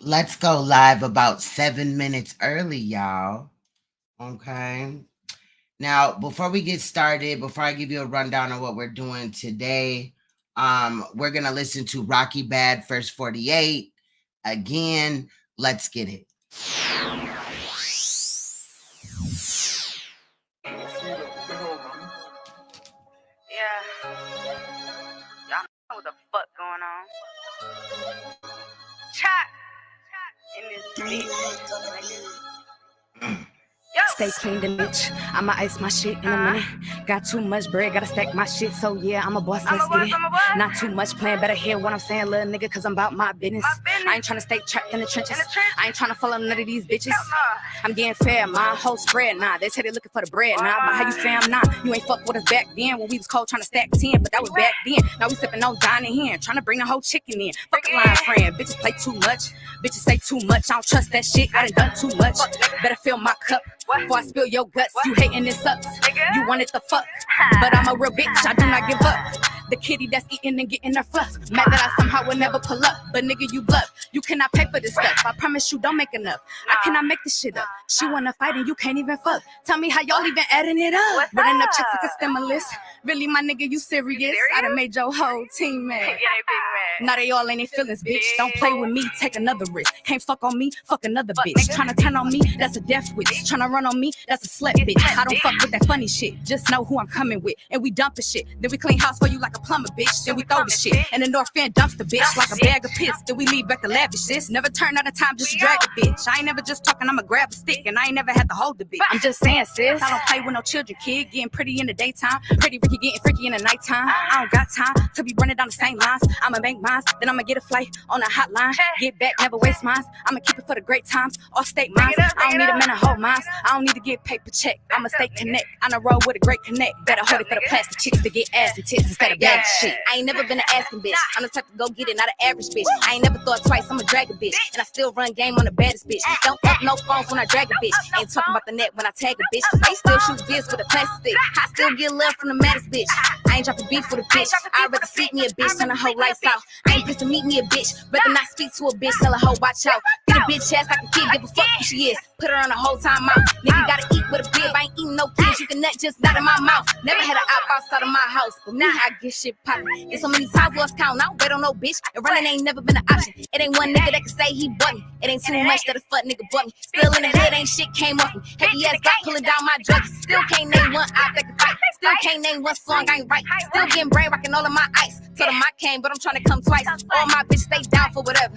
Let's go live about 7 minutes early, y'all. Okay. Now, before we get started, before I give you a rundown of what we're doing today, we're gonna listen to Rocky Bad First 48 again. Let's get it. Yeah. Y'all know what the fuck going on. Chat in this bitch. Stay clean, the bitch. I'ma ice my shit in a minute. Got too much bread, gotta stack my shit. So yeah, I'm a boss, let's get it. Not too much playing, better hear what I'm saying, little nigga, cause I'm about my business. I ain't tryna stay trapped in the trenches. I ain't tryna follow none of these bitches. I'm getting fair, my whole spread, nah. They say they looking for the bread, nah. But how you fam, nah. You ain't fuck with us back then when we was cold tryna stack 10, but that was back then. Now we sipping on dining here, tryna bring the whole chicken in. Fuck a line friend, bitches play too much. Bitches say too much, I don't trust that shit, I done too much. Better fill my cup before I spill your guts. You hating it sucks, you want it the fuck. But I'm a real bitch, I do not give up. The kitty that's eating and getting her fluff. Mad that I somehow will never pull up. But nigga, you bluff. You cannot pay for this stuff. I promise you don't make enough. I cannot make this shit up. She wanna fight and you can't even fuck. Tell me how y'all even adding it up. Running up checks like a stimulus. Really, my nigga, you serious? I done made your whole team mad. Now they all in their feelings, bitch. Don't play with me, take another risk. Can't fuck on me, fuck another bitch. Tryna turn on me, that's a death wish. Tryna run on me, that's a slut bitch. I don't fuck with that funny shit. Just know who I'm coming with. And we dump the shit. Then we clean house for you like a plumber, bitch. Then we throw the shit. And the North End dumps the bitch like a bag of piss. Then we leave back to lavish this. Never turn out of time just to drag a bitch. I ain't never just talking, I'ma grab a stick. And I ain't never had to hold the bitch. I'm just saying, sis. I don't play with no children, kid. Getting pretty in the daytime. Pretty Ricky getting freaky in the nighttime. I don't got time to be running down the same lines. I'ma make mines, then I'ma get a flight on a hotline. Get back, never waste mines. I'ma keep it for the great times. All state mines. I don't need a man to hold mines. I don't need to get paper check. I'ma stay connect. On a road with a great connect. Better hold it for the plastic chicks to get ass and tits instead of bad shit. I ain't never been an asking bitch. I'm the type to go get it, not an average bitch. I ain't never thought twice, I'ma drag a bitch. And I still run game on the baddest bitch. Don't up no phones when I drag a bitch. Ain't talking about the net when I tag a bitch. I still shoot vids with a plastic stick. I still get love from the maddest bitch. I ain't dropping beef with a bitch. I'd rather seek me a bitch than a hoe lights out. I ain't pissed to meet me a bitch. Rather not speak to a bitch, tell a hoe watch out. Get a bitch ass like a kid, give a fuck who she is. Put her on the whole time out. Nigga gotta eat with a bib. I ain't eating no kids. You can nut just not in my mouth. Never had an op outside of my house. But me, I get shit poppin'. There's so many times lost count. I don't bet on no bitch. And running ain't never been an option. It ain't one nigga that can say he bought me. It ain't too much that a fuck nigga bought me. Still in the hood, ain't shit came off me. Heavy ass got pulling down my drugs. Still can't name one op that can fight. Still can't name one song I ain't right. Still getting brain rocking all of my ice. Told them I came, but I'm trying to come twice. All my bitches stay down for whatever.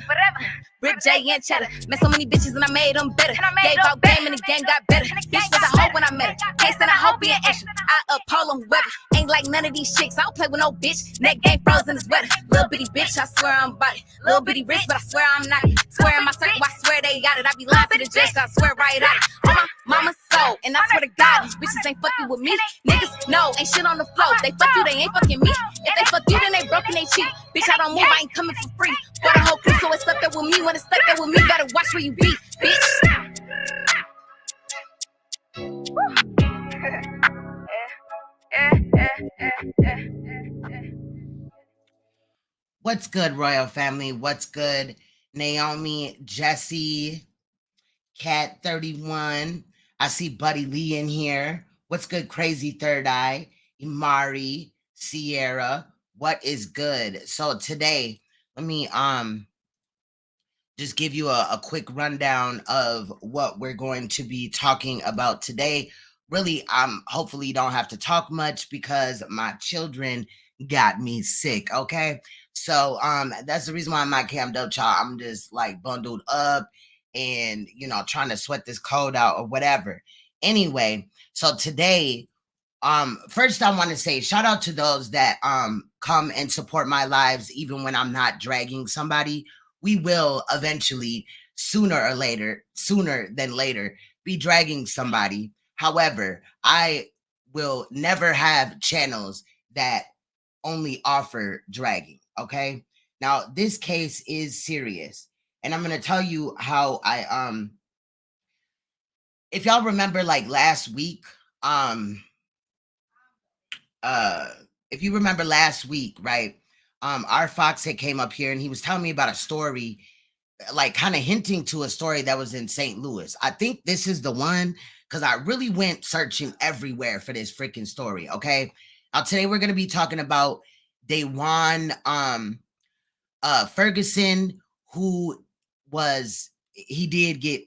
Rip J and Cheddar. Met so many bitches and I made them better. Gave out game and the game got better. Bitch was a hoe when I met her. Can't stand a hoe being extra. I uphold on whoever. Ain't like none of these chicks. I don't play with no bitch. Neck game frozen is weather. Little bitty bitch, I swear I'm about it. Little bitty rich, but I swear I'm not. Swear in my circle, I swear they got it. I be lying to the judge, I swear right at it. On my mama's soul, and I swear to God, these bitches ain't fucking with me. Niggas, no, ain't shit on the floor. They fuck you, they ain't fucking me. If they fuck you, then they broke and they cheat. Bitch, I don't move, I ain't coming for free. For the whole crew, so it's stuck there with me. When it's stuck there with me, better watch where you be, bitch. What's good, Royal Family? What's good, Naomi, Jesse, Cat 31. I see Buddy Lee in here. What's good, Crazy Third Eye, Imari, Sierra. What is good? So today, let me just give you a quick rundown of what we're going to be talking about today. Really, hopefully you don't have to talk much because my children got me sick. Okay. So that's the reason why I'm not cammed up, y'all. I'm just like bundled up and trying to sweat this cold out or whatever. Anyway, so today, first I want to say shout out to those that come and support my lives even when I'm not dragging somebody. We will eventually, sooner than later, be dragging somebody. However, I will never have channels that only offer dragging. Okay. Now this case is serious, and I'm gonna tell you how if y'all remember, like last week, if you remember last week, right? Our Fox had came up here and he was telling me about a story like kind of hinting to a story that was in St. Louis. I think this is the one because I really went searching everywhere for this freaking story. Okay. Now today we're gonna be talking about Dawan Ferguson, who was he did get,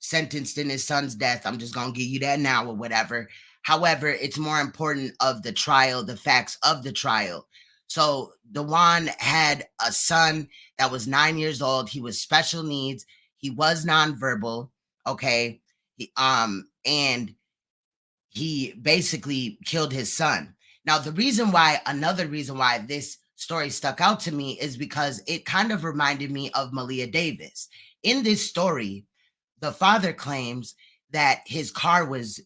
sentenced in his son's death. I'm just gonna give you that now or whatever. However, it's more important of the trial, the facts of the trial. So Dewan had a son that was 9 years old. He was special needs. He was nonverbal. Okay. And he basically killed his son. Now, another reason why this story stuck out to me is because it kind of reminded me of Malia Davis. In this story, the father claims that his car was,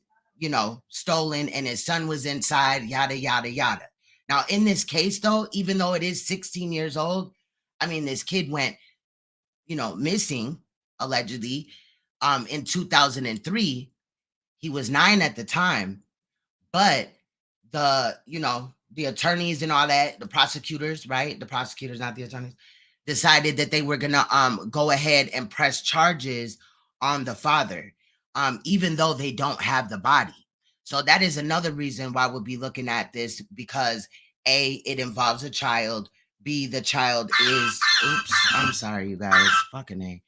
stolen and his son was inside, yada, yada, yada. Now, in this case, though, even though it is 16 years old, I mean, this kid went, missing allegedly in 2003. He was 9 at the time, but the attorneys and all that, the prosecutors, right? The prosecutors, not the attorneys, decided that they were gonna go ahead and press charges on the father, even though they don't have the body. So that is another reason why we'll be looking at this, because A, it involves a child. B, the child is oops, I'm sorry, you guys. Fucking A.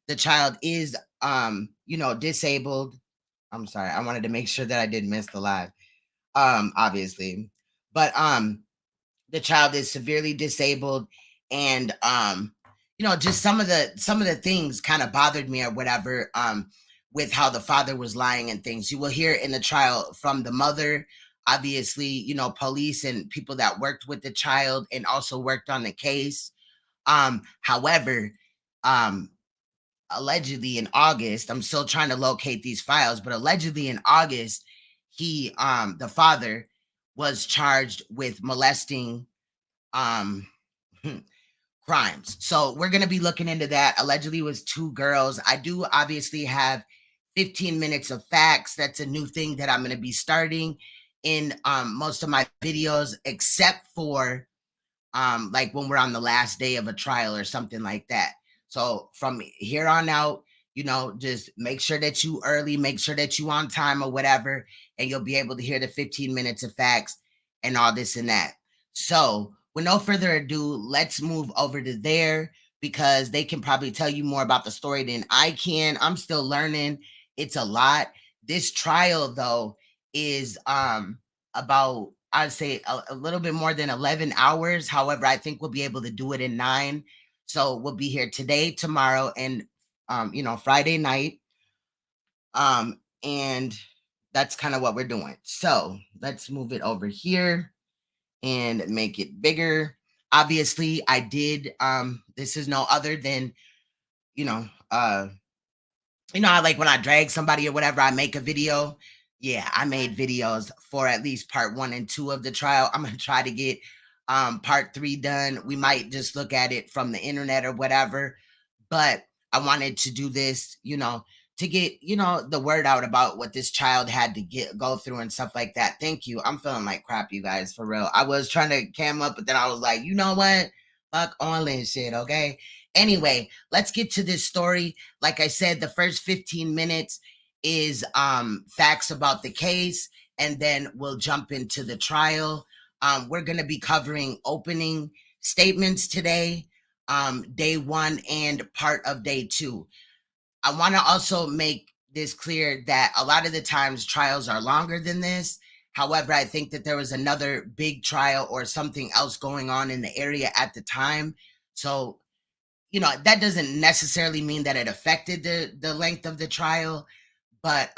The child is disabled. I'm sorry. I wanted to make sure that I didn't miss the live. Obviously. But the child is severely disabled, and just some of the things kind of bothered me or whatever, with how the father was lying and things. You will hear in the trial from the mother, obviously, police and people that worked with the child and also worked on the case. However, allegedly in August, I'm still trying to locate these files, but allegedly in August, the father was charged with molesting crimes. So we're going to be looking into that. Allegedly it was 2 girls. I do obviously have 15 minutes of facts. That's a new thing that I'm going to be starting in most of my videos, except for like when we're on the last day of a trial or something like that. So from here on out, just make sure that you early, make sure that you on time or whatever, and you'll be able to hear the 15 minutes of facts and all this and that. So with no further ado, let's move over to there, because they can probably tell you more about the story than I can. I'm still learning. It's a lot. This trial though is about, I'd say a little bit more than 11 hours. However, I think we'll be able to do it in 9. So we'll be here today, tomorrow, and Friday night. And that's kind of what we're doing. So let's move it over here and make it bigger. Obviously, I did this is no other than, you know, uh like when I drag somebody or whatever, I make a video. Yeah, I made videos for at least part 1 and 2 of the trial. I'm gonna try to get part 3 done. We might just look at it from the internet or whatever. But I wanted to do this, to get, the word out about what this child had to go through and stuff like that. Thank you. I'm feeling like crap, you guys, for real. I was trying to cam up, but then I was like, you know what? Fuck all this shit, okay? Anyway, let's get to this story. Like I said, the first 15 minutes is facts about the case, and then we'll jump into the trial. We're going to be covering opening statements today, day 1 and part of day 2. I want to also make this clear that a lot of the times trials are longer than this. However, I think that there was another big trial or something else going on in the area at the time. So that doesn't necessarily mean that it affected the length of the trial, but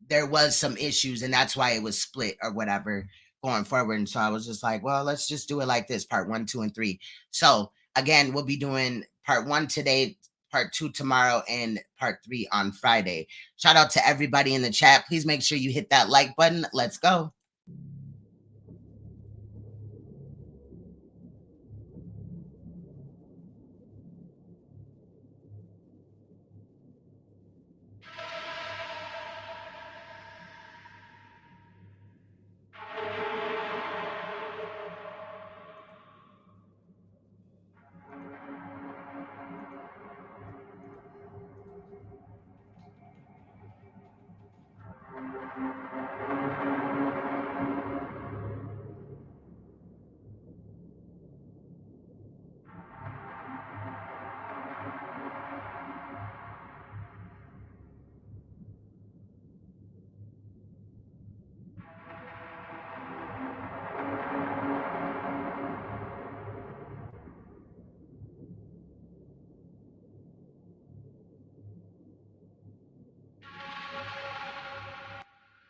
there was some issues, and that's why it was split or whatever going forward. And so I was just like, well, let's just do it like this: part 1, 2, and 3. So again, we'll be doing part 1 today, part 2 tomorrow, and part 3 on Friday. Shout out to everybody in the chat. Please make sure you hit that like button. Let's go.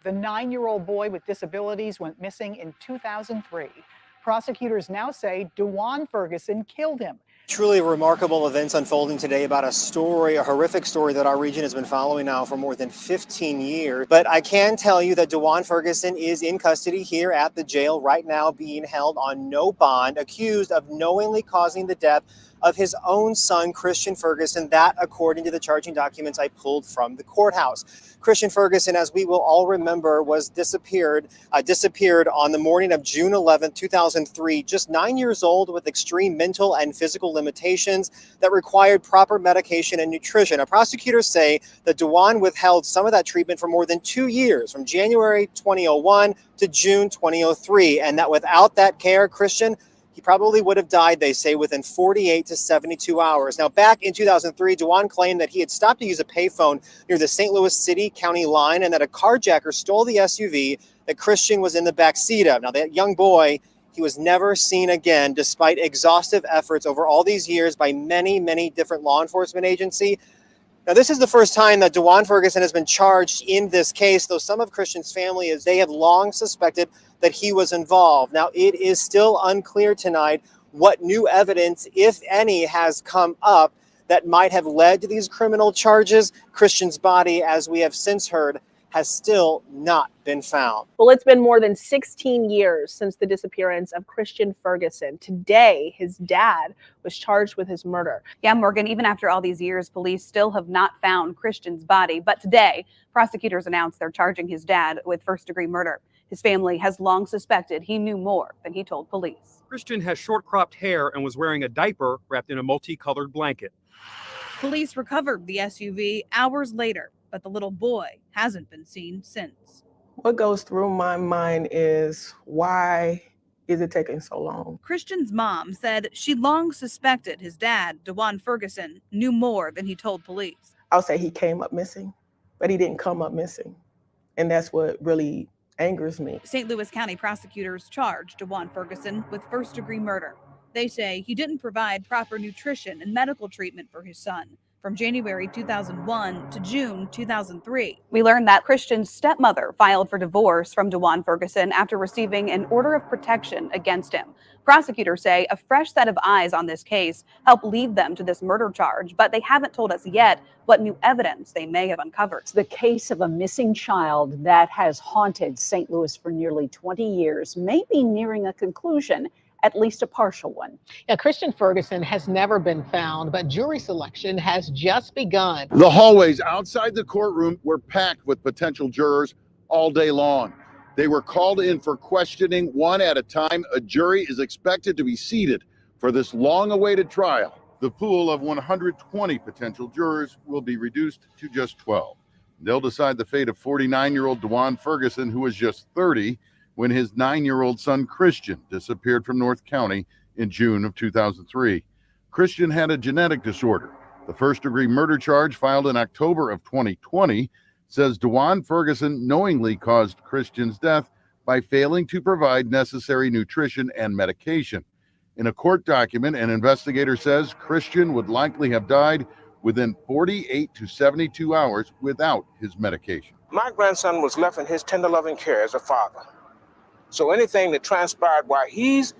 The 9-year-old boy with disabilities went missing in 2003. Prosecutors now say Dawan Ferguson killed him. Truly remarkable events unfolding today about a story, a horrific story that our region has been following now for more than 15 years. But I can tell you that Dawan Ferguson is in custody here at the jail right now, being held on no bond, accused of knowingly causing the death of his own son, Christian Ferguson. That, according to the charging documents I pulled from the courthouse. Christian Ferguson, as we will all remember, was disappeared on the morning of June 11, 2003, just 9 years old with extreme mental and physical limitations that required proper medication and nutrition. Now, prosecutors say that Dawan withheld some of that treatment for more than 2 years, from January 2001 to June 2003, and that without that care, Christian, he probably would have died, they say, within 48 to 72 hours. Now, back in 2003, Dawan claimed that he had stopped to use a payphone near the St. Louis City-County line and that a carjacker stole the SUV that Christian was in the back seat of. Now, that young boy, he was never seen again, despite exhaustive efforts over all these years by many, many different law enforcement agencies. Now, this is the first time that Dawan Ferguson has been charged in this case, though some of Christian's family, they have long suspected that he was involved. Now, it is still unclear tonight what new evidence, if any, has come up that might have led to these criminal charges. Christian's body, as we have since heard, has still not been found. Well, it's been more than 16 years since the disappearance of Christian Ferguson. Today, his dad was charged with his murder. Yeah, Morgan, even after all these years, police still have not found Christian's body. But today, prosecutors announced they're charging his dad with first-degree murder. His family has long suspected he knew more than he told police. Christian has short cropped hair and was wearing a diaper wrapped in a multicolored blanket. Police recovered the SUV hours later, but the little boy hasn't been seen since. What goes through my mind is, why is it taking so long? Christian's mom said she long suspected his dad, Dawan Ferguson, knew more than he told police. I'll say he came up missing, but he didn't come up missing. And that's what really angers me. St. Louis County prosecutors charged Dawan Ferguson with first-degree murder. They say he didn't provide proper nutrition and medical treatment for his son from January 2001 to June 2003. We learned that Christian's stepmother filed for divorce from Dawan Ferguson after receiving an order of protection against him. Prosecutors say a fresh set of eyes on this case helped lead them to this murder charge, but they haven't told us yet what new evidence they may have uncovered. It's the case of a missing child that has haunted St. Louis for nearly 20 years, may be nearing a conclusion, at least a partial one. Yeah, Christian Ferguson has never been found, but jury selection has just begun. The hallways outside the courtroom were packed with potential jurors all day long. They were called in for questioning one at a time. A jury is expected to be seated for this long-awaited trial. The pool of 120 potential jurors will be reduced to just 12. They'll decide the fate of 49-year-old Dawan Ferguson, who was just 30 when his 9-year-old son Christian disappeared from North County in June of 2003. Christian had a genetic disorder. The first-degree murder charge filed in October of 2020 says Dawan Ferguson knowingly caused Christian's death by failing to provide necessary nutrition and medication. In a court document, an investigator says Christian would likely have died within 48 to 72 hours without his medication. My grandson was left in his tender loving care as a father. So anything that transpired while he's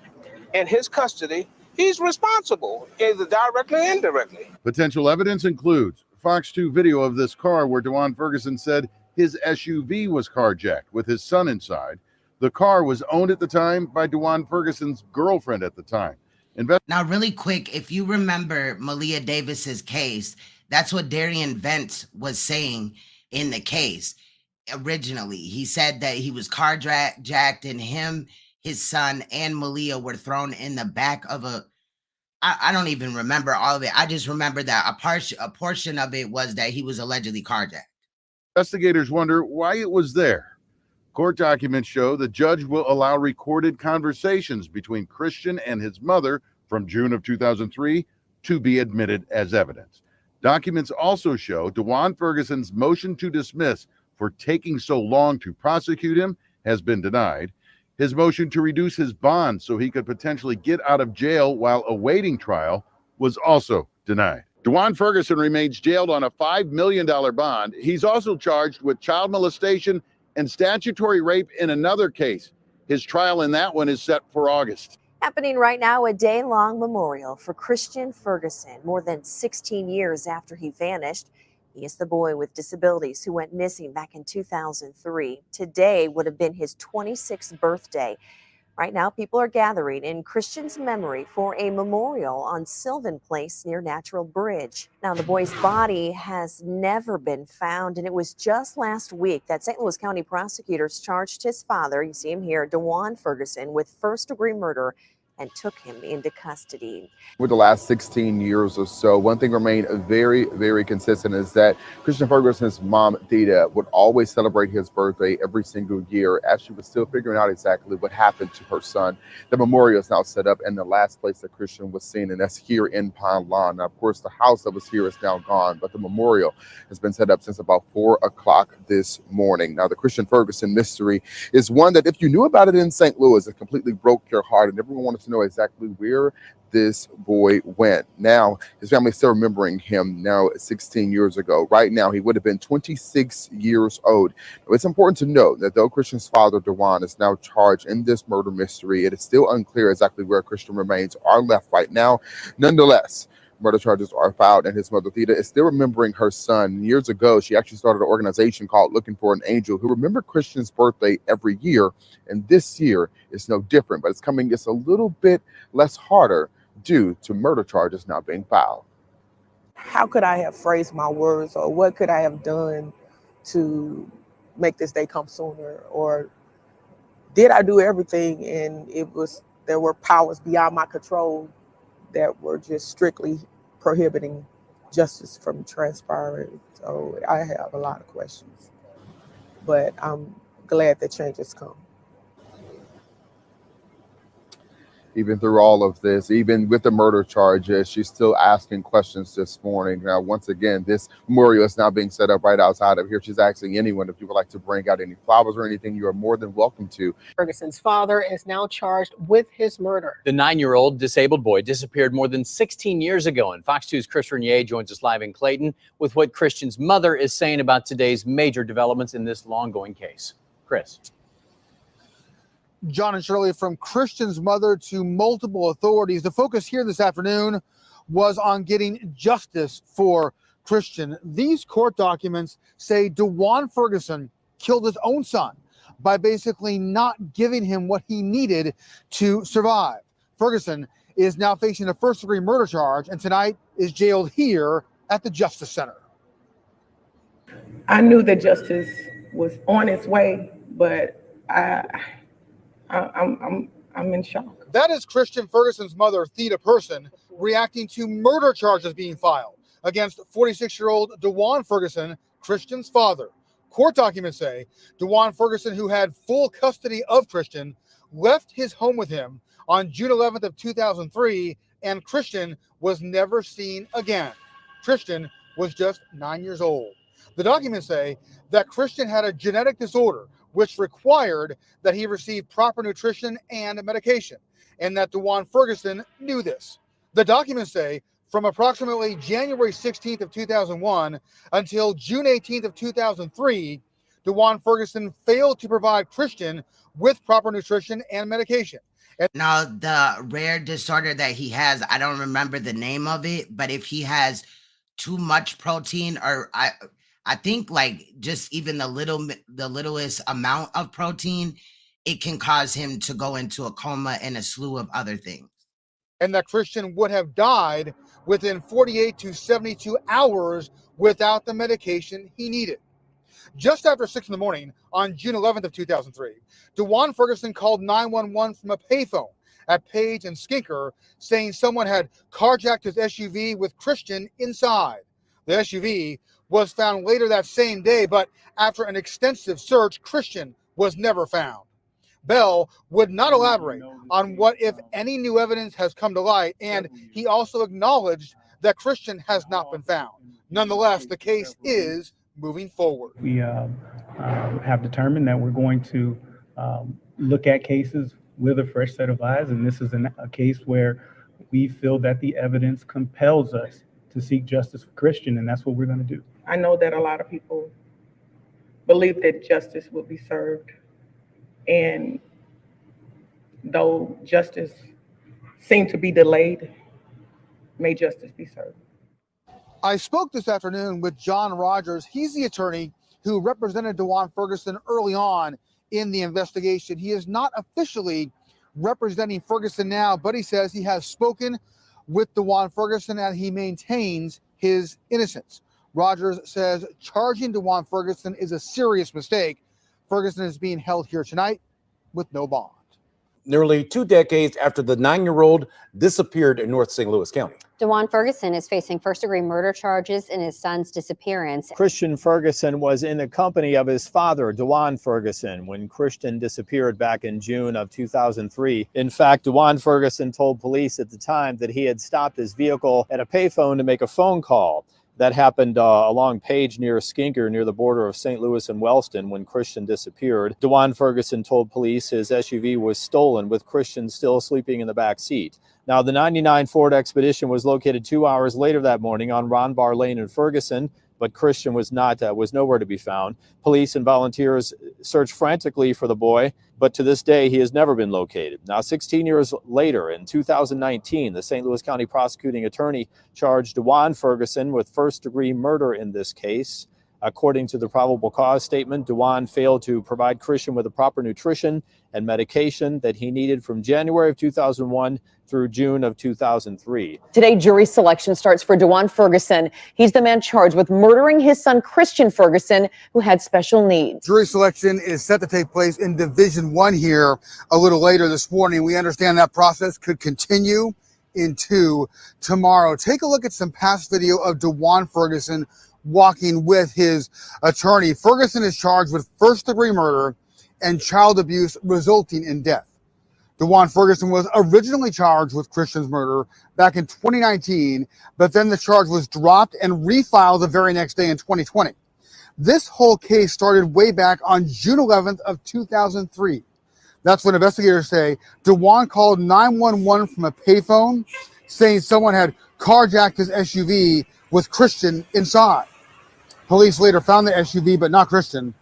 in his custody, he's responsible, either directly or indirectly. Potential evidence includes Fox 2 video of this car where Dawan Ferguson said his SUV was carjacked with his son inside. The car was owned at the time by Dawan Ferguson's girlfriend at the time. Now, really quick, if you remember Malia Davis's case, that's what Darian Vance was saying in the case. Originally, he said that he was carjacked and him, his son, and Malia were thrown in the back of a, I don't even remember all of it. I just remember that a portion of it was that he was allegedly carjacked. Investigators wonder why it was there. Court documents show the judge will allow recorded conversations between Christian and his mother from June of 2003 to be admitted as evidence. Documents also show Dawan Ferguson's motion to dismiss for taking so long to prosecute him has been denied. His motion to reduce his bond so he could potentially get out of jail while awaiting trial was also denied. Dawan Ferguson remains jailed on a $5 million bond. He's also charged with child molestation and statutory rape in another case. His trial in that one is set for August. Happening right now, a day-long memorial for Christian Ferguson, more than 16 years after he vanished. He is the boy with disabilities who went missing back in 2003. Today would have been his 26th birthday. Right now, people are gathering in Christian's memory for a memorial on Sylvan Place near Natural Bridge. Now, the boy's body has never been found, and it was just last week that St. Louis County prosecutors charged his father, you see him here, Dawan Ferguson, with first-degree murder and took him into custody. For the last 16 years or so, one thing remained very, very consistent is that Christian Ferguson's mom, Theda, would always celebrate his birthday every single year as she was still figuring out exactly what happened to her son. The memorial is now set up in the last place that Christian was seen, and that's here in Pine Lawn. Now, of course, the house that was here is now gone, but the memorial has been set up since about 4 o'clock this morning. Now, the Christian Ferguson mystery is one that if you knew about it in St. Louis, it completely broke your heart, and everyone wanted to know exactly where this boy went. Now, his family is still remembering him now 16 years ago. Right now, he would have been 26 years old. Now, it's important to note that though Christian's father, Dawan, is now charged in this murder mystery, it is still unclear exactly where Christian remains are left right now. Nonetheless, murder charges are filed, and his mother, Theda, is still remembering her son. Years ago, she actually started an organization called Looking for an Angel, who remembered Christian's birthday every year, and this year is no different, but it's coming just a little bit less harder due to murder charges now being filed. How could I have phrased my words, or what could I have done to make this day come sooner? Or did I do everything and there were powers beyond my control that were just strictly prohibiting justice from transpiring? So I have a lot of questions, but I'm glad that change has come. Even through all of this, even with the murder charges, she's still asking questions this morning. Now, once again, this memorial is now being set up right outside of here. She's asking anyone if you would like to bring out any flowers or anything, you are more than welcome to. Ferguson's father is now charged with his murder. The 9-year-old disabled boy disappeared more than 16 years ago, and Fox 2's Chris Renier joins us live in Clayton with what Christian's mother is saying about today's major developments in this long-going case. Chris. John and Shirley, from Christian's mother to multiple authorities, the focus here this afternoon was on getting justice for Christian. These court documents say Dawan Ferguson killed his own son by basically not giving him what he needed to survive. Ferguson is now facing a first-degree murder charge, and tonight is jailed here at the Justice Center. I knew that justice was on its way, but I'm in shock. That is Christian Ferguson's mother, Theda Person, reacting to murder charges being filed against 46-year-old Dawan Ferguson, Christian's father. Court documents say Dawan Ferguson, who had full custody of Christian, left his home with him on June 11th of 2003, and Christian was never seen again. Christian was just 9 years old. The documents say that Christian had a genetic disorder which required that he receive proper nutrition and medication, and that Dawan Ferguson knew this. The documents say from approximately January 16th of 2001 until June 18th of 2003, Dawan Ferguson failed to provide Christian with proper nutrition and medication. Now, the rare disorder that he has, I don't remember the name of it, but if he has too much protein, or I think like just even the littlest amount of protein, it can cause him to go into a coma and a slew of other things. And that Christian would have died within 48 to 72 hours without the medication he needed. Just after 6 in the morning on June 11th of 2003, Dawan Ferguson called 911 from a payphone at Page and Skinker, saying someone had carjacked his SUV with Christian inside. The SUV was found later that same day, but after an extensive search, Christian was never found. Bell would not elaborate on what, if any, new evidence has come to light, and he also acknowledged that Christian has not been found. Nonetheless, the case is moving forward. We have determined that we're going to look at cases with a fresh set of eyes, and this is a case where we feel that the evidence compels us to seek justice for Christian, and that's what we're going to do. I know that a lot of people believe that justice will be served. And though justice seemed to be delayed, may justice be served. I spoke this afternoon with John Rogers. He's the attorney who represented Dawan Ferguson early on in the investigation. He is not officially representing Ferguson now, but he says he has spoken with Dawan Ferguson and he maintains his innocence. Rogers says charging Dawan Ferguson is a serious mistake. Ferguson is being held here tonight with no bond. Nearly 2 decades after the 9-year-old disappeared in North St. Louis County. Dawan Ferguson is facing first-degree murder charges in his son's disappearance. Christian Ferguson was in the company of his father, Dawan Ferguson, when Christian disappeared back in June of 2003. In fact, Dawan Ferguson told police at the time that he had stopped his vehicle at a payphone to make a phone call. That happened along Page near Skinker, near the border of St. Louis and Wellston, when Christian disappeared. Dawan Ferguson told police his SUV was stolen, with Christian still sleeping in the back seat. Now, the '99 Ford Expedition was located 2 hours later that morning on Ron Bar Lane in Ferguson, but Christian was nowhere to be found. Police and volunteers searched frantically for the boy, but to this day, he has never been located. Now, 16 years later, in 2019, the St. Louis County prosecuting attorney charged Dawan Ferguson with first-degree murder in this case. According to the probable cause statement, Dawan failed to provide Christian with the proper nutrition and medication that he needed from January of 2001 through June of 2003. Today, jury selection starts for Dawan Ferguson. He's the man charged with murdering his son, Christian Ferguson, who had special needs. Jury selection is set to take place in Division 1 here a little later this morning. We understand that process could continue into tomorrow. Take a look at some past video of Dawan Ferguson walking with his attorney. Ferguson is charged with first-degree murder and child abuse resulting in death. Dawan Ferguson was originally charged with Christian's murder back in 2019, but then the charge was dropped and refiled the very next day in 2020. This whole case started way back on June 11th of 2003. That's when investigators say Dawan called 911 from a payphone saying someone had carjacked his SUV with Christian inside. Police later found the SUV, but not Christian.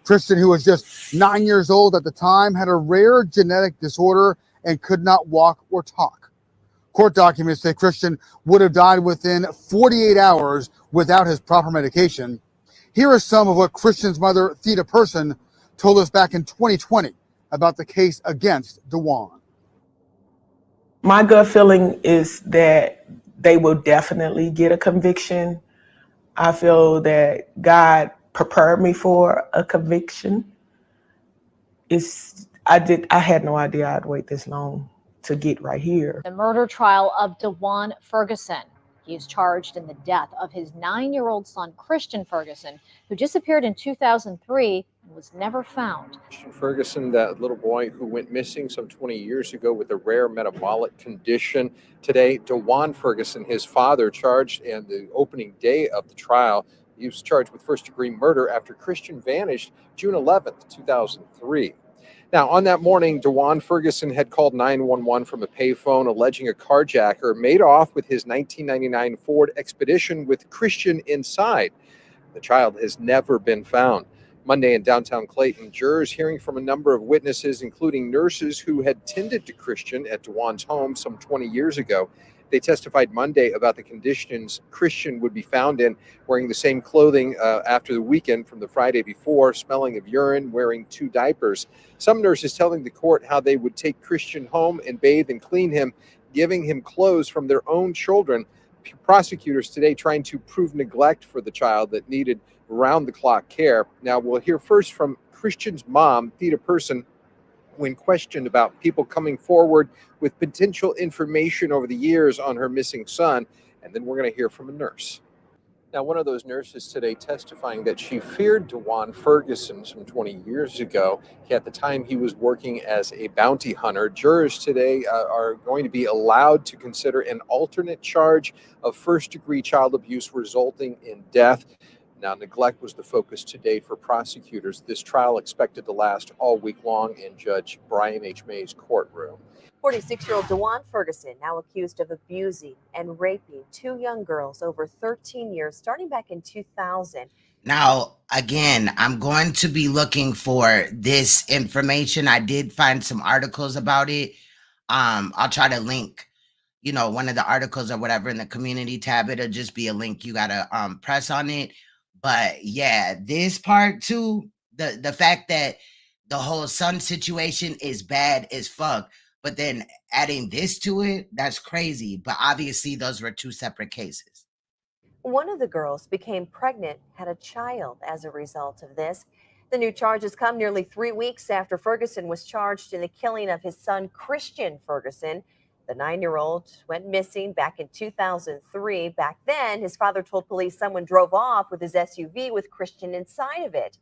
Christian, who was just 9 years old at the time, had a rare genetic disorder and could not walk or talk. Court documents say Christian would have died within 48 hours without his proper medication. Here is some of what Christian's mother, Theda Person, told us back in 2020 about the case against Dawan. My gut feeling is that they will definitely get a conviction. I feel that God prepared me for a conviction. I had no idea I'd wait this long to get right here. The murder trial of Dawan Ferguson. He is charged in the death of his 9-year-old son, Christian Ferguson, who disappeared in 2003 and was never found. Christian Ferguson, that little boy who went missing some 20 years ago with a rare metabolic condition. Today, Dawan Ferguson, his father, charged in the opening day of the trial. He was charged with first-degree murder after Christian vanished June 11th, 2003. Now, on that morning, Dawan Ferguson had called 911 from a payphone alleging a carjacker made off with his 1999 Ford Expedition with Christian inside. The child has never been found. Monday in downtown Clayton, jurors hearing from a number of witnesses, including nurses who had tended to Christian at Dawan's home some 20 years ago. They testified Monday about the conditions Christian would be found in, wearing the same clothing after the weekend from the Friday before, smelling of urine, wearing 2 diapers. Some nurses telling the court how they would take Christian home and bathe and clean him, giving him clothes from their own children. Prosecutors today trying to prove neglect for the child that needed round-the-clock care. Now, we'll hear first from Christian's mom, Theda Person, when questioned about people coming forward with potential information over the years on her missing son. And then we're going to hear from a nurse. Now, one of those nurses today testifying that she feared Dawan Ferguson some 20 years ago. At the time, he was working as a bounty hunter. Jurors today are going to be allowed to consider an alternate charge of first-degree child abuse resulting in death. Now, neglect was the focus today for prosecutors. This trial expected to last all week long in Judge Brian H. May's courtroom. 46-year-old Dawan Ferguson, now accused of abusing and raping 2 young girls over 13 years, starting back in 2000. Now, again, I'm going to be looking for this information. I did find some articles about it. I'll try to link, one of the articles or whatever in the community tab. It'll just be a link. You gotta press on it. But yeah, this part too, the fact that the whole son situation is bad as fuck. But then adding this to it, that's crazy. But obviously, those were two separate cases. One of the girls became pregnant, had a child as a result of this. The new charges come nearly 3 weeks after Ferguson was charged in the killing of his son, Christian Ferguson. The 9-year-old went missing back in 2003. Back then, his father told police someone drove off with his SUV with Christian inside of it.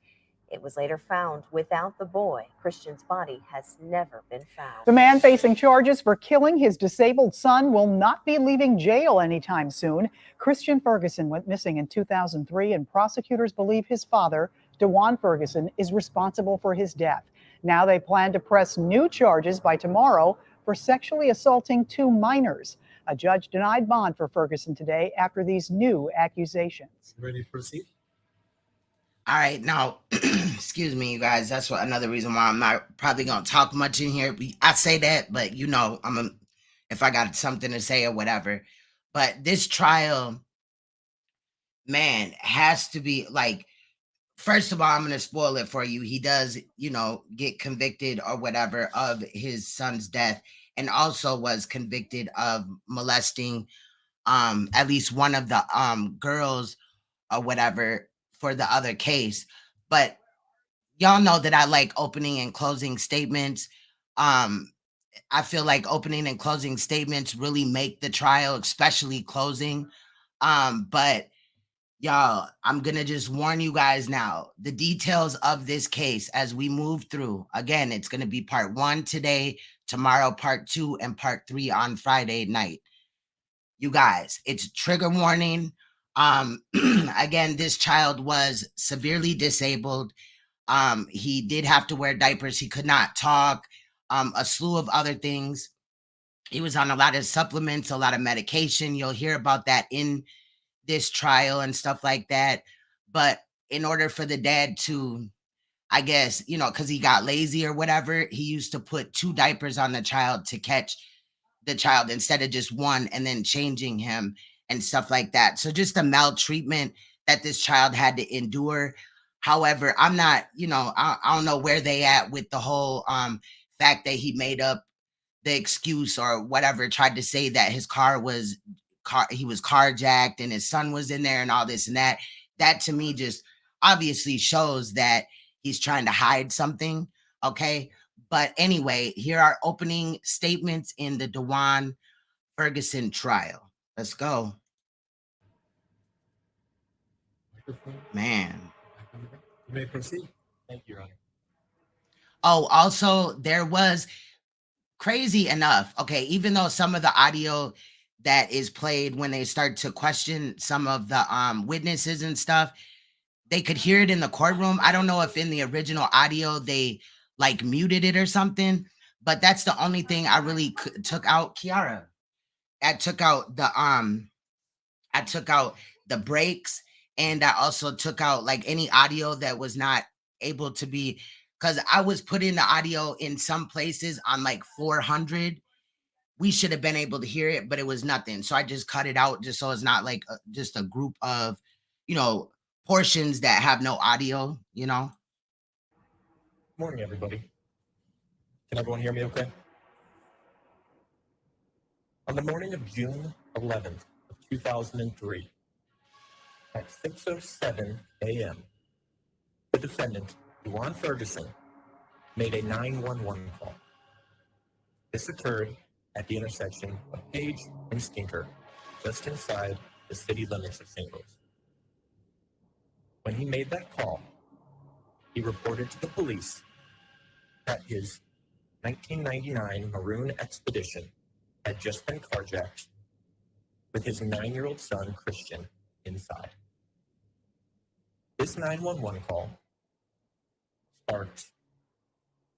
It was later found without the boy. Christian's body has never been found. The man facing charges for killing his disabled son will not be leaving jail anytime soon. Christian Ferguson went missing in 2003, and prosecutors believe his father, Dawan Ferguson, is responsible for his death. Now they plan to press new charges by tomorrow for sexually assaulting 2 minors. A judge denied bond for Ferguson today after these new accusations. Ready to proceed? All right, now, excuse me, you guys. That's another reason why I'm not probably gonna talk much in here. I say that, but if I got something to say or whatever. But this trial, man, has to be like. First of all, I'm gonna spoil it for you. He does, get convicted or whatever of his son's death, and also was convicted of molesting, at least one of the girls or whatever for the other case. But y'all know that I like opening and closing statements. I feel like opening and closing statements really make the trial, especially closing. But y'all, I'm gonna just warn you guys now. The details of this case as we move through. Again, it's gonna be part 1 today, tomorrow part 2, and part 3 on Friday night. You guys, it's trigger warning. Again, this child was severely disabled. He did have to wear diapers. He could not talk. A slew of other things. He was on a lot of supplements, a lot of medication. You'll hear about that in this trial and stuff like that. But in order for the dad to, I guess, because he got lazy or whatever, he used to put 2 diapers on the child to catch the child instead of just 1, and then changing him and stuff like that. So just the maltreatment that this child had to endure. However, I'm not, I don't know where they at with the whole fact that he made up the excuse or whatever, tried to say that his he was carjacked and his son was in there and all this and that. That to me just obviously shows that he's trying to hide something. Okay. But anyway, here are opening statements in the Dawan Ferguson trial. Let's go. Man. You may proceed. Thank you, Your Honor. Oh, also, there was, crazy enough, okay, even though some of the audio that is played when they start to question some of the witnesses and stuff, they could hear it in the courtroom. I don't know if in the original audio they like muted it or something, but that's the only thing I really took out. Kiara, I took out the breaks, and I also took out like any audio that was not able to be, because I was putting the audio in some places on like 400. We should have been able to hear it, but it was nothing. So I just cut it out just so it's not like just a group of, portions that have no audio. Morning, everybody. Can everyone hear me okay? On the morning of June 11th of 2003, at 6:07 a.m., the defendant, Dawan Ferguson, made a 911 call. This occurred at the intersection of Page and Skinker, just inside the city limits of St. Louis. When he made that call, he reported to the police that his 1999 Maroon Expedition had just been carjacked with his 9-year-old son, Christian, inside. This 911 call sparked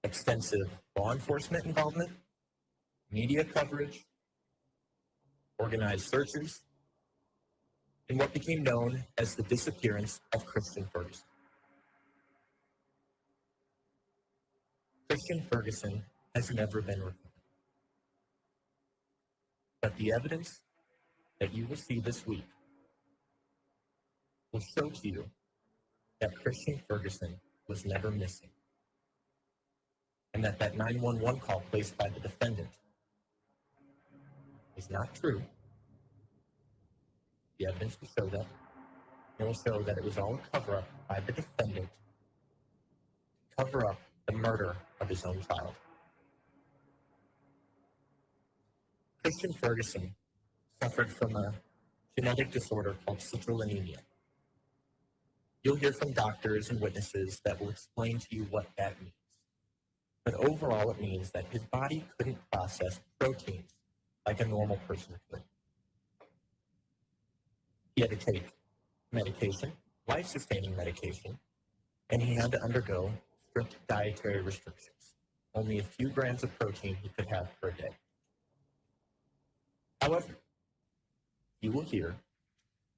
extensive law enforcement involvement, media coverage, organized searches, in what became known as the disappearance of Christian Ferguson. Christian Ferguson has never been recovered. But the evidence that you will see this week will show to you that Christian Ferguson was never missing, and that 911 call placed by the defendant is not true. The evidence will show that. It will show that it was all a cover-up by the defendant to cover up the murder of his own child. Christian Ferguson suffered from a genetic disorder called citrullinemia. You'll hear from doctors and witnesses that will explain to you what that means. But overall, it means that his body couldn't process proteins like a normal person could. He had to take medication, life-sustaining medication, and he had to undergo strict dietary restrictions. Only a few grams of protein he could have per day. However, you will hear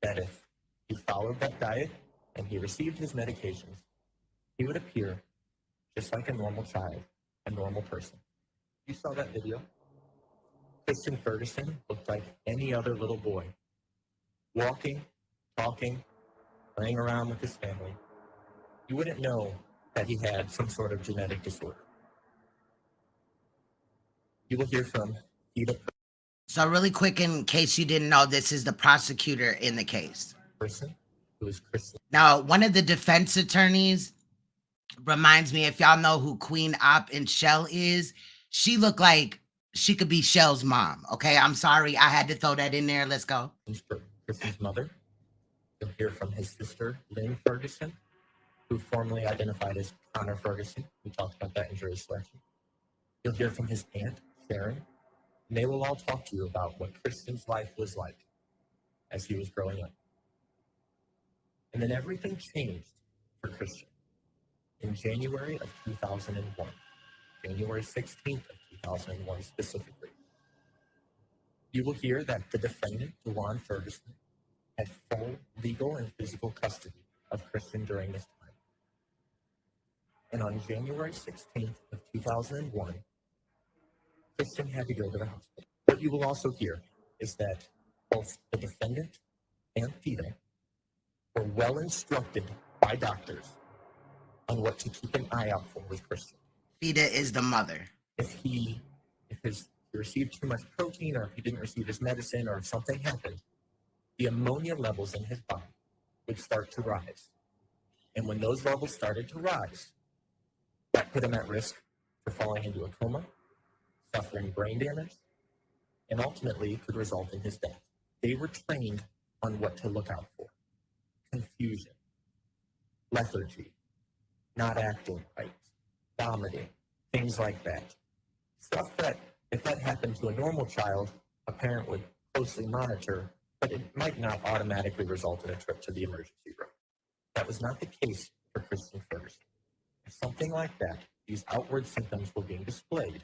that if he followed that diet and he received his medications, he would appear just like a normal child, a normal person. You saw that video? Christian Ferguson looked like any other little boy, walking, talking, playing around with his family. You wouldn't know that he had some sort of genetic disorder. You will hear from either So really quick, in case you didn't know, this is the prosecutor in the case. person who is Christian. Now, one of the defense attorneys reminds me, if y'all know who Queen Op and Shell is, she looked like she could be Shell's mom. Okay, I'm sorry. I had to throw that in there. Let's go. Christian's mother. You'll hear from his sister, Lynn Ferguson, who formerly identified as Connor Ferguson. We talked about that in jury selection. You'll hear from his aunt, Sharon, and they will all talk to you about what Christian's life was like as he was growing up. And then everything changed for Christian in January of 2001, January 16th of 2001 specifically. You will hear that the defendant, Dawan Ferguson, had full legal and physical custody of Christian during this time. And on January 16th of 2001, Christian had to go to the hospital. What you will also hear is that both the defendant and Theta were well instructed by doctors on what to keep an eye out for with Christian. Theta is the mother. If he received too much protein, or if he didn't receive his medicine, or if something happened, the ammonia levels in his body would start to rise. And when those levels started to rise, that put him at risk for falling into a coma, suffering brain damage, and ultimately could result in his death. They were trained on what to look out for: confusion, lethargy, not acting right, vomiting, things like that. Stuff that, if that happened to a normal child, a parent would closely monitor, but it might not automatically result in a trip to the emergency room. That was not the case for Christian Ferguson. If something like that, these outward symptoms were being displayed,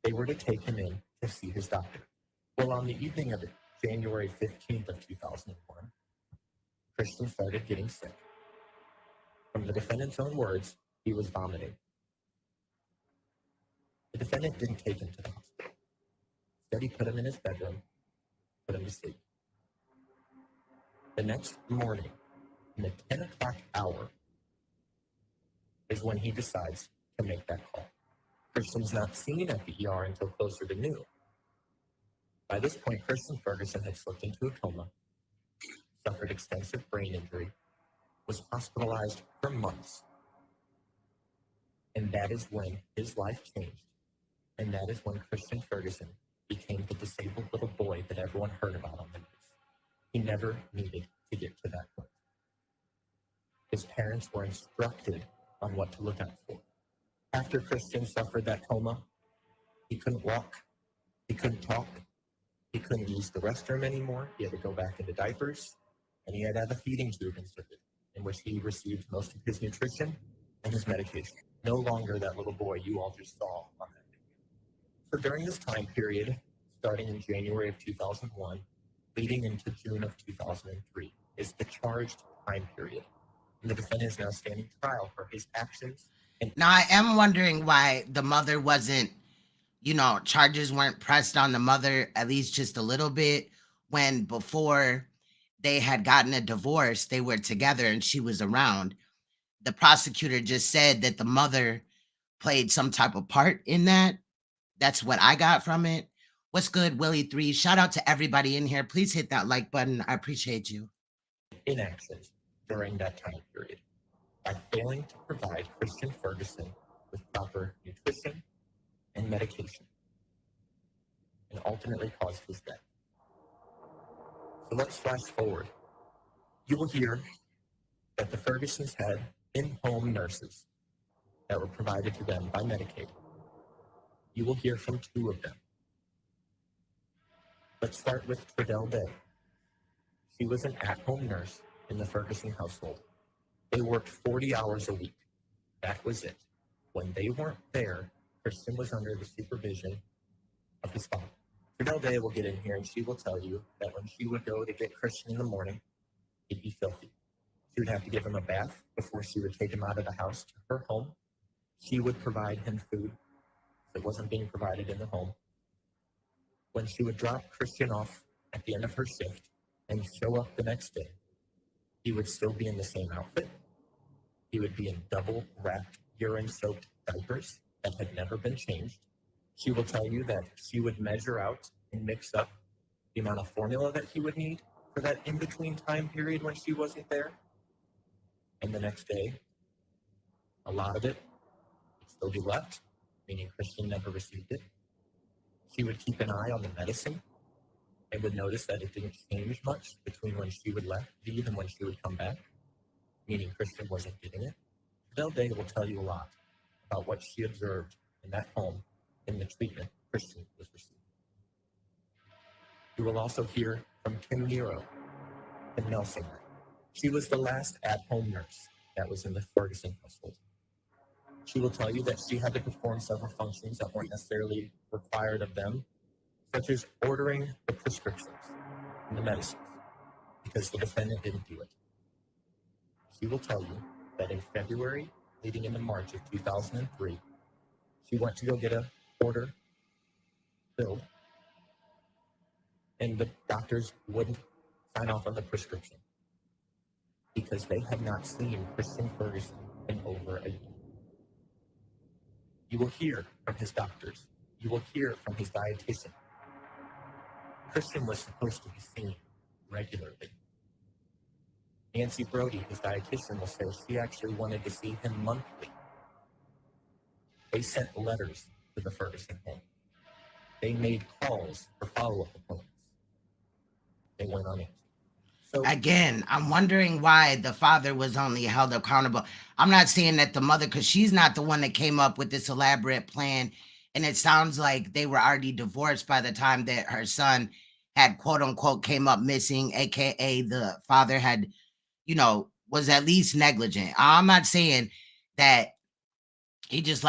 they were to take him in to see his doctor. Well, on the evening of January 15th of 2001, Christian started getting sick. From the defendant's own words, he was vomiting. The defendant didn't take him to the hospital. Instead, he put him in his bedroom, put him to sleep. The next morning, in the 10 o'clock hour, is when he decides to make that call. Christian's not seen at the ER until closer to noon. By this point, Christian Ferguson had slipped into a coma, suffered extensive brain injury, was hospitalized for months. And that is when his life changed. And that is when Christian Ferguson became the disabled little boy that everyone heard about on the news. He never needed to get to that point. His parents were instructed on what to look out for. After Christian suffered that coma, he couldn't walk, he couldn't talk, he couldn't use the restroom anymore, he had to go back into diapers, and he had to have a feeding tube inserted, in which he received most of his nutrition and his medication. No longer that little boy you all just saw on that video. So during this time period, starting in January of 2001, leading into June of 2003 is the charged time period. And the defendant is now standing trial for his actions. And Now, I am wondering why the mother wasn't, charges weren't pressed on the mother, at least just a little bit, when before they had gotten a divorce, they were together and she was around. The prosecutor just said that the mother played some type of part in that. That's what I got from it. What's good, Willie3? Shout out to everybody in here. Please hit that like button. I appreciate you. Inactions during that time period by failing to provide Christian Ferguson with proper nutrition and medication, and ultimately caused his death. So let's flash forward. You will hear that the Fergusons had in-home nurses that were provided to them by Medicaid. You will hear from 2 of them. Let's start with Tredell Day. She was an at-home nurse in the Ferguson household. They worked 40 hours a week. That was it. When they weren't there, Christian was under the supervision of his father. Tredell Day will get in here and she will tell you that when she would go to get Christian in the morning, he'd be filthy. She would have to give him a bath before she would take him out of the house to her home. She would provide him food that wasn't being provided in the home. When she would drop Christian off at the end of her shift and show up the next day, he would still be in the same outfit. He would be in double-wrapped, urine-soaked diapers that had never been changed. She will tell you that she would measure out and mix up the amount of formula that he would need for that in-between time period when she wasn't there. And the next day, a lot of it would still be left, meaning Christian never received it. She would keep an eye on the medicine and would notice that it didn't change much between when she would leave and when she would come back, meaning Christian wasn't getting it. Tredell Day will tell you a lot about what she observed in that home in the treatment Christian was receiving. You will also hear from Kim Nero and Nelson. She was the last at-home nurse that was in the Ferguson household. She will tell you that she had to perform several functions that weren't necessarily required of them, such as ordering the prescriptions and the medicines, because the defendant didn't do it. She will tell you that in February, leading into March of 2003, she went to go get an order filled, and the doctors wouldn't sign off on the prescription because they had not seen Christian Ferguson in over a year. You will hear from his doctors. You will hear from his dietitian. Christian was supposed to be seen regularly. Nancy Brody, his dietitian, will say she actually wanted to see him monthly. They sent letters to the Ferguson home. They made calls for follow-up appointments. They went on it. So again, I'm wondering why the father was only held accountable. I'm not saying that the mother, because she's not the one that came up with this elaborate plan. And it sounds like they were already divorced by the time that her son had quote unquote came up missing, AKA the father had, was at least negligent. I'm not saying that he just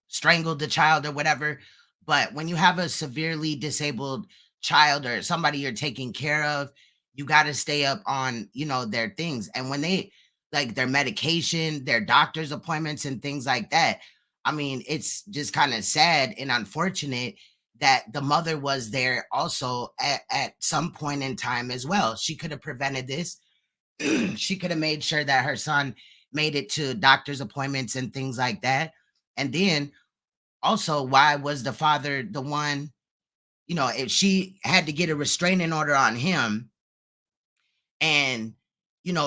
strangled the child or whatever. But when you have a severely disabled child or somebody you're taking care of, you got to stay up on, their things. And when they their medication, their doctor's appointments and things like that, I mean, it's just kind of sad and unfortunate that the mother was there also at some point in time as well. She could have prevented this. She could have made sure that her son made it to doctor's appointments and things like that. And then also, why was the father the one, if she had to get a restraining order on him and,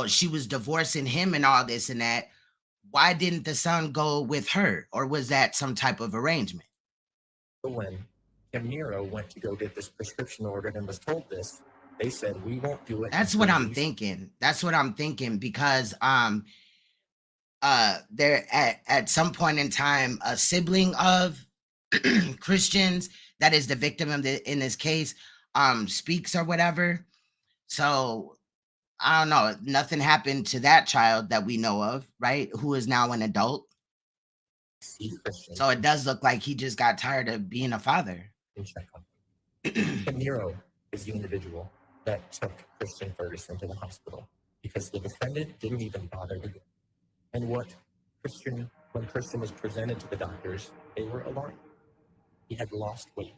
she was divorcing him and all this and that, why didn't the son go with her? Or was that some type of arrangement? when Kim Nero went to go get this prescription ordered and was told this, they said, we won't do it. That's what I'm thinking. That's what I'm thinking because there at some point in time, a sibling of Christians that is the victim of in this case speaks or whatever. So I don't know. Nothing happened to that child that we know of, right? Who is now an adult. So it does look like he just got tired of being a father. Kim Nero is the individual that took Christian Ferguson to the hospital because the defendant didn't even bother to go. And when Christian was presented to the doctors, they were alarmed. He had lost weight,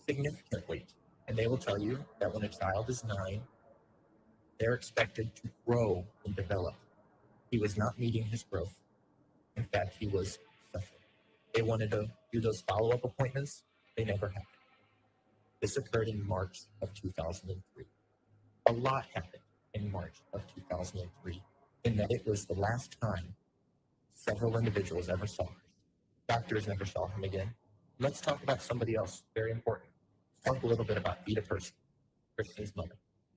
significant weight. And they will tell you that when a child is 9, they're expected to grow and develop. He was not meeting his growth. In fact, he was suffering. They wanted to do those follow-up appointments. They never happened. This occurred in March of 2003. A lot happened in March of 2003 in that it was the last time several individuals ever saw him. Doctors never saw him again. Let's talk about somebody else, very important. Let's talk a little bit about Vita Person, Christian's mother.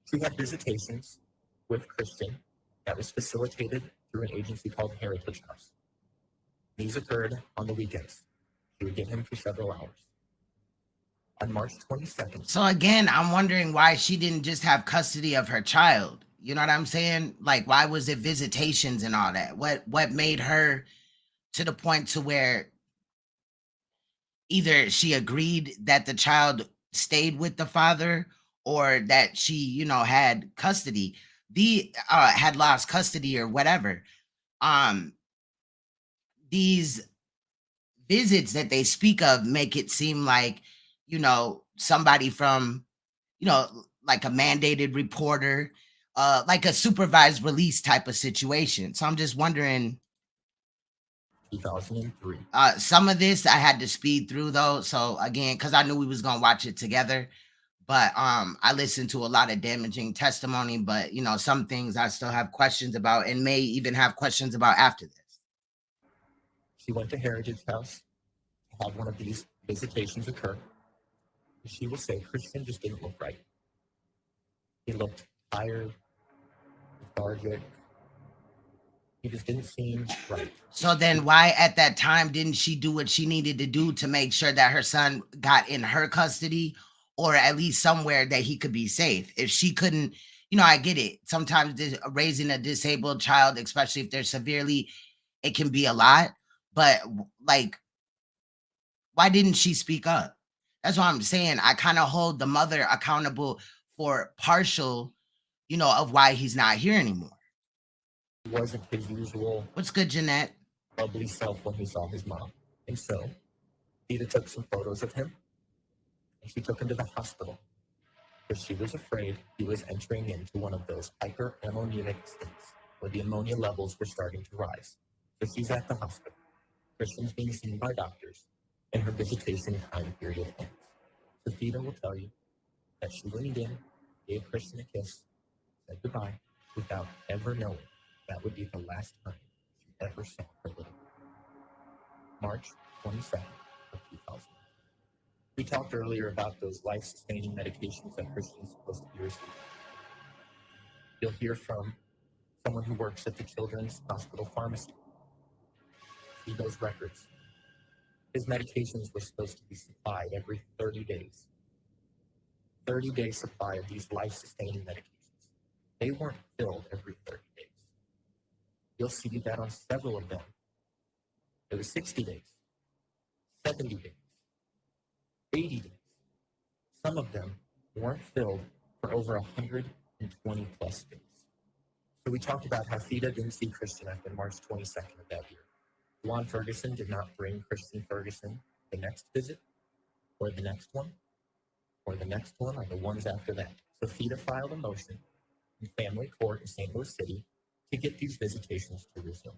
She had visitations with Christian that was facilitated through an agency called Heritage House. These occurred on the weekends. She would get him for several hours. On March 22nd. So again, I'm wondering why she didn't just have custody of her child. You know what I'm saying? Like, why was it visitations and all that? What made her to the point to where either she agreed that the child stayed with the father or that she, you know, had custody, had lost custody or whatever. These visits that they speak of make it seem like, you know, somebody from, you know, like a mandated reporter, like a supervised release type of situation. So I'm just wondering. 2003. Some of this I had to speed through though. So again, because I knew we was gonna watch it together. But I listened to a lot of damaging testimony, but you know, some things I still have questions about and may even have questions about after this. She went to Heritage House to have one of these visitations occur. She will say Christian just didn't look right. He looked tired, lethargic. He just didn't seem right. So then why at that time didn't she do what she needed to do to make sure that her son got in her custody or at least somewhere that he could be safe? If she couldn't, you know, I get it. Sometimes raising a disabled child, especially if they're severely, it can be a lot. But like, why didn't she speak up? That's what I'm saying. I kind of hold the mother accountable for partial, you know, of why he's not here anymore. He wasn't his usual. What's good, Jeanette? Bubbly self when he saw his mom. And so, Vita took some photos of him and she took him to the hospital because she was afraid he was entering into one of those hyperammonemic states where the ammonia levels were starting to rise. So she's at the hospital. Christian's being seen by doctors and her visitation time period ends. So Vita will tell you that she leaned in, gave Christian a kiss, said goodbye without ever knowing that would be the last time she ever saw her little girl. March 22nd of 2000. We talked earlier about those life-sustaining medications that Christian's supposed to be receiving. You'll hear from someone who works at the Children's Hospital Pharmacy. See those records. His medications were supposed to be supplied every 30 days. 30-day supply of these life-sustaining medications. They weren't filled every 30 days. You'll see that on several of them. It was 60 days, 70 days, 80 days. Some of them weren't filled for over 120 plus days. So we talked about how Vita didn't see Christian after March 22nd of that year. Dawan Ferguson did not bring Christian Ferguson the next visit, or the next one, or the next one, or the ones after that. So Vita filed a motion in family court in St. Louis City to get these visitations to resume.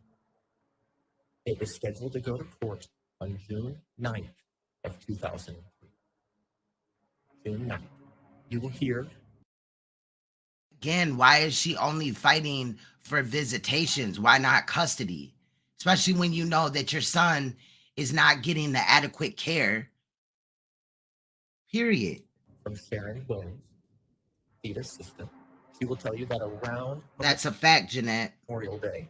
It was scheduled to go to court on June 9th of 2003. June 9th. You will hear. Again, why is she only fighting for visitations? Why not custody? Especially when you know that your son is not getting the adequate care. Period. From Sharon Williams, Vita's sister. She will tell you that around. That's a fact, Jeanette. Memorial Day,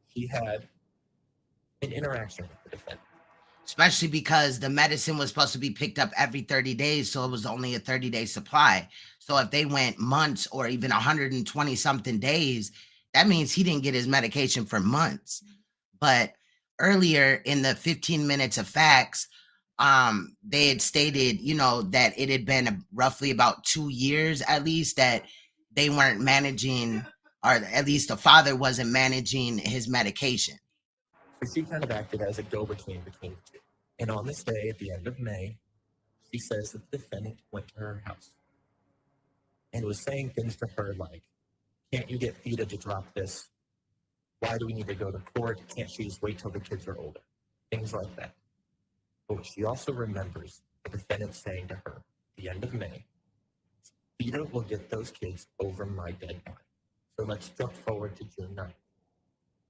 he had an interaction with the defendant. Especially because the medicine was supposed to be picked up every 30 days, so it was only a 30-day supply. So if they went months or even 120 something days, that means he didn't get his medication for months. But earlier in the 15 minutes of facts, they had stated, that it had been roughly about 2 years at least that they weren't managing, or at least the father wasn't managing his medication. So she kind of acted as a go-between between the two. And on this day, at the end of May, she says that the defendant went to her house and was saying things to her like, can't you get Theta to drop this? Why do we need to go to court? Can't she just wait till the kids are older? Things like that. But she also remembers the defendant saying to her at the end of May, Theta will get those kids over my dead body. So let's jump forward to June 9th.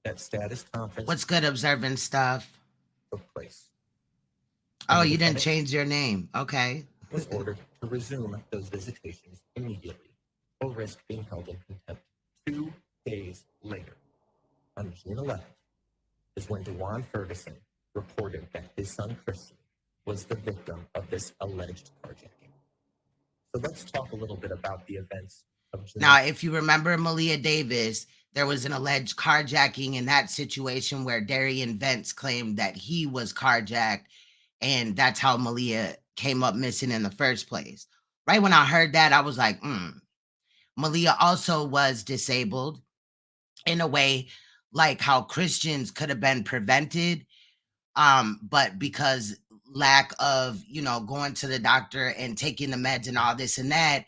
That status conference. What's good, observing stuff? Took place. Oh, you didn't change your name. Okay. Was ordered to resume those visitations immediately or risk being held in contempt. 2 days later, on June 11th, is when Dawan Ferguson reported that his son Christian was the victim of this alleged carjacking. So let's talk a little bit about the events of June. Now, if you remember Malia Davis, there was an alleged carjacking in that situation where Darian Vance claimed that he was carjacked, and that's how Malia came up missing in the first place. Right when I heard that, I was like, Malia also was disabled in a way like how Christians could have been prevented, but because lack of, going to the doctor and taking the meds and all this and that,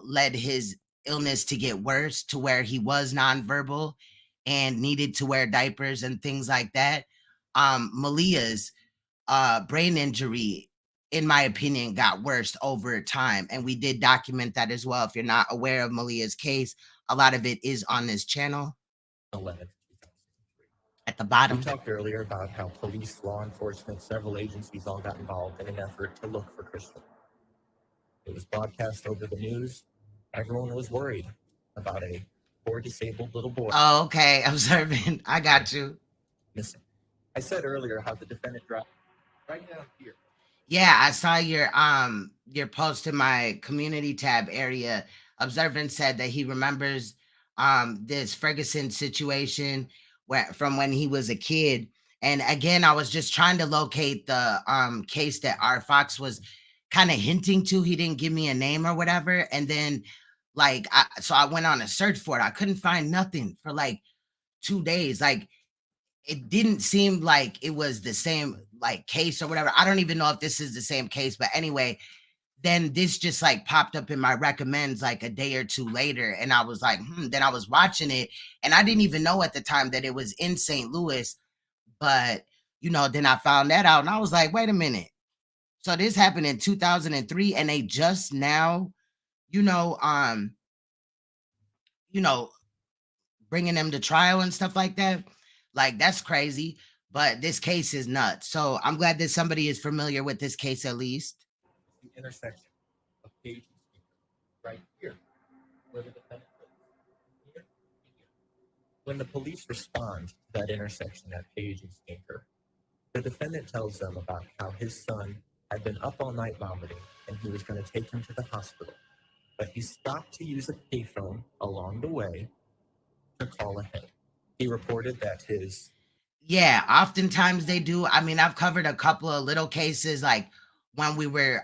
led his illness to get worse to where he was nonverbal and needed to wear diapers and things like that. Malia's brain injury, in my opinion, got worse over time. And we did document that as well. If you're not aware of Malia's case, a lot of it is on this channel. 11th. At the bottom. We talked earlier about how police, law enforcement, several agencies all got involved in an effort to look for Christian. It was broadcast over the news. Everyone was worried about a poor disabled little boy. Oh, okay. Observing. I got you. Missing. I said earlier how the defendant dropped right down here. Yeah, I saw your post in my community tab area. Observant said that he remembers this Ferguson situation from when he was a kid. And again, I was just trying to locate the case that R. Fox was kind of hinting to. He didn't give me a name or whatever. And then so I went on a search for it. I couldn't find nothing for like 2 days. Like, it didn't seem like it was the same like case or whatever. I don't even know if this is the same case, but anyway, then this just like popped up in my recommends like a day or two later. And I was like, then I was watching it and I didn't even know at the time that it was in St. Louis. But, then I found that out and I was like, wait a minute. So this happened in 2003 and they just now, bringing them to trial and stuff like that. Like, that's crazy. But this case is nuts. So I'm glad that somebody is familiar with this case at least. The intersection of Page and Stinker, right here, where the defendant lives. Here. When the police respond to that intersection at Page and Stinker, the defendant tells them about how his son had been up all night vomiting and he was going to take him to the hospital. But he stopped to use a payphone along the way to call ahead. He reported that Yeah, oftentimes they do. I mean, I've covered a couple of little cases, like when we were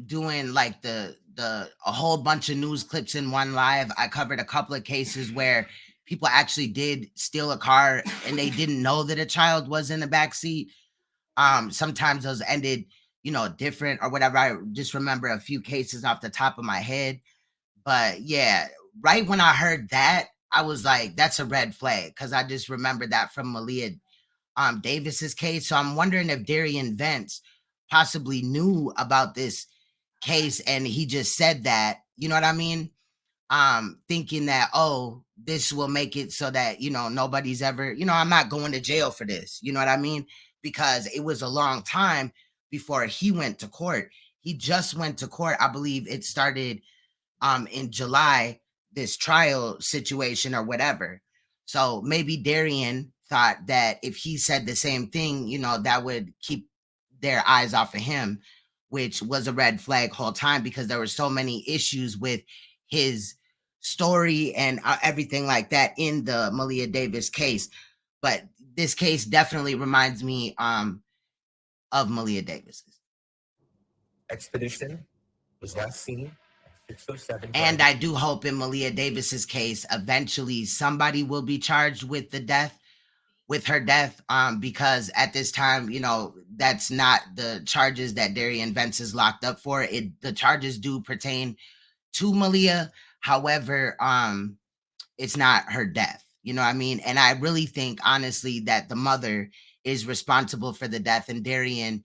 doing like a whole bunch of news clips in one live. I covered a couple of cases where people actually did steal a car and they didn't know that a child was in the back seat. Sometimes those ended, different or whatever. I just remember a few cases off the top of my head. But yeah, right when I heard that, I was like, that's a red flag, because I just remember that from Malia Davis's case. So I'm wondering if Darian Vance possibly knew about this case and he just said that, you know what I mean? Thinking that, oh, this will make it so that, nobody's ever, I'm not going to jail for this. You know what I mean? Because it was a long time before he went to court. He just went to court. I believe it started in July, this trial situation or whatever. So maybe Darian thought that if he said the same thing, that would keep their eyes off of him, which was a red flag whole time because there were so many issues with his story and everything like that in the Malia Davis case. But this case definitely reminds me of Malia Davis's. Expedition was last seen at 6:07. And I do hope in Malia Davis's case, eventually somebody will be charged with the death, with her death, because at this time, you know, that's not the charges that Darian Vance is locked up for. The charges do pertain to Malia. However, it's not her death. You know what I mean? And I really think, honestly, that the mother is responsible for the death, and Darian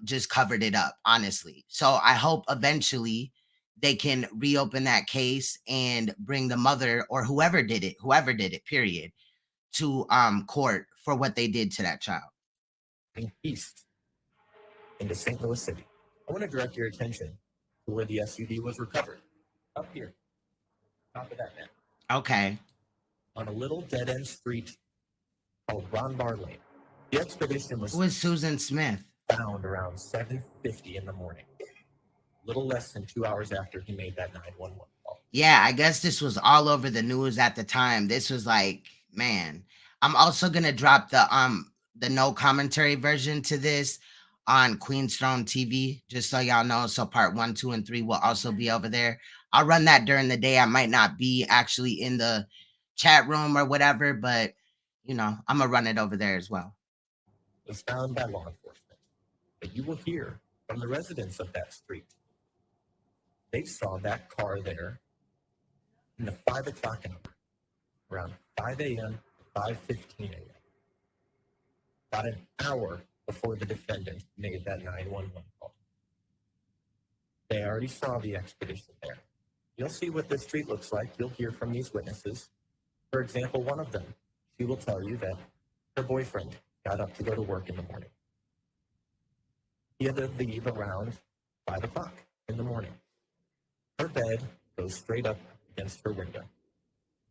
just covered it up, honestly. So I hope eventually they can reopen that case and bring the mother or whoever did it, period, to court for what they did to that child. East into St. Louis City. I want to direct your attention to where the SUV was recovered. Up here, top of that map. Okay. On a little dead-end street called Ron Bar Lane. The expedition was Who is Susan Smith? Found around 7:50 in the morning, little less than 2 hours after he made that 911 call. Yeah, I guess this was all over the news at the time. This was like, man. I'm also gonna drop the no commentary version to this on Queen's Throne TV, just so y'all know. So part 1, 2, and 3 will also be over there. I'll run that during the day. I might not be actually in the chat room or whatever, but you know, I'm gonna run it over there as well. It was found by law enforcement, but you will hear from the residents of that street. They saw that car there in the 5 o'clock hour, around 5 a.m. to 5:15 a.m. About an hour before the defendant made that 911 call. They already saw the expedition there. You'll see what this street looks like. You'll hear from these witnesses. For example, one of them, she will tell you that her boyfriend got up to go to work in the morning. He had to leave around 5 o'clock in the morning. Her bed goes straight up against her window.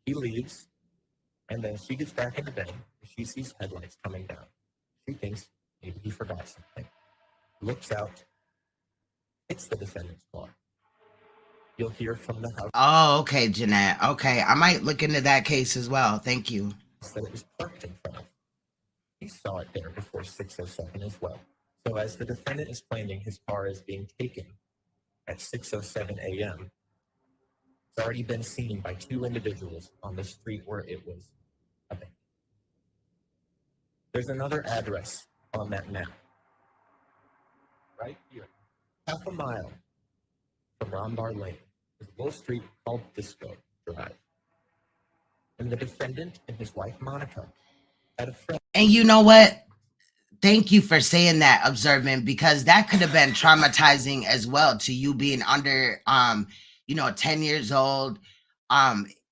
He leaves, and then she gets back into bed. She sees headlights coming down. She thinks maybe he forgot something. Looks out. It's the defendant's car. You'll hear from the house. Oh, okay, Jeanette. Okay, I might look into that case as well. Thank you. That it was parked in front of. He saw it there before 6:07 as well. So as the defendant is claiming his car is being taken at 6:07 a.m., it's already been seen by 2 individuals on the street where it was abandoned. There's another address on that map. Right here. Half a mile from Ron Bar Lane is a little street called Disco Drive. And the defendant and his wife, Monica, had a friend. And you know what? Thank you for saying that, Observant, because that could have been traumatizing as well to you being under, 10 years old.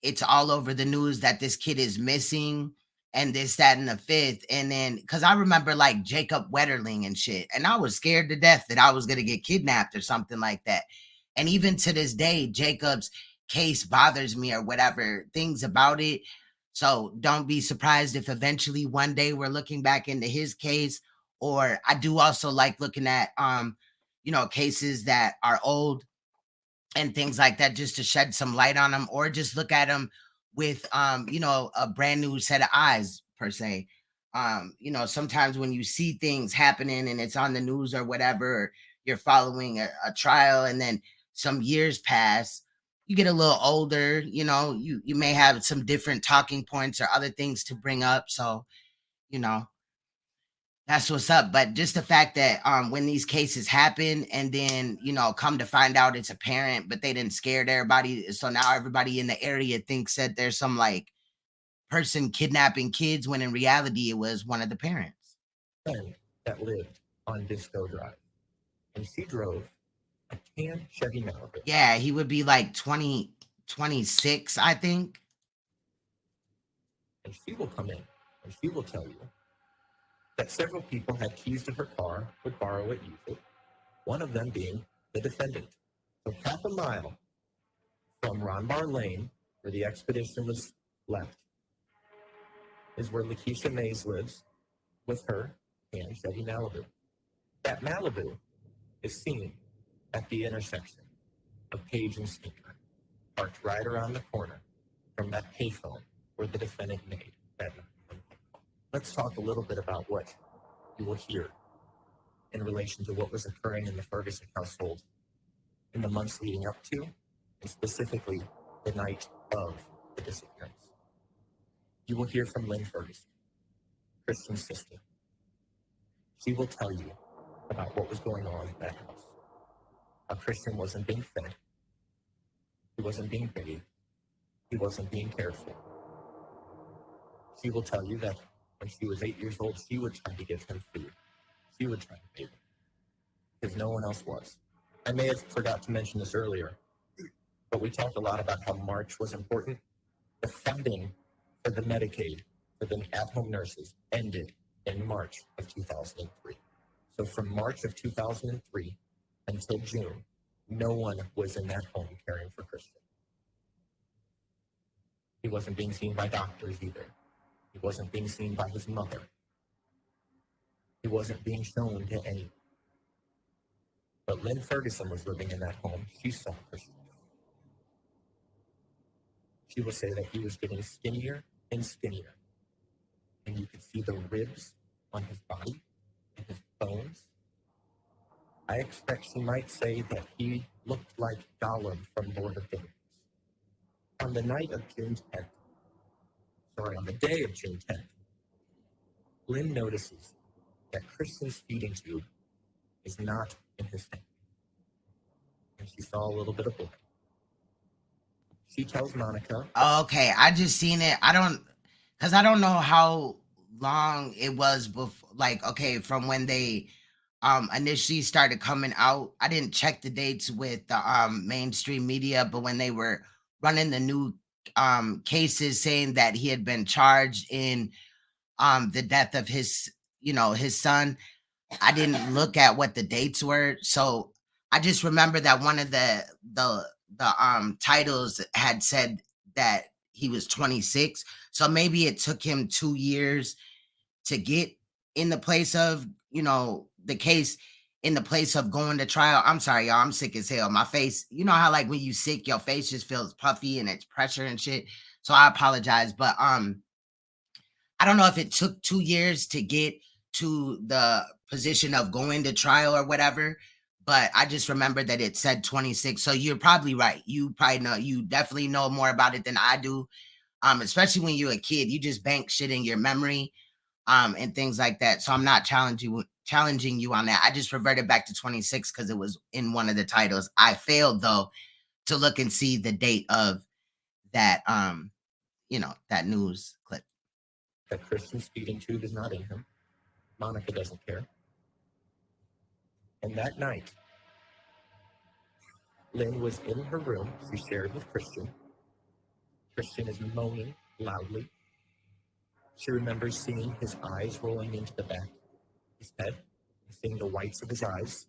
It's all over the news that this kid is missing and this, that, and the fifth. And then, because I remember like Jacob Wetterling and shit, and I was scared to death that I was going to get kidnapped or something like that. And even to this day, Jacob's case bothers me or whatever, things about it. So don't be surprised if eventually one day we're looking back into his case. Or I do also like looking at, cases that are old and things like that, just to shed some light on them, or just look at them with, a brand new set of eyes per se. Sometimes when you see things happening and it's on the news or whatever, or you're following a trial and then some years pass, you get a little older, you may have some different talking points or other things to bring up. So, that's what's up. But just the fact that when these cases happen and then, come to find out it's a parent, but they didn't scare everybody. So now everybody in the area thinks that there's some like person kidnapping kids, when in reality it was one of the parents. That lived on Disco Drive. And she drove a tan Chevy Malibu. Yeah, he would be like 26, I think. And she will come in and she will tell you that several people had keys to her car, would borrow it, use it, one of them being the defendant. So half a mile from Ron Bar Lane, where the expedition was left, is where Lakeisha Mays lives with her tan Chevy Malibu. That Malibu is seen at the intersection of Page and Sneaker, parked right around the corner from that payphone where the defendant made that night. Let's talk a little bit about what you will hear in relation to what was occurring in the Ferguson household in the months leading up to, and specifically the night of the disappearance. You will hear from Lynn Ferguson, Christian's sister. She will tell you about what was going on in that house. How Christian wasn't being fed, he wasn't being bathed, he wasn't being cared for. She will tell you that when she was 8 years old, she would try to give him food. She would try to bathe him, because no one else was. I may have forgot to mention this earlier, but we talked a lot about how March was important. The funding for the Medicaid, for the at-home nurses, ended in March of 2003. So from March of 2003 until June, no one was in that home caring for Christian. He wasn't being seen by doctors either. He wasn't being seen by his mother. He wasn't being shown to anyone. But Lynn Ferguson was living in that home. She saw Christian. She will say that he was getting skinnier and skinnier. And you could see the ribs on his body and his bones. I expect she might say that he looked like Gollum from Lord of the Rings. On the night of June 10th, on the day of June 10th, Lynn notices that Christian's feeding tube is not in his tank. And she saw a little bit of blood. She tells Monica. Okay, I just seen it. I don't know how long it was before, like, okay, from when they initially started coming out. I didn't check the dates with the mainstream media, but when they were running the new cases saying that he had been charged in the death of his son, I didn't look at what the dates were. So I just remember that one of the titles had said that he was 26. So maybe it took him 2 years to get in the place of, the case in the place of going to trial. I'm sorry, y'all. I'm sick as hell. My face, you know how like when you sick, your face just feels puffy and it's pressure and shit. So I apologize. But I don't know if it took 2 years to get to the position of going to trial or whatever, but I just remember that it said 26. So you're probably right. You definitely know more about it than I do. Especially when you're a kid, you just bank shit in your memory, and things like that. So I'm not challenging you on that. I just reverted back to 26 because it was in one of the titles. I failed though to look and see the date of that, that news clip. That Christian's feeding tube is not in him. Monica doesn't care. And that night, Lynn was in her room. She shared with Christian. Christian is moaning loudly. She remembers seeing his eyes rolling into the back of his head and seeing the whites of his eyes.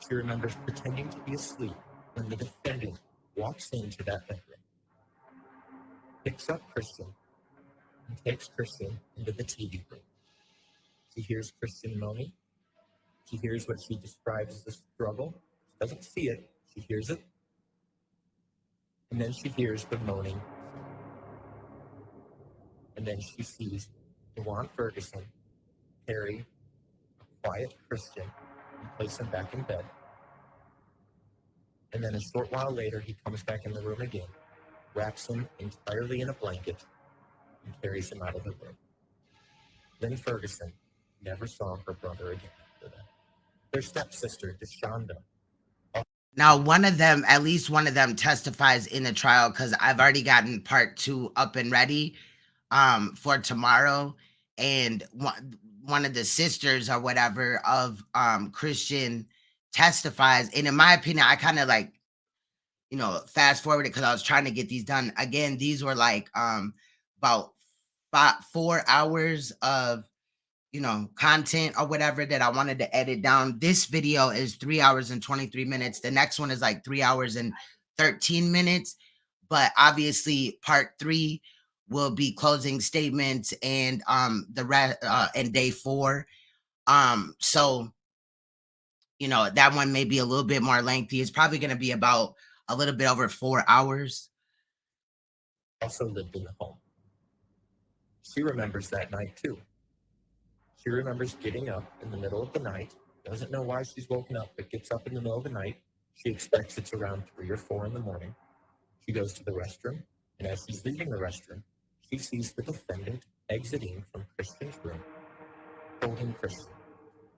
She remembers pretending to be asleep when the defendant walks into that bedroom, picks up Christian, and takes Christian into the TV room. She hears Christian moaning. She hears what she describes as a struggle. She doesn't see it. She hears it. And then she hears the moaning. And then she sees Dawan Ferguson carry a quiet Christian and place him back in bed. And then a short while later, he comes back in the room again, wraps him entirely in a blanket, and carries him out of the room. Lynn Ferguson never saw her brother again after that. Their stepsister, Deshonda. Now, at least one of them testifies in the trial because I've already gotten part 2 up and ready for tomorrow. And one of the sisters or whatever of Christian testifies. And in my opinion, I kind of like, fast forward it because I was trying to get these done. Again, these were like about 4 hours of content or whatever that I wanted to edit down. This video is 3 hours and 23 minutes. The next one is like 3 hours and 13 minutes. But obviously part 3 will be closing statements and the rest and day 4. So that one may be a little bit more lengthy. It's probably going to be about a little bit over 4 hours. Also lived in the home. She remembers that night too. She remembers getting up in the middle of the night, doesn't know why she's woken up, but gets up in the middle of the night. She expects it's around 3 or 4 in the morning. She goes to the restroom, and as she's leaving the restroom, she sees the defendant exiting from Christian's room, holding Christian,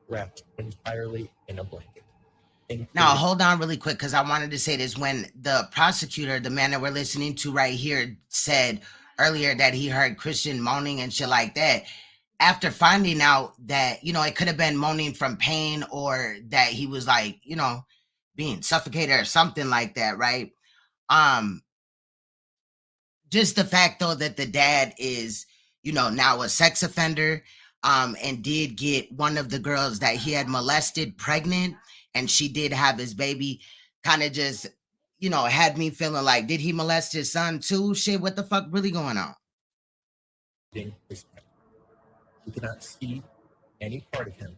wrapped entirely in a blanket. Now, hold on really quick, because I wanted to say this. When the prosecutor, the man that we're listening to right here, said earlier that he heard Christian moaning and shit like that, after finding out that, it could have been moaning from pain or that he was like, being suffocated or something like that, right? Just the fact though that the dad is, now a sex offender, and did get one of the girls that he had molested pregnant, and she did have his baby, kind of just, had me feeling like, did he molest his son too? Shit, what the fuck really going on? She could not see any part of him,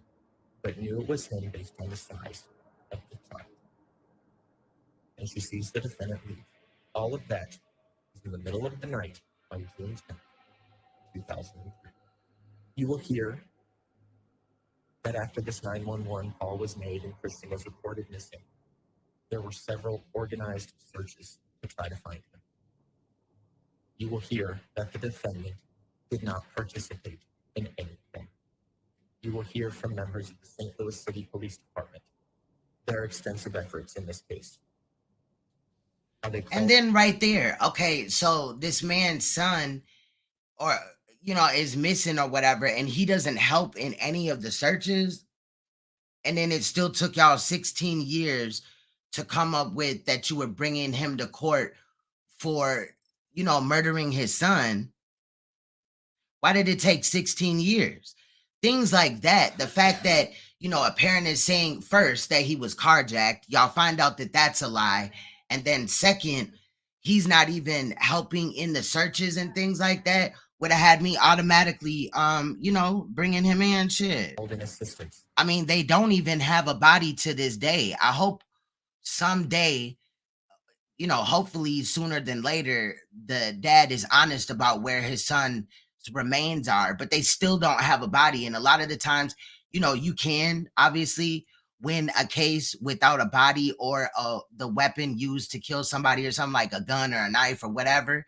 but knew it was him based on the size of the child. And she sees the defendant leave. All of that is in the middle of the night on June 10th, 2003. You will hear that after this 911 call was made and Christian was reported missing, there were several organized searches to try to find him. You will hear that the defendant did not participate in anything. You will hear from members of the St. Louis City Police Department their extensive efforts in this case. And then right there, okay, so this man's son, or is missing or whatever, and he doesn't help in any of the searches, and then it still took y'all 16 years to come up with that you were bringing him to court for murdering his son. Why did it take 16 years? Things like that. The fact that, a parent is saying first that he was carjacked, y'all find out that that's a lie. And then second, he's not even helping in the searches and things like that, would have had me automatically, bringing him in shit. Holding assistance. I mean, they don't even have a body to this day. I hope someday, hopefully sooner than later, the dad is honest about where his son's remains are, but they still don't have a body. And a lot of the times, you can obviously win a case without a body or the weapon used to kill somebody or something, like a gun or a knife or whatever.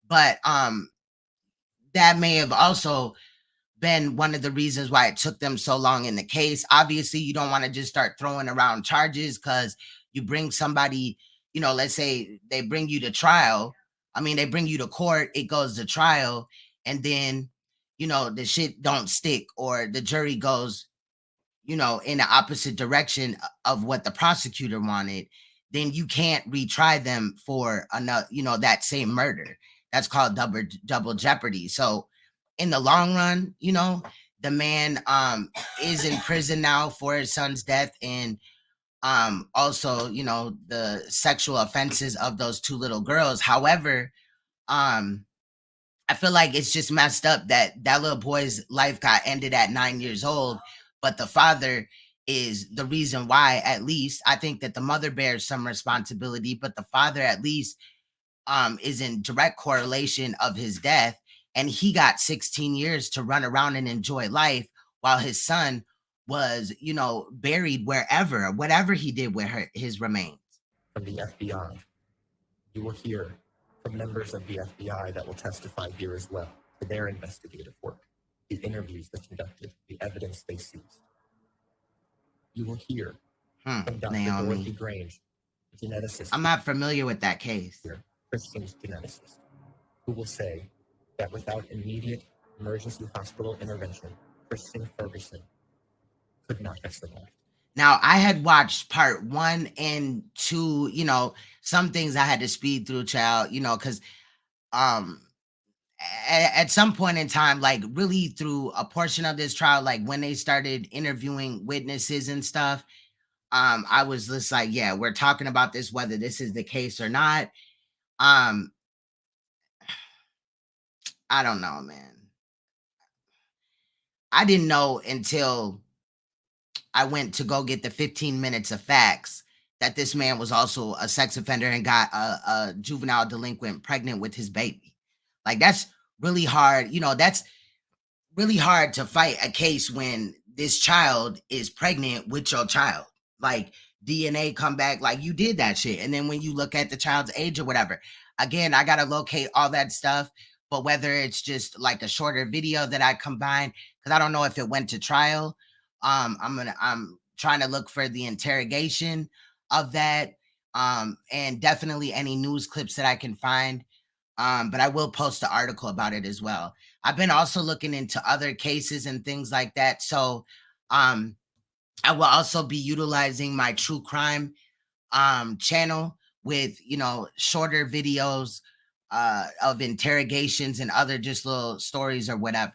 But that may have also been one of the reasons why it took them so long in the case. Obviously, you don't want to just start throwing around charges, because you bring somebody, let's say they bring you to trial. I mean, they bring you to court, it goes to trial, and then, the shit don't stick, or the jury goes, in the opposite direction of what the prosecutor wanted, then you can't retry them for another, that same murder. That's called double jeopardy. So in the long run, the man is in prison now for his son's death, and also, the sexual offenses of those two little girls. However, I feel like it's just messed up that that little boy's life got ended at 9 years old, but the father is the reason why. At least I think that the mother bears some responsibility, but the father at least is in direct correlation of his death, and he got 16 years to run around and enjoy life while his son was, buried whatever he did with his remains. From the FBI, you will hear from members of the FBI that will testify here as well to their investigative work, the interviews they conducted, the evidence they seized. You will hear from Dr. Dorothy Grange, geneticist. I'm not familiar with that case. Christian's geneticist, who will say that without immediate emergency hospital intervention, Christian Ferguson could not have survived. Now, I had watched part 1 and 2, some things I had to speed through, child, because at some point in time, like really through a portion of this trial, like when they started interviewing witnesses and stuff, I was just like, yeah, we're talking about this, whether this is the case or not. I don't know, man. I didn't know until I went to go get the 15 minutes of facts that this man was also a sex offender and got a juvenile delinquent pregnant with his baby. Like, that's really hard. really hard to fight a case when this child is pregnant with your child. Like, DNA come back, like, you did that shit. And then when you look at the child's age or whatever, again, I gotta locate all that stuff. But whether it's just like a shorter video that I combine, because I don't know if it went to trial. I'm trying to look for the interrogation of that. And definitely any news clips that I can find. But I will post the article about it as well. I've been also looking into other cases and things like that. So I will also be utilizing my true crime channel with, shorter videos of interrogations and other just little stories or whatever.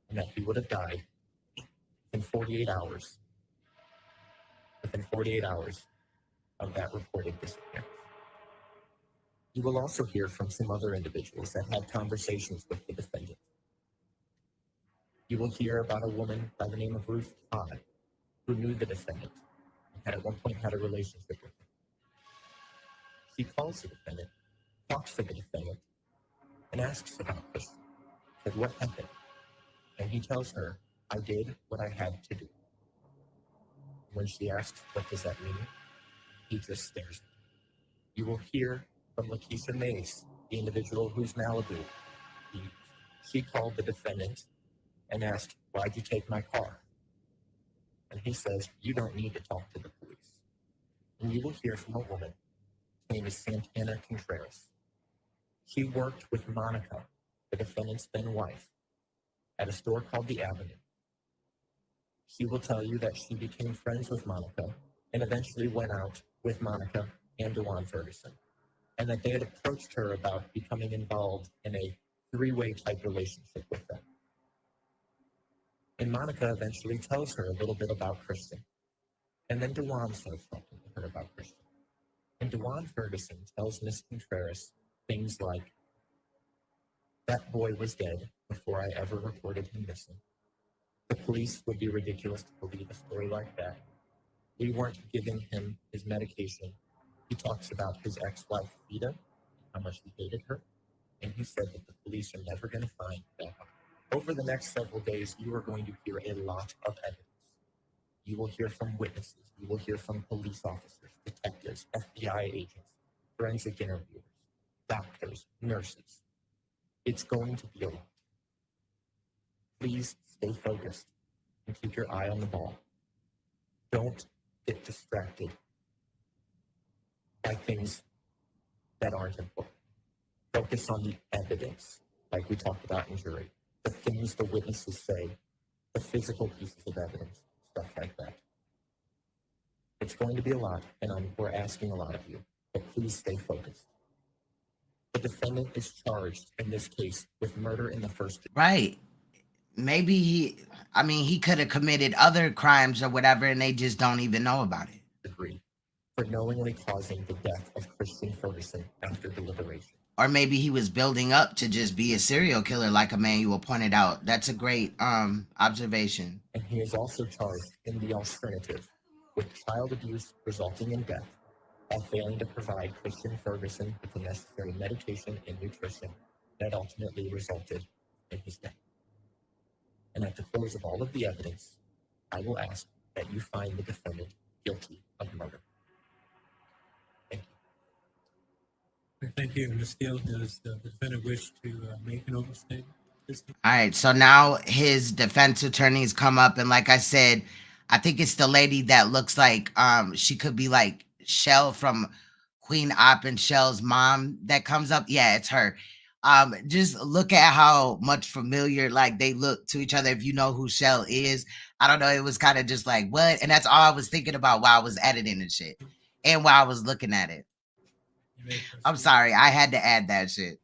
And that he would have died in 48 hours. Within 48 hours of that reported disappearance. You will also hear from some other individuals that had conversations with the defendant. You will hear about a woman by the name of Ruth Todd, who knew the defendant and had at one point had a relationship with him. She calls the defendant, talks to the defendant, and asks about Christian. Said, what happened? And he tells her, I did what I had to do. When she asks, what does that mean? He just stares at her. You will hear from Lakeisha Mace, the individual who's Malibu. She called the defendant and asked, why'd you take my car? And he says, you don't need to talk to the police. And you will hear from a woman. Her name is Santana Contreras. She worked with Monica, the defendant's then wife, at a store called The Avenue. She will tell you that she became friends with Monica and eventually went out with Monica and Dawan Ferguson, and that they had approached her about becoming involved in a three-way type relationship with them. And Monica eventually tells her a little bit about Christian. And then Dawan starts talking to her about Christian. And Dawan Ferguson tells Miss Contreras things like, that boy was dead before I ever reported him missing. The police would be ridiculous to believe a story like that. We weren't giving him his medication. He talks about his ex-wife, Vida, how much he hated her, and he said that the police are never going to find that. Over the next several days, you are going to hear a lot of evidence. You will hear from witnesses. You will hear from police officers, detectives, FBI agents, forensic interviewers, doctors, nurses. It's going to be a lot. Please stay focused and keep your eye on the ball. Don't get distracted by things that aren't important. Focus on the evidence, like we talked about in jury. The things the witnesses say, the physical pieces of evidence, stuff like that. It's going to be a lot, and we're asking a lot of you, but please stay focused. The defendant is charged in this case with murder in the first degree. Right. Maybe he could have committed other crimes or whatever, and they just don't even know about it. Degree for knowingly causing the death of Christian Ferguson after deliberation. Or maybe he was building up to just be a serial killer, like Emmanuel pointed out. That's a great observation. And he is also charged in the alternative with child abuse resulting in death while failing to provide Christian Ferguson with the necessary medication and nutrition that ultimately resulted in his death. And at the close of all of the evidence, I will ask that you find the defendant guilty of murder. Thank you. Thank you. Ms. Steele, does the defendant wish to make an open statement? All right, so now his defense attorneys come up, and like I said, I think it's the lady that looks like she could be like Shell from Queen Op and Shell's mom that comes up. Yeah, it's her. Just look at how much familiar like they look to each other. If you know who Shell is, I don't know, it was kind of just like what, and that's all I was thinking about while I was editing and shit, and while I was looking at it. I'm sorry, I had to add that shit.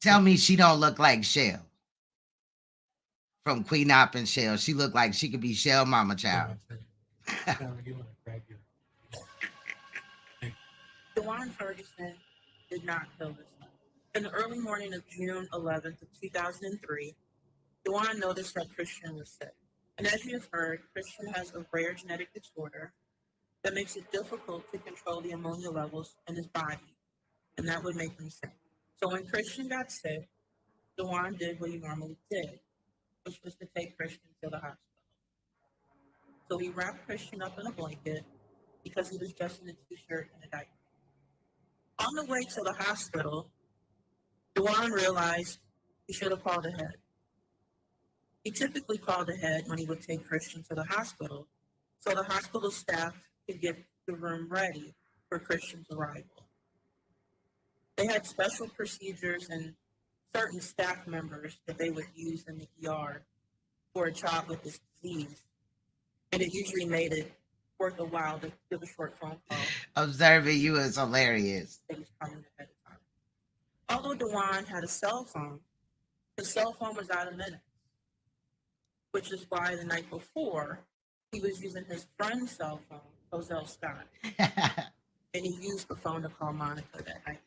Tell me she don't look like Shell from Queen Op and Shell. She looked like she could be Shell mama child. Dawan Ferguson did not kill his son. In the early morning of June 11th of 2003, Dawan noticed that Christian was sick. And as you've heard, Christian has a rare genetic disorder that makes it difficult to control the ammonia levels in his body, and that would make him sick. So when Christian got sick, Dawan did what he normally did, which was to take Christian to the hospital. So he wrapped Christian up in a blanket because he was just in a t-shirt and a diaper. On the way to the hospital, Dawan realized he should have called ahead. He typically called ahead when he would take Christian to the hospital, so the hospital staff could get the room ready for Christian's arrival. They had special procedures and certain staff members that they would use in the ER for a child with this disease, and it usually made it worth a while to give a short phone call. Observing you is hilarious. They was coming ahead of time. Although Dawan had a cell phone, his cell phone was out of minutes, which is why the night before, he was using his friend's cell phone, Ozell Scott, and he used the phone to call Monica that night.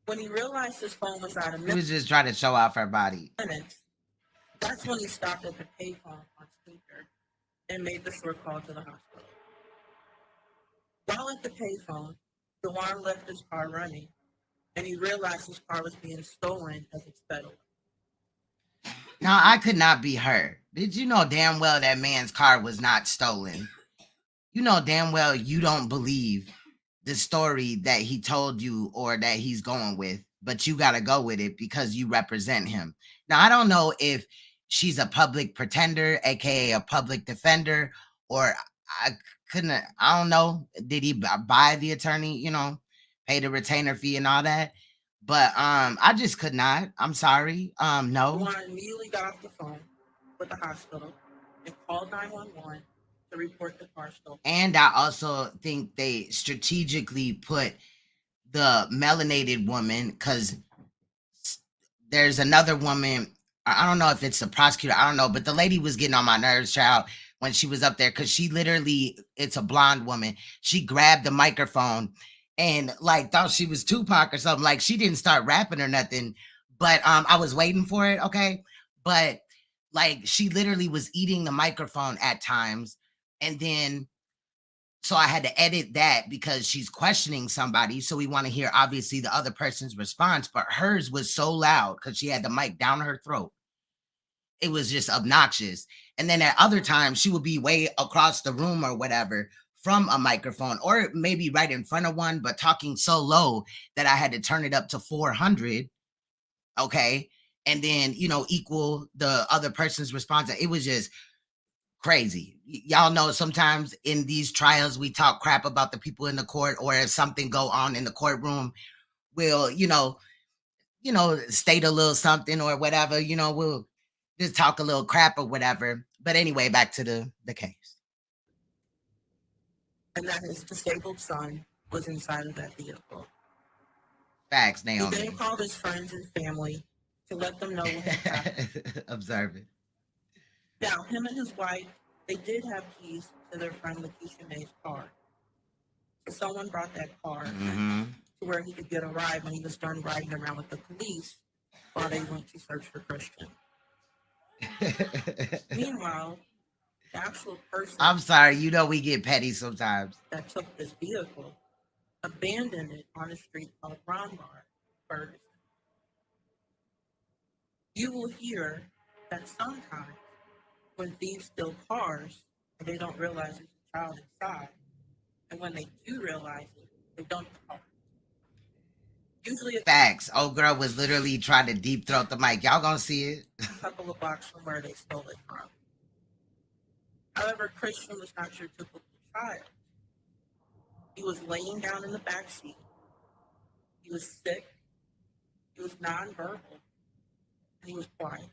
When he realized his phone was out of He minutes, was just trying to show off her body. that's when he stopped at the payphone on speaker and made the short call to the hospital. While at the payphone, Dawan left his car running, and he realized his car was being stolen as it sped away. Now, I could not be her. Did you know damn well that man's car was not stolen? You know damn well you don't believe the story that he told you or that he's going with, but you got to go with it because you represent him. Now, I don't know if she's a public pretender, aka a public defender, or I don't know. Did he buy the attorney, pay the retainer fee and all that? But I just could not. I'm sorry. No. Dawan immediately got off the phone with the hospital and called 911 to report the car stolen. And I also think they strategically put the melanated woman, because there's another woman. I don't know if it's the prosecutor. I don't know. But the lady was getting on my nerves, child, when she was up there, because she literally, it's a blonde woman. She grabbed the microphone and like thought she was Tupac or something. Like she didn't start rapping or nothing. But I was waiting for it. Okay. But like she literally was eating the microphone at times. And then, so I had to edit that because she's questioning somebody. So we want to hear, obviously, the other person's response. But hers was so loud because she had the mic down her throat. It was just obnoxious. And then at other times, she would be way across the room or whatever from a microphone, or maybe right in front of one, but talking so low that I had to turn it up to 400. Okay. And then, equal the other person's response. It was just crazy. Y'all know sometimes in these trials we talk crap about the people in the court, or if something go on in the courtroom, we'll state a little something or whatever, we'll just talk a little crap or whatever. But anyway, back to the case. And that his disabled son was inside of that vehicle. Facts, He Naomi. then called his friends and family to let them know what had happened. Observe it. Now, him and his wife, they did have keys to their friend Lakeisha May's car. So someone brought that car to where he could get a ride when he was done riding around with the police while they went to search for Christian. Meanwhile, the actual person I'm sorry, we get petty sometimes. that took this vehicle abandoned it on a street called Dawan Ferguson. You will hear that sometimes when thieves steal cars, they don't realize there's a child inside. And when they do realize it, they dump the car. Usually Facts. Old girl was literally trying to deep throat the mic. Y'all gonna see it. a couple of blocks from where they stole it from. However, Christian was not your typical child. He was laying down in the back seat. He was sick. He was nonverbal. And he was quiet.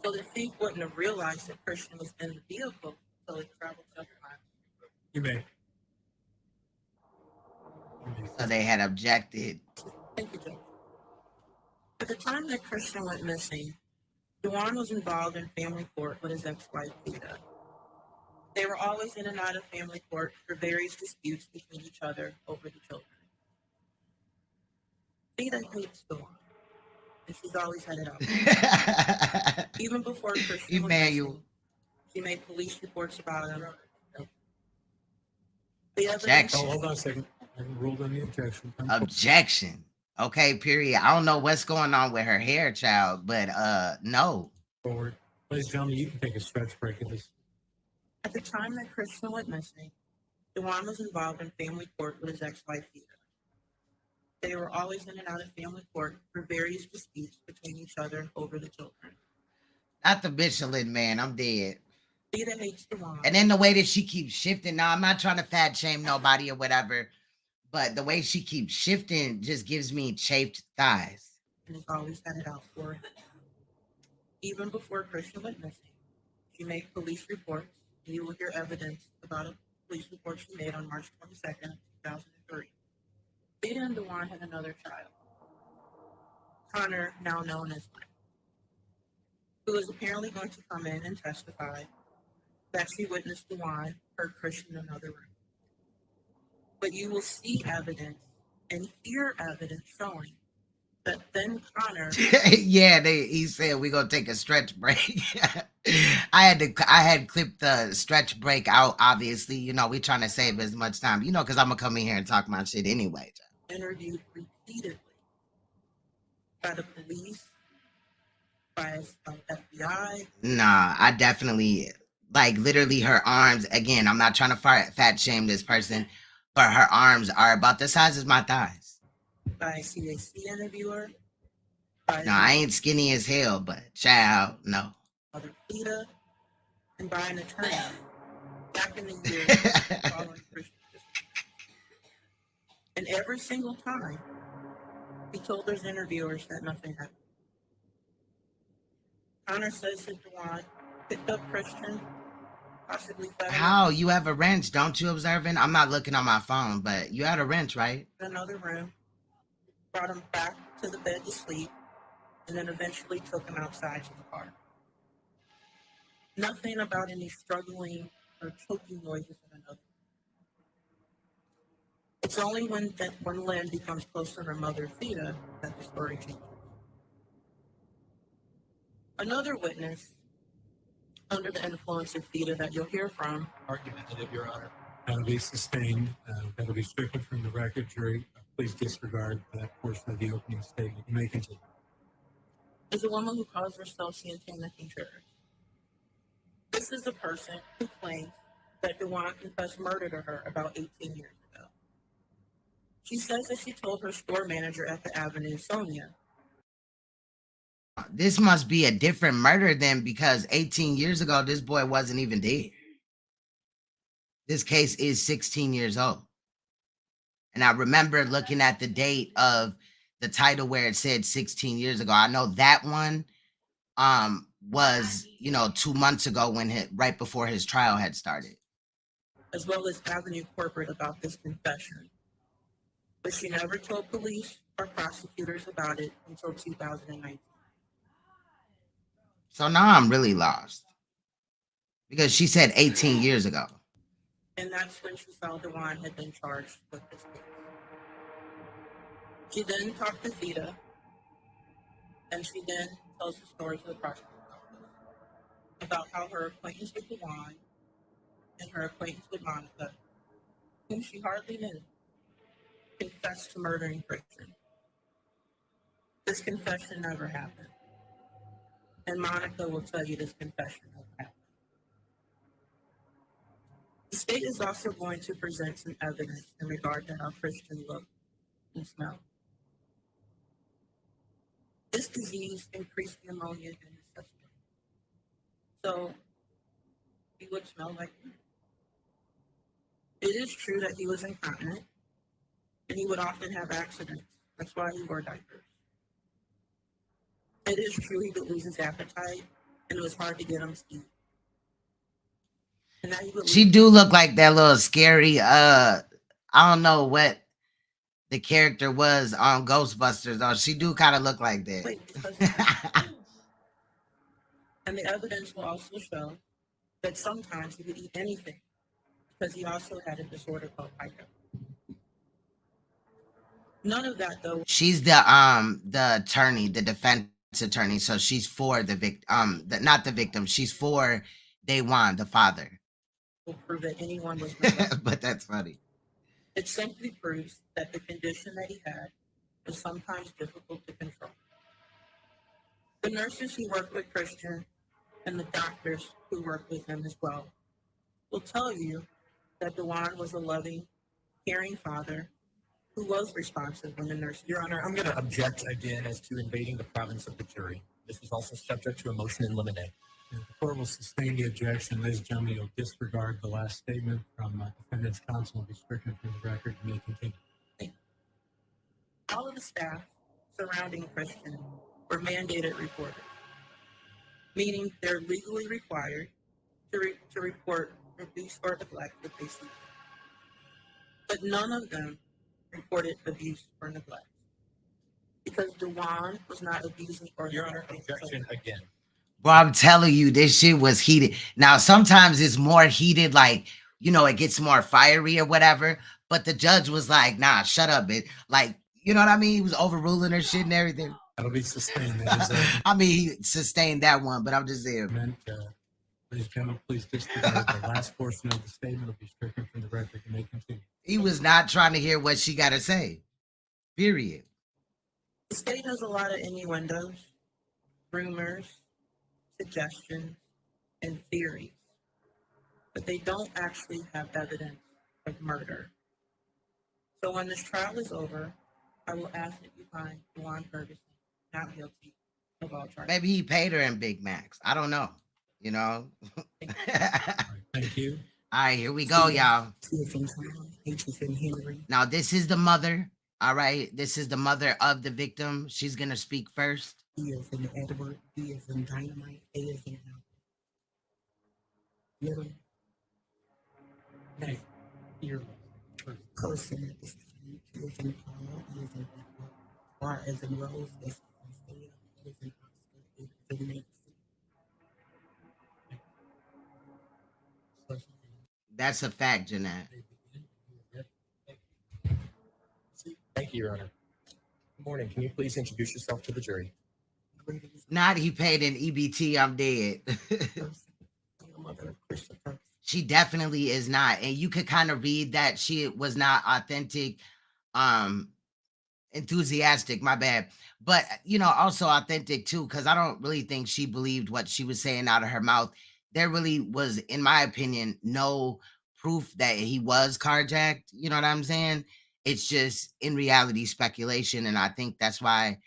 So the thief wouldn't have realized that Christian was in the vehicle until he traveled several miles. You may. So they had objected. Thank you, Judge. At the time that Christian went missing, Dawan was involved in family court with his ex-wife, Theta. They were always in and out of family court for various disputes between each other over the children. Theta hates Dawan, and she's always had it out. Even before Christian was missing, she made police reports about him. Hold on a second. I ruled on the objection. Objection. Okay, period. I don't know what's going on with her hair, child, but no. Forward. Ladies and gentlemen, you can take a stretch break at this. At the time that Christian went missing, Dawan was involved in family court with his ex-wife, Theta. They were always in and out of family court for various disputes between each other over the children. Not the Michelin man. I'm dead. Theta hates Dawan. And then the way that she keeps shifting. Now, I'm not trying to fat shame nobody or whatever, but the way she keeps shifting just gives me chafed thighs. And has always had it out for her. Even before Christian went missing, she made police reports, and you will hear evidence about a police report she made on March 22nd, 2003. Theta and Dawan had another child, Connor, now known as Mike, who is apparently going to come in and testify that she witnessed Dawan hurt Christian in another room. But you will see evidence and hear evidence showing that then Connor... Yeah, he said we're gonna take a stretch break. I had clipped the stretch break out, obviously. You know, we trying to save as much time, you know, because I'm gonna come in here and talk my shit anyway. Interviewed repeatedly by the police, by FBI. Nah, I definitely, like, literally her arms, again, I'm not trying to fat shame this person, but her arms are about the size of my thighs. By a CAC interviewer. No, I ain't skinny as hell, but child, no. Mother Theta, and by an attorney back in the year following Christian. And every single time, he told those interviewers that nothing happened. Connor says that Dawan picked up Christian, possibly fed him. How? You have a wrench, don't you, observing? I'm not looking on my phone, but you had a wrench, right? In another room, brought him back to the bed to sleep, and then eventually took him outside to the park. Nothing about any struggling or choking noises in another. It's only when Lynn becomes close to her mother, Theta, that the story changes. Another witness under the influence of Theta that you'll hear from. Argumentative, Your Honor. That'll be sustained. That'll be stricken from the record, jury. Please disregard that portion of the opening statement. You may continue. Is a woman who calls herself Santana Contreras. This is a person who claims that Dawan confessed murder to her about 18 years ago. She says that she told her store manager at the Avenue, Sonia. This must be a different murder then, because 18 years ago, this boy wasn't even dead. This case is 16 years old. And I remember looking at the date of the title where it said 16 years ago. I know that one was, 2 months ago when right before his trial had started. As well as Avenue Corporate about this confession. But she never told police or prosecutors about it until 2019. So now I'm really lost. Because she said 18 years ago. And that's when she saw Dawan had been charged with this case. She then talked to Theta, and she then tells the story to the prosecutor's office about how her acquaintance with Dawan and her acquaintance with Monica, whom she hardly knew, confessed to murdering Christian. This confession never happened. And Monica will tell you this confession never happened. The state is also going to present some evidence in regard to how Christian looked and smelled. This disease increased the ammonia in his system. So he would smell like him. It is true that he was incontinent, and he would often have accidents. That's why he wore diapers. It is true he would lose his appetite, and it was hard to get him to eat. And now he would She do look like that little scary, I don't know what the character was on Ghostbusters, though. She do kind of look like that. And the evidence will also show that sometimes he would eat anything because he also had a disorder called pica. None of that, though. She's the attorney, the defense attorney, so she's for the victim, not the victim. She's for Dawan, the father. Will prove that anyone was But that's funny. It simply proves that the condition that he had was sometimes difficult to control. The nurses who work with Christian and the doctors who work with him as well will tell you that Dawan was a loving, caring father who was responsive when the nurse. Your Honor, I'm going to object again as to invading the province of the jury. This is also subject to a motion in limine. The court will sustain the objection. Ladies and gentlemen, you'll disregard the last statement from defendant's counsel and be stricken from the record. You may continue. All of the staff surrounding Christian were mandated reporters, meaning they're legally required to report abuse or neglect that they see. But none of them reported abuse or neglect because Dawan was not abusing or Your Honor, objection again. Bro, I'm telling you, this shit was heated. Now, sometimes it's more heated, like, you know, it gets more fiery or whatever. But the judge was like, nah, shut up, bitch. Like, you know what I mean? He was overruling her shit and everything. That'll be sustained. That is I mean, he sustained that one, but I'm just there. ladies and gentlemen, please disregard the last portion of the statement. Will be stricken from the record. You may continue. He was not trying to hear what she got to say. Period. The state has a lot of innuendos, rumors, suggestions, and theories, but they don't actually have evidence of murder. So when this trial is over, I will ask that you find Dawan Ferguson not guilty of all charges. Maybe he paid her in Big Macs. I don't know. You know? Thank you. All right, here we go, y'all. Now, this is the mother. All right, this is the mother of the victim. She's going to speak first. E is in Edward, D is in Dynamite, A is in Middle. Hey, you're Person at the same. T is in Paul, E is in Edward, R is in Rose, S is in Sam, E is in Oscar, A is in Nancy. That's a fact, Jeanette. Thank you, Your Honor. Good morning. Can you please introduce yourself to the jury? Not he paid in EBT, I'm dead. She definitely is not. And you could kind of read that she was not authentic, enthusiastic, my bad. But, you know, also authentic too, because I don't really think she believed what she was saying out of her mouth. There really was, in my opinion, no proof that he was carjacked. You know what I'm saying? It's just in reality speculation. And I think that's why,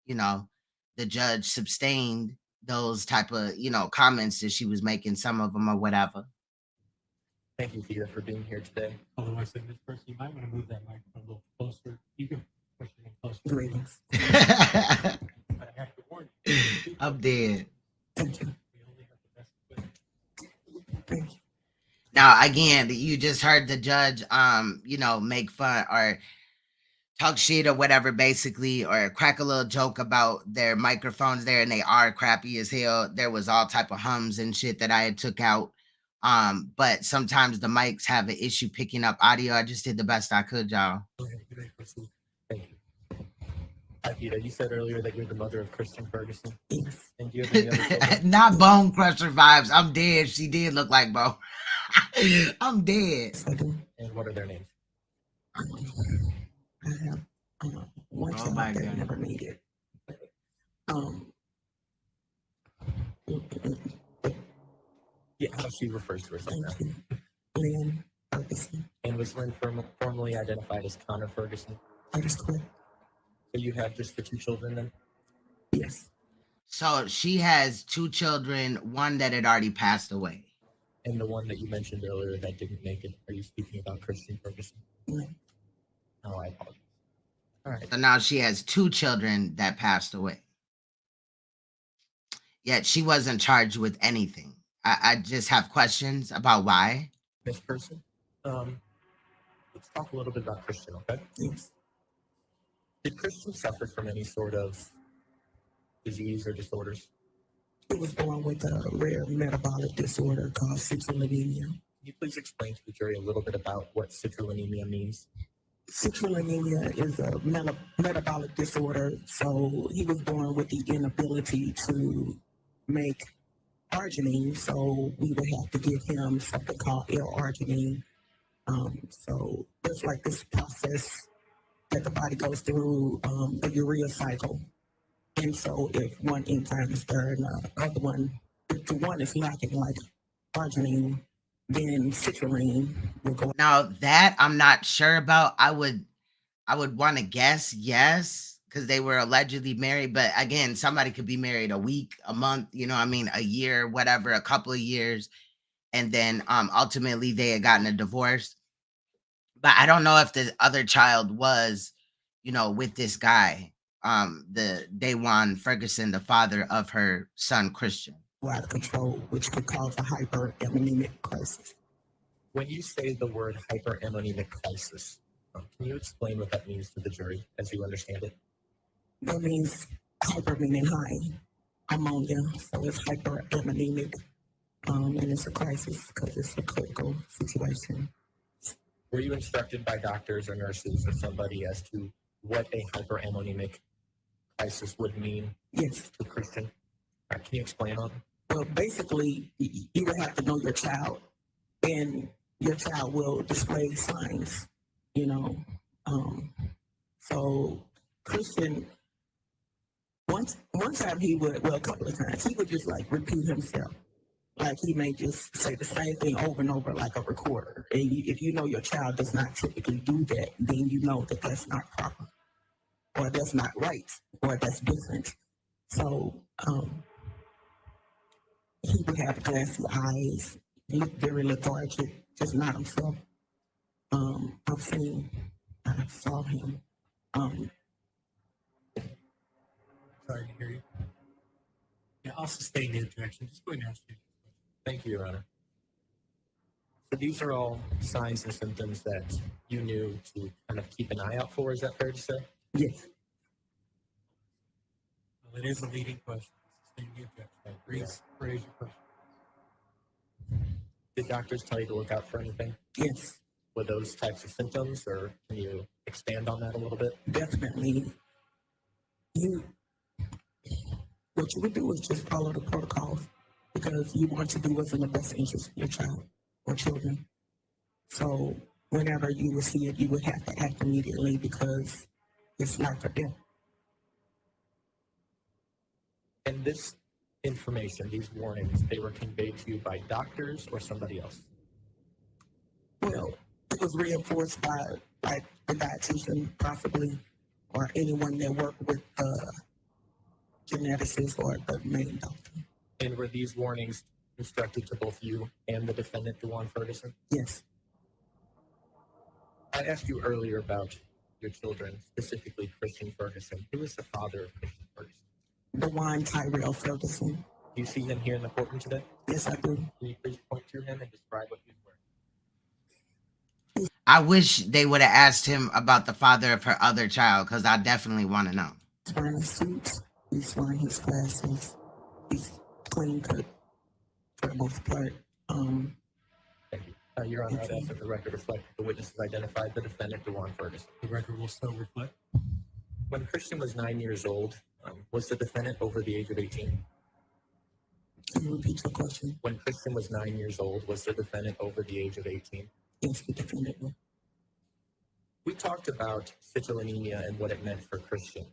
you know, the judge sustained those type of, you know, comments that she was making, some of them or whatever. Thank you, Thea, for being here today. Although I say this person, you might want to move that microphone a little closer. You can push it in closer. Greetings. I have to warn you. I'm dead. Thank you. Thank you. Now, again, you just heard the judge, you know, make fun or talk shit or whatever, basically, or crack a little joke about their microphones there, and they are crappy as hell. There was all type of hums and shit that I had took out. But sometimes the mics have an issue picking up audio. I just did the best I could, y'all. Thank you. Thea, you said earlier that you're the mother of Christian Ferguson. Yes. And do you have any other children? Not Bone Crusher vibes. I'm dead. She did look like Bone. I'm dead. And what are their names? I have one Oh child my that God. never made it. Yeah, how she refers to herself now. Thank you. Lynn Ferguson. And was Lynn formally identified as Connor Ferguson? That is correct. So you have just the two children then? Yes. So she has two children, one that had already passed away. And the one that you mentioned earlier that didn't make it, are you speaking about Christian Ferguson? No. Oh, I apologize. All right. So now she has two children that passed away. Yet she wasn't charged with anything. I just have questions about why. Miss Person, let's talk a little bit about Christian, okay? Yes. Did Christian suffer from any sort of disease or disorders? He was born with a rare metabolic disorder called citrullinemia. Can you please explain to the jury a little bit about what citrullinemia means? Citrullinemia is a metabolic disorder, so he was born with the inability to make arginine, so we would have to give him something called L-arginine So it's like this process that the body goes through, the urea cycle. And so if one enzyme is there and the other one, if the one is lacking, like arginine, then citrulline will go. Now that I'm not sure about. I would want to guess yes, because they were allegedly married. But again, somebody could be married a week, a month, I mean, a year, whatever, a couple of years, and then ultimately they had gotten a divorce. But I don't know if the other child was, with this guy, the Dawan Ferguson, the father of her son Christian. Out of control, which could cause a hyperammonemic crisis. When you say the word hyperammonemic crisis, can you explain what that means to the jury as you understand it? That means hyper meaning high, ammonia, so it's hyperammonemic, and it's a crisis because it's a critical situation. Were you instructed by doctors or nurses or somebody as to what a hyperammonemic crisis would mean? Yes. To Christian? Can you explain on? Well, basically, you would have to know your child, and your child will display signs, So Christian, one time a couple of times, he would just like repeat himself. Like he may just say the same thing over and over like a recorder. And if you know your child does not typically do that, then you know that that's not proper, or that's not right, or that's different. So he would have glassy eyes, look very lethargic, just not himself. I saw him. Sorry to hear you. Yeah, I'll sustain the objection. Just go ahead and ask you. Thank you, Your Honor. So these are all signs and symptoms that you knew to kind of keep an eye out for, is that fair to say? Yes. Well, it is a leading question. Sustain the objection. Please raise your question. Did doctors tell you to look out for anything? Yes. Were those types of symptoms, or can you expand on that a little bit? Definitely. What you would do is just follow the protocols, because you want to do what's in the best interest of your child or children. So whenever you would see it, you would have to act immediately, because it's life or death. And this information, these warnings, they were conveyed to you by doctors or somebody else? Well, it was reinforced by like the dietitian, possibly, or anyone that worked with geneticist or the main doctor. And were these warnings instructed to both you and the defendant, Dawan Ferguson? Yes. I asked you earlier about your children, specifically Christian Ferguson. Who is the father of Christian Ferguson? Dawan Tyrell Ferguson. Do you see him here in the courtroom today? Yes, I do. Can you please point to him and describe what he's wearing? I wish they would have asked him about the father of her other child, because I definitely want to know. He's wearing a suit. He's wearing his glasses. He's clean cut for the most part. Thank you. Your Honor, I'd ask that the record reflect the witnesses identified the defendant, Dawan Ferguson. The record will still reflect. When Christian was 9 years old, was the defendant over the age of 18? Can you repeat your question? When Christian was 9 years old, was the defendant over the age of 18? Yes, the defendant was. We talked about citrullinemia and what it meant for Christian.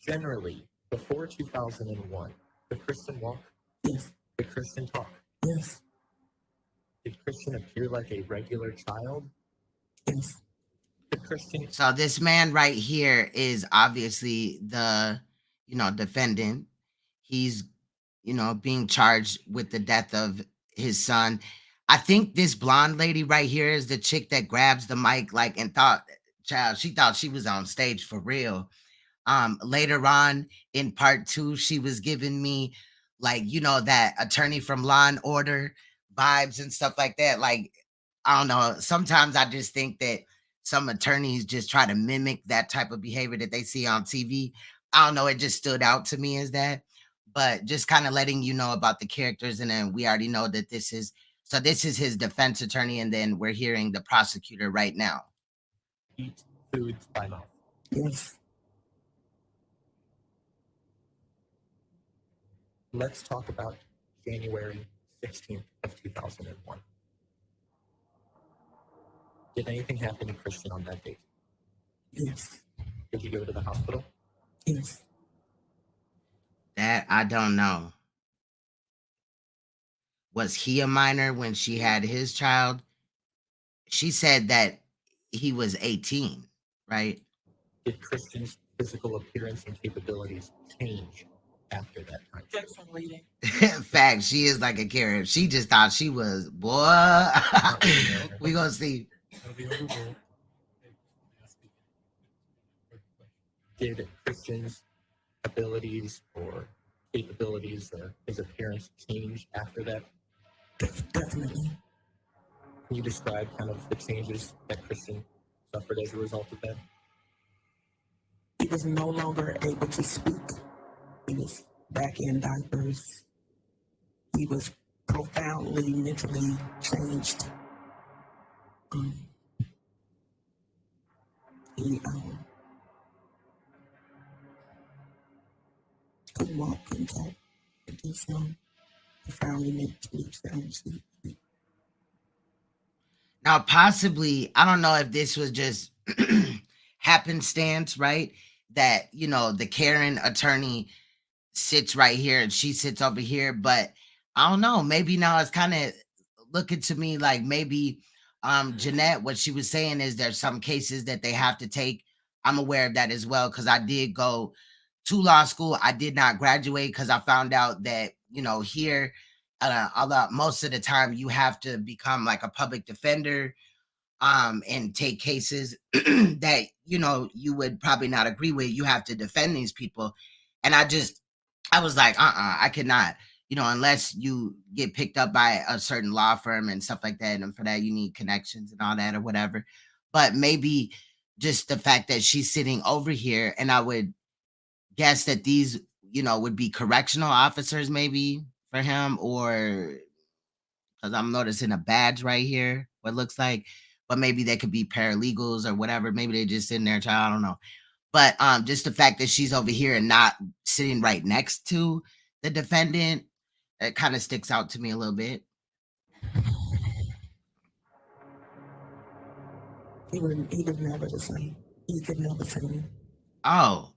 Generally, before 2001, did Christian walk? Yes. Did Christian talk? Yes. Did Christian appear like a regular child? Yes. Did Christian... So this man right here is obviously the, defendant. He's, being charged with the death of his son. I think this blonde lady right here is the chick that grabs the mic, and she thought she was on stage for real. Later on in part 2, she was giving me that attorney from Law and Order vibes and stuff like that. I don't know. Sometimes I just think that some attorneys just try to mimic that type of behavior that they see on TV. I don't know. It just stood out to me as that. But just kind of letting you know about the characters. And then we already know that this is his defense attorney. And then we're hearing the prosecutor right now. Eat food by mouth. Yes. Let's talk about January 16th of 2001. Did anything happen to Christian on that date? Yes. Did you go to the hospital? Yes. That I don't know. Was he a minor when she had his child? She said that he was 18, right? Did Christian's physical appearance and capabilities change after that time? Jackson waiting. Fact, she is like a carrot. She just thought she was, boy. We gonna see. Did Christian's abilities or capabilities or his appearance change after that? Definitely. Can you describe kind of the changes that Christian suffered as a result of that? He was no longer able to speak. He was back in diapers. He was profoundly mentally changed. He couldn't walk, couldn't talk, couldn't do so. Profoundly mentally challenged. Now, possibly, I don't know if this was just happenstance, right? That, you know, the Karen attorney sits right here and she sits over here, but I don't know. Maybe now it's kind of looking to me like maybe Jeanette, what she was saying is there's some cases that they have to take. I'm aware of that as well because I did go to law school. I did not graduate because I found out that, you know, here, most of the time you have to become like a public defender and take cases that, you know, you would probably not agree with. You have to defend these people. And I was like, I cannot, you know, unless you get picked up by a certain law firm and stuff like that. And for that, you need connections and all that or whatever. But maybe just the fact that she's sitting over here, and I would guess that these, you know, would be correctional officers maybe for him, or because I'm noticing a badge right here, what looks like, but maybe they could be paralegals or whatever. Maybe they just sitting there, child, I don't know. But just the fact that she's over here and not sitting right next to the defendant, it kind of sticks out to me a little bit. He was never the same. He could never tell me. Oh,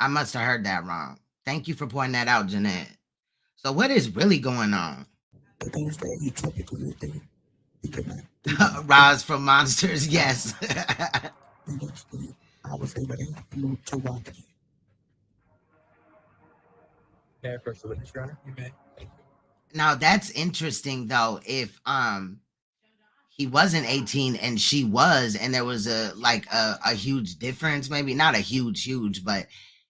I must have heard that wrong. Thank you for pointing that out, Jeanette. So what is really going on? The things that he typically would do, he could not do. Rise from monsters, yes. I was able to move to walk. May I approach the witness, Your Honor? You may. Now that's interesting though. If he wasn't 18 and she was, and there was a huge difference, maybe not a huge, but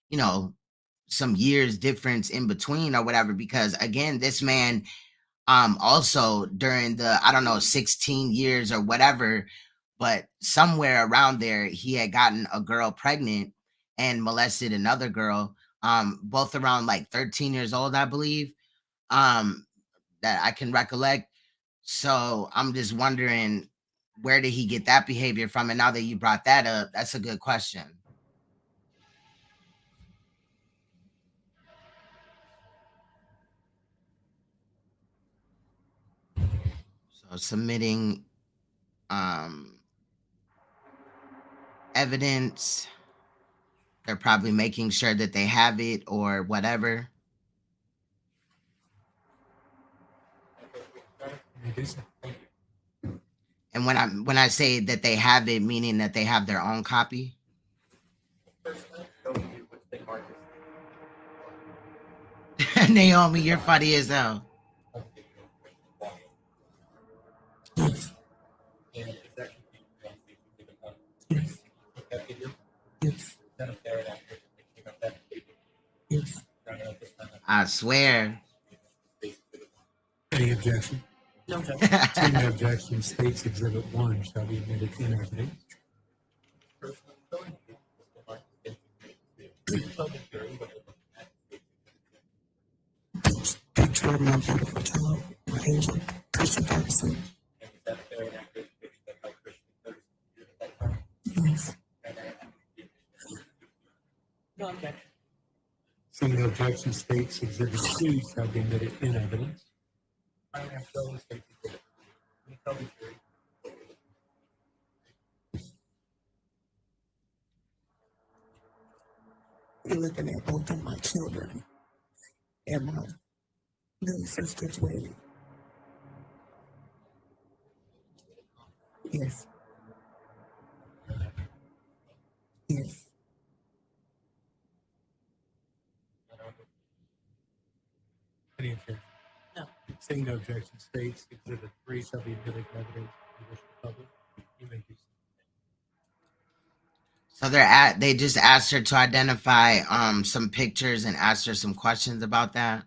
you know, some years difference in between or whatever, because again, this man also during the, I don't know, 16 years or whatever, but somewhere around there, he had gotten a girl pregnant and molested another girl, both around like 13 years old, I believe, that I can recollect. So I'm just wondering, where did he get that behavior from? And now that you brought that up, that's a good question. So submitting evidence. They're probably making sure that they have it or whatever. And when I say that they have it, meaning that they have their own copy. Naomi, you're funny as hell. Yes. I swear. Any objection? No, Judge. Seeing no objection, State's Exhibit 1 shall be admitted in evidence. Picture of my beautiful child, my angel, Christian Ferguson. Yes. No objection. Seeing no objection, State's Exhibit 2 shall be admitted in evidence. You're looking at both of my children and my little sister's wedding. Yes. Yes. Any objection? No. Seeing no objection, states Exhibit 3 shall be admitted to evidence in the public. You may do so. So they just asked her to identify some pictures and asked her some questions about that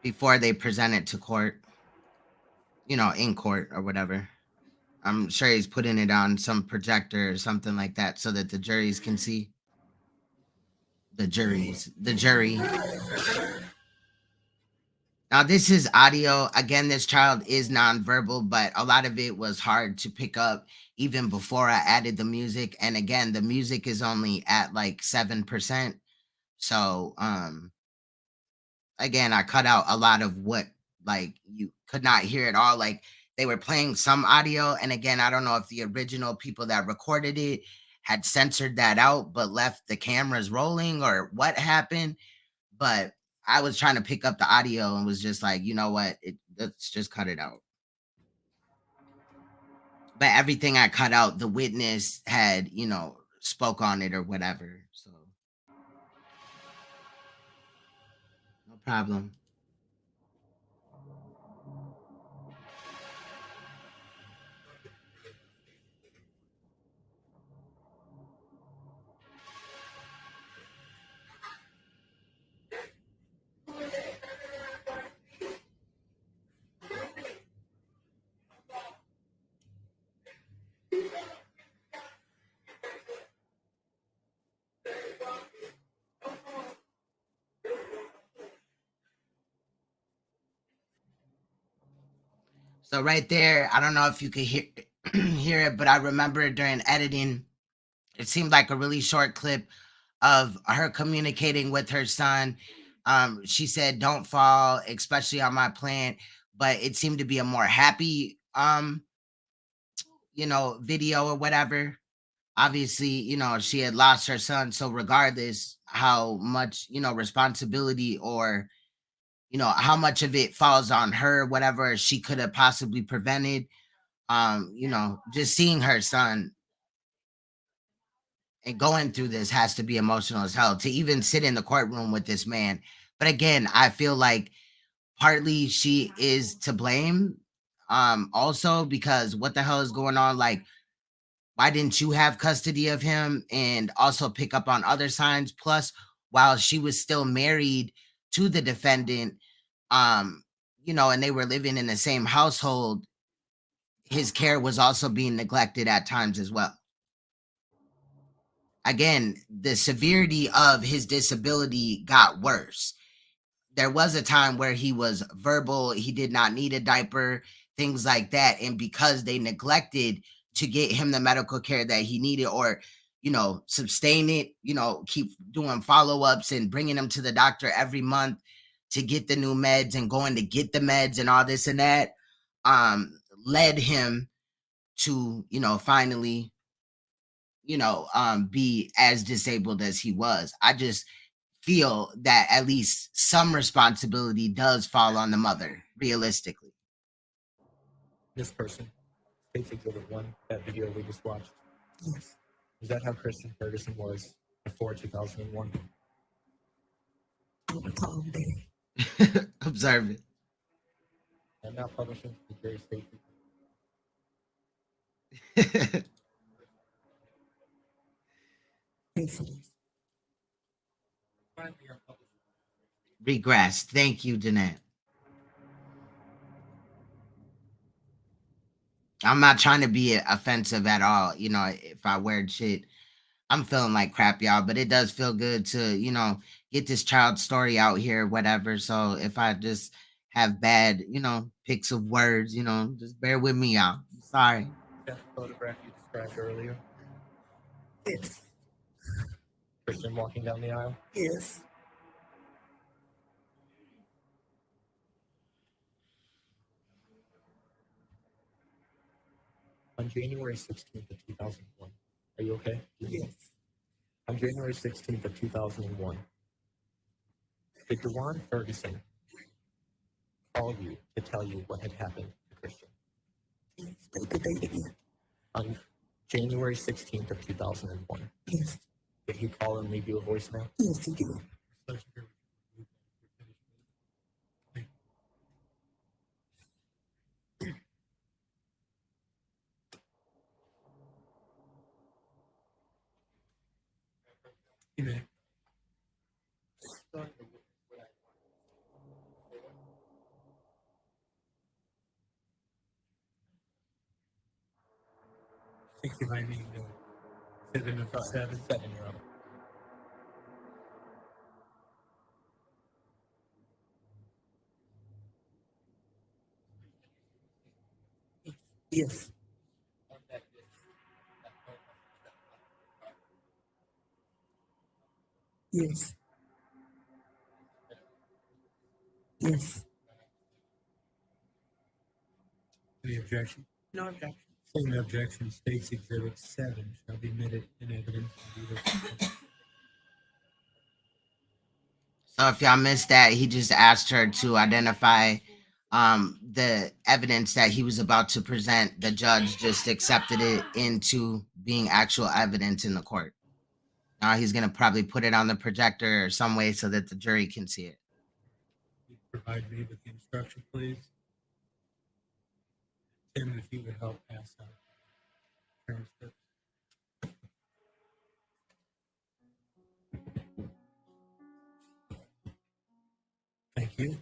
before they present it to court. You know, in court or whatever. I'm sure he's putting it on some projector or something like that so that the juries can see. The jury. Now, this is audio. Again, this child is nonverbal, but a lot of it was hard to pick up even before I added the music. And again, the music is only at like 7%. So, again, I cut out a lot of what like you could not hear at all. Like they were playing some audio. And again, I don't know if the original people that recorded it had censored that out, but left the cameras rolling or what happened. But I was trying to pick up the audio and was just like, you know what? Let's just cut it out. But everything I cut out, the witness had, spoke on it or whatever. So no problem. So right there, I don't know if you could hear hear it, but I remember during editing, it seemed like a really short clip of her communicating with her son. She said, "Don't fall, especially on my plant," but it seemed to be a more happy, video or whatever. Obviously, she had lost her son, so regardless how much, responsibility or how much of it falls on her, whatever she could have possibly prevented. Just seeing her son and going through this has to be emotional as hell to even sit in the courtroom with this man. But again, I feel like partly she is to blame. Also because what the hell is going on? Like, why didn't you have custody of him and also pick up on other signs? Plus, while she was still married to the defendant, and they were living in the same household, his care was also being neglected at times as well. Again, the severity of his disability got worse. There was a time where he was verbal, he did not need a diaper, things like that. And because they neglected to get him the medical care that he needed or, sustain it, keep doing follow-ups and bringing him to the doctor every month to get the new meds and going to get the meds and all this and that, led him to, finally, be as disabled as he was. I just feel that at least some responsibility does fall on the mother, realistically. This person, states Exhibit 1, that video we just watched. Yes. Is that how Christian Ferguson was before 2001? On a calm day. Observe it. I'm now publishing the jury statement. Regress. Thank you, Jeanette. I'm not trying to be offensive at all. If I wear shit, I'm feeling like crap, y'all, but it does feel good to, get this child's story out here, whatever. So if I just have bad, picks of words, just bear with me, y'all. Sorry. That photograph you described earlier? Yes. Christian walking down the aisle? Yes. On January 16th of 2001. Are you okay? Yes. On January 16th of 2001, did Dawan Ferguson call you to tell you what had happened to Christian? State the date again. On January 16th of 2001, Yes. did he call and leave you a voicemail? Yes, he did. Amen. I think you might need 7 7-year-old. Yes. Yes. Yes. Any objection? No objection. Same objection. States Exhibit 7 shall be admitted in evidence. So if y'all missed that, he just asked her to identify the evidence that he was about to present. The judge just accepted it into being actual evidence in the court. Now he's going to probably put it on the projector or some way so that the jury can see it. Provide me with the instruction, please. Tim, if you would help pass out transcripts. Thank you.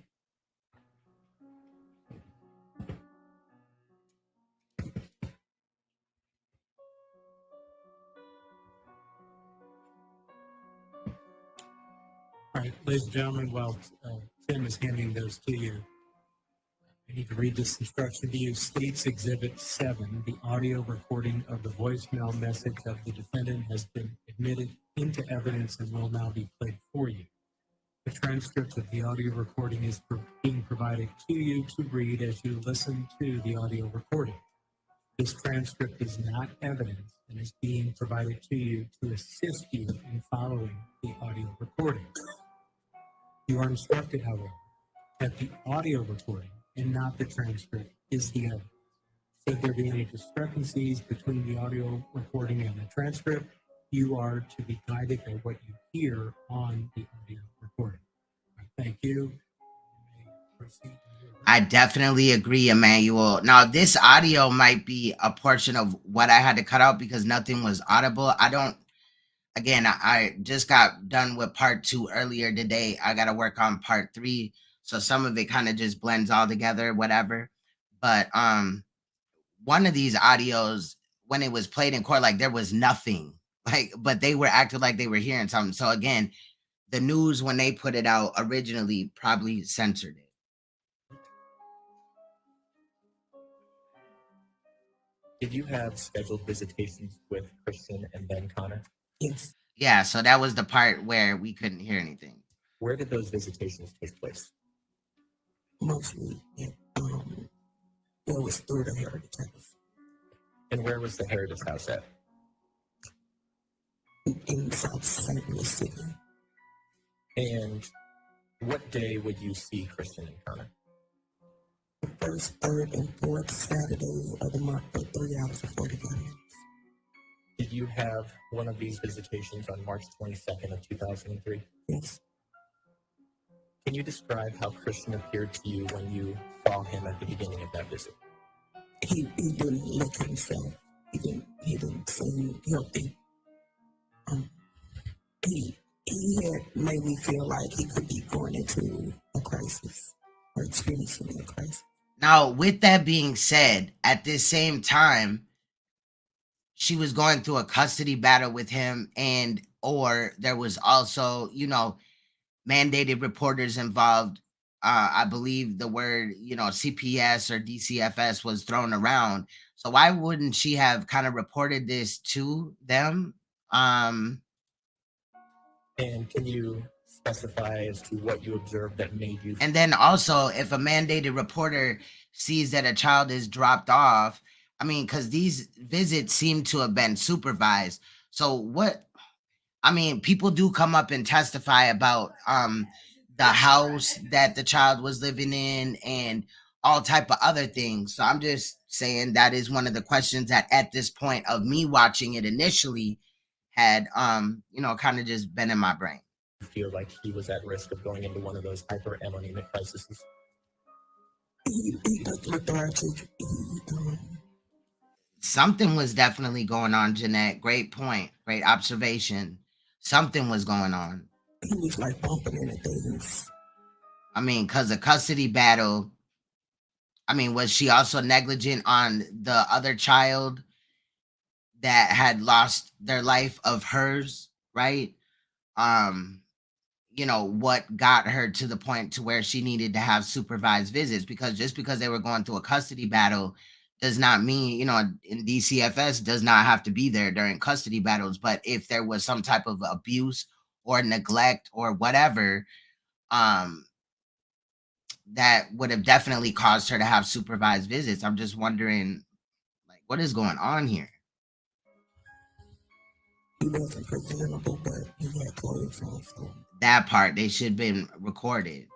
All right, ladies and gentlemen, while Tim is handing those to you, I need to read this instruction to you. States Exhibit 7, the audio recording of the voicemail message of the defendant has been admitted into evidence and will now be played for you. The transcript of the audio recording is being provided to you to read as you listen to the audio recording. This transcript is not evidence and is being provided to you to assist you in following the audio recording. You are instructed, however, that the audio recording and not the transcript is the evidence. Should there be any discrepancies between the audio recording and the transcript, you are to be guided by what you hear on the audio recording. Thank you. You may proceed. I definitely agree, Emmanuel. Now, this audio might be a portion of what I had to cut out because nothing was audible. I just got done with part 2 earlier today. I got to work on part 3. So some of it kind of just blends all together, whatever. But one of these audios, when it was played in court, like there was nothing, but they were acting like they were hearing something. So again, the news, when they put it out originally, probably censored it. Did you have scheduled visitations with Christian and then Connor? Yes. Yeah, so that was the part where we couldn't hear anything. Where did those visitations take place? Mostly, it was through the Heritage House. And where was the Heritage House at? In South St. Louis City. And what day would you see Christian and Connor? The first, third, and fourth Saturday of the month for 3 hours and 45 minutes. Did you have one of these visitations on March 22nd of 2003? Yes. Can you describe how Christian appeared to you when you saw him at the beginning of that visit? He didn't look himself. He didn't seem healthy. He had made me feel like he could be going into a crisis or experiencing a crisis. Now, with that being said, at this same time, she was going through a custody battle with him, or there was also, mandated reporters involved. I believe the word, CPS or DCFS was thrown around. So why wouldn't she have kind of reported this to them? And can you specify as to what you observed that made you? And then also, if a mandated reporter sees that a child is dropped off, because these visits seem to have been supervised. So I mean, people do come up and testify about the house that the child was living in and all type of other things. So I'm just saying that is one of the questions that at this point of me watching it initially had kind of just been in my brain. Feel like he was at risk of going into one of those hyperammonemic crises? Something was definitely going on, Jeanette. Great point. Great observation. Something was going on. He was like bumping into things. I mean, because a custody battle, I mean, was she also negligent on the other child that had lost their life of hers, right? What got her to the point to where she needed to have supervised visits, because just because they were going through a custody battle does not mean, in DCFS does not have to be there during custody battles. But if there was some type of abuse or neglect or whatever, that would have definitely caused her to have supervised visits. I'm just wondering, like, what is going on here? He wasn't presentable, but he had clothes on. So. That part, they should have been recorded.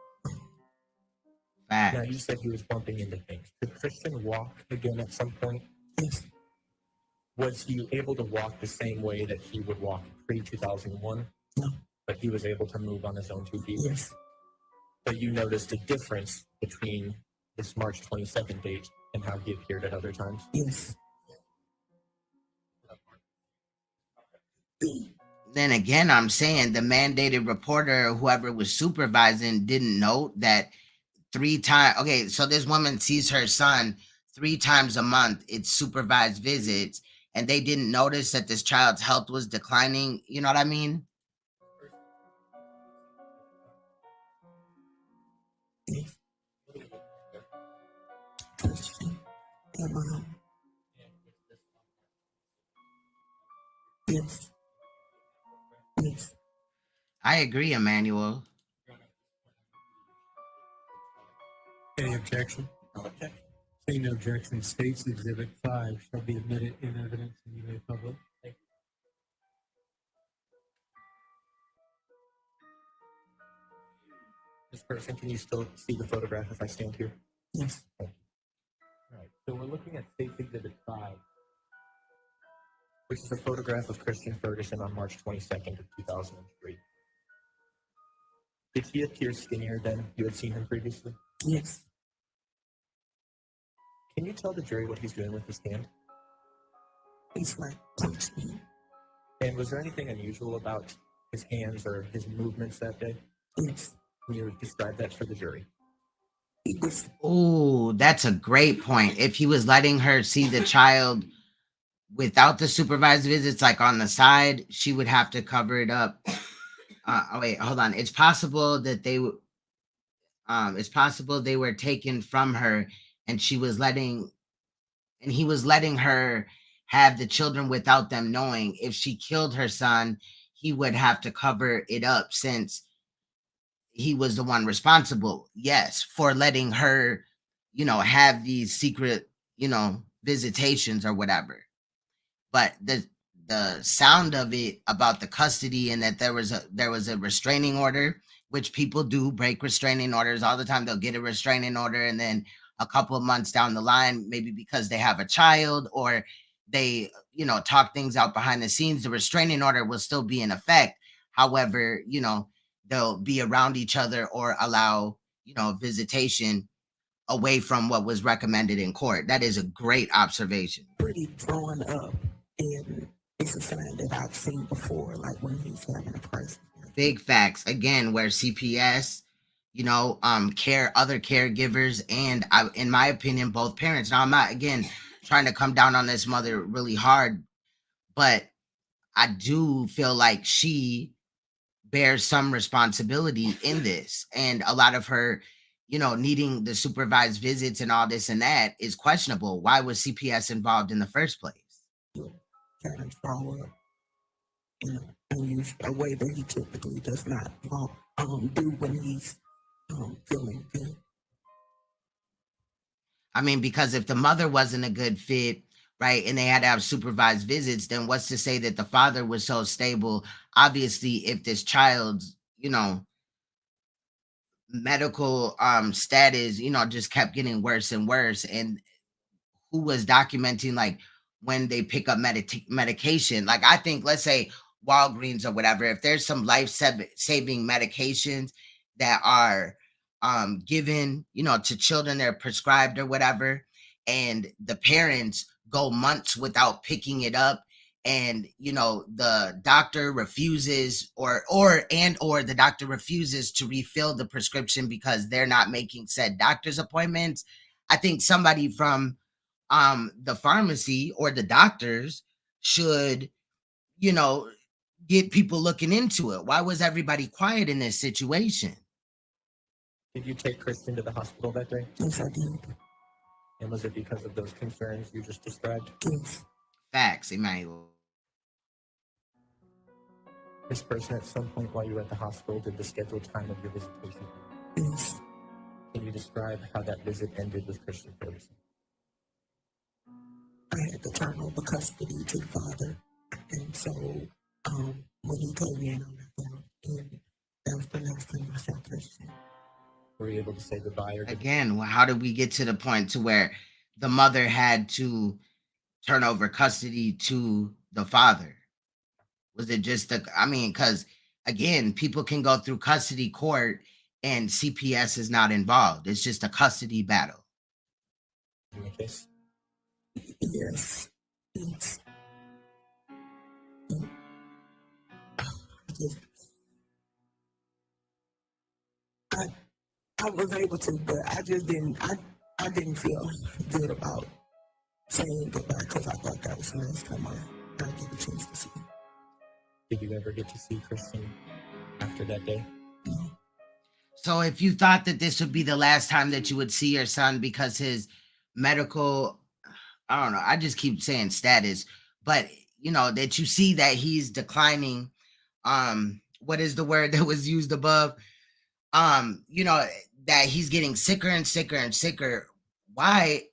Fact. Now, you said he was bumping into things. Did Christian walk again at some point? Yes. Was he able to walk the same way that he would walk pre-2001? No. But he was able to move on his own 2 feet? Yes. But you noticed a difference between this March 22nd date and how he appeared at other times? Yes. Then again, I'm saying the mandated reporter or whoever was supervising didn't know that 3 times. Okay, so this woman sees her son 3 times a month. It's supervised visits, and they didn't notice that this child's health was declining. You know what I mean? Yes. Yes. I agree, Emmanuel. Any objection? No objection. Seeing no objection, State's Exhibit 5 shall be admitted in evidence in the public. This person, can you still see the photograph if I stand here? Yes. All right, so we're looking at State's Exhibit 5, which is a photograph of Christian Ferguson on March 22nd of 2003. Did he appear skinnier than you had seen him previously? Yes. Can you tell the jury what he's doing with his hand? He's like punching me. And was there anything unusual about his hands or his movements that day? Yes. Can you describe that for the jury? Oh, that's a great point. If he was letting her see the child without the supervised visits, like on the side, she would have to cover it up. Wait, hold on. It's possible that it's possible they were taken from her, and he was letting her have the children without them knowing. If she killed her son, he would have to cover it up since he was the one responsible, yes, for letting her, have these secret, visitations or whatever. But the sound of it about the custody and that there was a restraining order, which people do break restraining orders all the time. They'll get a restraining order, and then a couple of months down the line, maybe because they have a child or they, talk things out behind the scenes, the restraining order will still be in effect. However, they'll be around each other or allow, visitation away from what was recommended in court. That is a great observation. Pretty drawn up, and it's a sign that I've seen before, like when he's having a crisis. Big facts. Again, where CPS, other caregivers, and in my opinion, both parents. Now, I'm not, again, trying to come down on this mother really hard, but I do feel like she bears some responsibility in this, and a lot of her, needing the supervised visits and all this and that is questionable. Why was CPS involved in the first place? Kind of draw up in a way that he typically does not do when he's feeling good. I mean, because if the mother wasn't a good fit, right? And they had to have supervised visits, then what's to say that the father was so stable? Obviously, if this child's, medical status, just kept getting worse and worse, and who was documenting like when they pick up medication. Like, I think, let's say Walgreens or whatever, if there's some life-saving medications that are given, to children, they're prescribed or whatever, and the parents go months without picking it up, and the doctor refuses or the doctor refuses to refill the prescription because they're not making said doctor's appointments. I think somebody from the pharmacy or the doctors should, get people looking into it. Why was everybody quiet in this situation? Did you take Kristen to the hospital that day? Yes, I did. And was it because of those concerns you just described? Yes. Facts, Emmanuel. This person, at some point while you were at the hospital, did the scheduled time of your visitation? Yes. Can you describe how that visit ended with Christian Ferguson? I had to turn over custody to the father. And so when he came in on that phone, and that was the last time I saw Christian. Were you able to say goodbye? Or Again, how did we get to the point to where the mother had to turn over custody to the father? Was it just because again, people can go through custody court and CPS is not involved. It's just a custody battle. In the case? Yes. Yes. I was able to, but I just didn't. I didn't feel good about saying goodbye because I thought that was the last time I get a chance to see him. Did you ever get to see Kristen after that day? No. So if you thought that this would be the last time that you would see your son because his medical, I don't know, I just keep saying status, but that you see that he's declining, what is the word that was used above? That he's getting sicker and sicker and sicker. Why,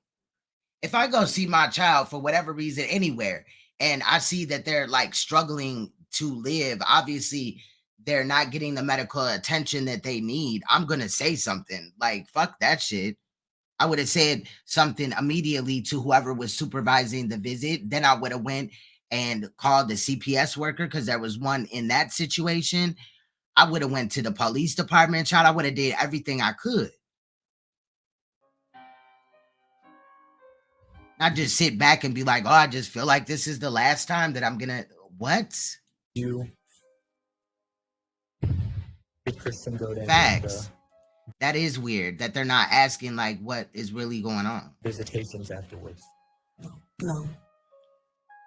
if I go see my child for whatever reason anywhere, and I see that they're like struggling to live, obviously they're not getting the medical attention that they need, I'm gonna say something. Like, fuck that shit. I would have said something immediately to whoever was supervising the visit. Then I would have went and called the CPS worker because there was one in that situation. I would have went to the police department, child. I would have did everything I could. Not just sit back and be like, oh, I just feel like this is the last time that I'm gonna, what? Did Kristen go to Facts. That is weird that they're not asking like what is really going on. Visitations afterwards? No.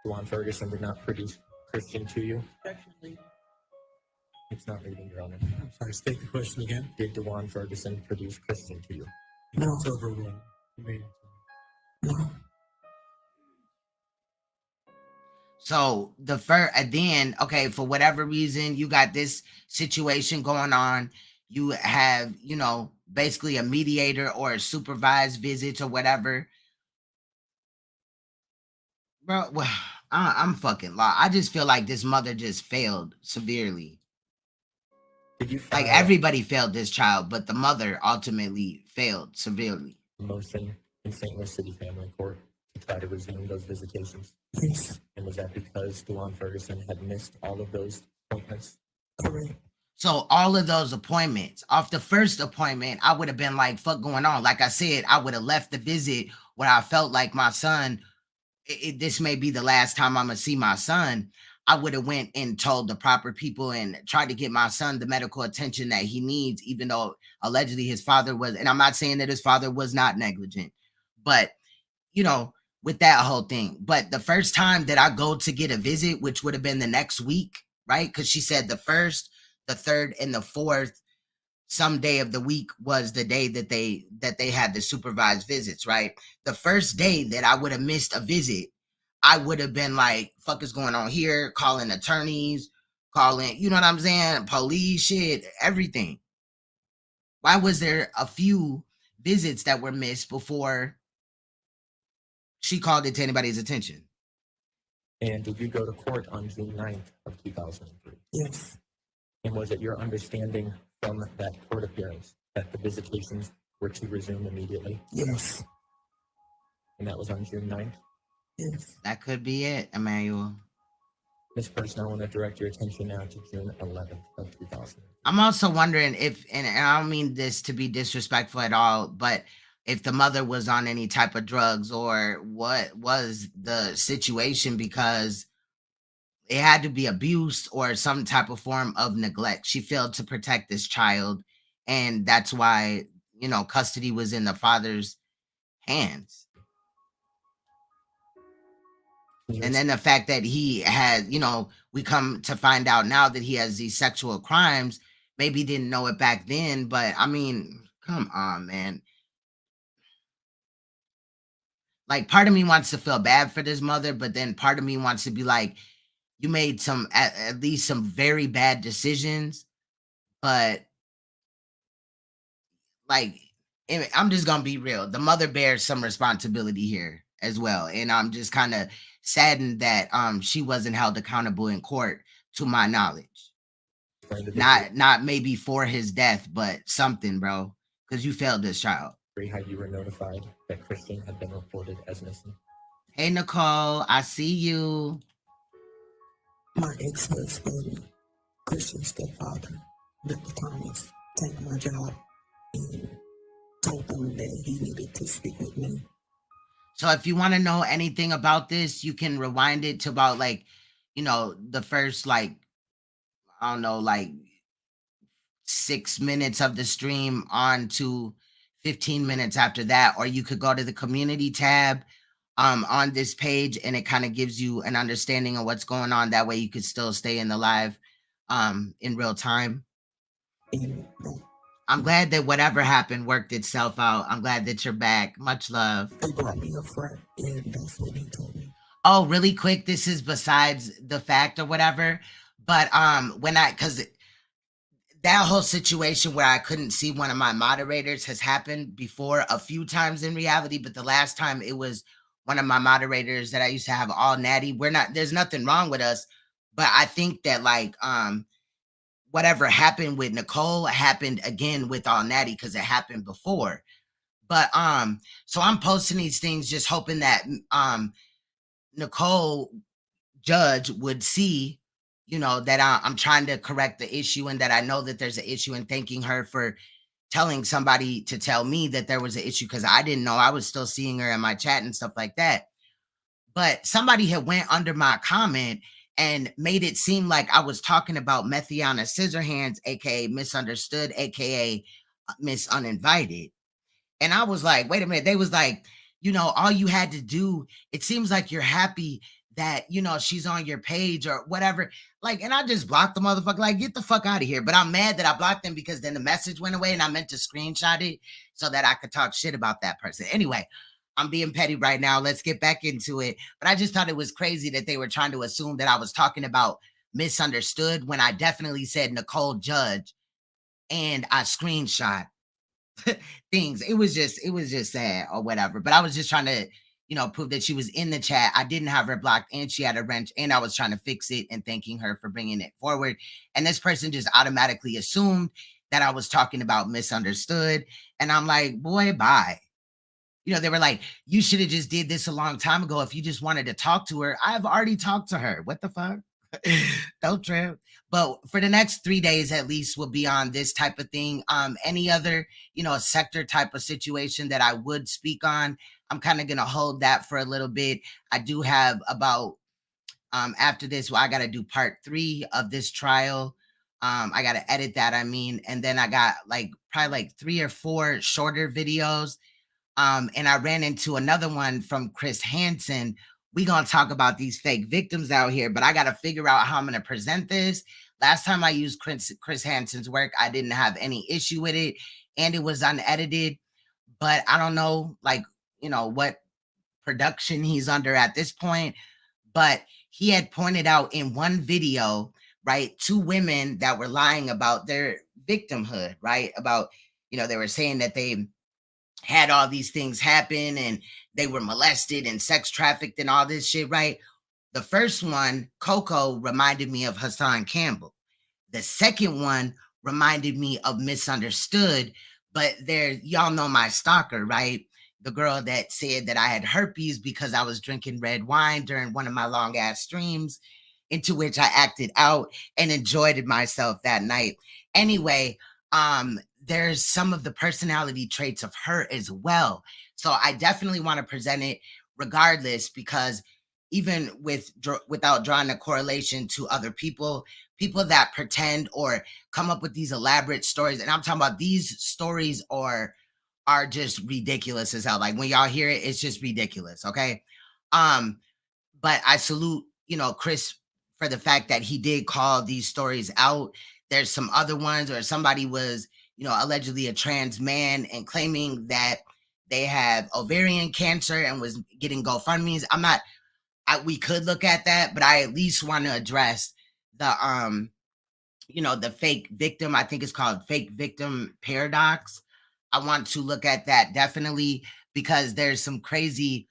Dawan Ferguson did not produce Kristen to you? Definitely. It's not reading, Your Honor. I'm sorry, state the question again. Did Dawan Ferguson produce Kristen to you? No. It's overruled. You may answer. No. So then, okay, for whatever reason, you got this situation going on. You have, basically a mediator or a supervised visit or whatever. Bro, well, I'm fucking lost. I just feel like this mother just failed severely. Did you like everybody failed this child, but the mother ultimately failed severely. Motion in St. Louis City Family Court to try to resume those visitations? Yes. And was that because Dawan Ferguson had missed all of those appointments? Correct. So all of those appointments, off the first appointment, I would have been like, fuck going on? Like I said, I would have left the visit where I felt like my son, this may be the last time I'm going to see my son. I would have went and told the proper people and tried to get my son the medical attention that he needs, even though allegedly his father was, and I'm not saying that his father was not negligent, but, with that whole thing. But the first time that I go to get a visit, which would have been the next week, right? Because she said the 1st, the 3rd, and the 4th, some day of the week was the day that they had the supervised visits, right? The first day that I would have missed a visit, I would have been like, fuck is going on here? Calling attorneys, calling, you know what I'm saying? Police, shit, everything. Why was there a few visits that were missed before she called it to anybody's attention. And did you go to court on June 9th of 2003? Yes. And was it your understanding from that court appearance that the visitations were to resume immediately? Yes. And that was on June 9th? Yes. That could be it, Emmanuel. Ms. Person, I want to direct your attention now to June 11th of 2000. I'm also wondering if, and I don't mean this to be disrespectful at all, but if the mother was on any type of drugs or what was the situation, because it had to be abuse or some type of form of neglect. She failed to protect this child, and that's why, custody was in the father's hands. And then the fact that he had, we come to find out now that he has these sexual crimes, maybe didn't know it back then, but I mean, come on, man. Like, part of me wants to feel bad for this mother, but then part of me wants to be like, you made at least some very bad decisions, but like, I'm just gonna be real. The mother bears some responsibility here as well, and I'm just kind of saddened that she wasn't held accountable in court, to my knowledge. Not maybe for his death, but something, bro, because you failed this child. How you were notified that Christian had been reported as missing? Hey, Nicole, I see you. My ex-husband, Christian's stepfather, Dr. Thomas, take my job and told them that he needed to speak with me. So if you want to know anything about this, you can rewind it to about the first 6 minutes of the stream on to 15 minutes after that, or you could go to the community tab on this page, and it kind of gives you an understanding of what's going on. That way you could still stay in the live in real time. I'm glad that whatever happened worked itself out. I'm glad that you're back. Much love. They brought me a friend, and that's what he told me. Oh, really quick, this is besides the fact or whatever, but because that whole situation where I couldn't see one of my moderators has happened before a few times in reality, but the last time it was one of my moderators that I used to have, all natty. There's nothing wrong with us, but I think that whatever happened with Nicole happened again with all natty because it happened before. But so I'm posting these things just hoping that Nicole Judge would see, that I'm trying to correct the issue, and that I know that there's an issue, and thanking her for telling somebody to tell me that there was an issue, because I didn't know. I was still seeing her in my chat and stuff like that. But somebody had went under my comment and made it seem like I was talking about Methiana Scissorhands, aka Misunderstood, aka Miss Uninvited. And I was like, wait a minute. They was like, all you had to do, it seems like you're happy that, she's on your page or whatever. And I just blocked the motherfucker, get the fuck out of here. But I'm mad that I blocked them because then the message went away, and I meant to screenshot it so that I could talk shit about that person. Anyway, I'm being petty right now. Let's get back into it. But I just thought it was crazy that they were trying to assume that I was talking about Misunderstood when I definitely said Nicole Judge, and I screenshot things. It was just sad or whatever. But I was just trying to, prove that she was in the chat. I didn't have her blocked, and she had a wrench, and I was trying to fix it and thanking her for bringing it forward. And this person just automatically assumed that I was talking about Misunderstood. And I'm like, boy, bye. They were like, you should have just did this a long time ago if you just wanted to talk to her. I've already talked to her. What the fuck? Don't trip. But for the next 3 days at least, we'll be on this type of thing. Any other, sector type of situation that I would speak on, I'm kind of going to hold that for a little bit. I do have about, after this, I got to do part 3 of this trial. I got to edit that, and then I got probably 3 or 4 shorter videos. And I ran into another one from Chris Hansen. We're going to talk about these fake victims out here, but I got to figure out how I'm going to present this. Last time I used Chris Hansen's work, I didn't have any issue with it, and it was unedited. But I don't know, what production he's under at this point. But he had pointed out in one video, right, 2 women that were lying about their victimhood, right? About, they were saying that they had all these things happen, and they were molested and sex trafficked and all this shit, right? The first one, Coco, reminded me of Hassan Campbell. The second one reminded me of Misunderstood, but there, y'all know my stalker, right? The girl that said that I had herpes because I was drinking red wine during one of my long ass streams, into which I acted out and enjoyed myself that night. Anyway, there's some of the personality traits of her as well. So I definitely want to present it regardless, because even without drawing a correlation to other people that pretend or come up with these elaborate stories, and I'm talking about these stories are just ridiculous as hell. Like when y'all hear it, it's just ridiculous. Okay. But I salute, Chris for the fact that he did call these stories out. There's some other ones where somebody was, allegedly a trans man and claiming that they have ovarian cancer and was getting GoFundMe's. We could look at that, but I at least want to address the, the fake victim. I think it's called fake victim paradox. I want to look at that definitely, because there's some crazy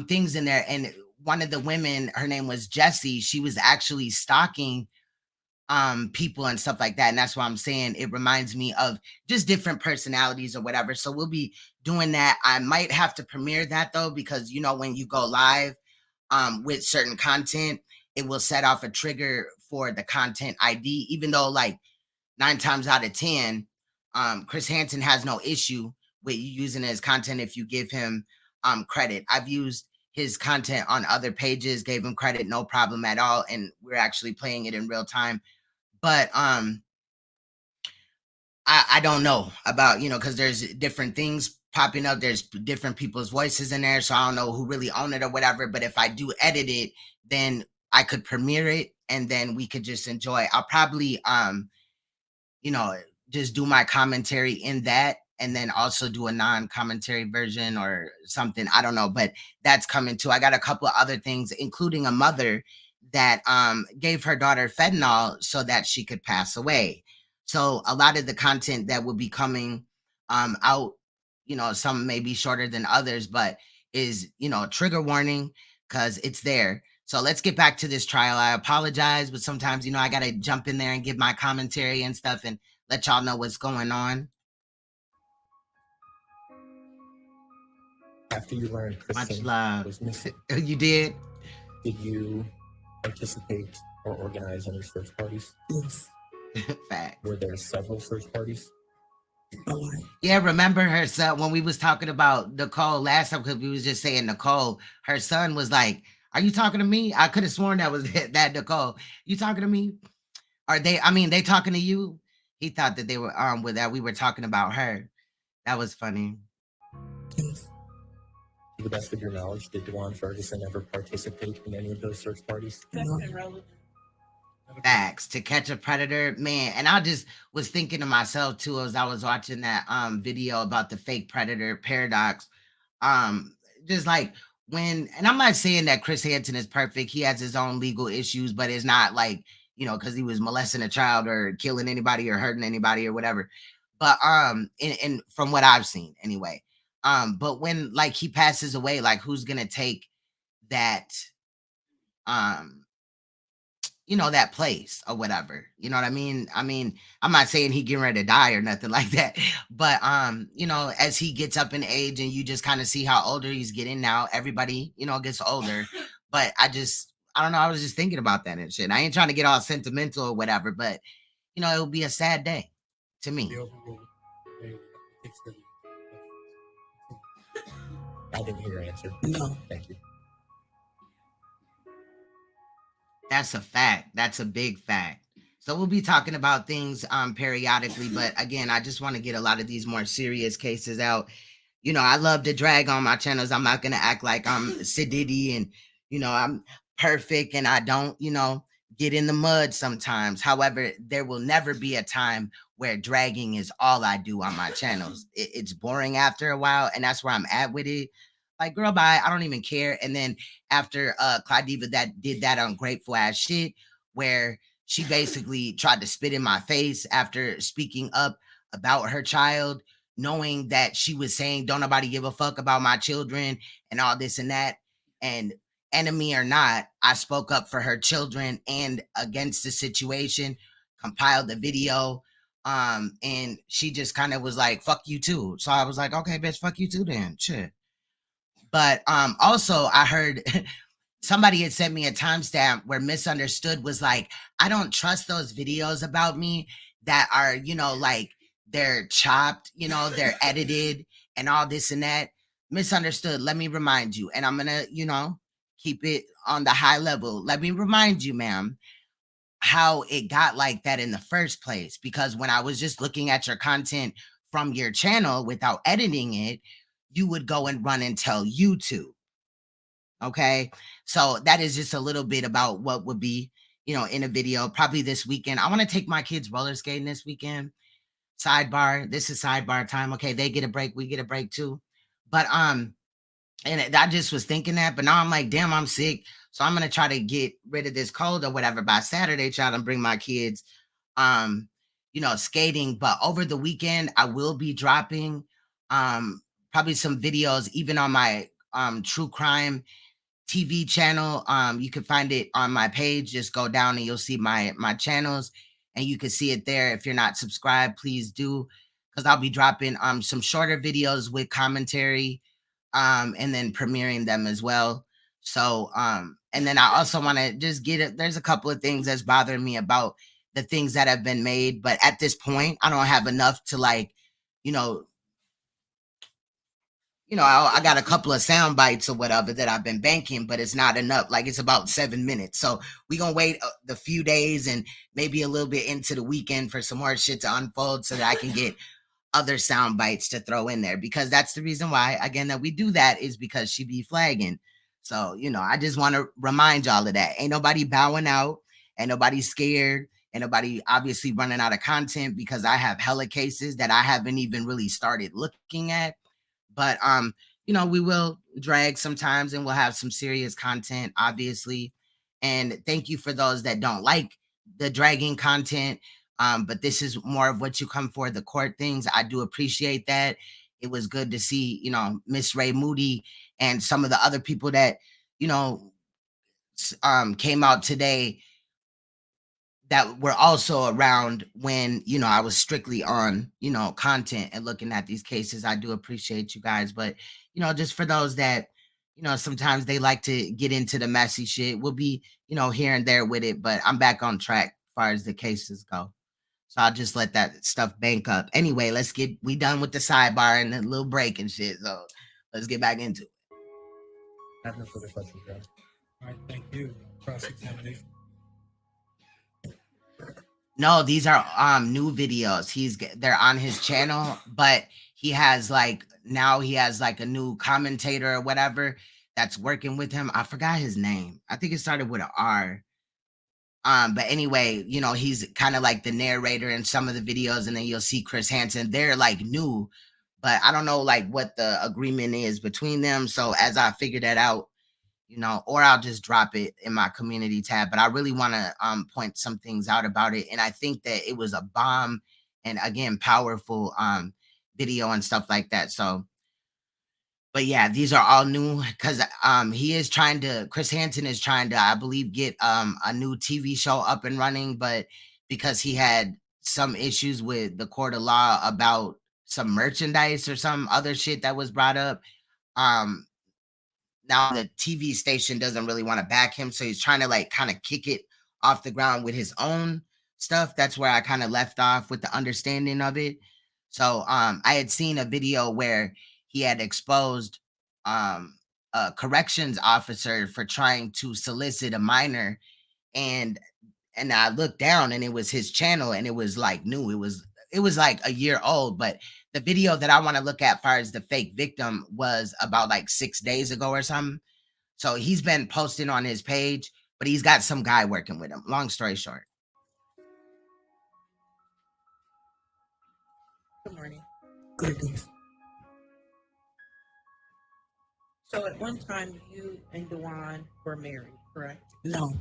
things in there. And one of the women, her name was Jessie, she was actually stalking people and stuff like that. And that's why I'm saying it reminds me of just different personalities or whatever. So we'll be doing that. I might have to premiere that though, because when you go live with certain content, it will set off a trigger for the content ID, even though like 9 times out of 10, Chris Hansen has no issue with you using his content if you give him credit. I've used his content on other pages, gave him credit, no problem at all. And we're actually playing it in real time. But I don't know about, because there's different things popping up. There's different people's voices in there. So I don't know who really own it or whatever. But if I do edit it, then I could premiere it and then we could just enjoy. I'll probably, just do my commentary in that and then also do a non-commentary version or something. I don't know, but that's coming too. I got a couple of other things, including a mother that gave her daughter fentanyl so that she could pass away. So a lot of the content that will be coming out, some may be shorter than others, but is, trigger warning because it's there. So let's get back to this trial. I apologize, but sometimes, I got to jump in there and give my commentary and stuff and let y'all know what's going on. After you learned Kristen Much love. was missing, You did? did you participate or organize any search parties? Yes. Fact. Were there several search parties? Yeah, remember her son when we was talking about Nicole last time, because we was just saying Nicole, her son was like, "Are you talking to me?" I could have sworn that was that Nicole. You talking to me? Are they? I mean, they talking to you? He thought that they were with that we were talking about her. That was funny. To the best of your knowledge, did Dawan Ferguson ever participate in any of those search parties? Facts. To Catch a Predator, man. And I just was thinking to myself too, as I was watching that video about the fake predator paradox. Just like when, and I'm not saying that Chris Hansen is perfect. He has his own legal issues, but it's not like, because he was molesting a child or killing anybody or hurting anybody or whatever. But and from what I've seen anyway. But when like he passes away, like who's gonna take that that place or whatever, you know what I mean? I'm not saying he getting ready to die or nothing like that, but as he gets up in age and you just kind of see how older he's getting now, everybody, gets older. But I don't know, I was just thinking about that and shit. I ain't trying to get all sentimental or whatever, but it'll be a sad day to me. I didn't hear your answer. No. Thank you. That's a fact. That's a big fact. So we'll be talking about things periodically, but again, I just want to get a lot of these more serious cases out. I love to drag on my channels. I'm not gonna act like I'm Sididdy and I'm perfect and I don't, get in the mud sometimes. However, there will never be a time where dragging is all I do on my channels. It's boring after a while, and that's where I'm at with it. Like, girl, bye. I don't even care. And then after Claudiva that did that ungrateful ass shit where she basically tried to spit in my face after speaking up about her child, knowing that she was saying, don't nobody give a fuck about my children and all this and that. And enemy or not, I spoke up for her children and against the situation, compiled the video. And she just kind of was like, fuck you too. So I was like, okay, bitch, fuck you too then. Shit. But also I heard somebody had sent me a timestamp where Misunderstood was like, I don't trust those videos about me that are, like they're chopped, they're edited and all this and that. Misunderstood, let me remind you, and I'm gonna, keep it on the high level. Let me remind you, ma'am, how it got like that in the first place. Because when I was just looking at your content from your channel without editing it, you would go and run and tell YouTube. Okay. So that is just a little bit about what would be, in a video, probably this weekend. I want to take my kids roller skating this weekend. Sidebar. This is sidebar time. Okay. They get a break. We get a break too. But, and I just was thinking that, but now I'm like, damn, I'm sick. So I'm going to try to get rid of this cold or whatever by Saturday, try to bring my kids, skating. But over the weekend, I will be dropping, probably some videos, even on my, true crime TV channel. You can find it on my page. Just go down and you'll see my channels and you can see it there. If you're not subscribed, please do, because I'll be dropping some shorter videos with commentary, and then premiering them as well. So and then I also want to just get it. There's a couple of things that's bothering me about the things that have been made, but at this point, I don't have enough to like, I got a couple of sound bites or whatever that I've been banking, but it's not enough. Like it's about 7 minutes. So we're going to wait the few days and maybe a little bit into the weekend for some more shit to unfold so that I can get other sound bites to throw in there, because that's the reason why, again, that we do that is because she be flagging. So, I just want to remind y'all of that. Ain't nobody bowing out. Ain't nobody scared. Ain't nobody obviously running out of content, because I have hella cases that I haven't even really started looking at. But, we will drag sometimes and we'll have some serious content, obviously. And thank you for those that don't like the dragging content. But this is more of what you come for, the court things. I do appreciate that. It was good to see, Miss Ray Moody and some of the other people that, came out today that were also around when, I was strictly on, content and looking at these cases. I do appreciate you guys. But, just for those that, sometimes they like to get into the messy shit, we'll be, here and there with it. But I'm back on track as far as the cases go. So I'll just let that stuff bank up. Anyway, we done with the sidebar and the little break and shit. So let's get back into it. I have no further questions, Joe. All right, thank you. Cross-examination. No, these are new videos. They're on his channel, but he has now he has a new commentator or whatever that's working with him. I forgot his name. I think it started with an R. But anyway, he's kind of like the narrator in some of the videos, and then you'll see Chris Hansen. They're new, but I don't know what the agreement is between them. So as I figure that out, or I'll just drop it in my community tab. But I really want to point some things out about it. And I think that it was a bomb and again, powerful video and stuff like that. So, but yeah, these are all new because Chris Hansen is trying to, I believe, get a new TV show up and running. But because he had some issues with the court of law about some merchandise or some other shit that was brought up, now the TV station doesn't really want to back him. So he's trying to kind of kick it off the ground with his own stuff. That's where I kind of left off with the understanding of it. So I had seen a video where he had exposed a corrections officer for trying to solicit a minor. And I looked down and it was his channel and it was new. It was a year old, but the video that I want to look at as far as the fake victim was about 6 days ago or something. So he's been posting on his page, but he's got some guy working with him. Long story short. Good morning. Greetings. So at one time, you and Dawan were married, correct? No.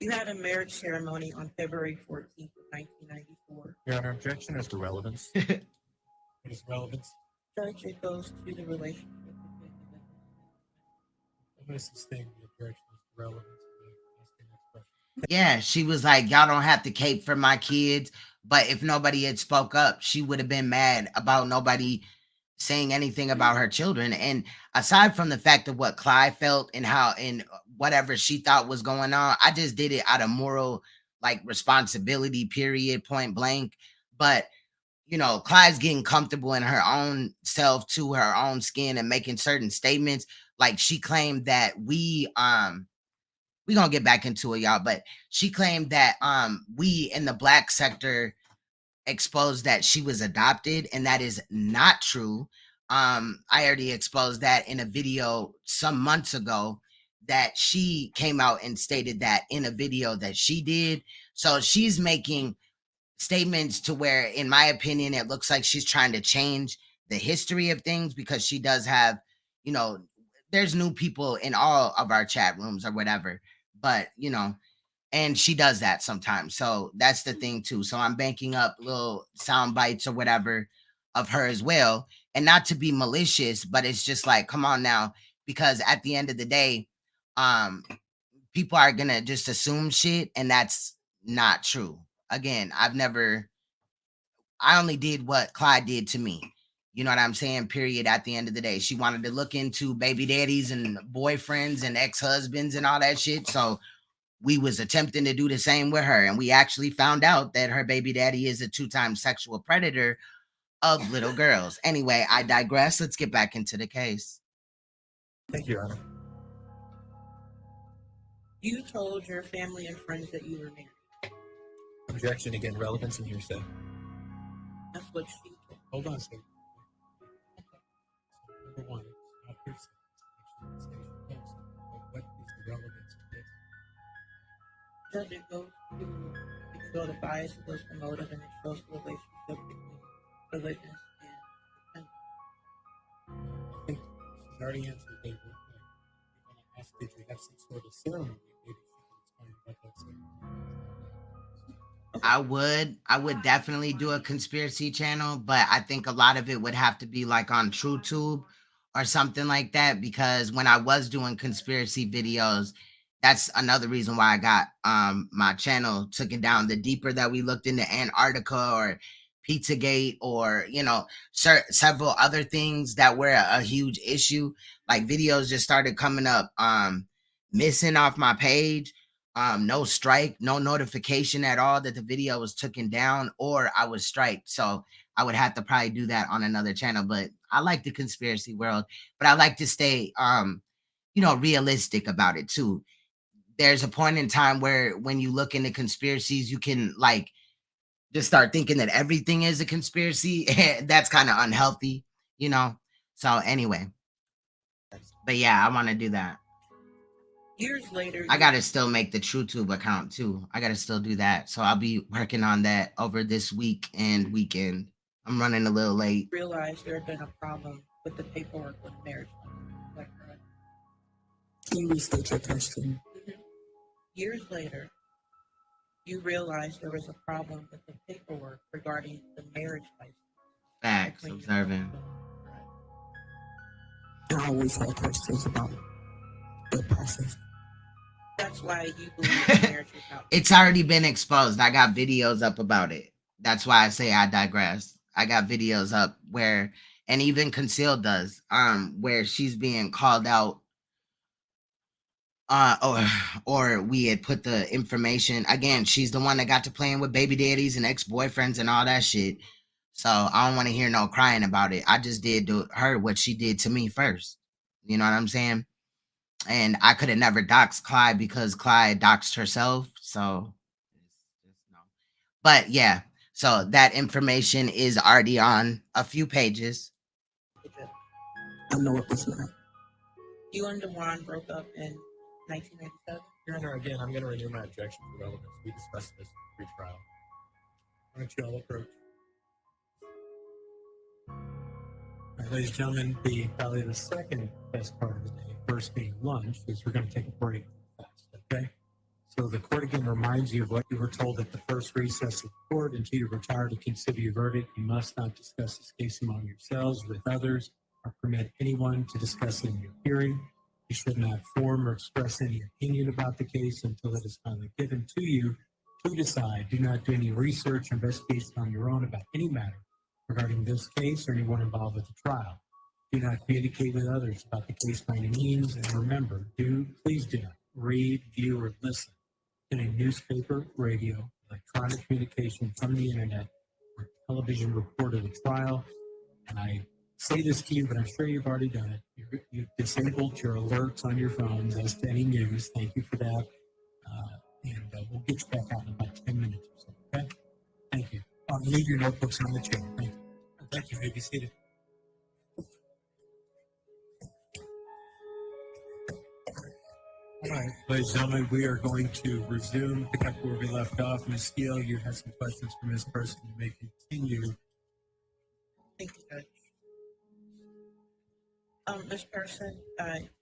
You had a marriage ceremony on February 14th, 1994. Your Honor, objection as to relevance. What is relevance? Judge, it goes to the relationship. What is this thing in the direction of relevance? Yeah, she was like, y'all don't have to cape for my kids. But if nobody had spoke up, she would have been mad about nobody saying anything about her children. And aside from the fact of what Clyde felt and how and whatever she thought was going on, I just did it out of moral like responsibility, period, point blank. But you know, Clyde's getting comfortable in her own self to her own skin and making certain statements. Like she claimed that we gonna get back into it, y'all, but she claimed that we in the black sector exposed that she was adopted, and that is not true. I already exposed that in a video some months ago that she came out and stated that in a video that she did. So she's making statements to where, in my opinion, it looks like she's trying to change the history of things because she does have, you know, there's new people in all of our chat rooms or whatever, but you know, and she does that sometimes. So that's the thing too. So I'm banking up little sound bites or whatever of her as well. And not to be malicious, but it's just like, come on now, because at the end of the day, people are gonna just assume shit, and that's not true. Again, I only did what Clyde did to me. You know what I'm saying? Period. At the end of the day, she wanted to look into baby daddies and boyfriends and ex-husbands and all that shit. So we was attempting to do the same with her. And we actually found out that her baby daddy is a 2-time sexual predator of little girls. Anyway, I digress. Let's get back into the case. Thank you, Your Honor. You told your family and friends that you were married. Objection again, relevance and hearsay. That's what she told. Hold on a second. Number one, it's not hearsay. It's actually the station post. But what is the relevance of this? Judge, it goes to, it can go to bias, it goes to motive, and it shows the relationship between the witness and the defendant. I think she's already answered the table. I'm going to ask, did you have some sort of ceremony? Maybe she can explain what that ceremony is. I would definitely do a conspiracy channel, but I think a lot of it would have to be like on TrueTube or something like that, because when I was doing conspiracy videos, that's another reason why I got my channel taken down. The deeper that we looked into Antarctica or Pizzagate or, you know, several other things that were a huge issue, like videos just started coming up missing off my page. No strike, no notification at all that the video was taken down or I was striked. So I would have to probably do that on another channel. But I like the conspiracy world, but I like to stay you know, realistic about it too. There's a point in time where when you look into conspiracies, you can like just start thinking that everything is a conspiracy. That's kind of unhealthy, you know. So anyway. But yeah, I want to do that. Years later, I gotta still make the TrueTube account too. I gotta still do that. So I'll be working on that over this week and weekend. I'm running a little late. Realized there had been a problem with the paperwork with marriage. Is that correct? Can you restate your question? Years later, you realized there was a problem with the paperwork regarding the marriage license. Facts, observing. I always had questions about the process. That's why you believe the marriage was out. It's already been exposed. I got videos up about it. That's why I say I digress. I got videos up where, and even Concealed does, where she's being called out, or we had put the information. Again, she's the one that got to playing with baby daddies and ex-boyfriends and all that shit. So I don't want to hear no crying about it. I just did to her what she did to me first. You know what I'm saying? And I could have never doxed Clyde because Clyde doxed herself. So, but yeah, so that information is already on a few pages. I know it was not. You and Dawan broke up in 1997? Your Honor, again, I'm going to renew my objection for relevance. We discussed this pre-trial. Why don't you all approach? All right, ladies and gentlemen, probably the second best part of the day, first being lunch, is we're going to take a break fast, okay? So the court again reminds reminds you of what you were told at the first recess of court. Until you retire to consider your verdict, you must not discuss this case among yourselves with others or permit anyone to discuss it in your hearing. You should not form or express any opinion about the case until it is finally given to you to decide. Do not do any research or investigation on your own about any matter regarding this case or anyone involved with the trial. Do not communicate with others about the case by any means, and remember, please do not read, view, or listen to any newspaper, radio, electronic communication from the internet, or television report of the trial. And I say this to you, but I'm sure you've already done it. You've disabled your alerts on your phones as to any news. Thank you for that. We'll get you back out in about 10 minutes or so, okay? Thank you. Leave your notebooks on the chair. Thank you. Thank you. You may be seated. All right, ladies and gentlemen, we are going to resume, pick up where we left off. Ms. Steele, you have some questions for Ms. Person. You may continue. Thank you, Judge. Ms. Person,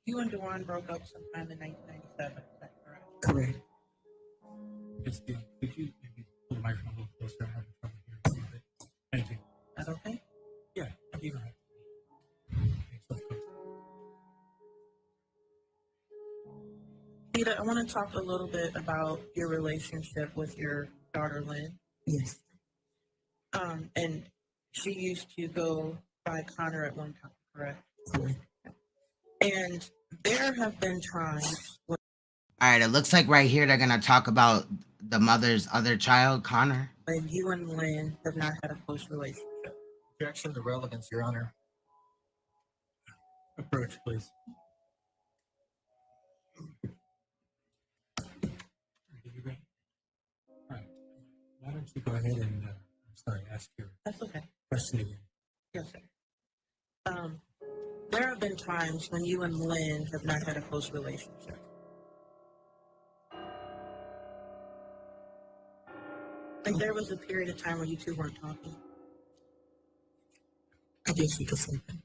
you and Dawan broke up sometime in 1997, is that correct? Correct. Ms. Steele, could you maybe pull the microphone a little closer? I'm having trouble hearing a little bit. Thank you. Is that okay? Yeah, you're right. Peter, I want to talk a little bit about your relationship with your daughter, Lynn. Yes. And she used to go by Connor at one time, correct? Correct. And there have been times when... All right, it looks like right here they're going to talk about the mother's other child, Connor. when you and Lynn have not had a close relationship. Objection to relevance, Your Honor. Approach, please. All right. Why don't you go ahead and, ask your question again. Yes, sir. There have been times when you and Lynn have not had a close relationship. Like there was a period of time where you two weren't talking. I guess you could say that.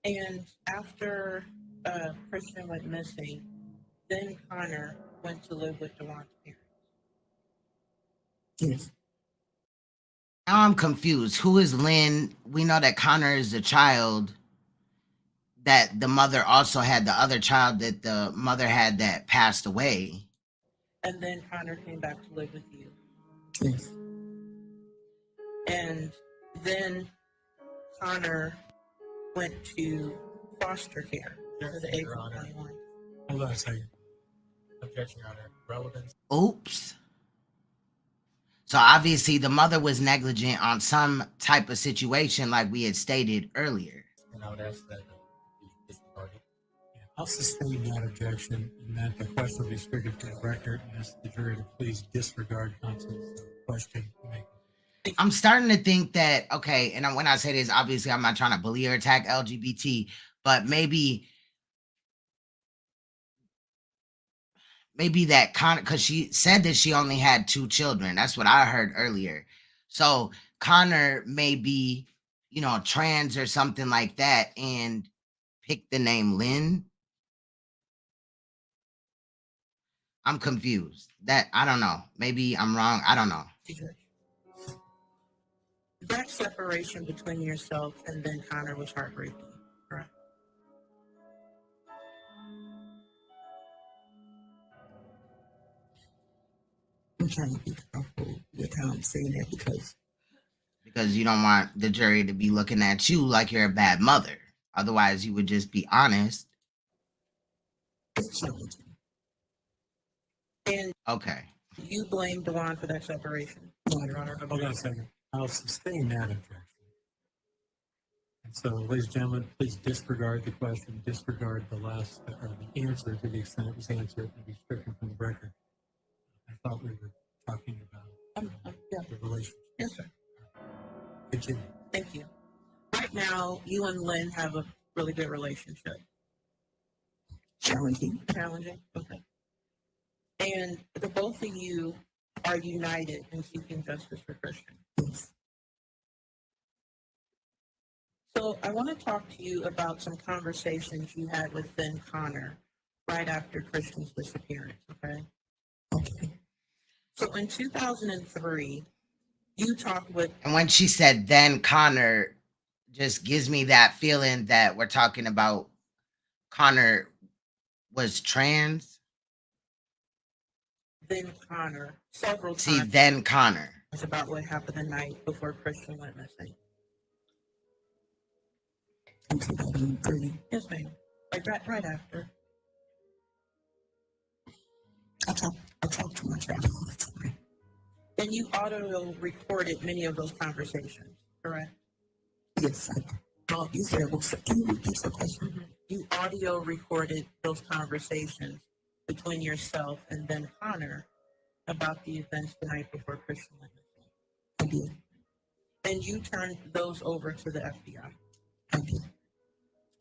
And after Christian went missing, then Connor went to live with Dawan's parents. Yes. Now I'm confused. Who is Lynn? We know that Connor is the child that the mother also had, the other child that the mother had that passed away. And then Connor came back to live with you. Yes. And then Connor went to foster care for the April 21. Hold on a second. Objection, Your Honor. Relevance. Oops. So obviously the mother was negligent on some type of situation like we had stated earlier. And I would ask that be disregarded. Yeah, I'll sustain that objection and that the question will be stricken from the record and ask the jury to please disregard counsel's question. I'm starting to think that, okay, and when I say this, obviously I'm not trying to bully or attack LGBT, but maybe that Connor, because she said that she only had 2 children. That's what I heard earlier. So Connor may be, trans or something like that and pick the name Lynn. I'm confused. I don't know. Maybe I'm wrong. I don't know. That separation between yourself and then Connor was heartbreaking, correct? I'm trying to be careful with how I'm saying that because you don't want the jury to be looking at you like you're a bad mother. Otherwise, you would just be honest. it's challenging. And okay, you blame Dawan for that separation. No, Your Honor. Hold on a second. I'll sustain that objection. And so, ladies and gentlemen, please disregard the question, disregard the last, or the answer to the extent it was answered, and be stricken from the record. I thought we were talking about the relationship. Yes, sir. Continue. Thank you. Right now, you and Lynn have a really good relationship. Challenging. Challenging? Okay. And the both of you are united in seeking justice for Christian. Yes. So I want to talk to you about some conversations you had with then Connor right after Christian's disappearance, okay? Okay. So in 2003, you talked with. And when she said then Connor, just gives me that feeling that we're talking about Connor was trans. Then Connor several See, times. then Connor. It's about what happened the night before Christian went missing. In 2003, Yes, ma'am. Like right after. I talked to my child all the time. Then you audio recorded many of those conversations, correct? Yes, I did. Oh, you said, well, can you repeat the question? Mm-hmm. You audio recorded those conversations between yourself and then Connor about the events the night before Christian went missing. I did. And you turned those over to the FBI. I did.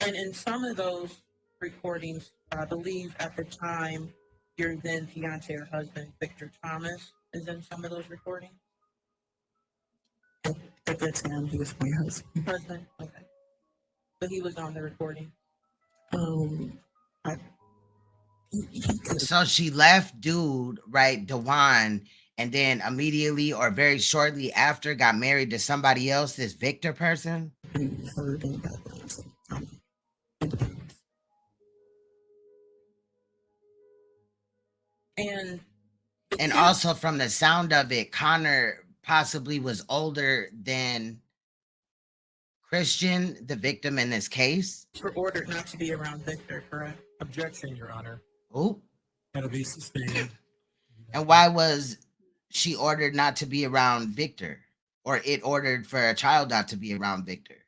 And in some of those recordings, I believe at the time, your then fiance or husband, Victor Thomas, is in some of those recordings? At that time, he was my husband. Husband? Okay. So he was on the recording? So she left dude, right, Dawan, and then immediately or very shortly after got married to somebody else, this Victor person? And also from the sound of it, Connor possibly was older than Christian, the victim in this case. Were ordered not to be around Victor, correct? Objection, Your Honor. Oh. That'll be sustained. And why was she ordered not to be around Victor? Or it ordered for a child not to be around Victor?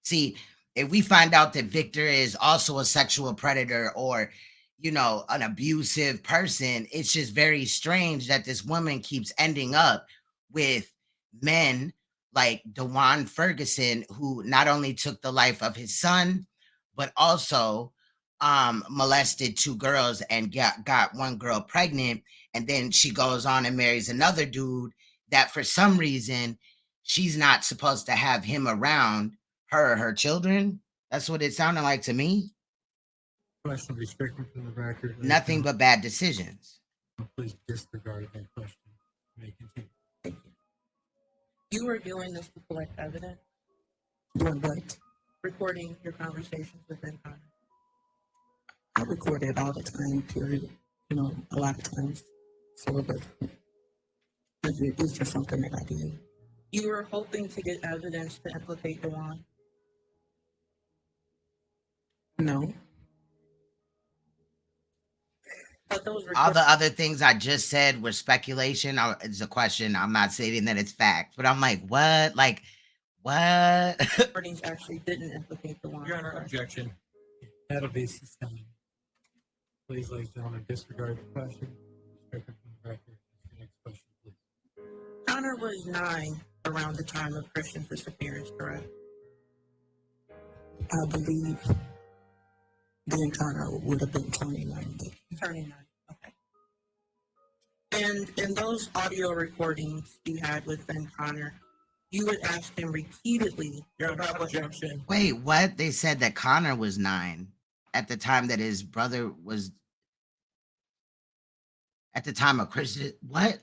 See, if we find out that Victor is also a sexual predator or, you know, an abusive person, it's just very strange that this woman keeps ending up with men like Dawan Ferguson, who not only took the life of his son, but also molested 2 girls and got one girl pregnant. And then she goes on and marries another dude that for some reason she's not supposed to have him around her or her children. That's what it sounded like to me. Question restricted from the record. Nothing but bad decisions. Please disregard that question. You may continue. Thank you. You were doing this to collect evidence? Doing what? Recording your conversations with Ben Connor. I record it all the time, period. You know, a lot of times. So, but it's just something that I do. You were hoping to get evidence to implicate Dawan? No. But those All the other things I just said were speculation. It's a question. I'm not saying that it's fact, but I'm like, what? Like, what? recordings actually didn't implicate Dawan. Your Honor, objection. That'll be sustained. Please, ladies and gentlemen, disregard the question. Restricted from the record. The next question, please. Connor was 9 around the time of Christian's disappearance, correct? I believe then Connor would have been 29. Turning 9, okay. And in those audio recordings you had with Ben Connor, you would ask him repeatedly about what. Objection. Wait, what? They said that Connor was 9 at the time that his brother was. At the time of Christian, what?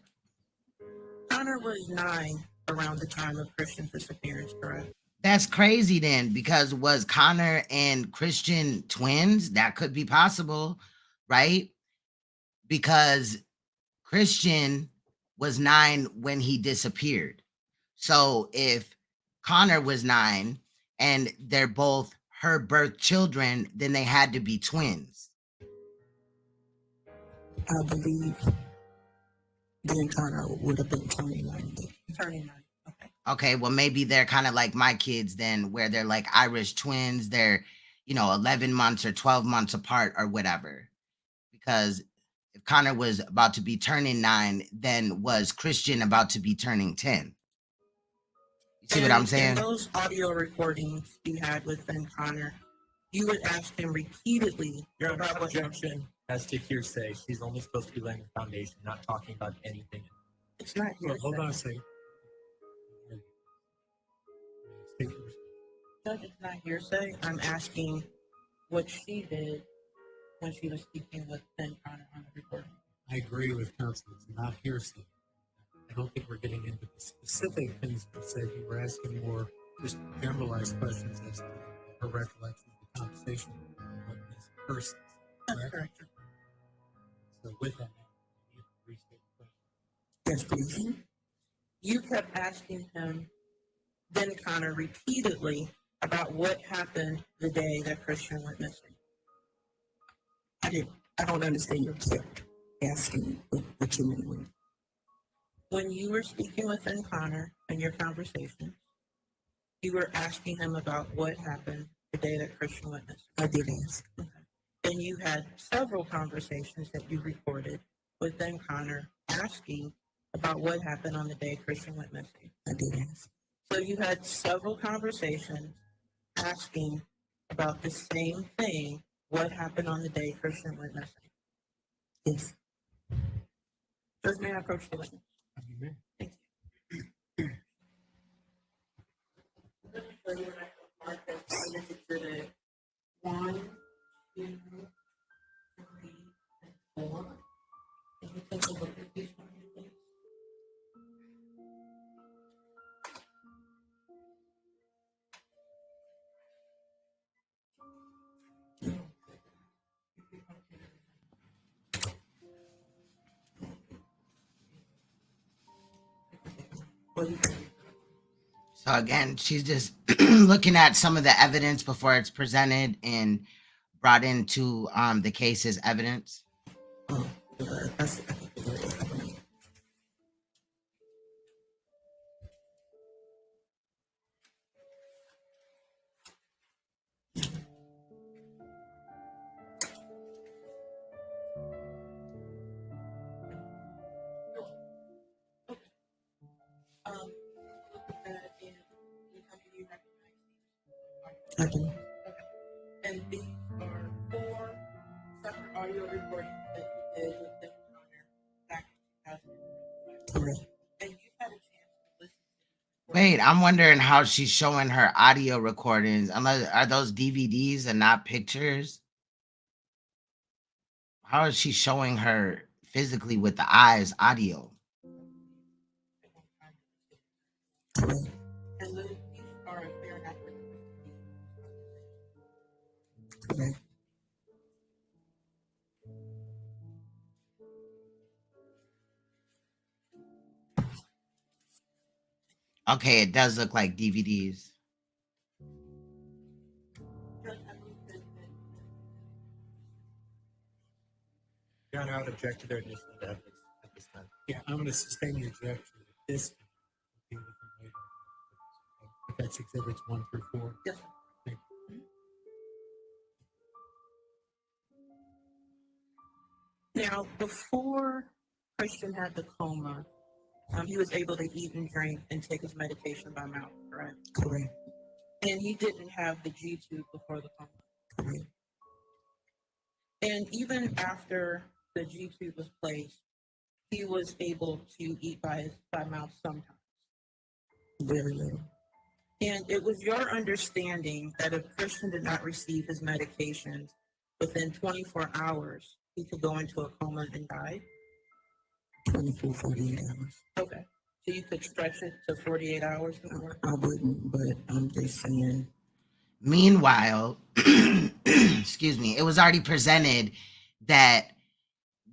Connor was 9 around the time of Christian's disappearance, correct? That's crazy then, because was Connor and Christian twins? That could be possible, right? Because Christian was 9 when he disappeared. So if Connor was 9 and they're both her birth children, then they had to be twins. I believe then Connor would have been 29. Turning 9, okay. Okay, well, maybe they're kind of like my kids then, where they're like Irish twins. They're, 11 months or 12 months apart or whatever. Because if Connor was about to be turning 9, then was Christian about to be turning 10? You see what I'm saying? In those audio recordings you had with Ben Connor, you would ask him repeatedly Your Honor, about what. objection. As to hearsay, she's only supposed to be laying the foundation, not talking about anything. It's not Well, hearsay. hold on a second. Judge, it's not hearsay. I'm asking what she did when she was speaking with Ben Connor on the recording. I agree with counsel. It's not hearsay. I don't think we're getting into the specific things that said. You were asking more just generalized questions as to her recollection of the conversation with these persons. That's correct. So with that, you restate the question. Yes, please. You kept asking him, then Connor, repeatedly about what happened the day that Christian went missing. I don't understand your kept asking what you mean. When you were speaking with then Connor in your conversation, you were asking him about what happened the day that Christian went missing. I did ask. Okay. And you had several conversations that you recorded with then Connor asking about what happened on the day Christian went missing. I did ask. So you had several conversations asking about the same thing, what happened on the day Christian went missing. Yes. Judge, may I approach the witness? Thank you. Let me show you what I marked as witness exhibit 1, 2, 3, and 4. Can you take a look at these ones, please? So again, she's just looking at some of the evidence before it's presented and brought into the case as evidence. I do. And these are 4 separate audio recordings that you did with them Connor back in 2000. Correct. And you had a chance to listen to Wait, I'm wondering how she's showing her audio recordings. Unless are those DVDs and not pictures? How is she showing her physically with the eyes audio? and these are a fair and accurate Correct. Okay, it does look like DVDs. Your Honor, I would object to their admission of evidence at this time. Yeah, I'm going to sustain the objection that this will be different later. But that's exhibits 1 through 4. Yes. Thank you. Now, before Christian had the coma, he was able to eat and drink and take his medication by mouth, correct? Correct. And he didn't have the G tube before the coma. Correct. And even after the G tube was placed, he was able to eat by mouth sometimes. Very little. And it was your understanding that if Christian did not receive his medications within 24 hours, he could go into a coma and die? 24, 48 hours. Okay. So you could stretch it to 48 hours before? I wouldn't, but I'm just saying. Meanwhile, excuse me, it was already presented that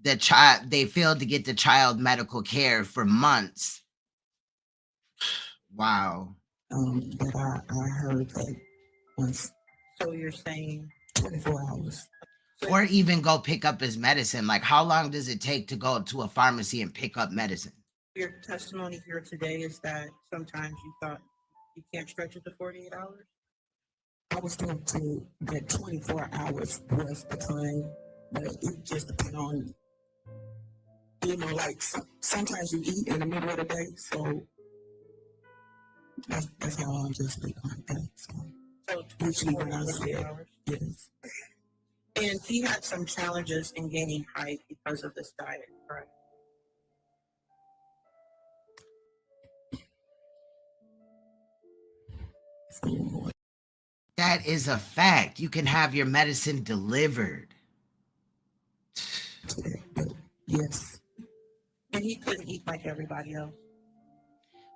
the child, they failed to get the child medical care for months. Wow. But I heard that once. So you're saying 24 hours. Or even go pick up his medicine. Like, how long does it take to go to a pharmacy and pick up medicine? Your testimony here today is that sometimes you thought you can't stretch it to 48 hours? I was told that 24 hours was the time, but it just depends on, like sometimes you eat in the middle of the day, so that's how I'm just speaking like that. So usually when I said hours? Yes. And he had some challenges in gaining height because of this diet, correct? That is a fact. You can have your medicine delivered. Yes. And he couldn't eat like everybody else.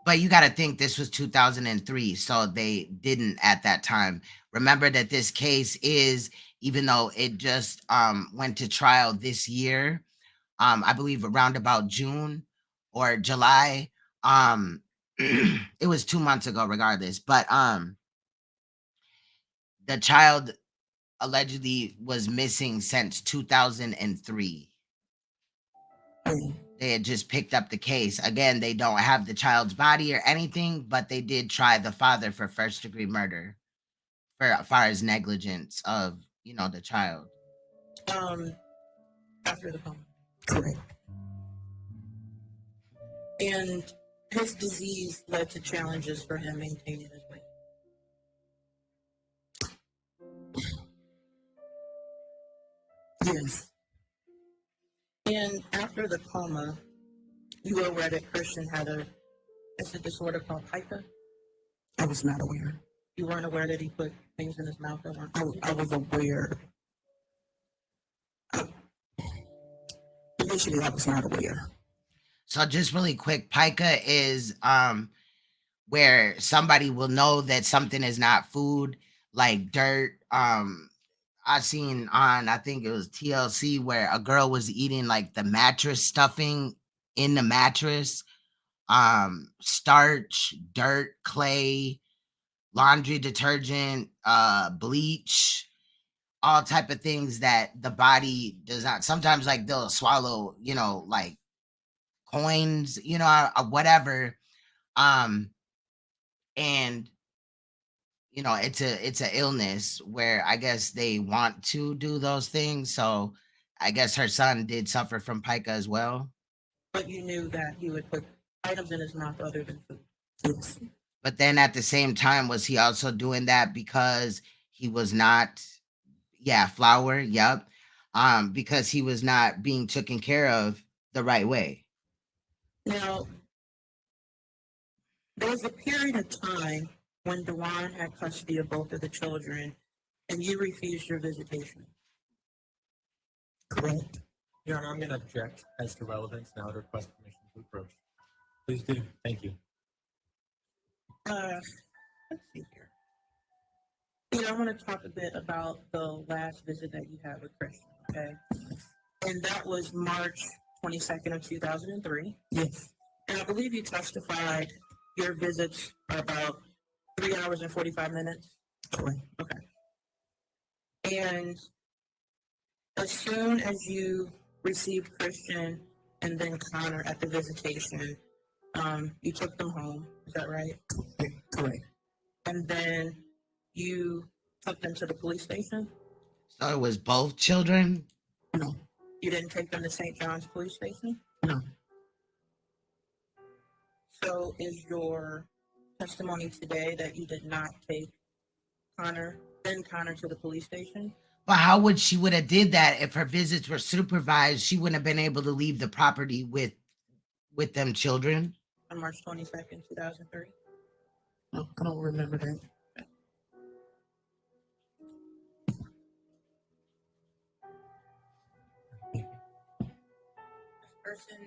But you got to think this was 2003, so they didn't at that time. Remember that this case is, even though it just went to trial this year, I believe around about June or July. It was 2 months ago, regardless. But the child allegedly was missing since 2003. They had just picked up the case. Again, they don't have the child's body or anything, but they did try the father for first-degree murder, for as far as negligence of, the child. After the coma. Correct. And his disease led to challenges for him maintaining his weight. Yes. And after the coma, you were aware that Christian had a disorder called pica? I was not aware. You weren't aware that he put things in his mouth that weren't? I was aware. Initially, I was not aware. So just really quick, pica is where somebody will know that something is not food, like dirt. I seen on, I think it was TLC, where a girl was eating like the mattress stuffing in the mattress, starch, dirt, clay, laundry detergent, bleach, all type of things that the body does not. Sometimes like they'll swallow, like coins, whatever. And it's a illness where I guess they want to do those things. So I guess her son did suffer from pica as well. But you knew that he would put items in his mouth other than food. Yes. But then at the same time, was he also doing that because he was not, flour, yep. Because he was not being taken care of the right way. Now, there was a period of time when Dawan had custody of both of the children, and you refused your visitation. Correct. Your Honor, I'm going to object as to relevance. Now I'd request permission to approach. Please do. Thank you. Let's see here. I want to talk a bit about the last visit that you had with Christian, okay? And that was March 22nd of 2003. Yes. And I believe you testified your visits are about 3 hours and 45 minutes. Correct. Okay. And as soon as you received Christian and then Connor at the visitation, you took them home. Is that right? Correct. And then you took them to the police station? So it was both children? No. You didn't take them to St. John's police station? No. So is your testimony today that you did not take Connor to the police station? But how would she would have did that if her visits were supervised? She wouldn't have been able to leave the property with them children. On March 22nd, 2003? No, I don't remember that. This person,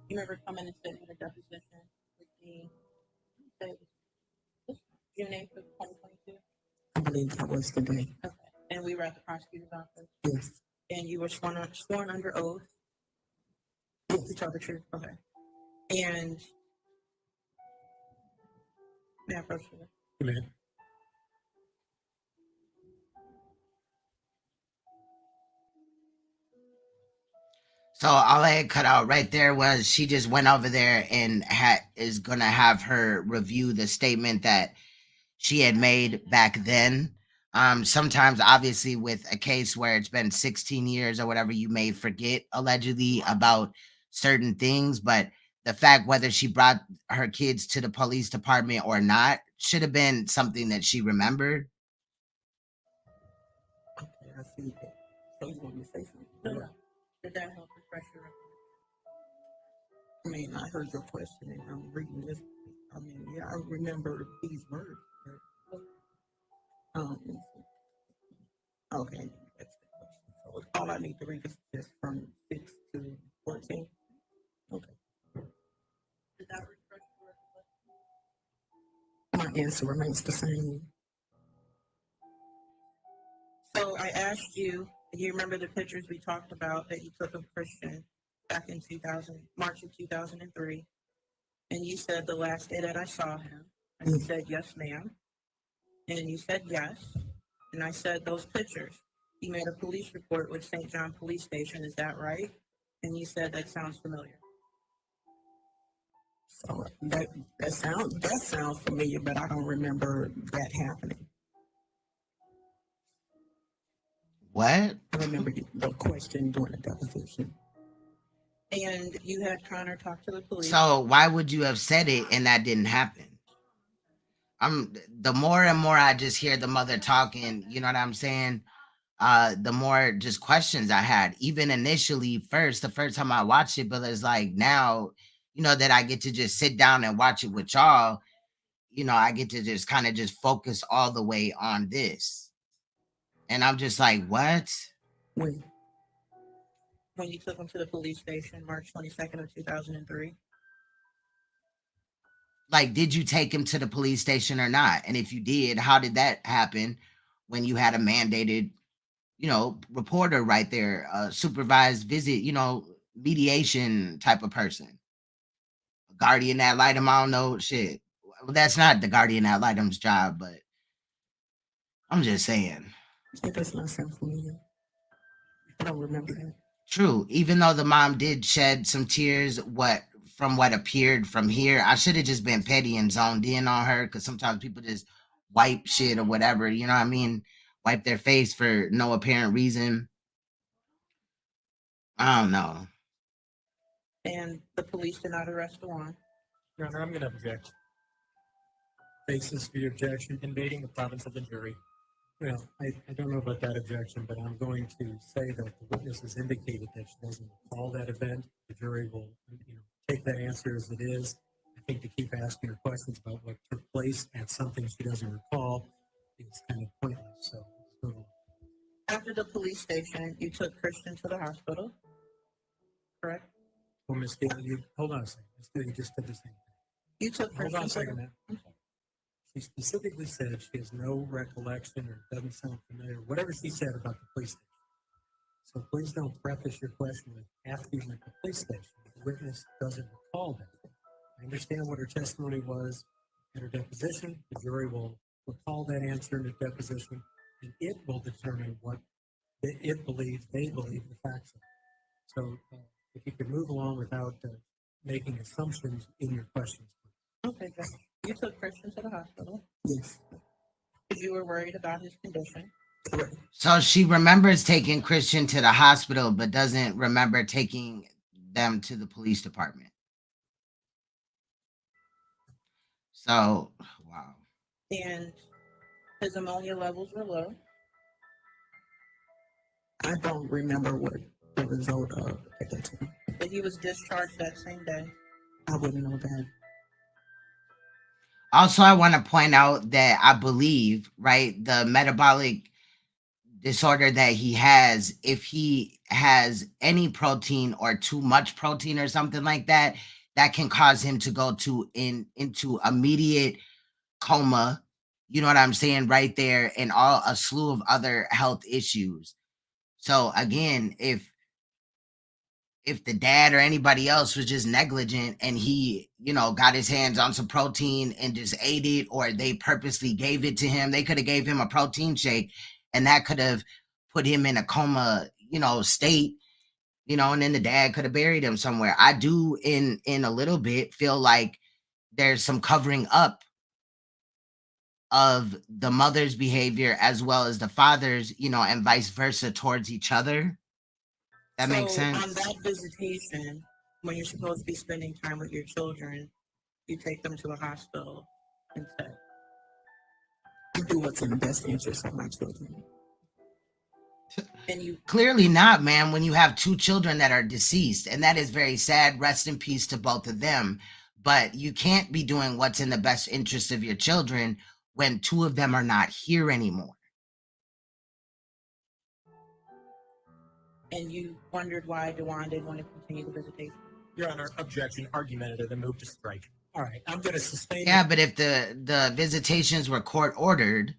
you remember coming and sitting in a deposition with me? June 8th of 2022? I believe that was the day. Okay. And we were at the prosecutor's office? Yes. And you were sworn under oath? Yes. To tell the truth? Okay. And may I approach you? Amen. So all I had cut out right there was she just went over there and is gonna have her review the statement that she had made back then. Sometimes obviously with a case where it's been 16 years or whatever, you may forget allegedly about certain things, but the fact whether she brought her kids to the police department or not should have been something that she remembered. Okay, I see that. So you want me to say something? No. Did that help refresh your record? I mean, I heard your question and I'm reading this. I mean, yeah, I remember these words. Okay, that's the question. So all I need to read is just from 6 to 14. Okay. Did that refresh My answer remains the same. So I asked you, you remember the pictures we talked about that you took of Christian back in March of 2003, and you said the last day that I saw him, and you said yes, ma'am, and you said yes, and I said those pictures. You made a police report with St. John Police Station, is that right? And you said that sounds familiar. So that sounds familiar, but I don't remember that happening. What? I remember the question during the deposition. And you had Connor talk to the police. So why would you have said it and that didn't happen? The more and more I just hear the mother talking, you know what I'm saying? The more just questions I had. Even initially, the first time I watched it, but it's like now, you know, that I get to just sit down and watch it with y'all, you know, I get to just kind of just focus all the way on this. And I'm just like, what? When you took him to the police station, March 22nd of 2003. Like, did you take him to the police station or not? And if you did, how did that happen when you had a mandated, you know, reporter right there, supervised visit, you know, mediation type of person? Guardian ad litem, I don't know, shit. Well, that's not the guardian ad litem's job, but I'm just saying. It does not sound familiar. I don't remember that. True. Even though the mom did shed some tears, from what appeared from here, I should have just been petty and zoned in on her, because sometimes people just wipe shit or whatever, you know what I mean? Wipe their face for no apparent reason. I don't know. And the police did not arrest Dawan. Your Honor, I'm going to object. Basis for your objection, invading the province of the jury. Well, I don't know about that objection, but I'm going to say that the witness has indicated that she doesn't recall that event. The jury will, take that answer as it is. I think to keep asking her questions about what took place at something she doesn't recall is kind of pointless. So After the police station, you took Christian to the hospital, correct? well, Ms. Daly, hold on a second. Ms. Daly just did the same thing. You took Hold on a Christian second, ma'am. She specifically said she has no recollection or doesn't sound familiar, whatever she said about the police station. So please don't preface your question with after you went to the police station. The witness doesn't recall that. I understand what her testimony was at her deposition. The jury will recall that answer in the deposition, and it will determine what they believe the facts are. So if you could move along without making assumptions in your questions. Okay, good. You took Christian to the hospital. Yes. Because you were worried about his condition. So she remembers taking Christian to the hospital, but doesn't remember taking them to the police department. So, wow. And his ammonia levels were low. I don't remember what the result of at that time. But he was discharged that same day. I wouldn't know that. Also, I want to point out that I believe, right, the metabolic disorder that he has, if he has any protein or too much protein or something like that, that can cause him to go into immediate coma. You know what I'm saying? Right there, and a slew of other health issues. So again, if the dad or anybody else was just negligent and he, got his hands on some protein and just ate it, or they purposely gave it to him, they could have gave him a protein shake and that could have put him in a coma, state, and then the dad could have buried him somewhere. I do in a little bit feel like there's some covering up of the mother's behavior as well as the father's, and vice versa towards each other. That makes sense. On that visitation, when you're supposed to be spending time with your children, you take them to a hospital instead. I do what's in the best interest of my children. And you clearly not, man, when you have two children that are deceased, and that is very sad. Rest in peace to both of them. But you can't be doing what's in the best interest of your children when two of them are not here anymore. and you wondered why Dawan didn't want to continue the visitation. Your Honor, objection, argumentative, and move to strike. All right, I'm going to sustain. Yeah, but if the visitations were court ordered,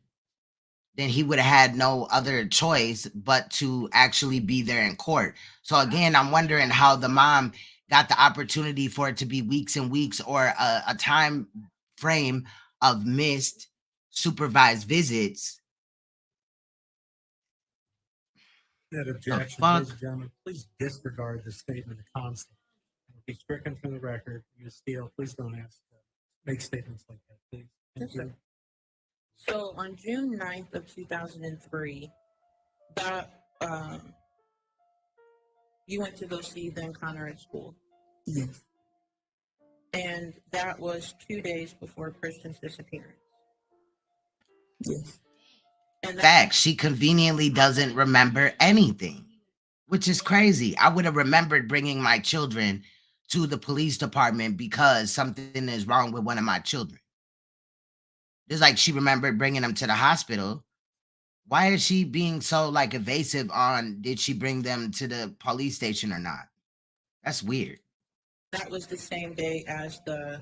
then he would have had no other choice but to actually be there in court. So again, I'm wondering how the mom got the opportunity for it to be weeks and weeks, or a time frame of missed supervised visits. That objection, ladies and gentlemen, please disregard the statement of concept. It will be stricken from the record. Ms. Steele, please don't make statements like that, please. Thank you. So on June 9th of 2003, you went to go see then Connor at school. Yes. And that was 2 days before Christian's disappearance. Yes. And Fact, she conveniently doesn't remember anything, which is crazy. I would have remembered bringing my children to the police department because something is wrong with one of my children. Just like she remembered bringing them to the hospital. Why is she being so like evasive on did she bring them to the police station or not? That's weird. that was the same day as the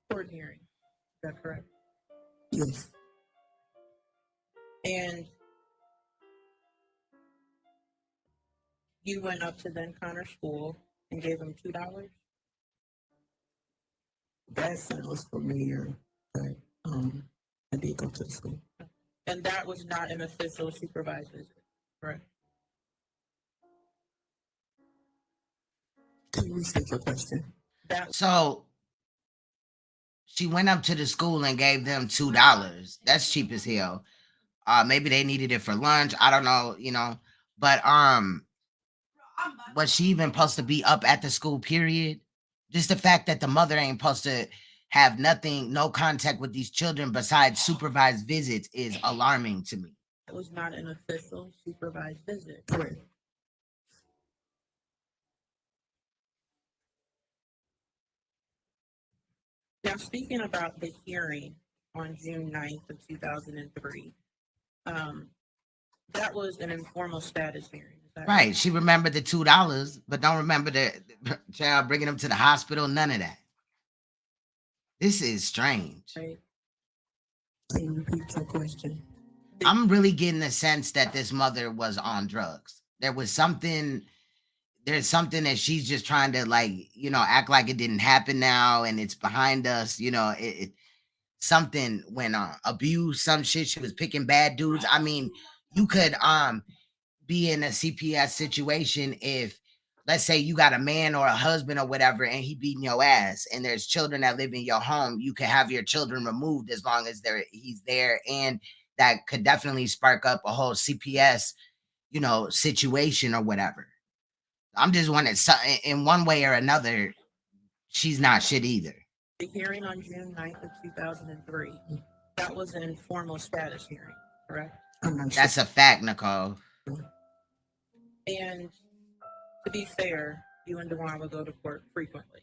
court hearing. Is that correct? Yes. And you went up to then Connor school and gave him $2? That sounds familiar, but I did go to the school. And that was not an official supervised visit, correct? Can you restate your question? So she went up to the school and gave them $2. That's cheap as hell. Maybe they needed it for lunch. I don't know, but was she even supposed to be up at the school, period? Just the fact that the mother ain't supposed to have no contact with these children besides supervised visits is alarming to me. It was not an official supervised visit. Correct. Now, speaking about the hearing on June 9th of 2003, that was an informal status hearing. Right. She remembered the $2, but don't remember the child bringing them to the hospital. None of that. This is strange. Right. Can you repeat your question? I'm really getting the sense that this mother was on drugs. There's something that she's just trying to act like it didn't happen now and it's behind us. Something went on. Abuse, some shit. She was picking bad dudes. I mean, you could be in a CPS situation if, let's say, you got a man or a husband or whatever and he beating your ass and there's children that live in your home. You can have your children removed as long as he's there, and that could definitely spark up a whole CPS situation or whatever. I'm just wondering, in one way or another, she's not shit either. The hearing on June 9th of 2003, that was an informal status hearing, correct? That's a fact, Nicole. And to be fair, you and Dawan will go to court frequently.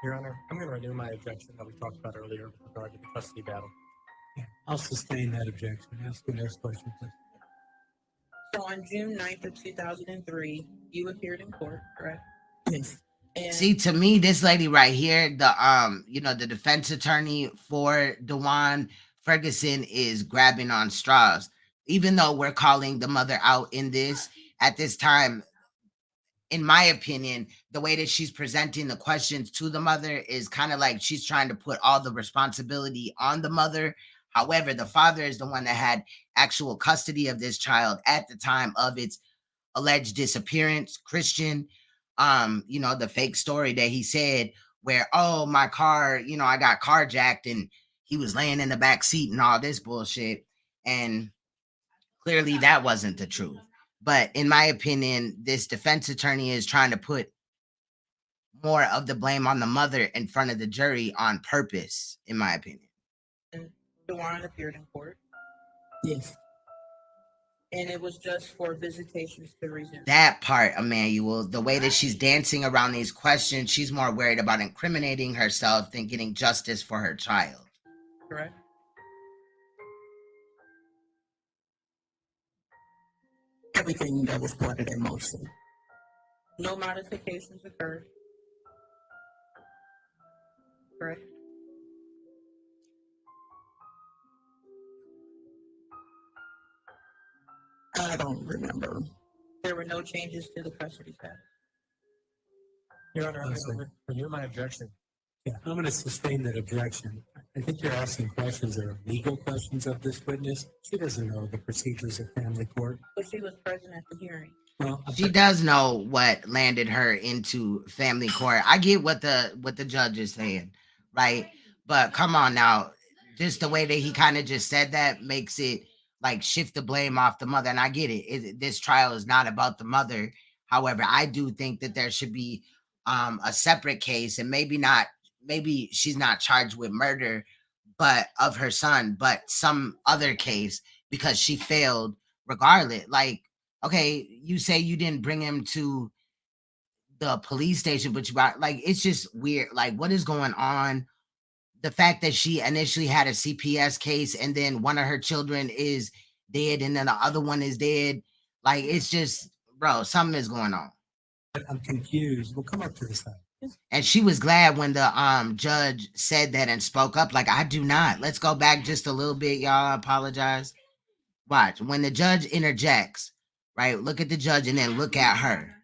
Your Honor, I'm going to renew my objection that we talked about earlier with regard to the custody battle. Yeah, I'll sustain that objection. Ask the next question, please. So on June 9th of 2003, you appeared in court, correct? Yes. And See, to me, this lady right here, the defense attorney for Dawan Ferguson is grabbing on straws. Even though we're calling the mother out in this, at this time, in my opinion, the way that she's presenting the questions to the mother is kind of like she's trying to put all the responsibility on the mother. However, the father is the one that had actual custody of this child at the time of its alleged disappearance. Christian, the fake story that he said where, oh, my car, I got carjacked and he was laying in the back seat and all this bullshit. And clearly that wasn't the truth. But in my opinion, this defense attorney is trying to put more of the blame on the mother in front of the jury on purpose, in my opinion. Dawan appeared in court. Yes. And it was just for visitations to resume. That part, Emmanuel, the way that she's dancing around these questions, she's more worried about incriminating herself than getting justice for her child. Correct? everything that was part of that motion. No modifications occurred. Correct. I don't remember. There were no changes to the custody status. Your Honor, renew my objection. Yeah, I'm going to sustain that objection. I think you're asking questions that are legal questions of this witness. She doesn't know the procedures of family court. But she was present at the hearing. Well, She does know what landed her into family court. I get what the judge is saying, right? But come on now, just the way that he kind of just said that makes it like shift the blame off the mother. And I get it. This trial is not about the mother. However, I do think that there should be a separate case, and maybe she's not charged with murder, but of her son, but some other case because she failed regardless. Like, okay, you say you didn't bring him to the police station, but you brought, like, it's just weird. Like, what is going on? The fact that she initially had a CPS case and then one of her children is dead and then the other one is dead. Like, it's just, bro, something is going on. I'm confused. We'll come up to the side. And she was glad when the judge said that and spoke up. Like, I do not. Let's go back just a little bit, y'all. I apologize. Watch. When the judge interjects, right? Look at the judge and then look at her.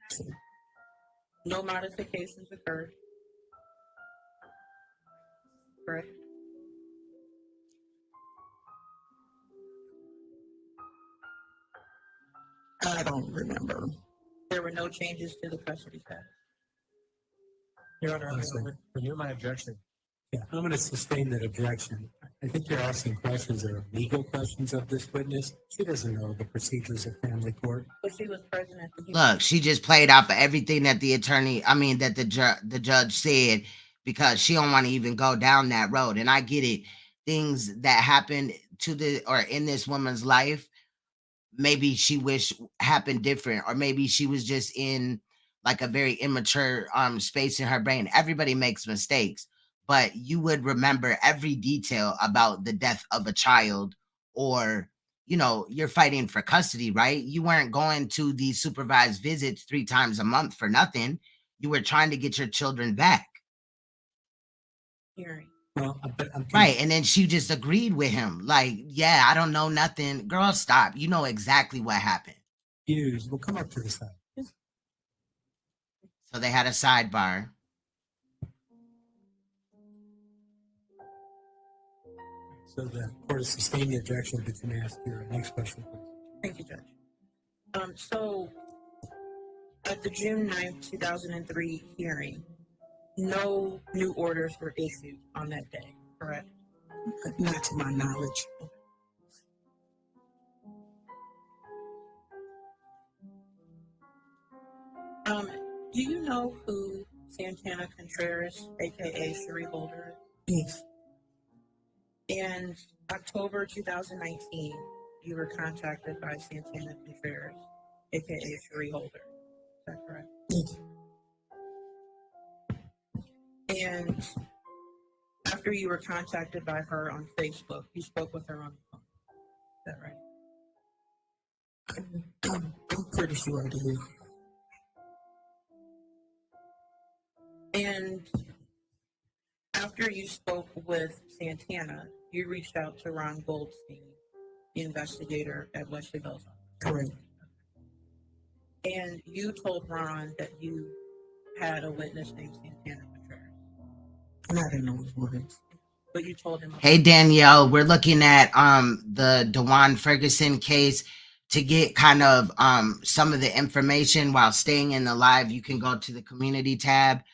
No modifications occurred. Correct. I don't remember. There were no changes to the custody status. Your Honor, renew my objection. Yeah, I'm going to sustain that objection. I think you're asking questions that are legal questions of this witness. She doesn't know the procedures of family court. But she was present at the hearing. Look, she just played off of everything that the judge said because she don't want to even go down that road. And I get it. Things that happened in this woman's life, maybe she wished happened different, or maybe she was just in like a very immature space in her brain. Everybody makes mistakes, but you would remember every detail about the death of a child, or, you know, you're fighting for custody, right? You weren't going to the supervised visits 3 times a month for nothing. You were trying to get your children back. Hearing. Well, Right. And then she just agreed with him. Like, yeah, I don't know nothing. Girl, stop. You know exactly what happened. Confused. We'll come up to the side. So they had a sidebar. So the court is sustaining the objection, but you may ask your next question, please. Thank you, Judge. So at the June 9th, 2003 hearing, no new orders were issued on that day, correct? Not to my knowledge. Do you know who Santana Contreras, aka Cherie Holder, is? Yes. In October 2019, you were contacted by Santana Contreras, aka Cherie Holder. Is that correct? Yes. And after you were contacted by her on Facebook, you spoke with her on the phone. Is that right? I'm pretty sure I did. And after you spoke with Santana, you reached out to Ron Goldstein, the investigator at Wesley Bell's office. Correct. And you told Ron that you had a witness named Santana Contreras. Not in those words. But you told him. Hey, Danielle, we're looking at the Dawan Ferguson case. To get kind of some of the information while staying in the live, you can go to the community tab.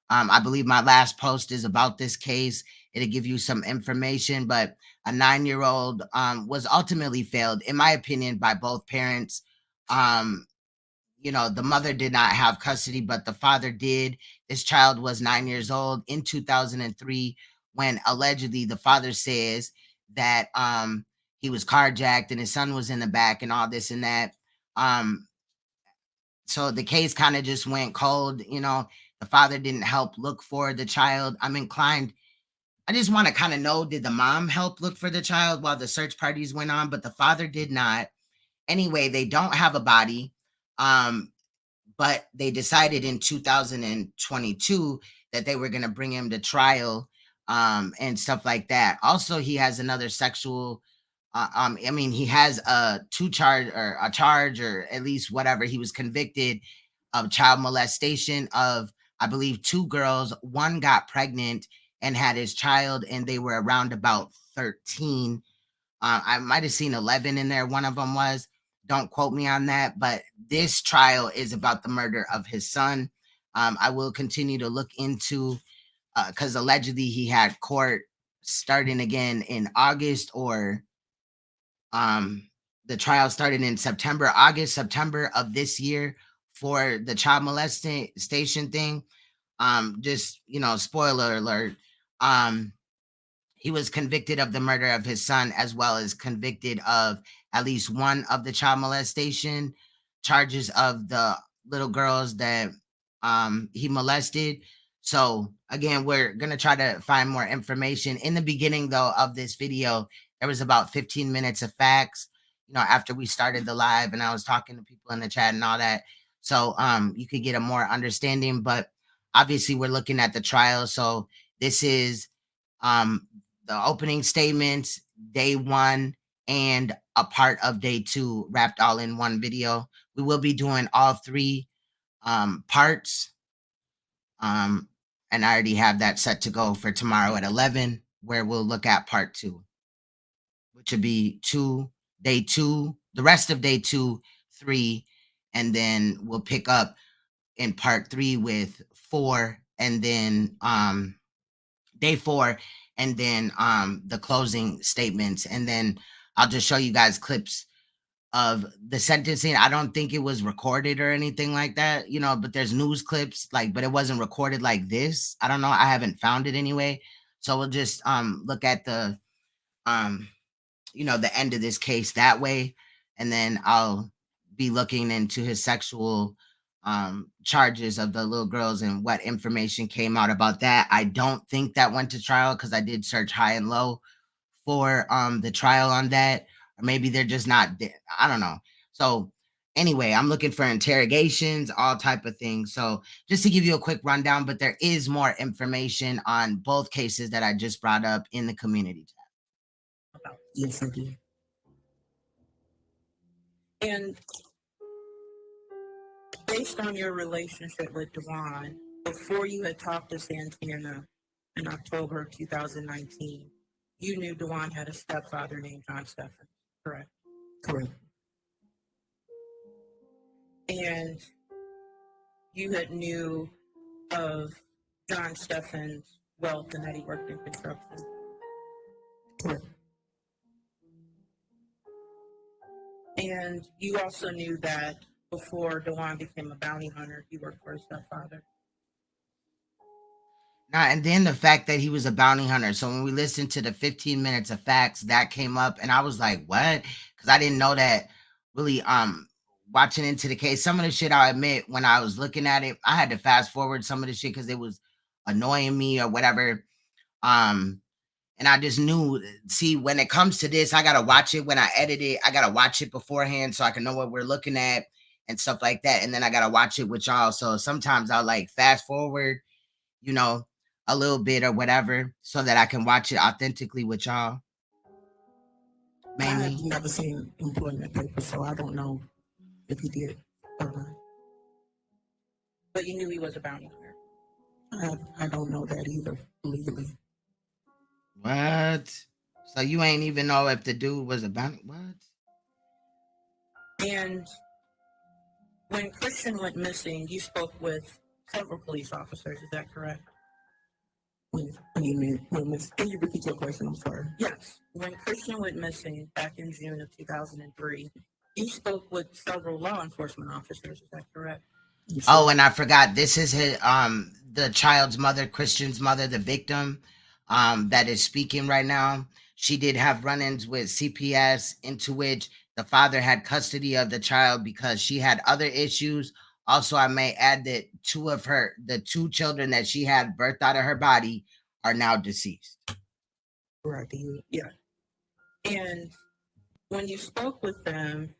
I believe my last post is about this case. It'll give you some information, but a 9-year-old was ultimately failed, in my opinion, by both parents. You know, the mother did not have custody, but the father did. This child was 9 years old in 2003 when allegedly the father says that he was carjacked and his son was in the back and all this and that. So the case kind of just went cold. You know, the father didn't help look for the child. I just want to kind of know, did the mom help look for the child while the search parties went on? But the father did not. anyway, they don't have a body. But they decided in 2022 that they were going to bring him to trial and stuff like that. Also, he has another sexual I mean, he has a charge or at least whatever. He was convicted of child molestation of, I believe, 2 girls. One got pregnant and had his child, and they were around about 13. I might have seen 11 in there. One of them was. Don't quote me on that, but this trial is about the murder of his son. I will continue to look into because allegedly he had court starting again in August, or the trial started in September of this year for the child molestation thing. Just, spoiler alert. He was convicted of the murder of his son, as well as convicted of at least one of the child molestation charges of the little girls that he molested. So again, we're going to try to find more information. In the beginning, though, of this video, there was about 15 minutes of facts, after we started the live and I was talking to people in the chat and all that. So you could get a more understanding, but obviously we're looking at the trial. So this is the opening statements, day 1, and a part of day 2 wrapped all in one video. We will be doing all 3 parts. And I already have that set to go for tomorrow at 11, where we'll look at part 2, which would be day 2, the rest of day 2, 3, and then we'll pick up in part 3 with 4, and then day 4, and then the closing statements, and then I'll just show you guys clips of the sentencing. I don't think it was recorded or anything like that, but there's news clips, but it wasn't recorded like this. I don't know. I haven't found it anyway. So we'll just look at the the end of this case that way, and then I'll be looking into his sexual charges of the little girls and what information came out about that. I don't think that went to trial because I did search high and low for the trial on that, or maybe they're just not there. I don't know. So anyway, I'm looking for interrogations, all type of things. So just to give you a quick rundown, but there is more information on both cases that I just brought up in the community tab. Yes, I did. And based on your relationship with Dawan, before you had talked to Santana in October of 2019, you knew Dawan had a stepfather named John Stephens, correct? Correct. And you had knew of John Stephens' wealth and that he worked in construction. Correct. And you also knew that before Dawan became a bounty hunter, he worked for his stepfather. And then the fact that he was a bounty hunter. So when we listened to the 15 minutes of facts, that came up, and I was like, what? Because I didn't know that really. Watching into the case, some of the shit, I'll admit, when I was looking at it, I had to fast forward some of the shit because it was annoying me or whatever. And I just knew, see, when it comes to this, I gotta watch it. When I edit it, I gotta watch it beforehand so I can know what we're looking at and stuff like that. And then I gotta watch it with y'all. So sometimes I'll fast forward, a little bit or whatever, so that I can watch it authentically with y'all. Mainly. I've never seen employment papers, so I don't know if he did or not. But you knew he was a bounty hunter. I don't know that either, legally. What? So you ain't even know if the dude was a bounty? What? And when Christian went missing, you spoke with several police officers, is that correct? Can you repeat your question? I'm sorry. Yes. When Christian went missing back in June of 2003, you spoke with several law enforcement officers, is that correct? Oh, and I forgot, this is his, the child's mother, Christian's mother, the victim, that is speaking right now. She did have run-ins with CPS, into which the father had custody of the child because she had other issues. Also, I may add that the 2 children that she had birthed out of her body are now deceased. Right. Yeah. And when you spoke with them,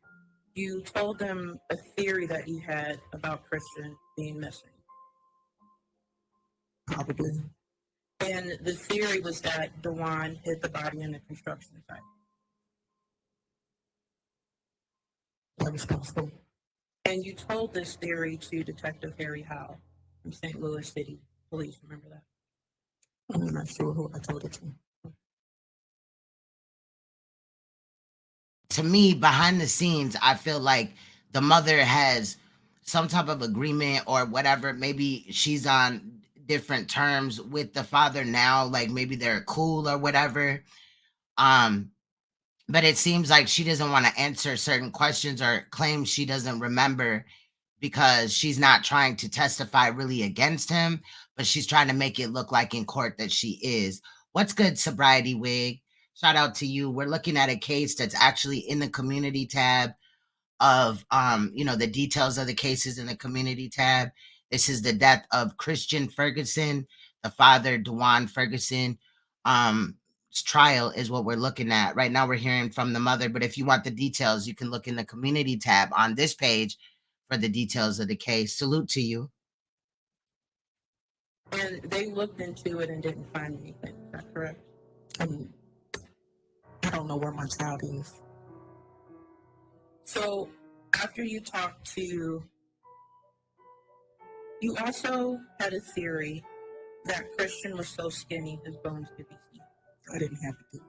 You told them a theory that you had about Christian being missing. Probably. And the theory was that Dawan hid the body in a construction site. That was possible. And you told this theory to Detective Harry Howe from St. Louis City Police. Remember that? I'm not sure who I told it to. To me, behind the scenes, I feel like the mother has some type of agreement or whatever. Maybe she's on different terms with the father now, like maybe they're cool or whatever. But it seems like she doesn't want to answer certain questions or claims she doesn't remember because she's not trying to testify really against him, but she's trying to make it look like in court that she is. What's good, Sobriety Wig? Shout out to you. We're looking at a case that's actually in the community tab of the details of the cases in the community tab. This is the death of Christian Ferguson, the father, Dawan Ferguson. Trial is what we're looking at. Right now we're hearing from the mother, but if you want the details, you can look in the community tab on this page for the details of the case. Salute to you. And they looked into it and didn't find anything. Is that correct? I don't know where my child is. So after you talked to, you also had a theory that Christian was so skinny his bones could be seen. I didn't have to.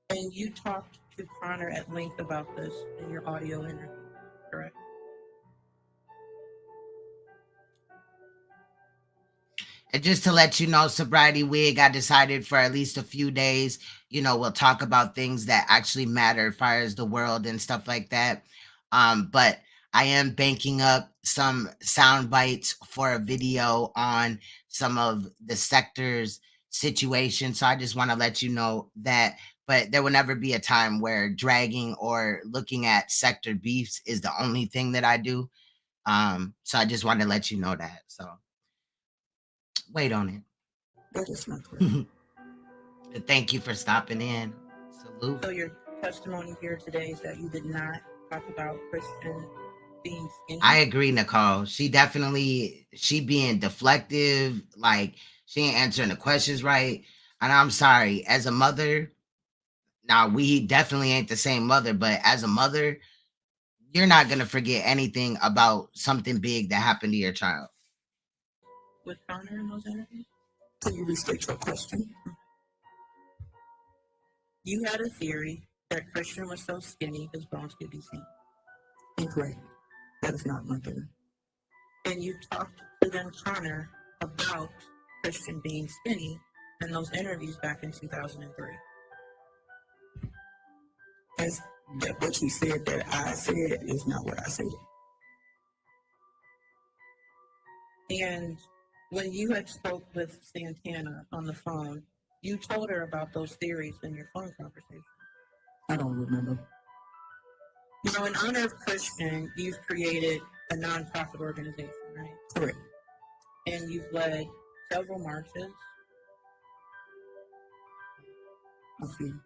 And you talked to Connor at length about this in your audio interview, correct? And just to let you know, Sobriety Wig, I decided for at least a few days, we'll talk about things that actually matter as far as the world and stuff like that. But I am banking up some sound bites for a video on some of the sector's situation. So I just want to let you know that, but there will never be a time where dragging or looking at sector beefs is the only thing that I do. So I just want to let you know that. So wait on it. That is not correct. Thank you for stopping in. Salute. So your testimony here today is that you did not talk about Christian being skinny? I agree, Nicole. She being deflective, like she ain't answering the questions right. And I'm sorry, as a mother, now we definitely ain't the same mother, but as a mother, you're not gonna forget anything about something big that happened to your child. With Connor in those interviews? Can you restate your question? You had a theory that Christian was so skinny his bones could be seen. Incorrect. That is not my theory. And you talked to then Connor about Christian being skinny in those interviews back in 2003. What you said that I said is not what I said. And when you had spoke with Santana on the phone, you told her about those theories in your phone conversation. I don't remember. Now, in honor of Christian, you've created a nonprofit organization, right? Correct. And you've led several marches, A few.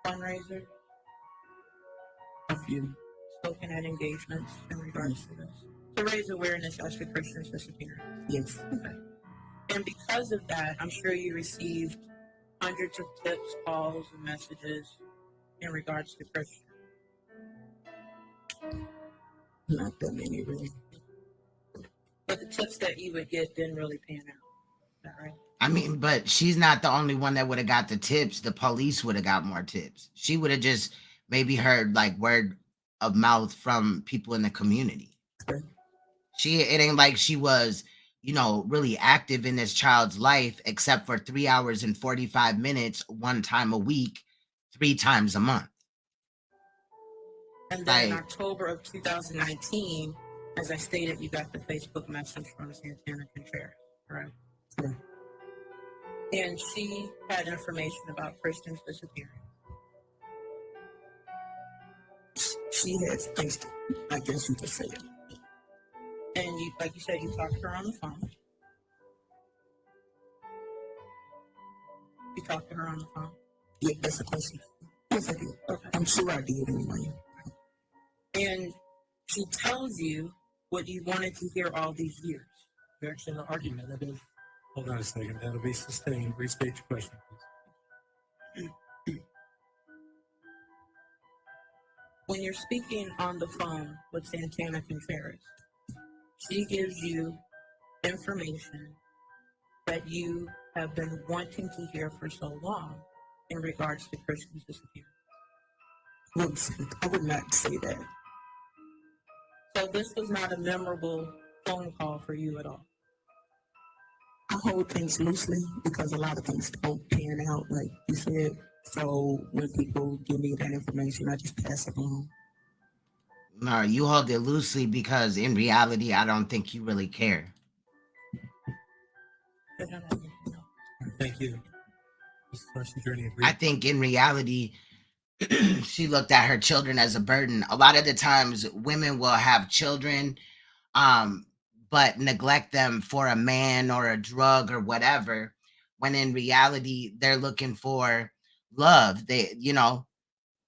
fundraisers, A few. spoken at engagements in regards to this, to raise awareness as to Christian's disappearance. Yes. Okay. And because of that, I'm sure you received hundreds of tips, calls, and messages in regards to Christian. Not that many, really. But the tips that you would get didn't really pan out. Is that right? I mean, but she's not the only one that would have got the tips. The police would have got more tips. She would have just maybe heard like word of mouth from people in the community. Okay. It ain't like she was, really active in this child's life, except for 3 hours and 45 minutes, one time a week, 3 times a month. And then in October of 2019, as I stated, you got the Facebook message from Santana Contreras, correct? Correct. And she had information about Christian's disappearance. She has faced it, I guess you could say it. And you, like you said, you talked to her on the phone. You talked to her on the phone? Yeah, that's a question. Yes, I did. Okay. I'm sure I did anyway. And she tells you what you wanted to hear all these years. Objection to argument. Hold on a second. That'll be sustained. Restate your question, please. When you're speaking on the phone with Santana Contreras, she gives you information that you have been wanting to hear for so long in regards to Christian's disappearance. I would not say that. So this was not a memorable phone call for you at all. I hold things loosely because a lot of things don't pan out like you said. So when people give me that information, I just pass it along. No, you hold it loosely because in reality, I don't think you really care. Thank you. I think in reality, she looked at her children as a burden. A lot of the times women will have children, but neglect them for a man or a drug or whatever, when in reality, they're looking for love. They,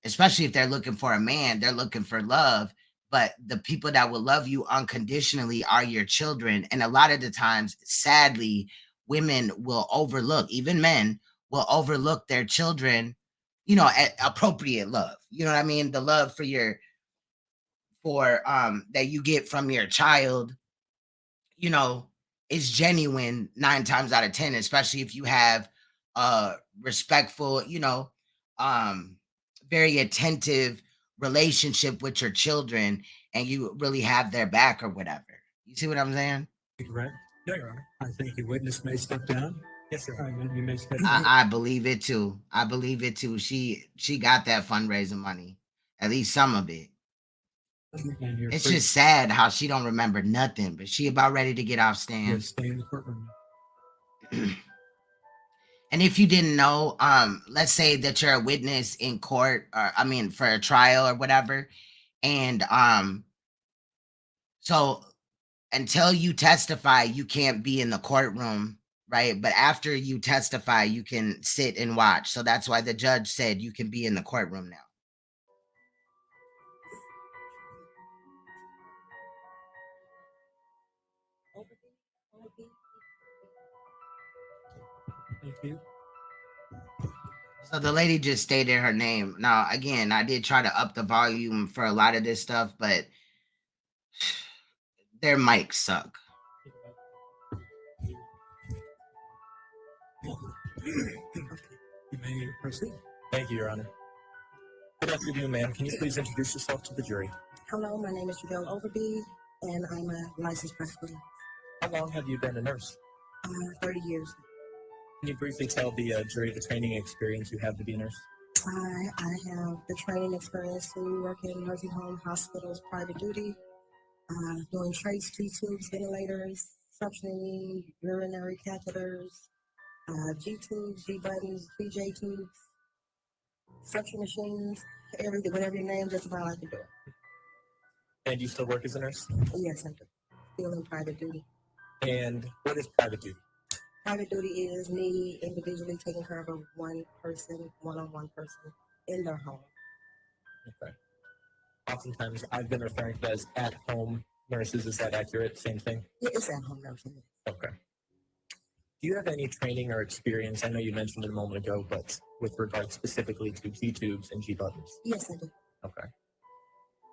especially if they're looking for a man, they're looking for love. But the people that will love you unconditionally are your children. And a lot of the times, sadly, women will overlook, even men will overlook their children, at appropriate love. You know what I mean? The love for that you get from your child, is genuine 9 times out of 10, especially if you have a respectful, very attentive relationship with your children and you really have their back or whatever. You see what I'm saying? Correct? Yeah, Your Honor. I think the witness may step down. Yes, sir. You may step down. I believe it too. I believe it too. She got that fundraising money, at least some of it. It's just sad how she don't remember nothing, but she about ready to get off stand. Stay in the courtroom. And if you didn't know, let's say that you're a witness in court, or for a trial or whatever, and so until you testify, you can't be in the courtroom, right? But after you testify, you can sit and watch. So that's why the judge said you can be in the courtroom now. Thank you. So the lady just stated her name. Now, again, I did try to up the volume for a lot of this stuff, but their mics suck. You may proceed. Thank you, Your Honor. Good afternoon, ma'am. Can you please introduce yourself to the jury? Hello, my name is Jabelle Overby, and I'm a licensed practitioner. How long have you been a nurse? 30 years. Can you briefly tell the jury the training experience you have to be a nurse? I have the training experience to work in nursing home, hospitals, private duty, doing trace, G-tubes, ventilators, suctioning, urinary catheters, G-tubes, G-buttons, BJ tubes, suction machines, everything, whatever you name, just about I can do it. And you still work as a nurse? Yes, I do. Still in private duty. And what is private duty? Private duty is me individually taking care of a one-on-one person in their home. Okay. Oftentimes, I've been referring to that as at-home nurses. Is that accurate? Same thing? Yeah, it's at-home nursing. Okay. Do you have any training or experience? I know you mentioned it a moment ago, but with regard specifically to G-tubes and G-buttons? Yes, I do. Okay.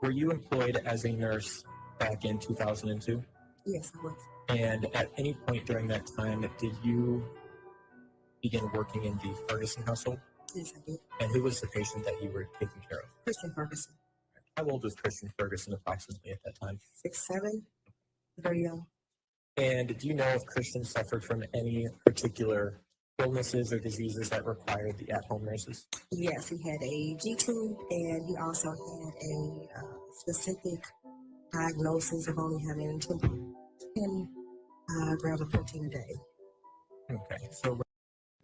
Were you employed as a nurse back in 2002? Yes, I was. And at any point during that time, did you begin working in the Ferguson household? Yes, I did. And who was the patient that you were taking care of? Christian Ferguson. How old was Christian Ferguson approximately at that time? 6'7", very young. And do you know if Christian suffered from any particular illnesses or diseases that required the at-home nurses? Yes, he had a G-tube, and he also had a specific diagnosis of only having 10 grams of protein a day. Okay, so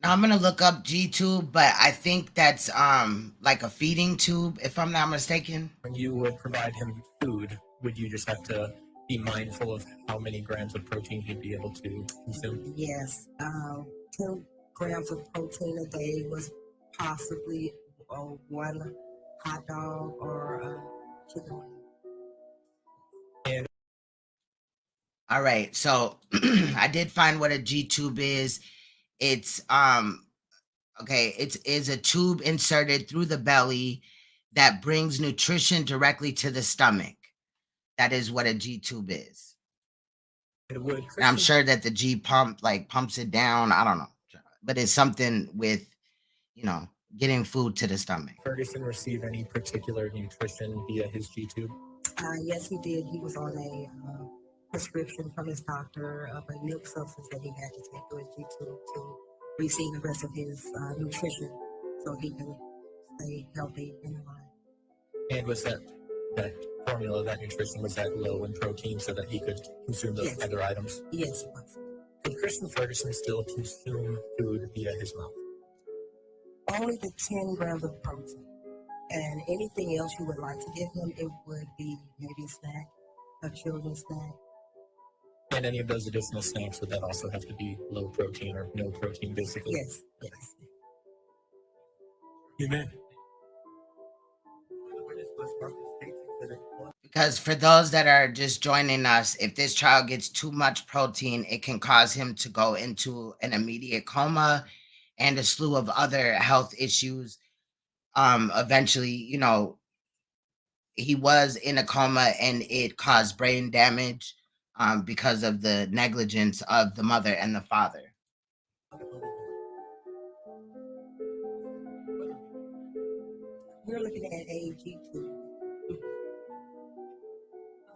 now I'm gonna look up G-tube, but I think that's like a feeding tube, if I'm not mistaken. when you would provide him food, would you just have to be mindful of how many grams of protein he'd be able to consume? Yes, 10 grams of protein a day was possibly one hot dog or chicken wing. All right. So I did find what a G-tube is. It's okay, it is a tube inserted through the belly that brings nutrition directly to the stomach. That is what a G-tube is. And I'm sure that the G pump pumps it down. I don't know. But it's something with, getting food to the stomach. Ferguson receive any particular nutrition via his G-tube? Yes, he did. He was on a prescription from his doctor of a milk substance that he had to take through his G-tube to receive the rest of his nutrition so he can stay healthy and alive. And was that formula, that nutrition, was that low in protein so that he could consume those other items? Yes, it was. Can Christian Ferguson still consume food via his mouth? Only the 10 grams of protein. And anything else you would like to give him, it would be maybe a snack, a children's snack. And any of those additional snacks, would that also have to be low protein or no protein, basically? Yes, yes. Amen. Because for those that are just joining us, if this child gets too much protein, it can cause him to go into an immediate coma and a slew of other health issues. Eventually, he was in a coma and it caused brain damage because of the negligence of the mother and the father. We're looking at a G-tube.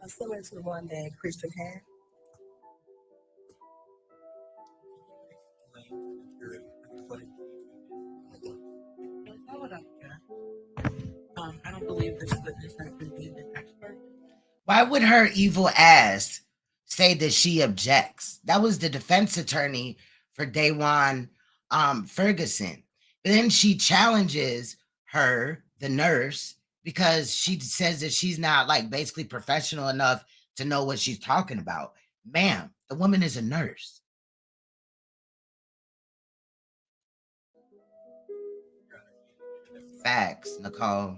Similar to the one that Christian had. I don't believe this witness has been deemed an expert. Why would her evil ass say that she objects? That was the defense attorney for Dawan Ferguson. But then she challenges her, the nurse, because she says that she's not basically professional enough to know what she's talking about. Ma'am, the woman is a nurse. Facts, Nicole.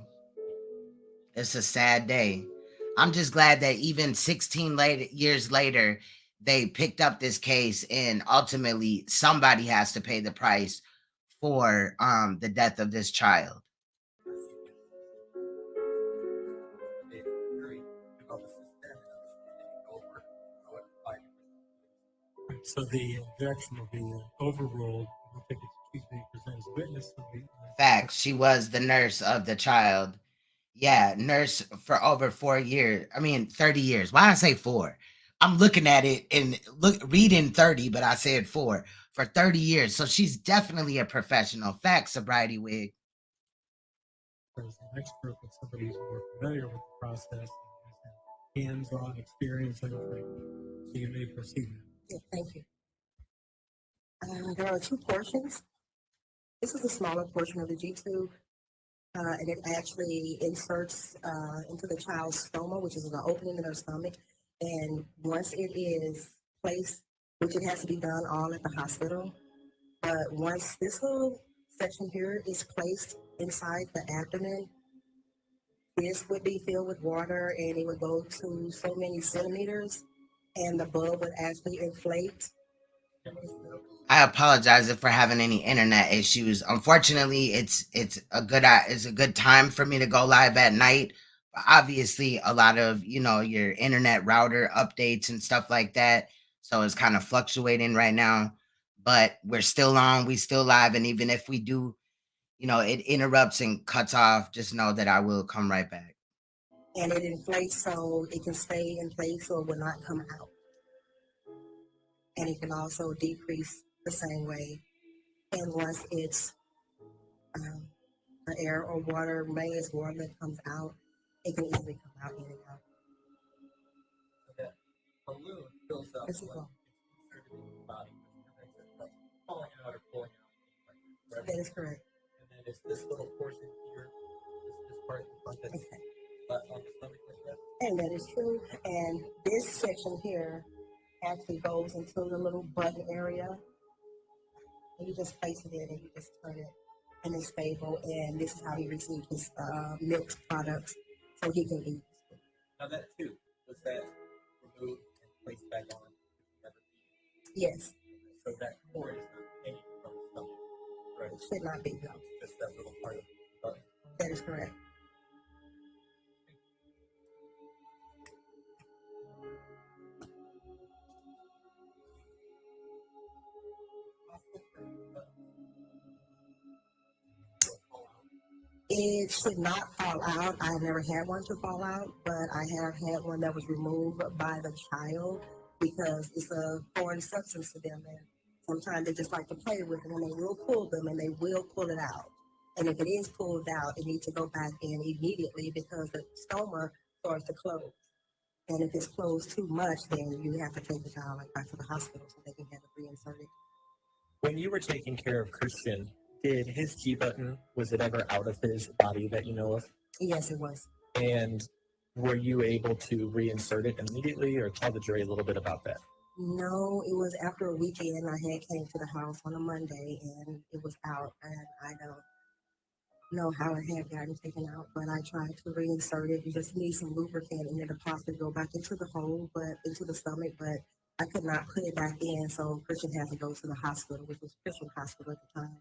It's a sad day. I'm just glad that even 16 years later, they picked up this case and ultimately somebody has to pay the price for the death of this child. So the objection will be overruled. I don't think she's being presented as a witness. Facts. She was the nurse of the child. Yeah, nurse for over 4 years. 30 years. Why I say 4? I'm looking at it and reading 30, but I said 4 for 30 years. So she's definitely a professional. Facts, sobriety wig. As an expert, but somebody who's more familiar with the process and has hands-on experience and training. So you may proceed now. Yeah, thank you. There are 2 portions. This is the smaller portion of the G-tube. And it actually inserts into the child's stoma, which is an opening in their stomach. And once it is placed, which it has to be done all at the hospital, but once this little section here is placed inside the abdomen, this would be filled with water and it would go to so many centimeters and the bulb would actually inflate. I apologize if we're having any internet issues. Unfortunately, it's a good time for me to go live at night. But obviously, a lot of your internet router updates and stuff like that, so it's kind of fluctuating right now. But we're still on, we still live, and even if we do, it interrupts and cuts off, just know that I will come right back. And it inflates so it can stay in place so it will not come out. And it can also decrease the same way. And once it's the air or water, mainly it's water that comes out, it can easily come out in and out. So that balloon fills up As well. Pulling out or pulling out. Right? That is correct. And then it's this little portion here, this part that's flat on the stomach like that. And that is true. And this section here actually goes into the little button area. And you just place it in and you just turn it and it's stable. And this is how he received his milk products so he can eat. Now that too, was that removed placed back on. Yes, So that cord is not hanging from the stomach, right? it should not be, no. Just that little part of the button. That is correct. It should not fall out. I have never had one to fall out, but I have had one that was removed by the child because it's a foreign substance to them. And sometimes they just like to play with it and they will pull them and they will pull it out. And if it is pulled out, it needs to go back in immediately because the stoma starts to close. And if it's closed too much, then you have to take the child back to the hospital so they can get it reinserted. When you were taking care of Christian, did his G button, was it ever out of his body that you know of? Yes, it was. And were you able to reinsert it immediately, or tell the jury a little bit about that? No, it was after a weekend. I had came to the house on a Monday and it was out, and I don't know how it had gotten taken out, but I tried to reinsert it. You just need some lubricant and it'll possibly go back into the hole, but into the stomach, but I could not put it back in, so Christian had to go to the hospital, which was Christian Hospital at the time,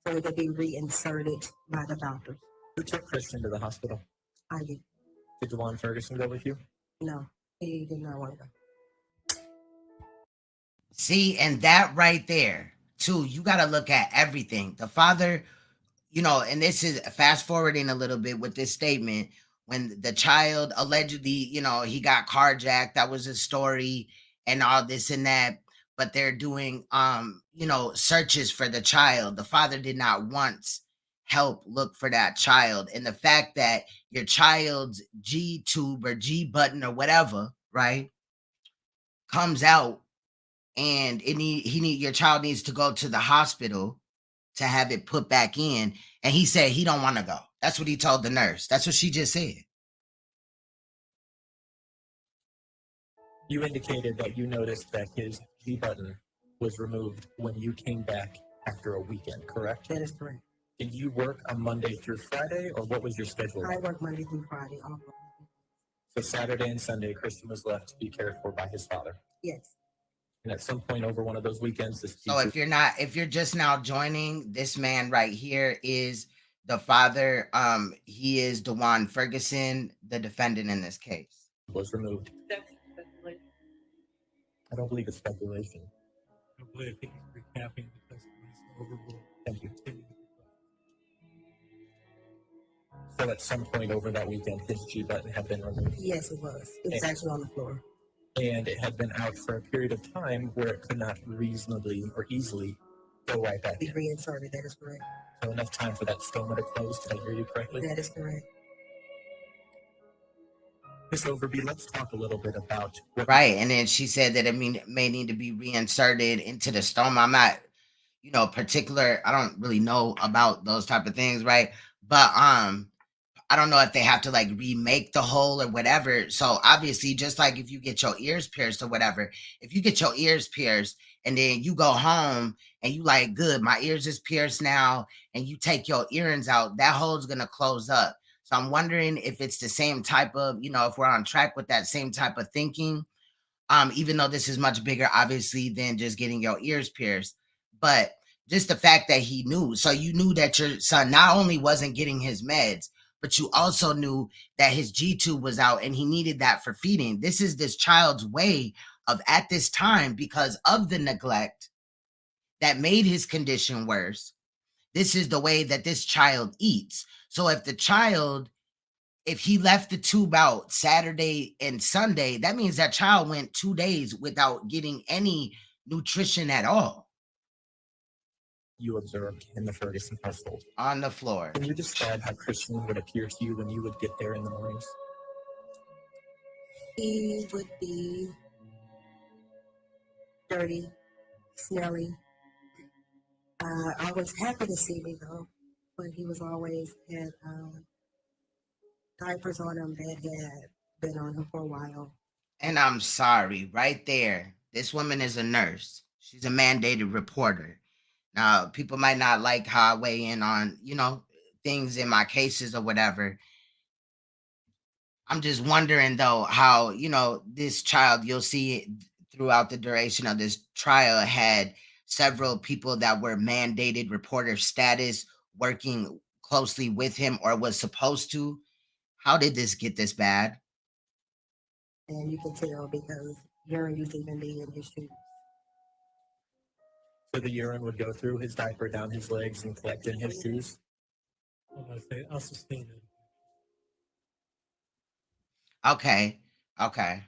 so it could be reinserted by the doctors. Who took Christian to the hospital? I did. Did Dawan Ferguson go with you? No, he did not want to go. See, and that right there, too, you got to look at everything. The father, you know, and this is fast forwarding a little bit with this statement. When the child allegedly, you know, he got carjacked, that was a story and all this and that. But they're doing, you know, searches for the child. The father did not once help look for that child. And the fact that your child's G tube or G button or whatever, right, comes out and your child needs to go to the hospital to have it put back in, and he said he don't want to go. That's what he told the nurse. That's what she just said. You indicated that you noticed that his G button was removed when you came back after a weekend, correct? That is correct. Did you work on Monday through Friday, or what was your schedule? I work Monday through Friday. Off. So Saturday and Sunday, Christian was left to be cared for by his father. Yes. And at some point over one of those weekends, this So if you're just now joining, this man right here is the father. He is Dawan Ferguson, the defendant in this case. Was removed. I don't believe it's speculation. I believe he's recapping the testimony overruled. Thank you. So at some point over that weekend, his G button had been removed. Yes, it was. It was actually on the floor. And it had been out for a period of time where it could not reasonably or easily go right back Be in. reinserted. That is correct. So enough time for that stoma to close. Did I hear you correctly? That is correct. Ms. Overby, let's talk a little bit about what. Right, and then she said that it may need to be reinserted into the stoma. I'm not, you know, particular. I don't really know about those type of things, right? But I don't know if they have to like remake the hole or whatever. So obviously, just like if you get your ears pierced or whatever, if you get your ears pierced and then you go home and you like, good, my ears is pierced now, and you take your earrings out, that hole's gonna close up. So I'm wondering if it's the same type of, you know, if we're on track with that same type of thinking. Even though this is much bigger, obviously, than just getting your ears pierced. But just the fact that he knew. So you knew that your son not only wasn't getting his meds, but you also knew that his G tube was out and he needed that for feeding. This is this child's way of, at this time, because of the neglect that made his condition worse, this is the way that this child eats. So if he left the tube out Saturday and Sunday, that means that child went 2 days without getting any nutrition at all. You observed in the Ferguson household. On the floor. Can you describe how Christian would appear to you when you would get there in the mornings? He would be dirty, smelly. I was happy to see me though, but he was always had diapers on him that had been on him for a while. And I'm sorry, right there. This woman is a nurse. She's a mandated reporter. Now, people might not like how I weigh in on, you know, things in my cases or whatever. I'm just wondering though how, this child, you'll see it throughout the duration of this trial, had several people that were mandated reporter status working closely with him or was supposed to. How did this get this bad? And you can tell because urine used to even be in his shoes. So the urine would go through his diaper, down his legs, and collect in his shoes. I'll sustain it. Okay. Okay.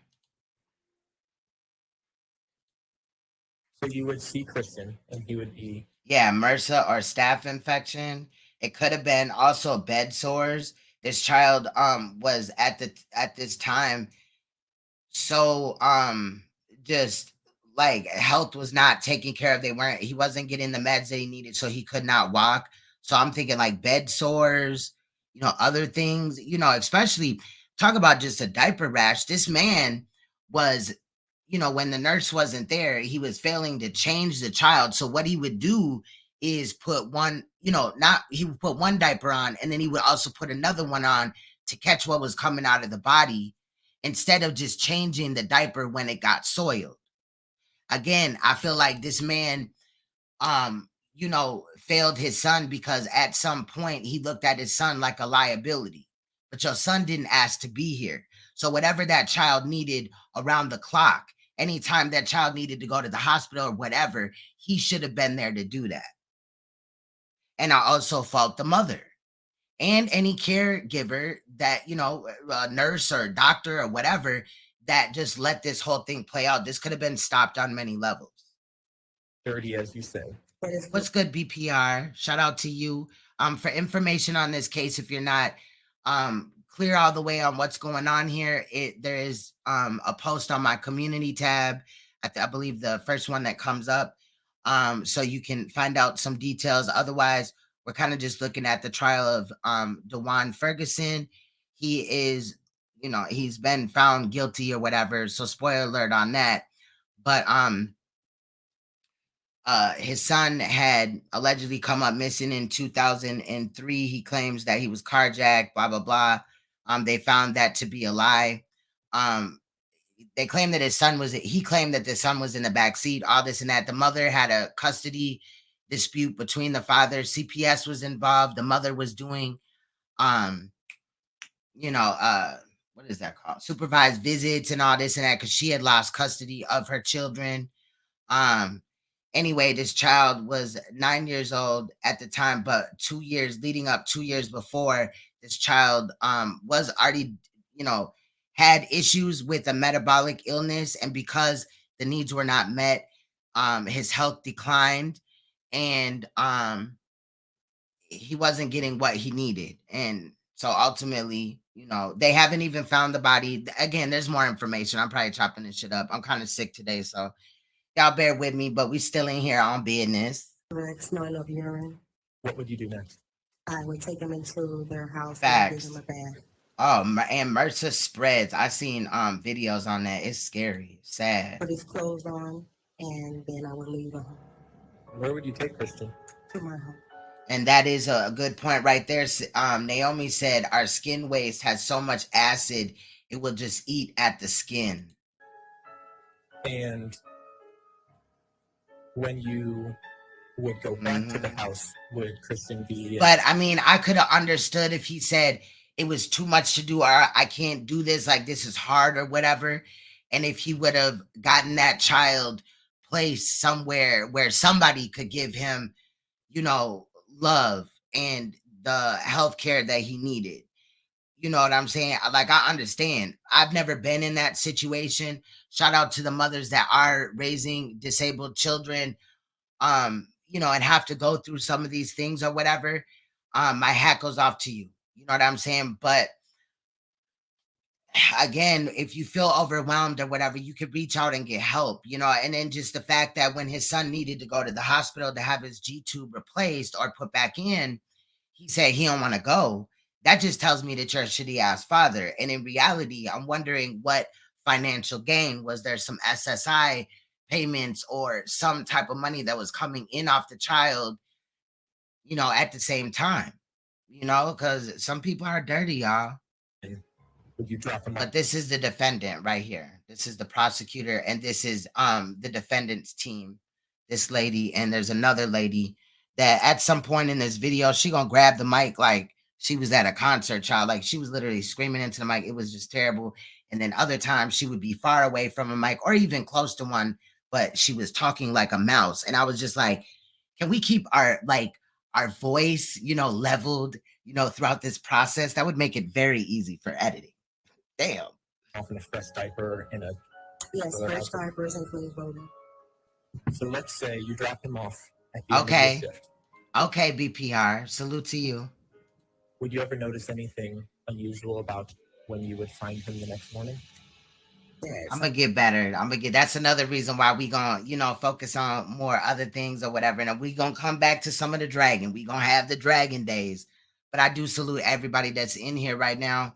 So you would see Christian, and he would be. Yeah, MRSA or staph infection. It could have been also bed sores. This child was at this time so just like health was not taken care of. He wasn't getting the meds that he needed, so he could not walk. So I'm thinking like bed sores, other things, especially talk about just a diaper rash. This man was, when the nurse wasn't there, he was failing to change the child. So what he would do is put one, not he would put one diaper on and then he would also put another one on to catch what was coming out of the body instead of just changing the diaper when it got soiled. Again, I feel like this man, failed his son because at some point he looked at his son like a liability. But your son didn't ask to be here. So whatever that child needed around the clock, anytime that child needed to go to the hospital or whatever, he should have been there to do that. And I also fault the mother and any caregiver that, a nurse or a doctor or whatever, that just let this whole thing play out. This could have been stopped on many levels. Dirty, as you say. What's good, BPR? Shout out to you. For information on this case, if you're not clear all the way on what's going on here, there is a post on my community tab. I believe the first one that comes up. So you can find out some details. Otherwise, we're kind of just looking at the trial of Dawan Ferguson. He is, he's been found guilty or whatever. So spoiler alert on that. But his son had allegedly come up missing in 2003. He claims that he was carjacked, blah, blah, blah. They found that to be a lie. They claimed that he claimed that the son was in the back seat, all this and that. The mother had a custody dispute between the father. CPS was involved. The mother was doing, what is that called? Supervised visits and all this and that because she had lost custody of her children. Anyway, this child was 9 years old at the time, but 2 years before, this child was already, had issues with a metabolic illness, and because the needs were not met, his health declined, and he wasn't getting what he needed. And so ultimately, they haven't even found the body. Again, there's more information. I'm probably chopping this shit up. I'm kind of sick today, so y'all bear with me, but we still in here on business. Smelling of urine. What would you do next? I would take him into their house Facts. and give him a bath. Oh, and MRSA spreads. I seen videos on that. It's scary, sad. Put his clothes on, and then I would leave him. Where would you take Christian? To my home. And that is a good point right there. Naomi said our skin waste has so much acid, it will just eat at the skin. And when you would go back to the house, would Christian be? But I mean, I could have understood if he said it was too much to do, or I can't do this, like this is hard or whatever. And if he would have gotten that child placed somewhere where somebody could give him, love and the health care that he needed. You know what I'm saying? Like, I understand. I've never been in that situation. Shout out to the mothers that are raising disabled children, and have to go through some of these things or whatever. My hat goes off to you. You know what I'm saying? But again, if you feel overwhelmed or whatever, you could reach out and get help, and then just the fact that when his son needed to go to the hospital to have his G-tube replaced or put back in, he said he don't want to go. That just tells me that you're a shitty ass father. And in reality, I'm wondering what financial gain. Was there some SSI payments or some type of money that was coming in off the child, at the same time, because some people are dirty, y'all. Would you drop him off? But this is the defendant right here. This is the prosecutor, and this is the defendant's team. This lady, and there's another lady that at some point in this video, she gonna grab the mic like she was at a concert, child. Like she was literally screaming into the mic. It was just terrible. And then other times she would be far away from a mic or even close to one, but she was talking like a mouse. And I was just like, can we keep our voice, leveled, throughout this process? That would make it very easy for editing. Damn. Off in a fresh diaper in a Yes, fresh diapers and clean clothing. So let's say you drop him off at the end of Okay. your shift. Okay, BPR. Salute to you. Would you ever notice anything unusual about when you would find him the next morning? Yes. I'm gonna get better. That's another reason why we gonna, focus on more other things or whatever. And we gonna come back to some of the dragon. We gonna have the dragon days. But I do salute everybody that's in here right now,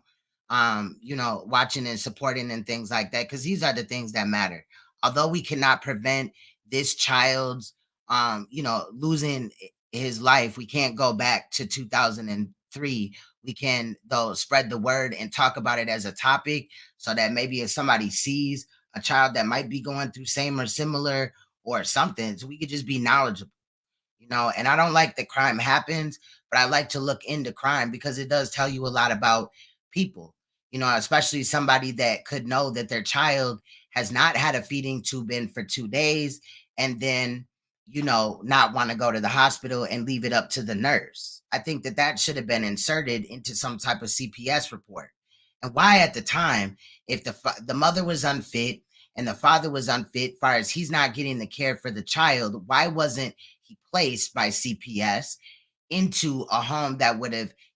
watching and supporting and things like that, because these are the things that matter. Although we cannot prevent this child's, losing his life, we can't go back to 2003. We can, though, spread the word and talk about it as a topic so that maybe if somebody sees a child that might be going through same or similar or something, so we could just be knowledgeable. And I don't like that crime happens, but I like to look into crime because it does tell you a lot about people, especially somebody that could know that their child has not had a feeding tube in for 2 days and then, not want to go to the hospital and leave it up to the nurse. I think that should have been inserted into some type of CPS report. And why at the time, if the mother was unfit and the father was unfit, far as he's not getting the care for the child, why wasn't he placed by CPS into a home that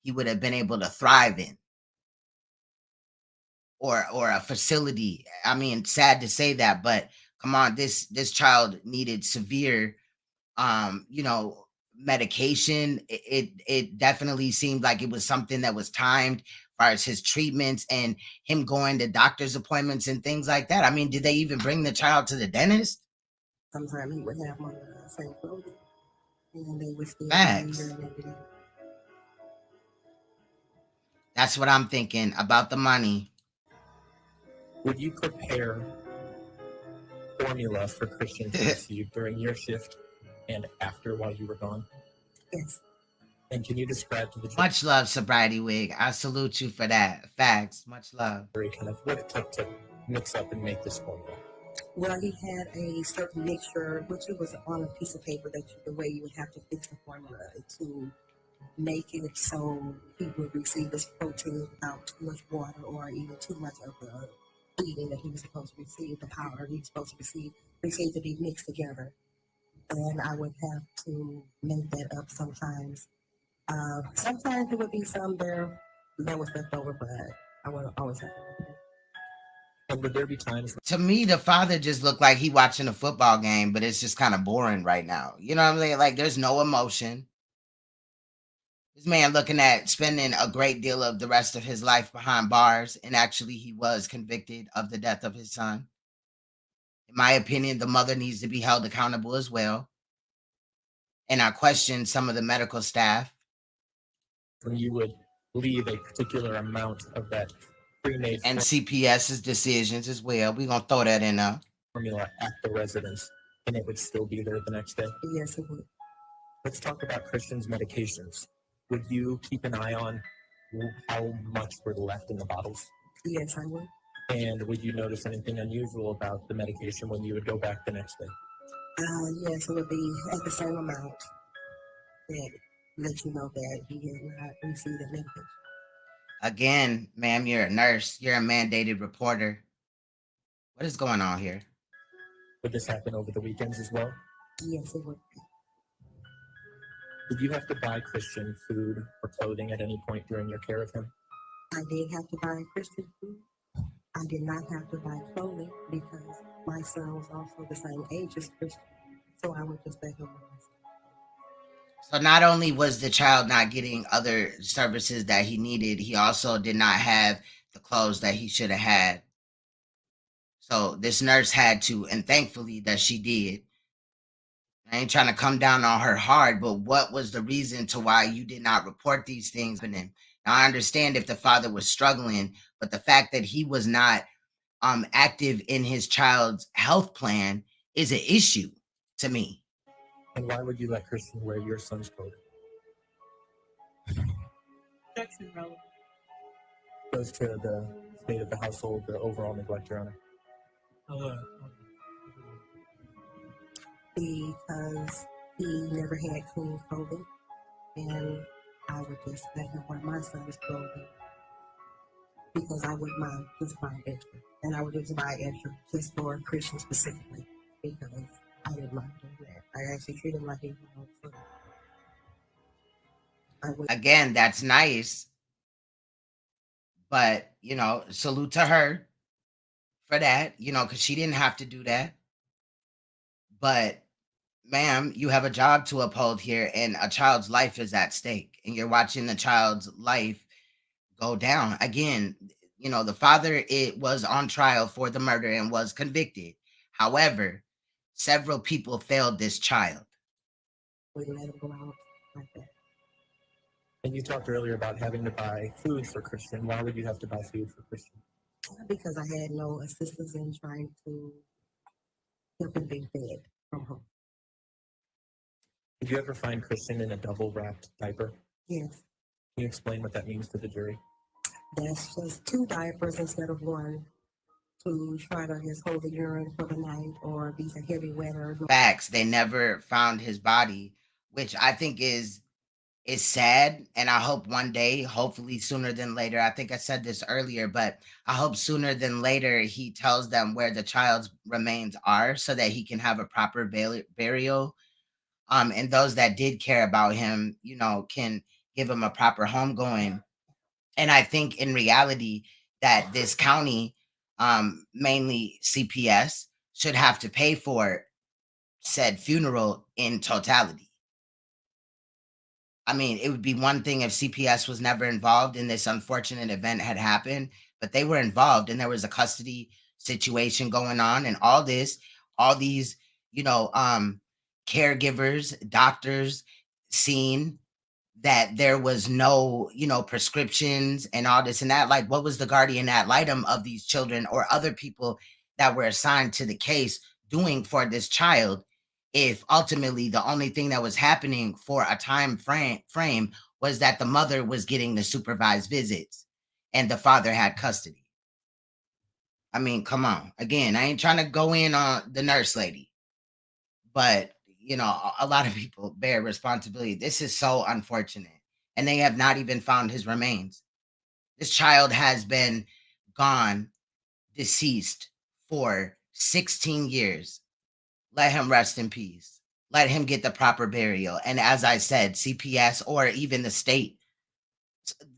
he would have been able to thrive in, or a facility? I mean, sad to say that, but come on, this child needed severe, medication. It definitely seemed like it was something that was timed as far as his treatments and him going to doctor's appointments and things like that. I mean, did they even bring the child to the dentist? Sometimes he would have on the same clothing, and they would still Facts. That's what I'm thinking about the money. Would you prepare formula for Christian to receive during your shift and after while you were gone? Yes. And can you describe to the jury Much love, Sobriety Wig. I salute you for that. Facts. Much love. kind of what it took to mix up and make this formula? Well, he had a certain mixture, which it was on a piece of paper the way you would have to fix the formula to make it so he would receive this protein without too much water or even too much of the feeding that he was supposed to receive, the powder he was supposed to receive to be mixed together. And I would have to make that up sometimes. Sometimes there would be some there that was left over, but I would always have to make it. And would there be times? To me, the father just looked like he watching a football game, but it's just kind of boring right now. You know what I'm saying? Like, there's no emotion. This man looking at spending a great deal of the rest of his life behind bars, and actually he was convicted of the death of his son. In my opinion, the mother needs to be held accountable as well. And I question some of the medical staff. When you would leave a particular amount of that pre-made and CPS's decisions as well. We're going to throw that in there. Formula at the residence, and it would still be there the next day? Yes, it would. Let's talk about Christian's medications. Would you keep an eye on how much were left in the bottles? Yes, I would. And would you notice anything unusual about the medication when you would go back the next day? Yes, it would be at the same amount that let you know that he had not received the medication. Again, ma'am, you're a nurse. You're a mandated reporter. What is going on here? Would this happen over the weekends as well? Yes, it would. Did you have to buy Christian food or clothing at any point during your care of him? I did have to buy Christian food. I did not have to buy clothing because my son was also the same age as Christian. So I went just back home with my son. So not only was the child not getting other services that he needed, he also did not have the clothes that he should have had. So this nurse had to, and thankfully that she did. I ain't trying to come down on her hard, but what was the reason to why you did not report these things? Now, I understand if the father was struggling, But the fact that he was not active in his child's health plan is an issue to me. And why would you let Christian wear your son's coat? Protection relevant. Goes to the state of the household, the overall neglect, Your Honor. Because he never had clean clothing, and I would just let him wear my son's clothing because I wouldn't mind just buying extra, and I would just buy extra just for Christian specifically because I didn't mind doing that. I actually treat him like he was my own son. Again, that's nice, but salute to her for that, because she didn't have to do that. But ma'am, you have a job to uphold here, and a child's life is at stake, and you're watching the child's life go down. Again, the father was on trial for the murder and was convicted. However, several people failed this child. We let him go out like that. And you talked earlier about having to buy food for Christian. Why would you have to buy food for Christian? Because I had no assistance in trying to help him be fed from home. Did you ever find Christian in a double-wrapped diaper? Yes. Can you explain what that means to the jury? That's just 2 diapers instead of 1 to try to just hold the urine for the night, or these are heavy wetter. Facts. They never found his body, which I think is sad. And I hope one day, hopefully sooner than later, I think I said this earlier, but I hope sooner than later he tells them where the child's remains are so that he can have a proper burial. And those that did care about him, can give him a proper homegoing. And I think in reality that this county, mainly CPS, should have to pay for said funeral in totality. I mean, it would be one thing if CPS was never involved and this unfortunate event had happened, but they were involved and there was a custody situation going on, and all these, caregivers, doctors seen that there was no, prescriptions and all this and that. Like, what was the guardian ad litem of these children or other people that were assigned to the case doing for this child, if ultimately the only thing that was happening for a time frame was that the mother was getting the supervised visits and the father had custody? I mean, come on. Again, I ain't trying to go in on the nurse lady, but a lot of people bear responsibility. This is so unfortunate. And they have not even found his remains. This child has been gone, deceased for 16 years. Let him rest in peace. Let him get the proper burial. And as I said, CPS or even the state,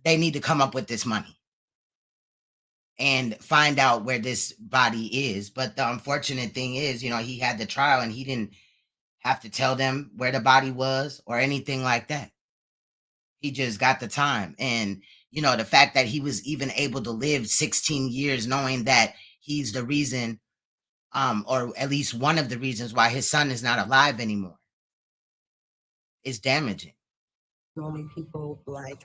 they need to come up with this money and find out where this body is. But the unfortunate thing is, he had the trial and he didn't have to tell them where the body was or anything like that. He just got the time. And, the fact that he was even able to live 16 years knowing that he's the reason, or at least one of the reasons why his son is not alive anymore, is damaging. Normally people like,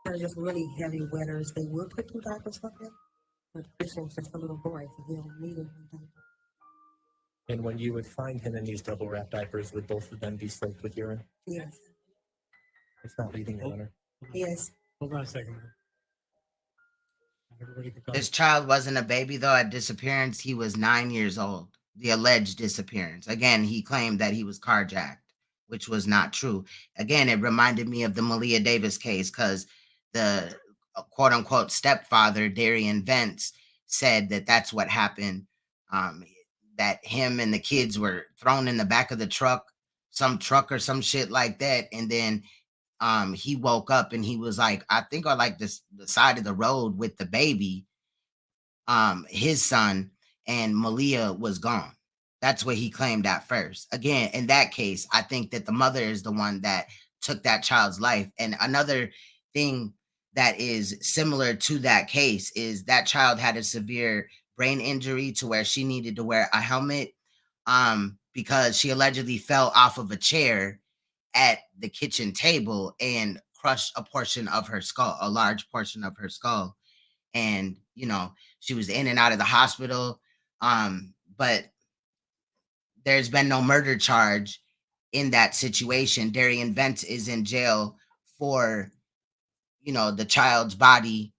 they're just really heavy wetters. They would put 2 diapers on him, but Christian's just a little boy, so he don't need it. And when you would find him in these double-wrapped diapers, would both of them be soaked with urine? Yes. It's not leading, Your Honor. Yes. Hold on a second. This child wasn't a baby, though. At disappearance, he was 9 years old. The alleged disappearance. Again, he claimed that he was carjacked, which was not true. Again, it reminded me of the Malia Davis case because the quote-unquote stepfather, Darian Vance, said that that's what happened, that him and the kids were thrown in the back of the truck, some truck or some shit like that, and then he woke up and he was like, I think on like the side of the road with the baby, his son, and Malia was gone. That's what he claimed at first. Again, in that case, I think that the mother is the one that took that child's life. And another thing that is similar to that case is that child had a severe brain injury to where she needed to wear a helmet because she allegedly fell off of a chair at the kitchen table and crushed a portion of her skull, a large portion of her skull. And, she was in and out of the hospital. But there's been no murder charge in that situation. Darian Vance is in jail for, the child's body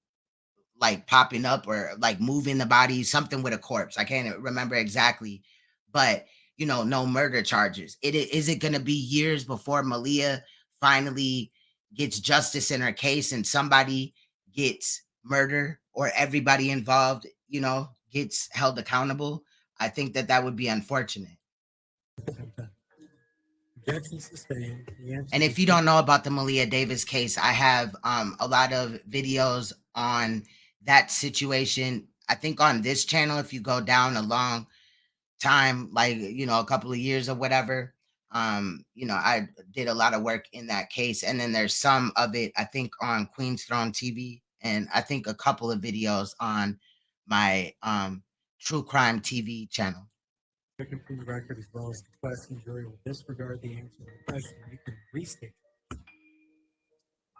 like popping up or like moving the body, something with a corpse. I can't remember exactly, but no murder charges. Is it going to be years before Malia finally gets justice in her case and somebody gets murder or everybody involved, gets held accountable? I think that would be unfortunate. Objection sustained. The answer And if is you don't know about the Malia Davis case, I have a lot of videos on that situation. I think on this channel, if you go down a long time, like, a couple of years or whatever, I did a lot of work in that case. And then there's some of it, I think, on Queen's Throne TV, and I think a couple of videos on my True Crime TV channel. taken from the record as well as the question. Jury will disregard the answer to the question. You can restate.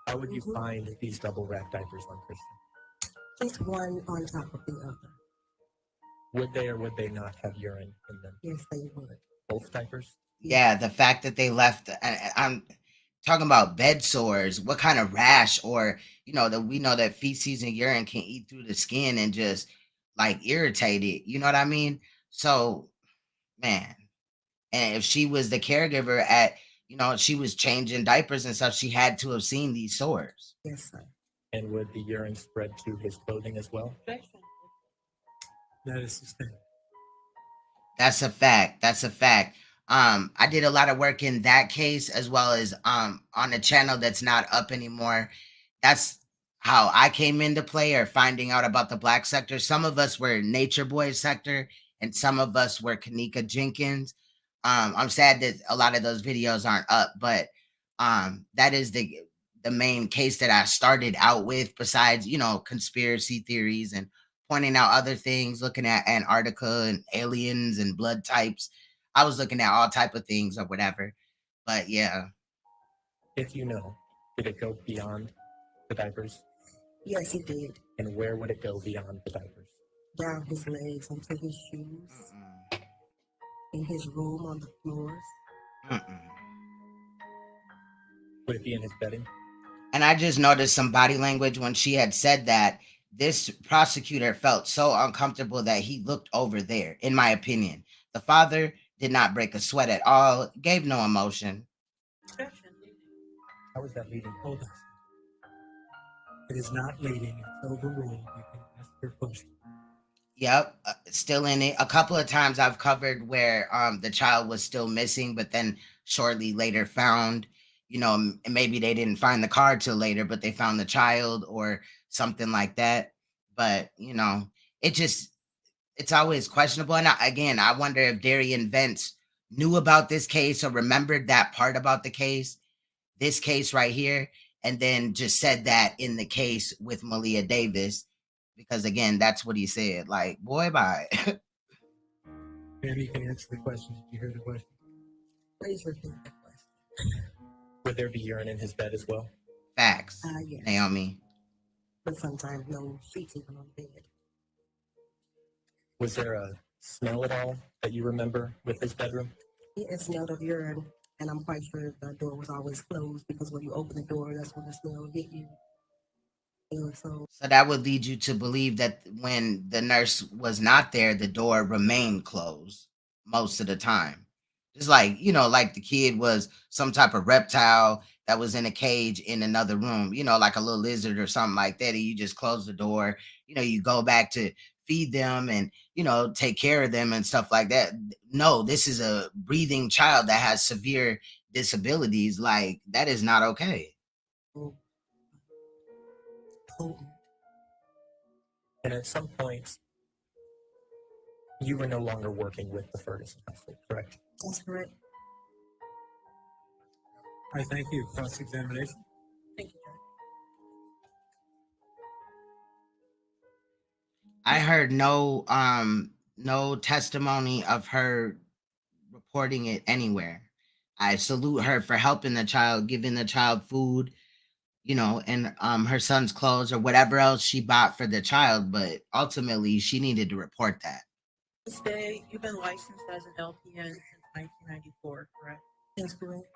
How would you find these double wrap diapers on Christian? Just one on top of the other. Would they or would they not have urine in them? Yes, they would. Both diapers? Yeah, the fact that they left, I'm talking about bed sores, what kind of rash, or, that we know that feces and urine can eat through the skin and just like irritate it. You know what I mean? So, man, and if she was the caregiver at, she was changing diapers and stuff, she had to have seen these sores. Yes, sir. And would the urine spread to his clothing as well? That is sustained. That's a fact. That's a fact. I did a lot of work in that case as well as on a channel that's not up anymore. That's how I came into play or finding out about the Black sector. Some of us were Nature Boy sector and some of us were Kanika Jenkins. I'm sad that a lot of those videos aren't up, but that is the main case that I started out with, besides, conspiracy theories and pointing out other things, looking at Antarctica and aliens and blood types. I was looking at all type of things or whatever. But yeah. If you know, did it go beyond the diapers? Yes, it did. And where would it go beyond the diapers? Down his legs onto his shoes. In his room on the floors. Would it be in his bedding? And I just noticed some body language when she had said that. This prosecutor felt so uncomfortable that he looked over there, in my opinion. The father did not break a sweat at all, gave no emotion. How is that leading? Hold on. It is not leading. It's overruled. You can ask your question. Yep, still in it. A couple of times I've covered where the child was still missing, but then shortly later found. Maybe they didn't find the car till later, but they found the child or something like that. But, it's always questionable. And I wonder if Darian Vance knew about this case or remembered that part about the case, this case right here, and then just said that in the case with Malia Davis, because again, that's what he said. Like, boy, bye. Maybe you can answer the question. Did you hear the question? Please repeat the question. Would there be urine in his bed as well? Facts, Yes. Naomi. But sometimes no sheets even on the bed. Was there a smell at all that you remember with his bedroom? It smelled of urine, and I'm quite sure the door was always closed because when you open the door, that's when the smell hit you. So that would lead you to believe that when the nurse was not there, the door remained closed most of the time. Just like, like the kid was some type of reptile that was in a cage in another room, like a little lizard or something like that. And you just close the door, you go back to feed them and, take care of them and stuff like that. No, this is a breathing child that has severe disabilities. Like, that is not okay. And at some point, you were no longer working with the Ferguson household, correct? That's correct. I thank you. Cross-examination. Thank you, I heard no testimony of her reporting it anywhere. I salute her for helping the child, giving the child food, and her son's clothes or whatever else she bought for the child, but ultimately she needed to report that. This day, you've been licensed as an LPN since 1994, correct? That's correct.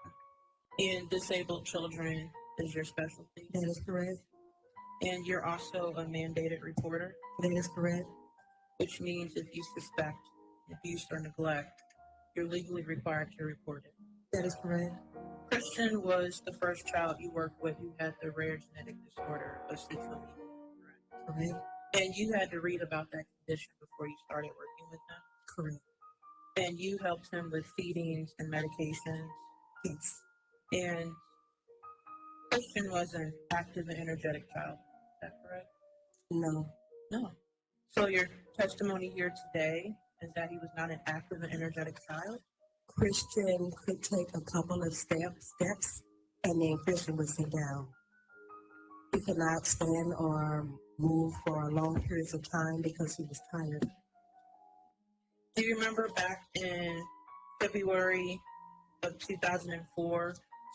And disabled children is your specialty? That is correct. And you're also a mandated reporter? That is correct. Which means if you suspect abuse or neglect, you're legally required to report it. That is correct. Christian was the first child you worked with who had the rare genetic disorder of citrullinemia, correct? Correct. And you had to read about that condition before you started working with him? Correct. And you helped him with feedings and medications? Yes. And Christian was an active and energetic child, is that correct? No. No. So your testimony here today is that he was not an active and energetic child? Christian could take a couple of steps, and then Christian would sit down. He could not stand or move for long periods of time because he was tired. Do you remember back in February of 2004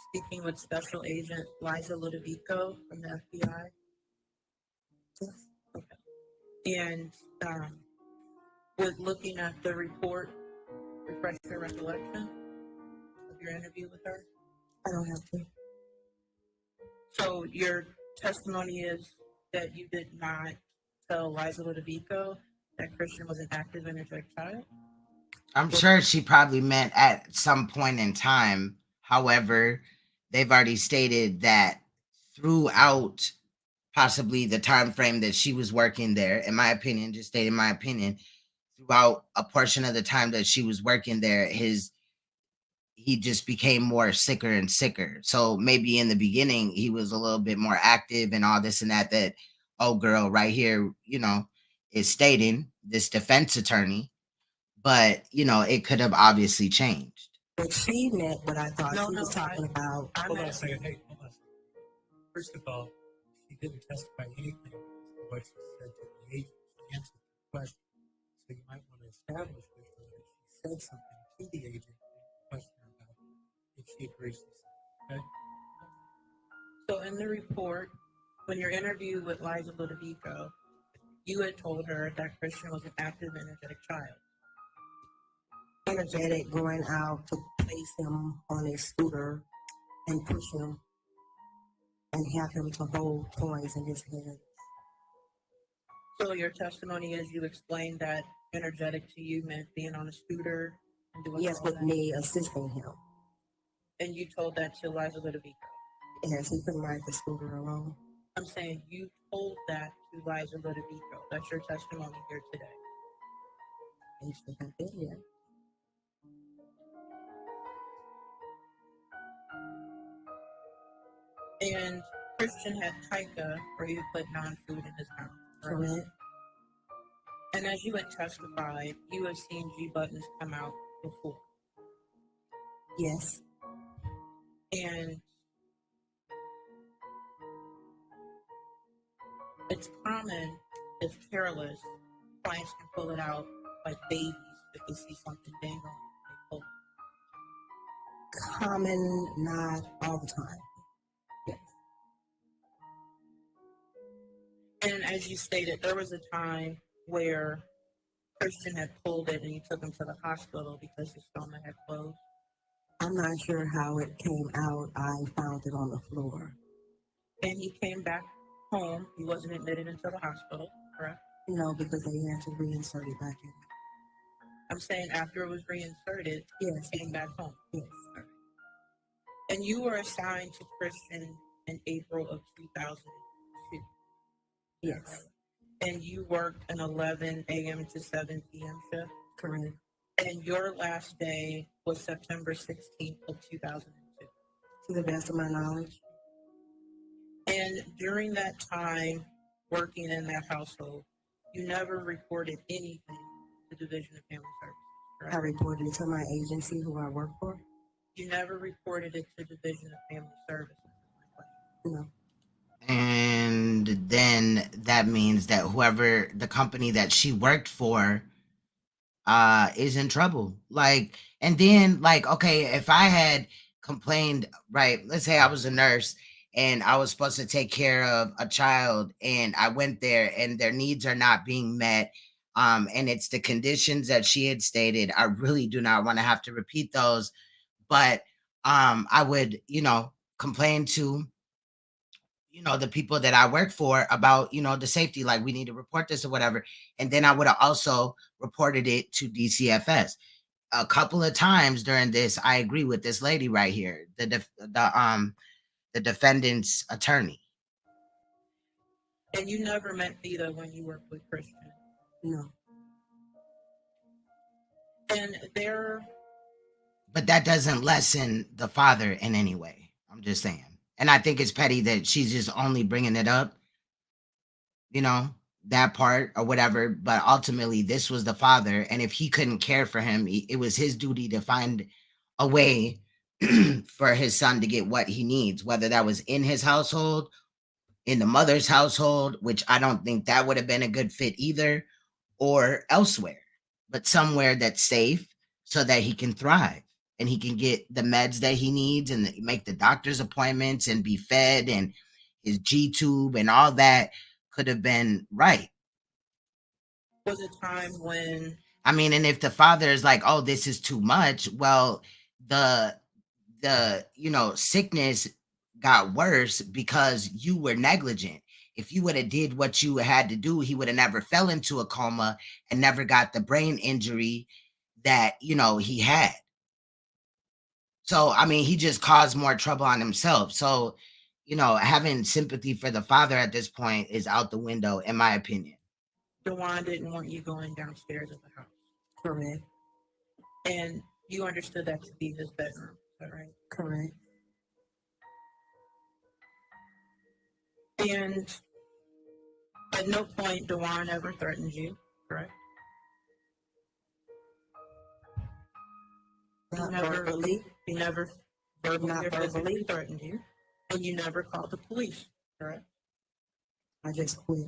speaking with Special Agent Liza Ludovico from the FBI? Yes. Okay. And with looking at the report, refresh your recollection of your interview with her? I don't have to. So your testimony is that you did not tell Liza Ludovico that Christian was an active, energetic child? I'm sure she probably meant at some point in time. However, they've already stated that throughout possibly the time frame that she was working there, in my opinion, just stating my opinion, throughout a portion of the time that she was working there, he just became more sicker and sicker. So maybe in the beginning he was a little bit more active and all this and that old girl right here, is stating, this defense attorney, but it could have obviously changed. But she meant what I thought No, she was talking about. Hold on a second. Hey, hold on a second. First of all, she didn't testify anything as to what she said to the agent. She answered the question. So you might want to establish with her that she said something to the agent and question her about if she agrees to something. Okay? So in the report, when your interview with Liza Ludovico, you had told her that Christian was an active, energetic child. Energetic, going out to place him on a scooter and push him and have him to hold toys in his hands. So your testimony is you explained that energetic to you meant being on a scooter and doing Yes, all with that? me assisting him. And you told that to Liza Ludovico? Yes, he couldn't ride the scooter alone. I'm saying you told that to Liza Ludovico. That's your testimony here today. He should have been here. And Christian had pica, where you put non-food in his mouth. Right? Correct. And as you had testified, you have seen G buttons come out before. Yes. And it's common, if careless, clients can pull it out like babies if they see something dangling. They pull it. Common, not all the time. Yes. And as you stated, there was a time where Christian had pulled it and you took him to the hospital because his stomach had closed. I'm not sure how it came out. I found it on the floor. And he came back home. He wasn't admitted into the hospital, correct? No, because they had to reinsert it back in. I'm saying after it was reinserted, Yes. he came back home. Yes. And you were assigned to Christian in April of 2002. Yes. And you worked an 11 a.m. to 7 p.m. shift? Correct. And your last day was September 16th of 2002. To the best of my knowledge. And during that time, working in that household, you never reported anything to the Division of Family Services, correct? I reported it to my agency who I work for. You never reported it to the Division of Family Services? No. And then that means that whoever the company that she worked for is in trouble. And then okay, if I had complained, right, let's say I was a nurse and I was supposed to take care of a child, and I went there and their needs are not being met. And it's the conditions that she had stated. I really do not want to have to repeat those, but I would, complain to, the people that I work for about, the safety, like we need to report this or whatever. And then I would have also reported it to DCFS. A couple of times during this, I agree with this lady right here, the defendant's attorney. And you never met Theta when you worked with Christian? No. And they're... But that doesn't lessen the father in any way. I'm just saying. And I think it's petty that she's just only bringing it up, that part or whatever. But ultimately, this was the father. And if he couldn't care for him, it was his duty to find a way for his son to get what he needs, whether that was in his household, in the mother's household, which I don't think that would have been a good fit either, or elsewhere, but somewhere that's safe so that he can thrive and he can get the meds that he needs and make the doctor's appointments and be fed, and his G-tube and all that could have been right. Was a time when... I mean, and if the father is like, oh, this is too much, well, the sickness got worse because you were negligent. If you would have did what you had to do, he would have never fell into a coma and never got the brain injury that, he had. So, I mean, he just caused more trouble on himself. So, having sympathy for the father at this point is out the window, in my opinion. Dawan didn't want you going downstairs of the house. Correct. And you understood that to be his bedroom, is that right? Correct. And at no point Dawan ever threatened you, correct? Not verbally. He never verbally or physically threatened you. And you never called the police, correct? I just quit.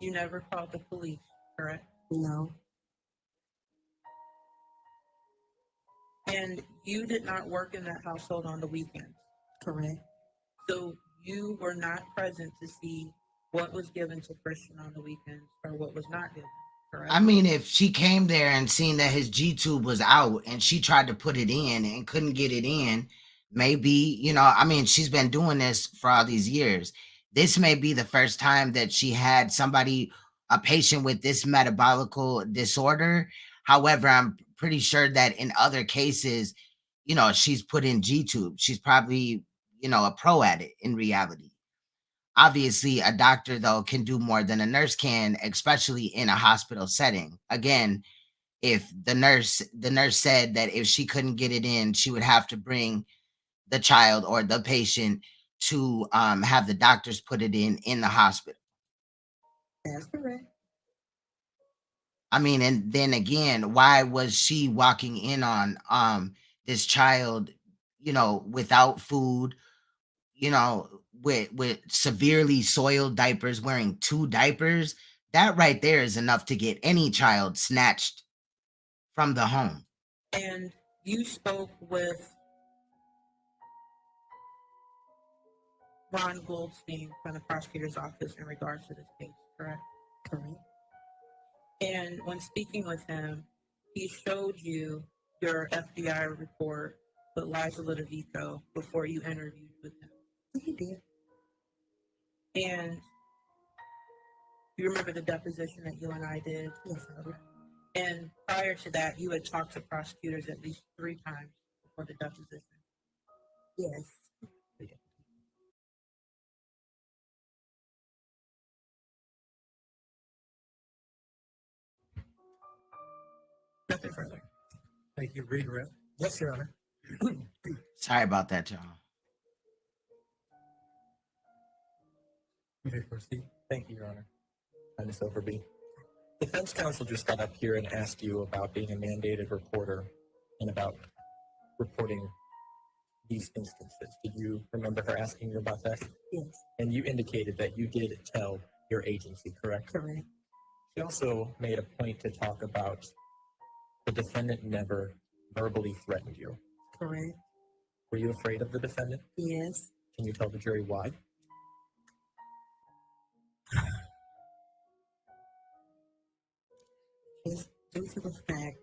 You never called the police, correct? No. And you did not work in that household on the weekends. Correct. So you were not present to see what was given to Christian on the weekends or what was not given, correct? I mean, if she came there and seen that his G-tube was out and she tried to put it in and couldn't get it in, maybe, she's been doing this for all these years. This may be the first time that she had a patient with this metabolical disorder. However, I'm pretty sure that in other cases, she's put in G-tube. She's probably, a pro at it in reality. Obviously, a doctor, though, can do more than a nurse can, especially in a hospital setting. Again, if the nurse said that if she couldn't get it in, she would have to bring the child or the patient to have the doctors put it in the hospital. That's correct. I mean, and then again, why was she walking in on this child, without food, with severely soiled diapers, wearing 2 diapers? That right there is enough to get any child snatched from the home. And you spoke with Ron Goldstein from the prosecutor's office in regards to this case, correct? Correct. And when speaking with him, he showed you your FBI report with Liza Ludovico before you interviewed with him. He did. And you remember the deposition that you and I did? Yes, I do. And prior to that, you had talked to prosecutors at least 3 times before the deposition. Yes. Nothing further. Thank you, redirect. Yes, Your Honor. Sorry about that, y'all. You may proceed. Thank you, Your Honor. Ms. Overby. Defense counsel just got up here and asked you about being a mandated reporter and about reporting these instances. Did you remember her asking you about that? Yes. And you indicated that you did tell your agency, correct? Correct. She also made a point to talk about the defendant never verbally threatened you. Correct. Were you afraid of the defendant? Yes. Can you tell the jury why? It's due to the fact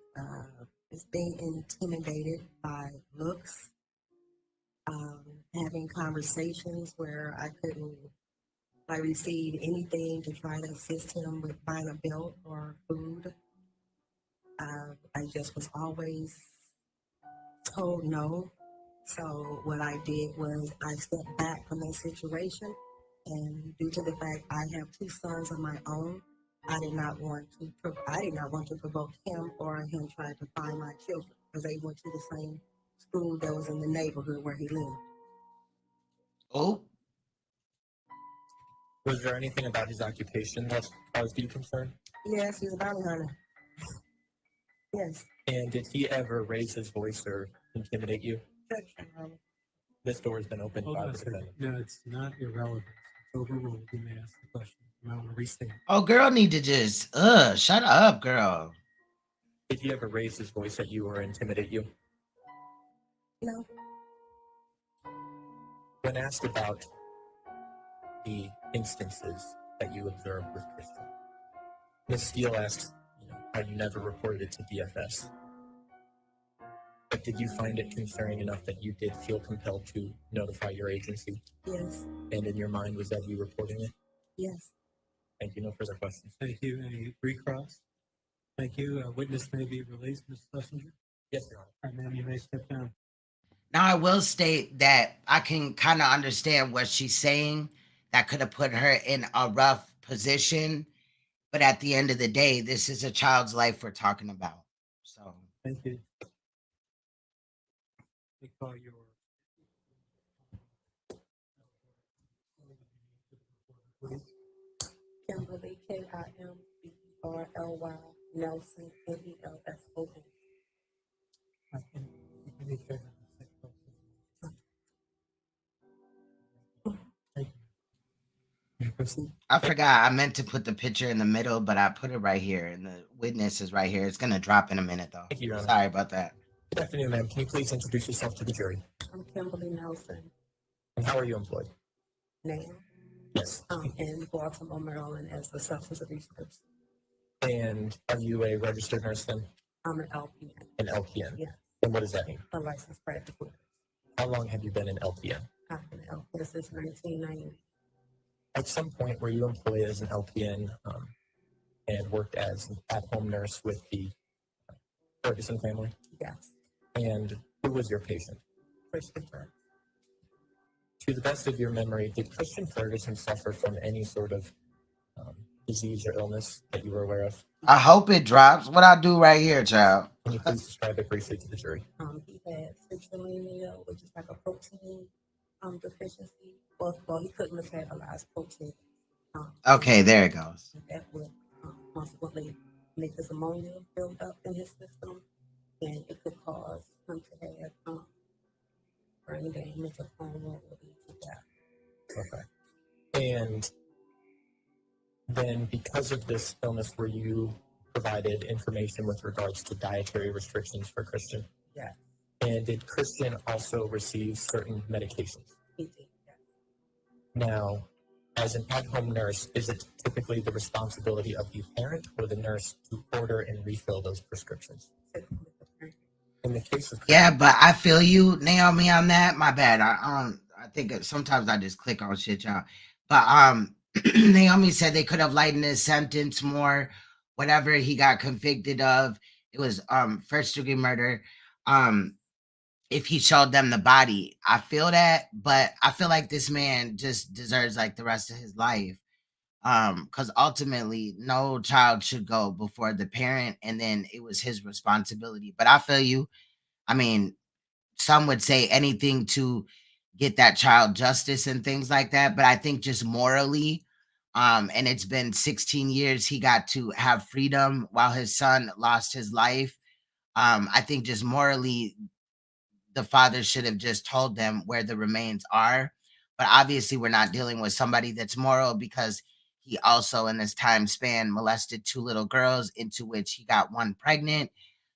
it's being intimidated by looks, having conversations where I couldn't receive anything to try to assist him with buying a belt or food. I just was always told no. So what I did was I stepped back from that situation, and due to the fact I have two sons of my own, I did not want to provoke him or him trying to find my children because they went to the same school that was in the neighborhood where he lived. Oh, Was there anything about his occupation that caused you concern? Yes, he's a bounty hunter. Yes. And did he ever raise his voice or intimidate you? Objection. This door has been opened Hold by on a the second. defendant. No, it's not irrelevant. It's overruled. You may ask the question. You might want to restate. oh, girl, need to just shut up, girl. Did he ever raise his voice at you or intimidate you? No. When asked about the instances that you observed with Christian, Ms. Steele asked how you never reported it to DFS. But did you find it concerning enough that you did feel compelled to notify your agency? Yes. And in your mind, was that you reporting it? Yes. Thank you. No further questions. Thank you. Any recross? Thank you. Witness may be released, Ms. Schlesinger. Yes, Your Honor. All right, ma'am, you may step down. Now, I will state that I can kind of understand what she's saying. That could have put her in a rough position. But at the end of the day, this is a child's life we're talking about. So, thank you. We call your Kimberly, Kimberly Nelson, Nelson. I forgot. I meant to put the picture in the middle, but I put it right here, and the witness is right here. It's going to drop in a minute, though. Thank you, Your Honor. Sorry about that. Good afternoon, ma'am. Can you please introduce yourself to the jury? I'm Kimberly Nelson. And how are you employed? Now, Yes. in Baltimore, Maryland, as a substance abuse nurse. And are you a registered nurse then? I'm an LPN. An LPN? Yeah. And what does that mean? A licensed practical. How long have you been an LPN? I've been an LPN since 1990. At some point, were you employed as an LPN and worked as an at-home nurse with the Ferguson family? Yes. And who was your patient? Christian Ferguson. To the best of your memory, did Christian Ferguson suffer from any sort of disease or illness that you were aware of? I hope it drops. What I do right here, child. Can you please describe it briefly to the jury? He had citrullinemia, which is like a protein deficiency. Well, he couldn't metabolize protein. Okay, there it goes. That would consequently make his ammonia build up in his system, and it could cause him to have brain damage or will lead to death. Okay. And then because of this illness, were you provided information with regards to dietary restrictions for Christian? Yes. And did Christian also receive certain medications? He did, yes. Now, as an at-home nurse, is it typically the responsibility of the parent or the nurse to order and refill those prescriptions? In the case of Yeah, but I feel you, Naomi, on that. My bad. I think sometimes I just click on shit, y'all. But Naomi said they could have lightened his sentence more. Whatever he got convicted of, it was first-degree murder. If he showed them the body, I feel that, but I feel like this man just deserves like the rest of his life. Because ultimately no child should go before the parent, and then it was his responsibility. But I feel you. I mean, some would say anything to get that child justice and things like that, but I think just morally, and it's been 16 years he got to have freedom while his son lost his life. I think just morally the father should have just told them where the remains are. But obviously we're not dealing with somebody that's moral, because he also in this time span molested 2 little girls, into which he got 1 pregnant.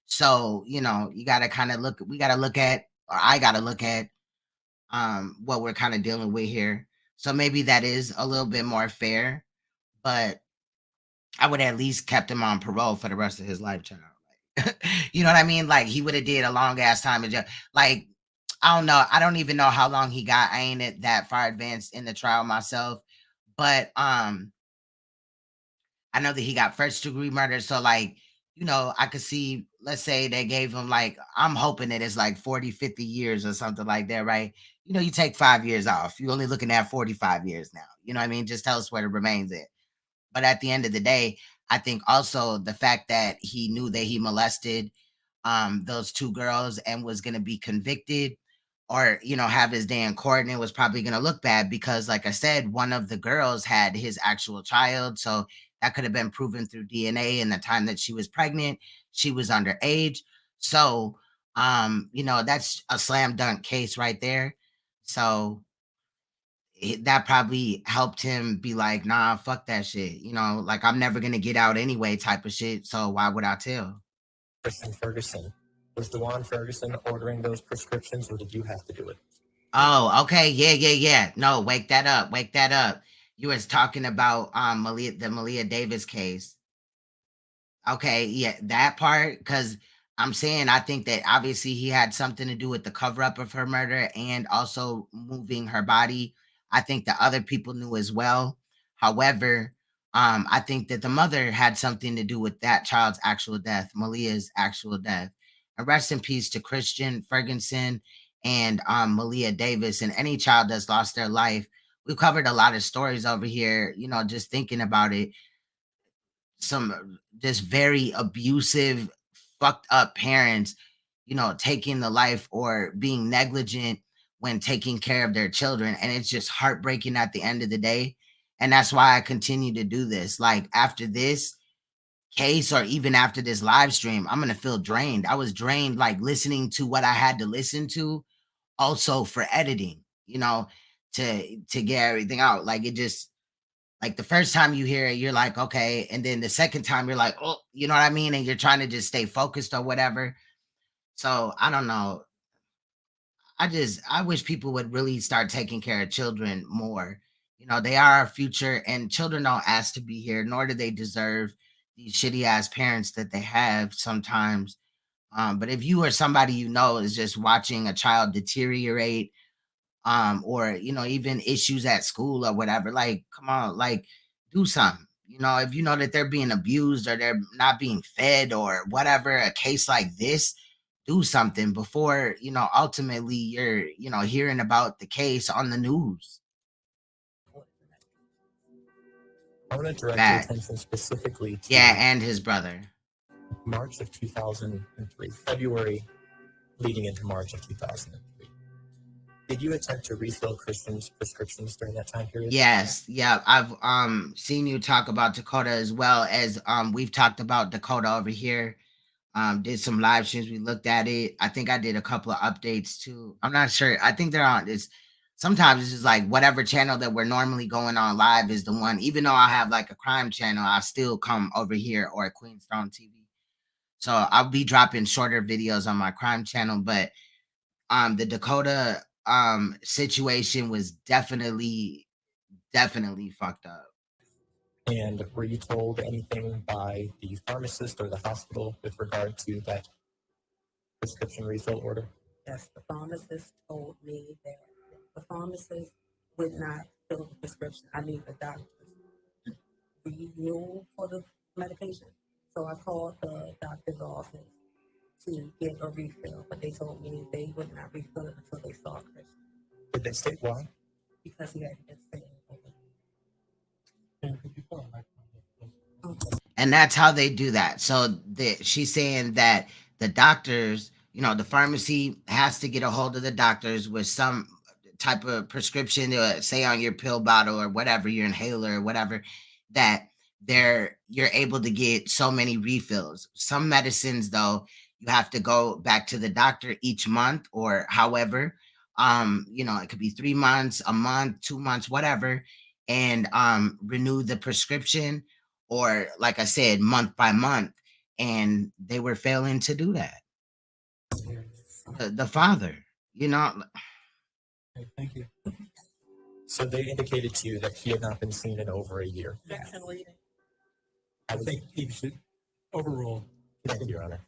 So, you know, you got to kind of look, we got to look at, or I got to look at what we're kind of dealing with here. So maybe that is a little bit more fair, but I would at least kept him on parole for the rest of his life, child. You know what I mean? Like he would have did a long ass time in jail. Like I don't know. I don't even know how long he got. I ain't that far advanced in the trial myself, but I know that he got first degree murder. So like, I could see, let's say they gave him like, I'm hoping that it's like 40, 50 years or something like that, right? You take 5 years off. You're only looking at 45 years now. You know what I mean? Just tell us where the remains at. But at the end of the day, I think also the fact that he knew that he molested those two girls and was going to be convicted or, have his day in court, and it was probably going to look bad because, like I said, one of the girls had his actual child. So that could have been proven through DNA. And the time that she was pregnant, she was underage. So, that's a slam dunk case right there. So that probably helped him be like, nah, fuck that shit. Like I'm never gonna get out anyway, type of shit. So why would I tell? Christian Ferguson. Was Dawan Ferguson ordering those prescriptions, or did you have to do it? Oh, okay, yeah. No, wake that up. You was talking about the Malia Davis case. Okay, yeah, that part, because I'm saying I think that obviously he had something to do with the cover up of her murder and also moving her body. I think the other people knew as well. However, I think that the mother had something to do with that child's actual death, Malia's actual death. And rest in peace to Christian Ferguson and Malia Davis and any child that's lost their life. We've covered a lot of stories over here, just thinking about it, some just very abusive, fucked up parents, taking the life or being negligent when taking care of their children. And it's just heartbreaking at the end of the day. And that's why I continue to do this. Like after this case or even after this live stream, I'm going to feel drained. I was drained, like listening to what I had to listen to, also for editing, to get everything out. Like it just, like the first time you hear it, you're like, okay. And then the second time you're like, oh, you know what I mean? And you're trying to just stay focused or whatever. So I don't know. I wish people would really start taking care of children more. They are our future and children don't ask to be here, nor do they deserve these shitty ass parents that they have sometimes. But if you or somebody is just watching a child deteriorate, or even issues at school or whatever, like come on, like do something. If you know that they're being abused or they're not being fed or whatever, a case like this, do something before ultimately you're hearing about the case on the news. I want to direct your attention specifically to and his brother. March of 2003, February leading into March of 2003. Did you attempt to refill Christian's prescriptions during that time period? Yes. Yeah. I've seen you talk about Dakota as well as we've talked about Dakota over here. Did some live streams. We looked at it. I think I did a couple of updates too. I'm not sure. I think they're on this. Sometimes it's just like whatever channel that we're normally going on live is the one. Even though I have like a crime channel, I still come over here or at Queenstone TV. So I'll be dropping shorter videos on my crime channel, but the Dakota situation was definitely fucked up. And were you told anything by the pharmacist or the hospital with regard to that prescription refill order? Yes, the pharmacist told me that the pharmacist would not fill the prescription. I need the doctor's renewal for the medication. So I called the doctor's office to get a refill, but they told me they would not refill it until they saw Christian. Did they state why? Because he had been staying over. And that's how they do that. So she's saying that the doctors, the pharmacy has to get a hold of the doctors with some type of prescription, say on your pill bottle or whatever, your inhaler or whatever, that you're able to get so many refills. Some medicines, though, you have to go back to the doctor each month or however. It could be 3 months, a month, 2 months, whatever, and renew the prescription, or like I said, month by month. And they were failing to do that. The father, Okay, thank you. So they indicated to you that he had not been seen in over a year. I think he should overrule. Thank you, Your Honor.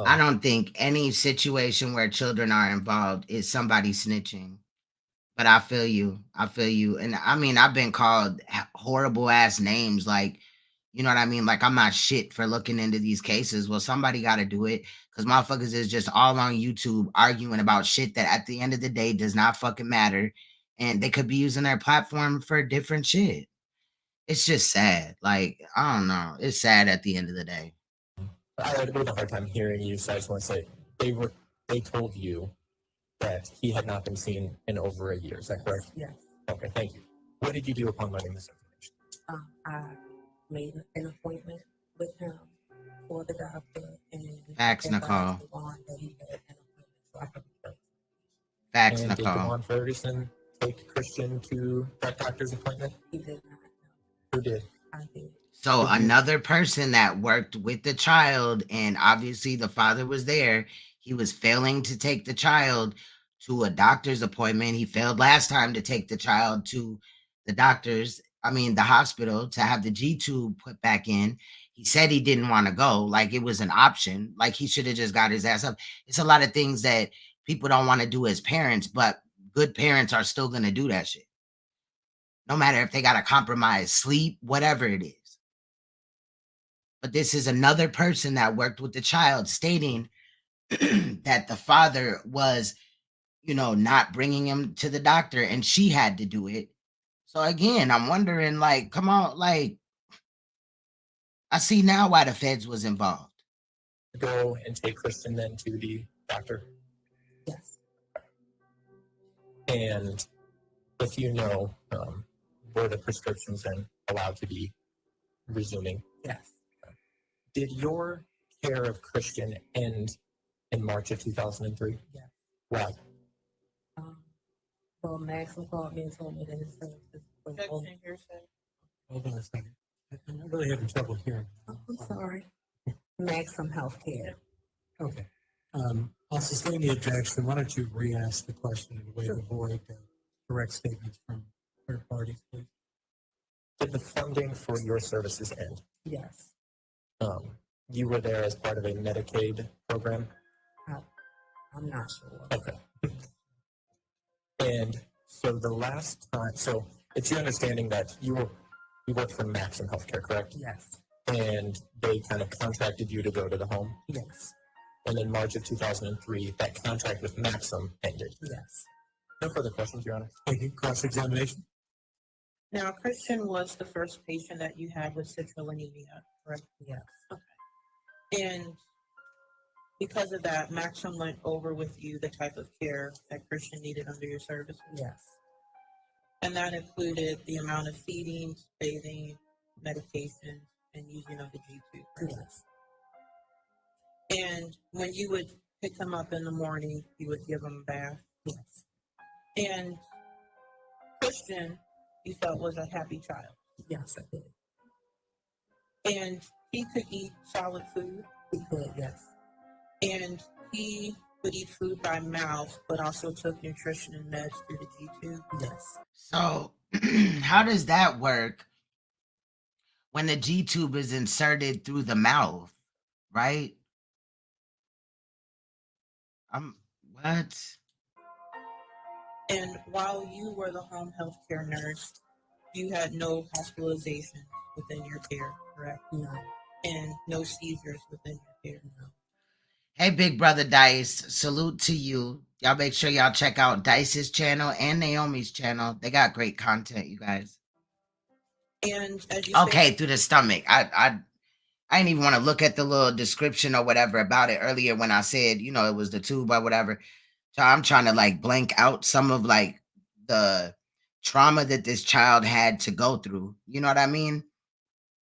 I don't think any situation where children are involved is somebody snitching. But I feel you. I feel you. And I mean, I've been called horrible ass names. Like, you know what I mean? Like, I'm not shit for looking into these cases. Well, somebody got to do it because motherfuckers is just all on YouTube arguing about shit that at the end of the day does not fucking matter. And they could be using their platform for different shit. It's just sad. Like, I don't know. It's sad at the end of the day. I had a bit of a hard time hearing you, so I just want to say they told you that he had not been seen in over a year. Is that correct? Yes. Okay, thank you. What did you do upon learning this information? I made an appointment with him for the doctor and Facts, advised Nicole. Dawan that he had an appointment so I could be present. Facts, And Nicole. did Dawan Ferguson take Christian to that doctor's appointment? He did not. Who did? I did. So another person that worked with the child, and obviously the father was there, he was failing to take the child to a doctor's appointment. He failed last time to take the child to the the hospital to have the G tube put back in. He said he didn't want to go, like it was an option, like he should have just got his ass up. It's a lot of things that people don't want to do as parents, but good parents are still going to do that shit. No matter if they got to compromise sleep, whatever it is. But this is another person that worked with the child stating that the father was, not bringing him to the doctor and she had to do it. So again, I'm wondering, like, come on, like, I see now why the feds was involved. Go and take Christian then to the doctor? Yes. And if you know, were the prescriptions then allowed to be resuming? Yes. Did your care of Christian end in March of 2003? Yes. Why? Well, Maxim called me and told me that his services were over. Hold on a second. I'm really having trouble hearing. I'm sorry. Maxim Healthcare. Okay. I'll sustain the objection. Why don't you re-ask the question in a way to avoid correct statements from third parties, please? Did the funding for your services end? Yes. You were there as part of a Medicaid program? I'm not sure. Okay. And so the last time, so it's your understanding that you worked for Maxim Healthcare, correct? Yes. And they kind of contracted you to go to the home? Yes. And in March of 2003, that contract with Maxim ended? Yes. No further questions, Your Honor. Thank you. Cross-examination. Now, Christian was the first patient that you had with citrullinemia, anemia, correct? Yes. Okay. And because of that, Maxim went over with you the type of care that Christian needed under your service? Yes. And that included the amount of feeding, bathing, medication, and using of the G tube? Yes. And when you would pick him up in the morning, you would give him a bath? Yes. And Christian, you felt was a happy child? Yes, I did. And he could eat solid food? He could, yes. And he would eat food by mouth, but also took nutrition and meds through the G tube? Yes. So how does that work when the G tube is inserted through the mouth, right? What? And while you were the home health care nurse, you had no hospitalization within your care, correct? No. And no seizures within your care? No. Hey, Big Brother Dice, salute to you. Y'all make sure y'all check out Dice's channel and Naomi's channel. They got great content, you guys. And as you okay, through the stomach. I didn't even want to look at the little description or whatever about it earlier when I said, it was the tube or whatever. So I'm trying to like blank out some of like the trauma that this child had to go through. You know what I mean?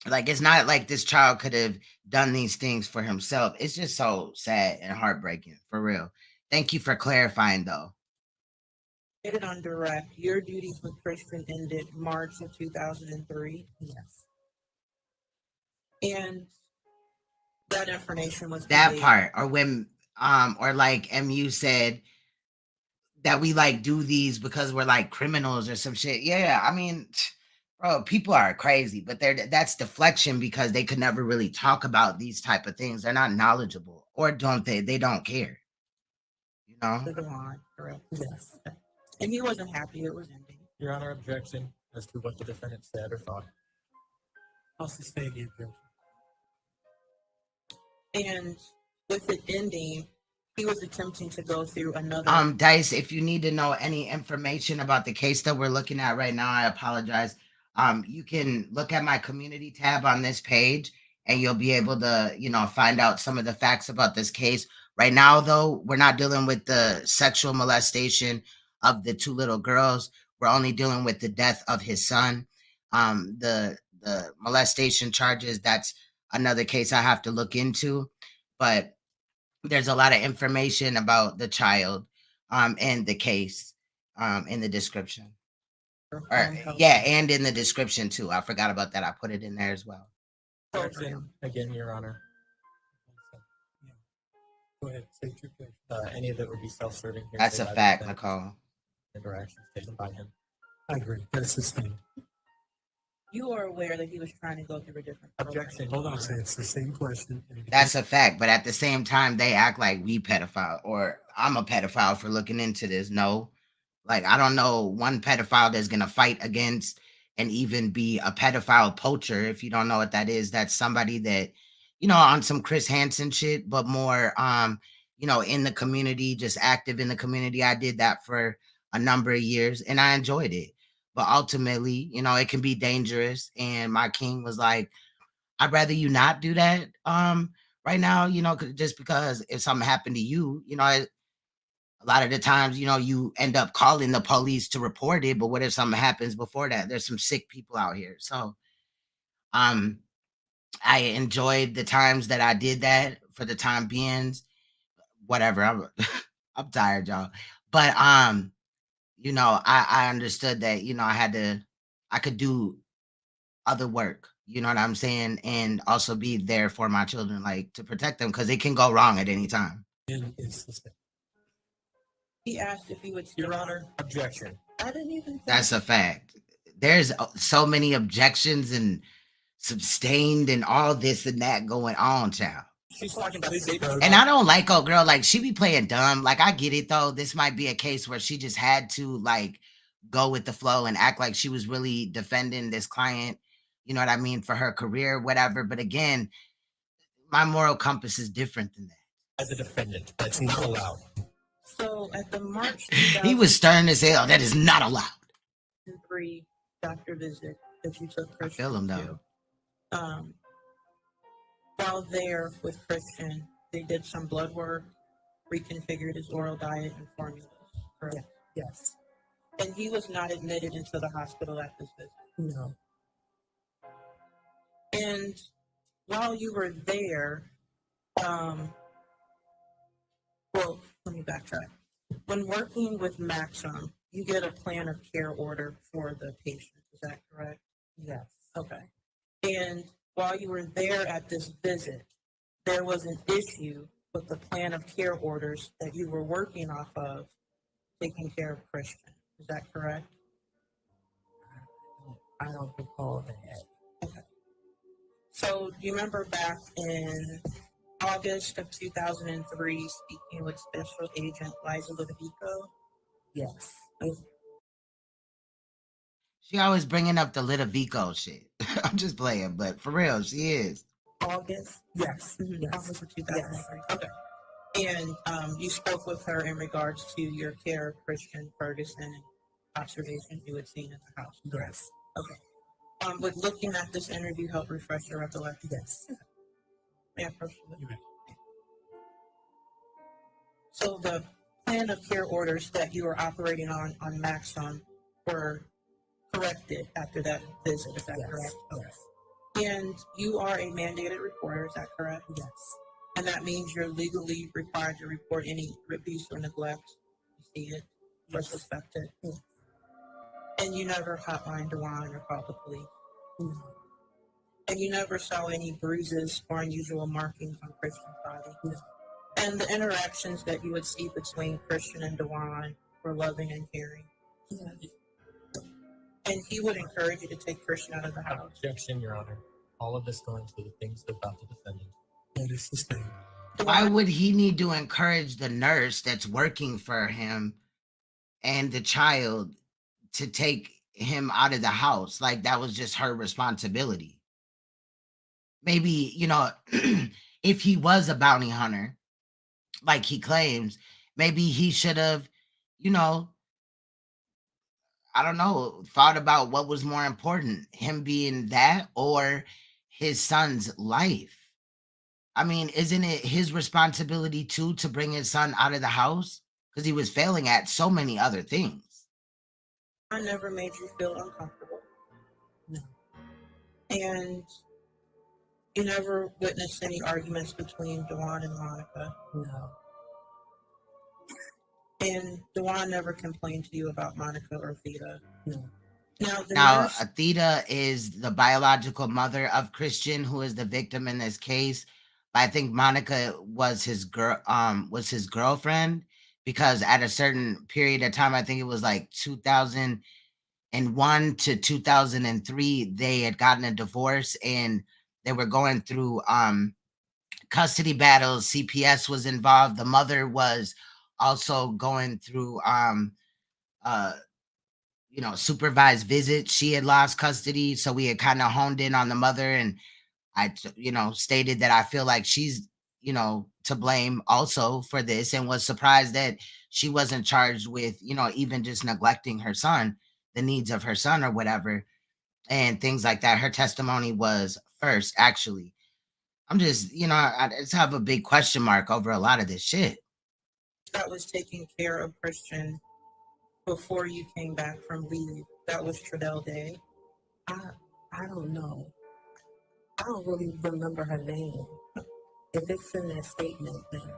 Like, it's not like this child could have done these things for himself. It's just so sad and heartbreaking, for real. Thank you for clarifying, though. stated on direct, your duties with Christian ended March of 2003. Yes. And that information was That conveyed. part, or when, or like MU said, that we like do these because we're like criminals or some shit. Yeah, I mean, bro, people are crazy, but that's deflection because they could never really talk about these type of things. They're not knowledgeable, or don't they? They don't care. You know. To Dawan, correct? Yes. And he wasn't happy it was ending. Your Honor, objection as to what the defendant said or thought. I'll sustain the objection. And with it ending, he was attempting to go through another. Dice, if you need to know any information about the case that we're looking at right now, I apologize. You can look at my community tab on this page and you'll be able to, find out some of the facts about this case. Right now, though, we're not dealing with the sexual molestation of the two little girls. We're only dealing with the death of his son. The molestation charges, that's another case I have to look into. But there's a lot of information about the child and the case in the description. And in the description too. I forgot about that. I put it in there as well. Again, Your Honor. Go ahead, say your case. Any of it would be self-serving. That's a fact, Nicole. Interactions taken by him. I agree. That's sustained. You are aware that he was trying to go through a different objection. Hold on, say it's the same question. That's a fact, but at the same time, they act like we pedophile or I'm a pedophile for looking into this. No, like I don't know one pedophile that's gonna fight against and even be a pedophile poacher. If you don't know what that is, that's somebody that, on some Chris Hansen shit, but more, in the community, just active in the community. I did that for a number of years and I enjoyed it. But ultimately, it can be dangerous. And my king was like, I'd rather you not do that right now, just because if something happened to you, a lot of the times, you end up calling the police to report it. But what if something happens before that? There's some sick people out here. So I enjoyed the times that I did that for the time being. Whatever. I'm tired, y'all. But I understood that, I could do other work, you know what I'm saying? And also be there for my children, like to protect them because it can go wrong at any time. He asked if he would. Your Honor, objection. I didn't even. That's a fact. There's so many objections and sustained and all this and that going on, child. She's talking about and I don't like old girl, like she be playing dumb. Like I get it though. This might be a case where she just had to like go with the flow and act like she was really defending this client, you know what I mean, for her career, whatever. But again, my moral compass is different than that. As a defendant, that's not allowed. So at the March he was stern as hell. That is not allowed. 2003 doctor visit that you took Christian. I feel him though. While there with Christian, they did some blood work, reconfigured his oral diet and formulas. Correct? Yes. And he was not admitted into the hospital at this visit. No. And while you were there, well, let me backtrack. When working with Maxim, you get a plan of care order for the patient. Is that correct? Yes. Okay. And while you were there at this visit, there was an issue with the plan of care orders that you were working off of, taking care of Christian. Is that correct? I don't recall that. Okay. So do you remember back in August of 2003, speaking with Special Agent Liza Ludovico? Yes. She always bringing up the Ludovico shit. I'm just playing, but for real, she is. August? Yes. Mm-hmm. Yes. August of 2003. Yes. Okay. And you spoke with her in regards to your care of Christian Ferguson and observations you had seen at the house. Yes. Okay. With looking at this interview, help refresh your recollection. Yes. May I approach you? So the plan of care orders that you were operating on Maxim were corrected after that visit. Is that correct? Okay. And you are a mandated reporter. Is that correct? Yes. And that means you're legally required to report any abuse or neglect. You see it or suspect it. Yes. And you never hotlined Dawan or called the police. No. And you never saw any bruises or unusual markings on Christian's body. No. And the interactions that you would see between Christian and Dawan were loving and caring. And he would encourage you to take Christian out of the house. Objection, Your Honor. All of this going to the things about the defendant. That is sustained. Why would he need to encourage the nurse that's working for him and the child to take him out of the house? Like that was just her responsibility. Maybe, if he was a bounty hunter, like he claims, maybe he should have, I don't know, thought about what was more important, him being that or his son's life. I mean, isn't it his responsibility too to bring his son out of the house? Because he was failing at so many other things. I never made you feel uncomfortable. No. And you never witnessed any arguments between Dawan and Monica? No. And Dawan never complained to you about Monica or Theta? No. Now, Theta is the biological mother of Christian, who is the victim in this case. But I think Monica was his girlfriend, because at a certain period of time, I think it was like 2001 to 2003, they had gotten a divorce and they were going through custody battles. CPS was involved. The mother was also going through supervised visits. She had lost custody, so we had kind of honed in on the mother, and I stated that I feel like she's to blame also for this, and was surprised that she wasn't charged with even just neglecting her son, the needs of her son or whatever, and things like that. Her testimony was first, actually. I'm just I just have a big question mark over a lot of this shit. That was taking care of Christian before you came back from leave. That was Tradell Day. I don't know. I don't really remember her name. If it's in that statement, then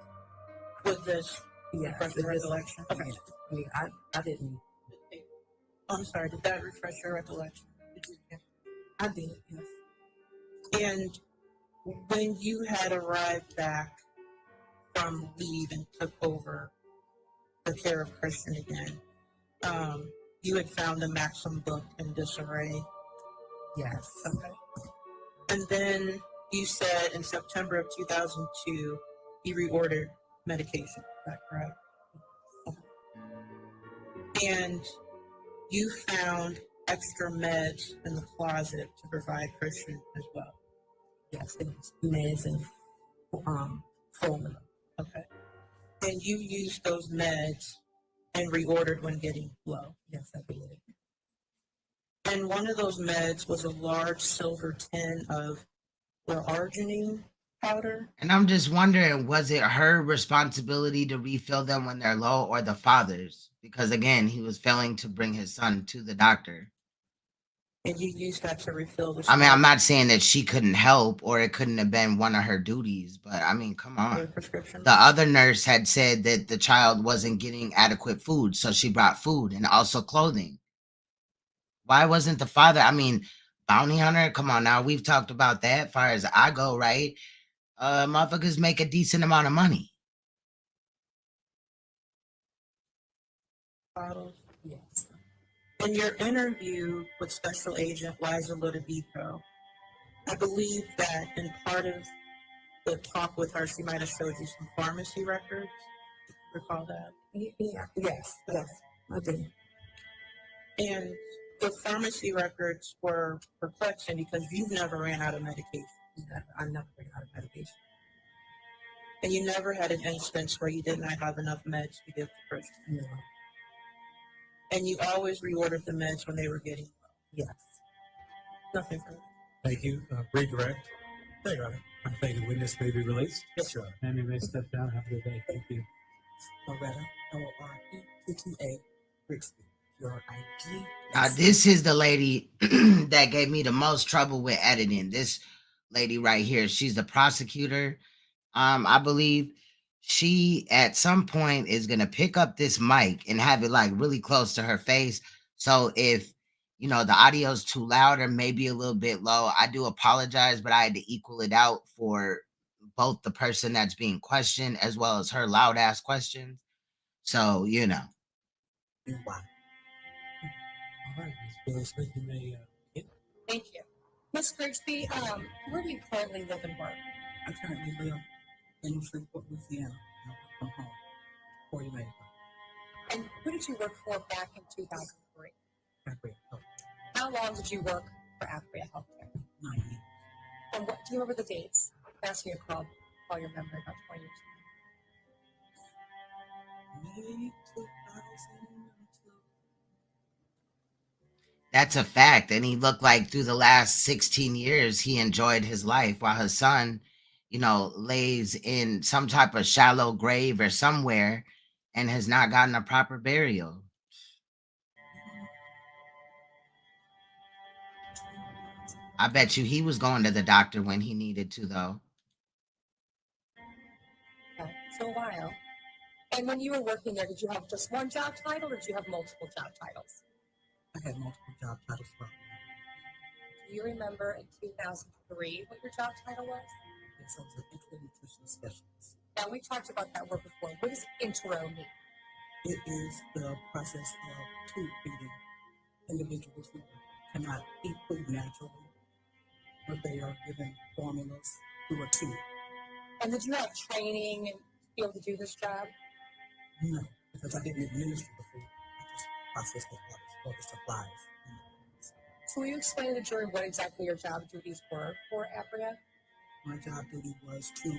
with this refresh your recollection. Okay. I mean, I didn't. I'm sorry. Did that refresh your recollection? I did. Yes. And when you had arrived back from leave and took over the care of Christian again, you had found the Maxim book in disarray. Yes. Okay. And then you said in September of 2002, you reordered medication. Is that correct? Okay. And you found extra meds in the closet to provide Christian as well. Yes, it was meds and formula. Okay. And you used those meds and reordered when getting low. Yes, I did. And one of those meds was a large silver tin of arginine powder. And I'm just wondering, was it her responsibility to refill them when they're low, or the father's? Because again, he was failing to bring his son to the doctor. And you used that to refill the. I mean, I'm not saying that she couldn't help or it couldn't have been one of her duties, but I mean, come on. Prescription. The other nurse had said that the child wasn't getting adequate food, so she brought food and also clothing. Why wasn't the father? I mean, bounty hunter, come on now. We've talked about that as far as I go, right? Motherfuckers make a decent amount of money. Bottles. Yes. In your interview with Special Agent Liza Ludovico, I believe that in part of the talk with her, she might have showed you some pharmacy records. Recall that? Yeah. Yes. I do. And the pharmacy records were perplexing because you've never ran out of medication. I never ran out of medication. And you never had an instance where you did not have enough meds to give to Christian. No. And you always reordered the meds when they were getting low. Yes. Nothing further. Thank you. Redirect. There you are. I thank the witness may be released. Yes, Your Honor. And you may step down. Have a good day. Thank you. Loretta, LRE228, Brixton. Your ID. This is the lady that gave me the most trouble with editing. This lady right here, she's the prosecutor. I believe she at some point is gonna pick up this mic and have it like really close to her face. So if the audio's too loud or maybe a little bit low, I do apologize, but I had to equal it out for both the person that's being questioned as well as her loud ass questions. So and why. All right, Ms. Willis, you may begin. Thank you. Ms. Grigsby, where do you currently live and work? I currently live in Shreveport, Louisiana. I work from home 40 minutes ago. And who did you work for back in 2003? Apria Health. How long did you work for Apria Healthcare? 9 years. And what do you remember the dates? Ask you to call your memory about 20 years May 2002. That's a fact. And he looked like through the last 16 years, he enjoyed his life while his son, lays in some type of shallow grave or somewhere and has not gotten a proper burial. I bet you he was going to the doctor when he needed to, though. ago? So a while. And when you were working there, did you have just one job title or did you have multiple job titles? I had multiple job titles throughout. Do you remember in 2003 what your job title was? Yes, I was an enteral nutrition specialist. Now, we talked about that word before. What does intro mean? It is the process of tube feeding individuals who cannot eat food naturally, but they are given formulas through a tube. And did you have training and be able to do this job? No, because I didn't administer the food. I just processed the orders for the supplies. So will you explain to the jury what exactly your job duties were for Apria? My job duty was to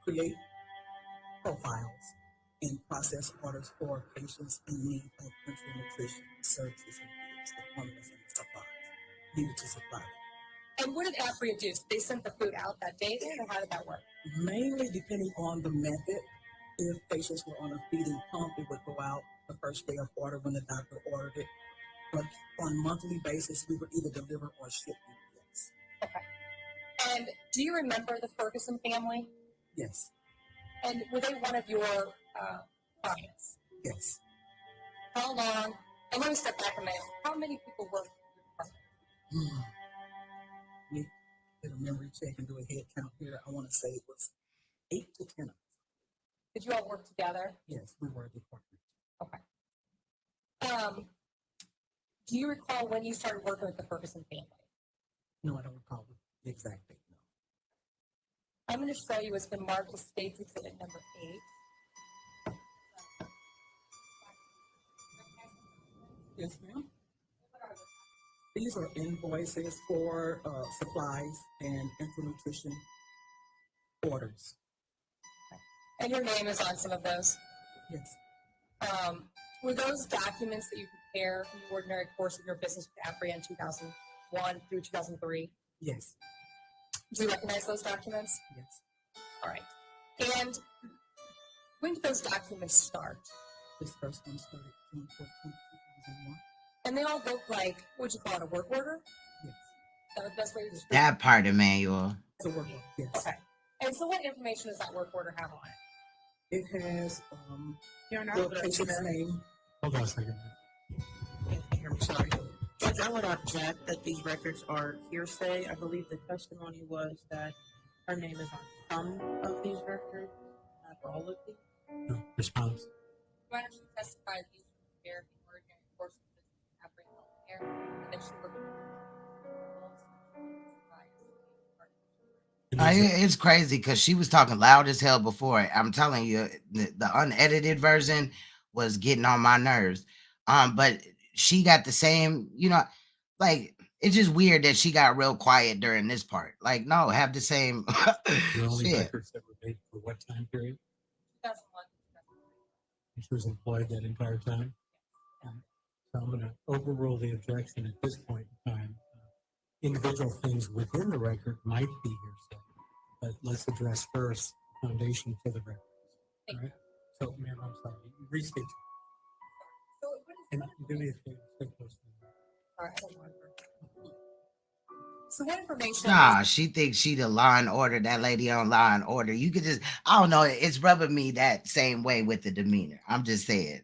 create profiles and process orders for patients in need of enteral nutrition services and feeds, the formulas and the supplies needed to supply them. And what did Apria do? They sent the food out that day then, or how did that work? Mainly depending on the method. If patients were on a feeding pump, it would go out the first day of order when the doctor ordered it. But on a monthly basis, we would either deliver or ship UPS. Okay. And do you remember the Ferguson family? Yes. And were they one of your clients? Yes. How long? And let me step back a minute. How many people worked for your department? We did a memory check and do a head count here. I want to say it was 8 to 10 of us. Did you all work together? Yes, we were a department. Okay. Do you recall when you started working with the Ferguson family? No, I don't recall the exact date. No. I'm going to show you what's been marked as States Exhibit number 8. Yes, ma'am. These are invoices for supplies and enteral nutrition orders. And your name is on some of those? Yes. Were those documents that you prepare in the ordinary course of your business with Apria in 2001 through 2003? Yes. Do you recognize those documents? Yes. All right. And when did those documents start? This first one started June 14, 2001. And they all look like, what would you call it, a work order? Yes. Is that the best way to describe That part, Emmanuel. It's a work order, yes. Okay. And so what information does that work order have on it? It has You're not the patient's name. Hold on a second. I'm sorry. Judge, I would object that these records are hearsay. I believe the testimony was that her name is on some of these records, not all of these. No, response. Why don't you testify that these were prepared in the ordinary course of business with Apria Healthcare, and that she worked with It's crazy because she was talking loud as hell before. I'm telling you, the unedited version was getting on my nerves. But she got the same, like it's just weird that she got real quiet during this part. Like, no, have the same The only shit. records that were made for what time period? 2001. She was employed that entire time. So I'm going to overrule the objection at this point in time. Individual things within the record might be hearsay, but let's address first the foundation for the record. All right. So, ma'am, I'm sorry. Restate. And do me a favor. Stay close to me. All right. So what information? Nah, she thinks she the Law and Order, that lady on Law and Order. You could just, I don't know, it's rubbing me that same way with the demeanor. I'm just saying.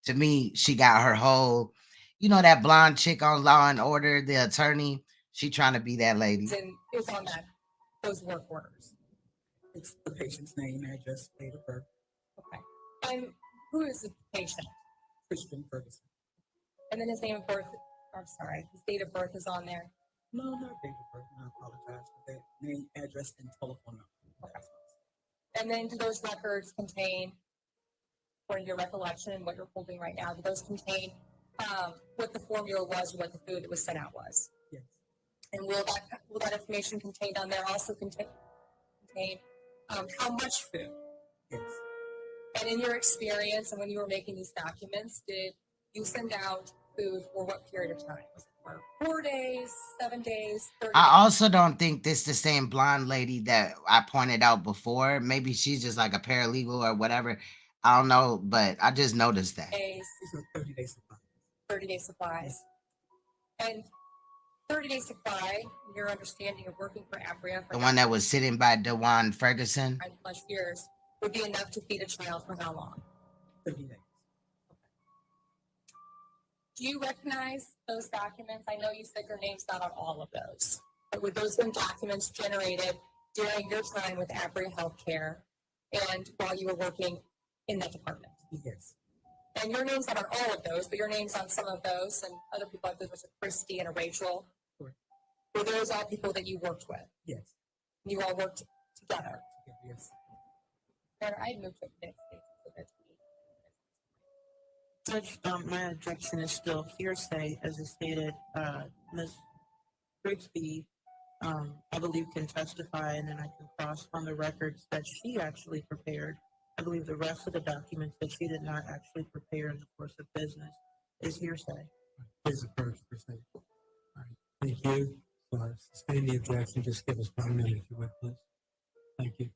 To me, she got her whole, that blonde chick on Law and Order, the attorney. She trying to be that lady. And it's on those work orders. It's the patient's name, address, date of birth. Okay. And who is the patient? Christian Ferguson. And then his name of birth, his date of birth is on there. No, not date of birth. I apologize for that. Name, address, and telephone number. Okay. And then do those records contain, according to your recollection and what you're holding right now, do those contain what the formula was or what the food that was sent out was? Yes. And will that information contained on there also contain how much food? Yes. And in your experience and when you were making these documents, did you send out food for what period of time? Was it for 4 days, 7 days, 30 days? I also don't think this the same blonde lady that I pointed out before. Maybe she's just like a paralegal or whatever. I don't know, but I just noticed that. Days. These are 30-day supplies. 30-day supplies. And 30-day supply, your understanding of working for Apria for The one that was sitting by Dawan Ferguson. 9+ years would be enough to feed a child for how long? 30 days. Do you recognize those documents? I know you said your name's not on all of those, but would those been documents generated during your time with Apria Healthcare and while you were working in that department? Yes. And your name's not on all of those, but your name's on some of those, and other people, like there was a Christy and a Rachel. Correct. Were those all people that you worked with? Yes. You all worked together? Yes. I moved to the United States. Judge, my objection is still hearsay, as is stated. Ms. Grigsby, I believe, can testify, and then I can cross on the records that she actually prepared. I believe the rest of the documents that she did not actually prepare in the course of business is hearsay. Please approach, proceed. All right, thank you. Sustain the objection. Just give us 1 minute, if you would, please. Thank you.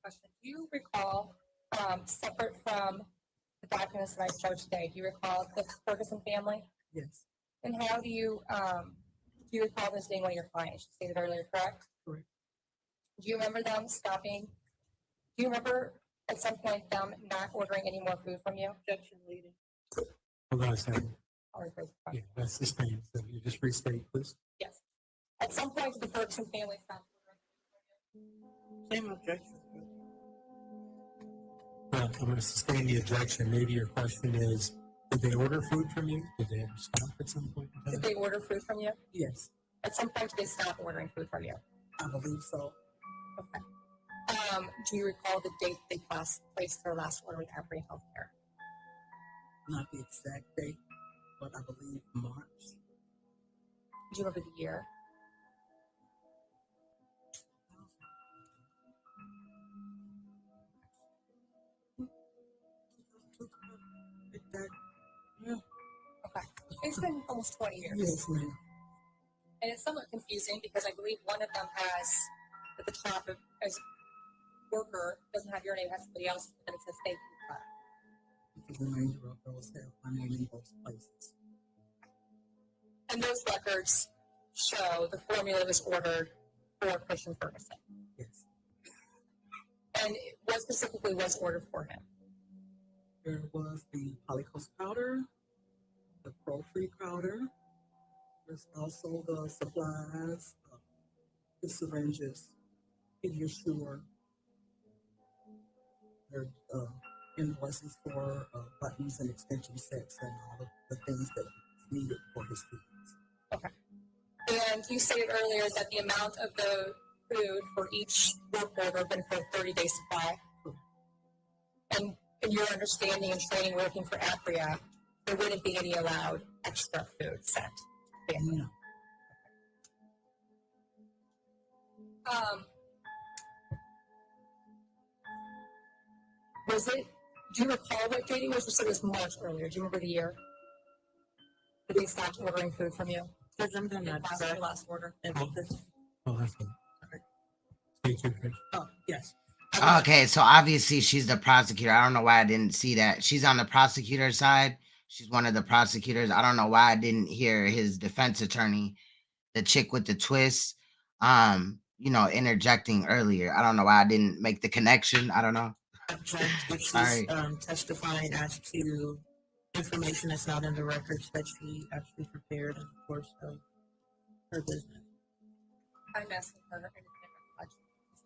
Question. Do you recall, separate from the documents that I showed today, do you recall the Ferguson family? Yes. And how do you recall this being one of your clients? You stated earlier, correct? Correct. Do you remember them stopping? Do you remember at some point them not ordering any more food from you? Objection leading. Hold on a second. I'll rephrase the Yeah, question. that's sustained. So you just restate, please. Yes. At some point, did the Ferguson family stop ordering? Same objection. Well, I'm going to sustain the objection. Maybe your question is, did they order food from you? Did they stop at some point in Did time? they order food from you? Yes. At some point, did they stop ordering food from you? I believe so. Okay. Do you recall the date they placed their last order with Apria Healthcare? Not the exact date, but I believe March. Do you remember the year? Yeah. Okay. It's been almost 20 years. Yes, ma'am. And it's somewhat confusing because I believe one of them has at the top of, as worker, doesn't have your name, it has somebody else, and it says thank you. The remainder of those have my name in both places. And those records show the formula was ordered for Christian Ferguson. Yes. And what specifically was ordered for him? There was the polycose powder, the pro-free powder. There's also the supplies, the syringes, Pediasure. There are invoices for buttons and extension sets and all of the things that he needed for his students. Okay. And you stated earlier that the amount of the food for each work order had been for a 30-day supply. And in your understanding and training working for Apria, there wouldn't be any allowed extra food sent. No. Was it, do you recall what date it was? You said it was March earlier. Do you remember the year? Did they stop ordering food from you? Because I'm going to Last order. Oh, that's it. State your objection. Oh, yes. Okay, so obviously she's the prosecutor. I don't know why I didn't see that. She's on the prosecutor side. She's one of the prosecutors. I don't know why I didn't hear his defense attorney, the chick with the twist, interjecting earlier. I don't know why I didn't make the connection. I don't know. If she's testifying as to information that's not in the records that she actually prepared in the course of her business. I'm asking her independent questions. She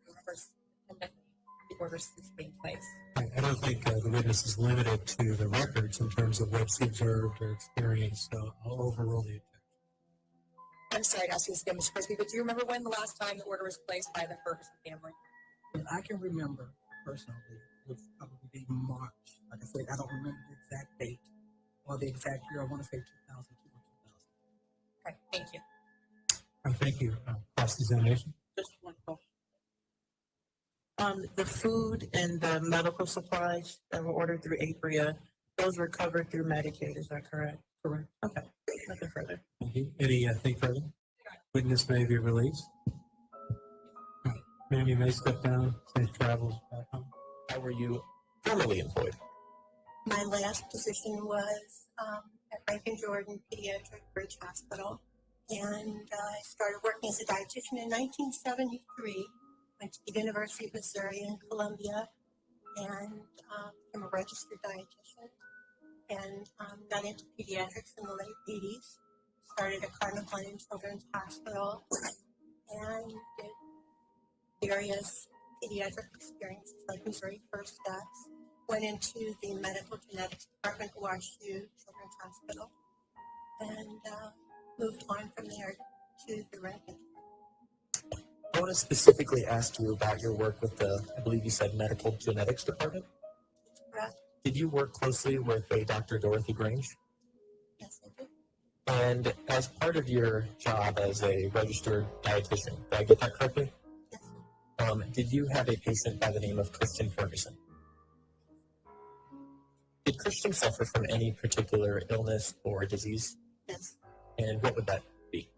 remembers independently the orders being placed. I don't think the witness is limited to the records in terms of what she observed or experienced, so I'll overrule the objection. I'm sorry to ask you this again, Mr. Crispy, but do you remember when the last time the order was placed by the Ferguson family? I can remember personally. It was probably March. Like I said, I don't remember the exact date or the exact year. I want to say 2002 or 2000. Okay, thank you. Thank you. Cross-examination. Just one question. The food and the medical supplies that were ordered through Apria, those were covered through Medicaid, is that correct? Correct. Okay, nothing further. Thank you. Anything further? Witness may be released. Ma'am, you may step down. Safe travels back home. How were you formerly employed? My last position was at Rankin Jordan Pediatric Bridge Hospital, and I started working as a dietitian in 1973. Went to the University of Missouri in Columbia, and became a registered dietitian, and got into pediatrics in the late 80s. Started at Cardinal Glennon Children's Hospital, and did various pediatric experiences like Missouri First Steps. Went into the medical genetics department at WashU Children's Hospital, and moved on from there to the Rankin. I want to specifically ask you about your work with the, I believe you said, medical genetics department. Correct. Did you work closely with a Dr. Dorothy Grange? Yes, I did. And as part of your job as a registered dietitian, did I get that correctly? Yes. Did you have a patient by the name of Christian Ferguson? Did Christian suffer from any particular illness or disease? Yes. And what would that be?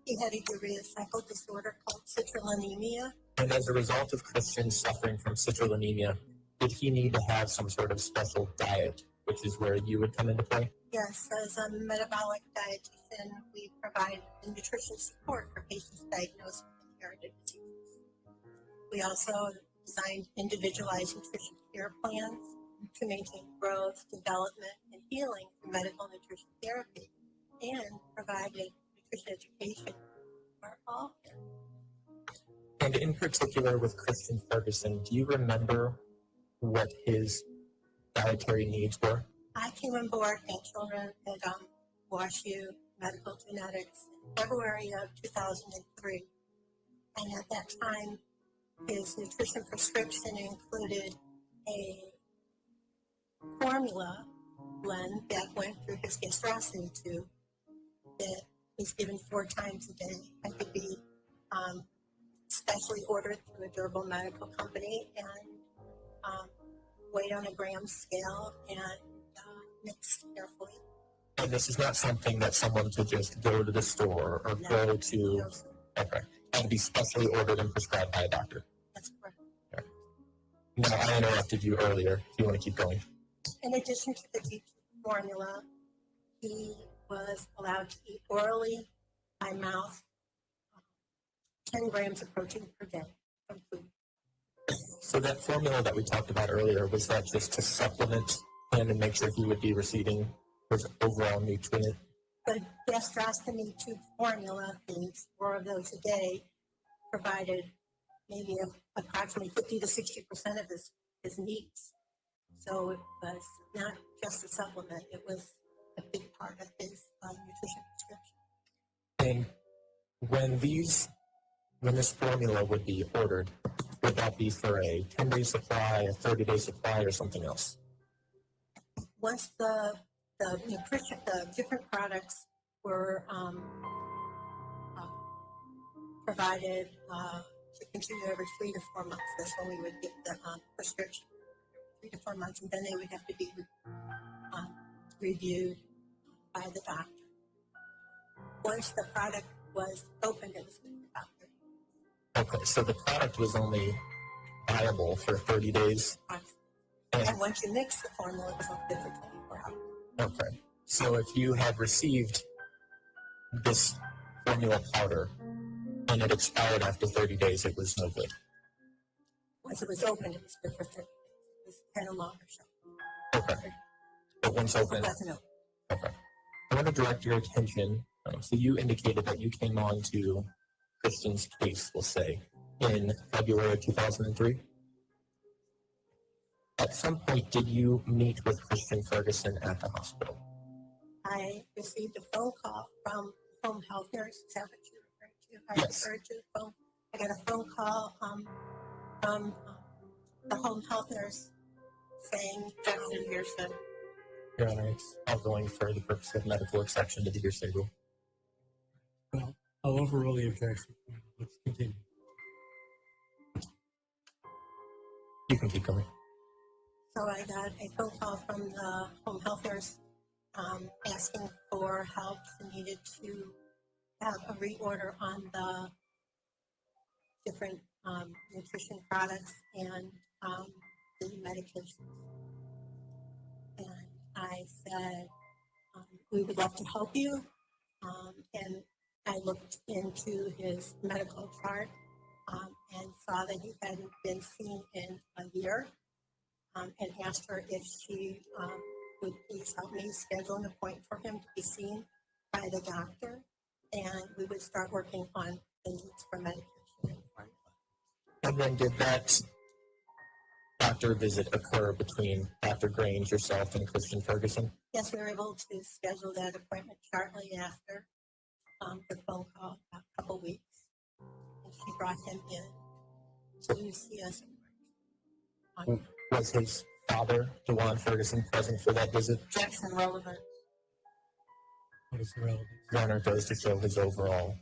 He had a urea cycle disorder called citrullinemia. And as a result of Christian suffering from citrullinemia, did he need to have some sort of special diet, which is where you would come into play? Yes, as a metabolic dietitian, we provide nutrition support for patients diagnosed with inherited diseases. We also designed individualized nutrition care plans to maintain growth, development, and healing through medical nutrition therapy, and provided nutrition education for all care. And in particular with Christian Ferguson, do you remember what his dietary needs were? I came on board in children at WashU Medical Genetics in February of 2003. And at that time, his nutrition prescription included a formula blend that went through his gastrosity tube that was given 4 times a day. It could be specially ordered through a durable medical company and weighed on a gram scale and mixed carefully. And this is not something that someone could just go to the store or go to, okay, and be specially ordered and prescribed by a doctor. That's correct. Okay. Now, I interrupted you earlier. If you want to keep going. In addition to the G2 formula, he was allowed to eat orally by mouth 10 grams of protein per day from food. So that formula that we talked about earlier, was that just to supplement him and make sure he would be receiving his overall nutrient? The gastrostomy tube formula, things 4 of those a day, provided maybe approximately 50 to 60% of his needs. So it was not just a supplement, it was a big part of his nutrition prescription. And when this formula would be ordered, would that be for a 10-day supply, a 30-day supply, or something else? Once the nutrition, the different products were provided to continue every 3 to 4 months, that's when we would get the prescription. 3 to 4 months, and then they would have to be reviewed by the doctor. Once the product was opened, it was with the doctor. Okay, so the product was only viable for 30 days? And once you mix the formula, it was only good for 24 hours. Okay, so if you had received this formula powder and it expired after 30 days, it was no good? Once it was opened, it was good for 30 days. It was kind of longer show. Okay, but once open, Wasn't open. okay. I want to direct your attention, so you indicated that you came on to Christian's case, we'll say, in February of 2003? At some point, did you meet with Christian Ferguson at the hospital? I received a phone call from home health nurse. Is that what you're referring to? Yes. I got a phone call from the home health nurse saying, Jackson hearsay. Your Honor, it's ongoing for the purpose of medical exception to the hearsay rule. Well, I'll overrule the objection. Let's continue. You can keep going. so I got a phone call from the home health nurse asking for help. She needed to have a reorder on the different nutrition products and the medications. And I said, we would love to help you. And I looked into his medical chart and saw that he hadn't been seen in a year, and asked her if she would please help me schedule an appointment for him to be seen by the doctor, and we would start working on the needs for medication and formula. And then did that doctor visit occur between Dr. Grange, yourself, and Christian Ferguson? Yes, we were able to schedule that appointment shortly after the phone call, about a couple weeks, and she brought him in to see us. Was his father, Dawan Ferguson, present for that visit? Jackson relevant. What is the relevance? Your Honor, goes to show his overall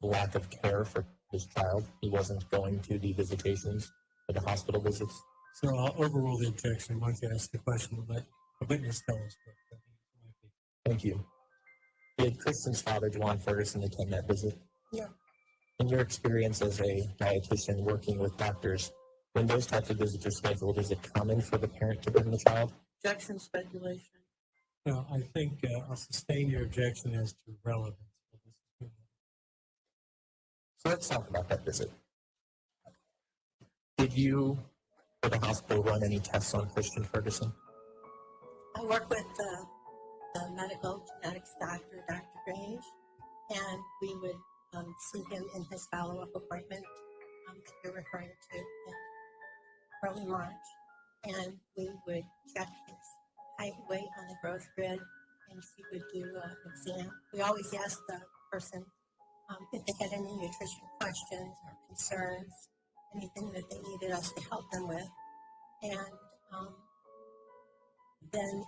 lack of care for his child. He wasn't going to the visitations or the hospital visits. So I'll overrule the objection. Once you ask the question, we'll let the witness tell us what that might be. Thank you. Did Christian's father, Dawan Ferguson, attend that visit? Yeah. In your experience as a dietitian working with doctors, when those types of visits are scheduled, is it common for the parent to bring the child? Jackson speculation. Well, I think I'll sustain your objection as to relevance. So let's talk about that visit. Did you or the hospital run any tests on Christian Ferguson? I work with the medical genetics doctor, Dr. Grange, and we would see him in his follow-up appointment that you're referring to in early March. And we would check his height, weight on the growth grid, and she would do an exam. We always ask the person if they had any nutrition questions or concerns, anything that they needed us to help them with. And then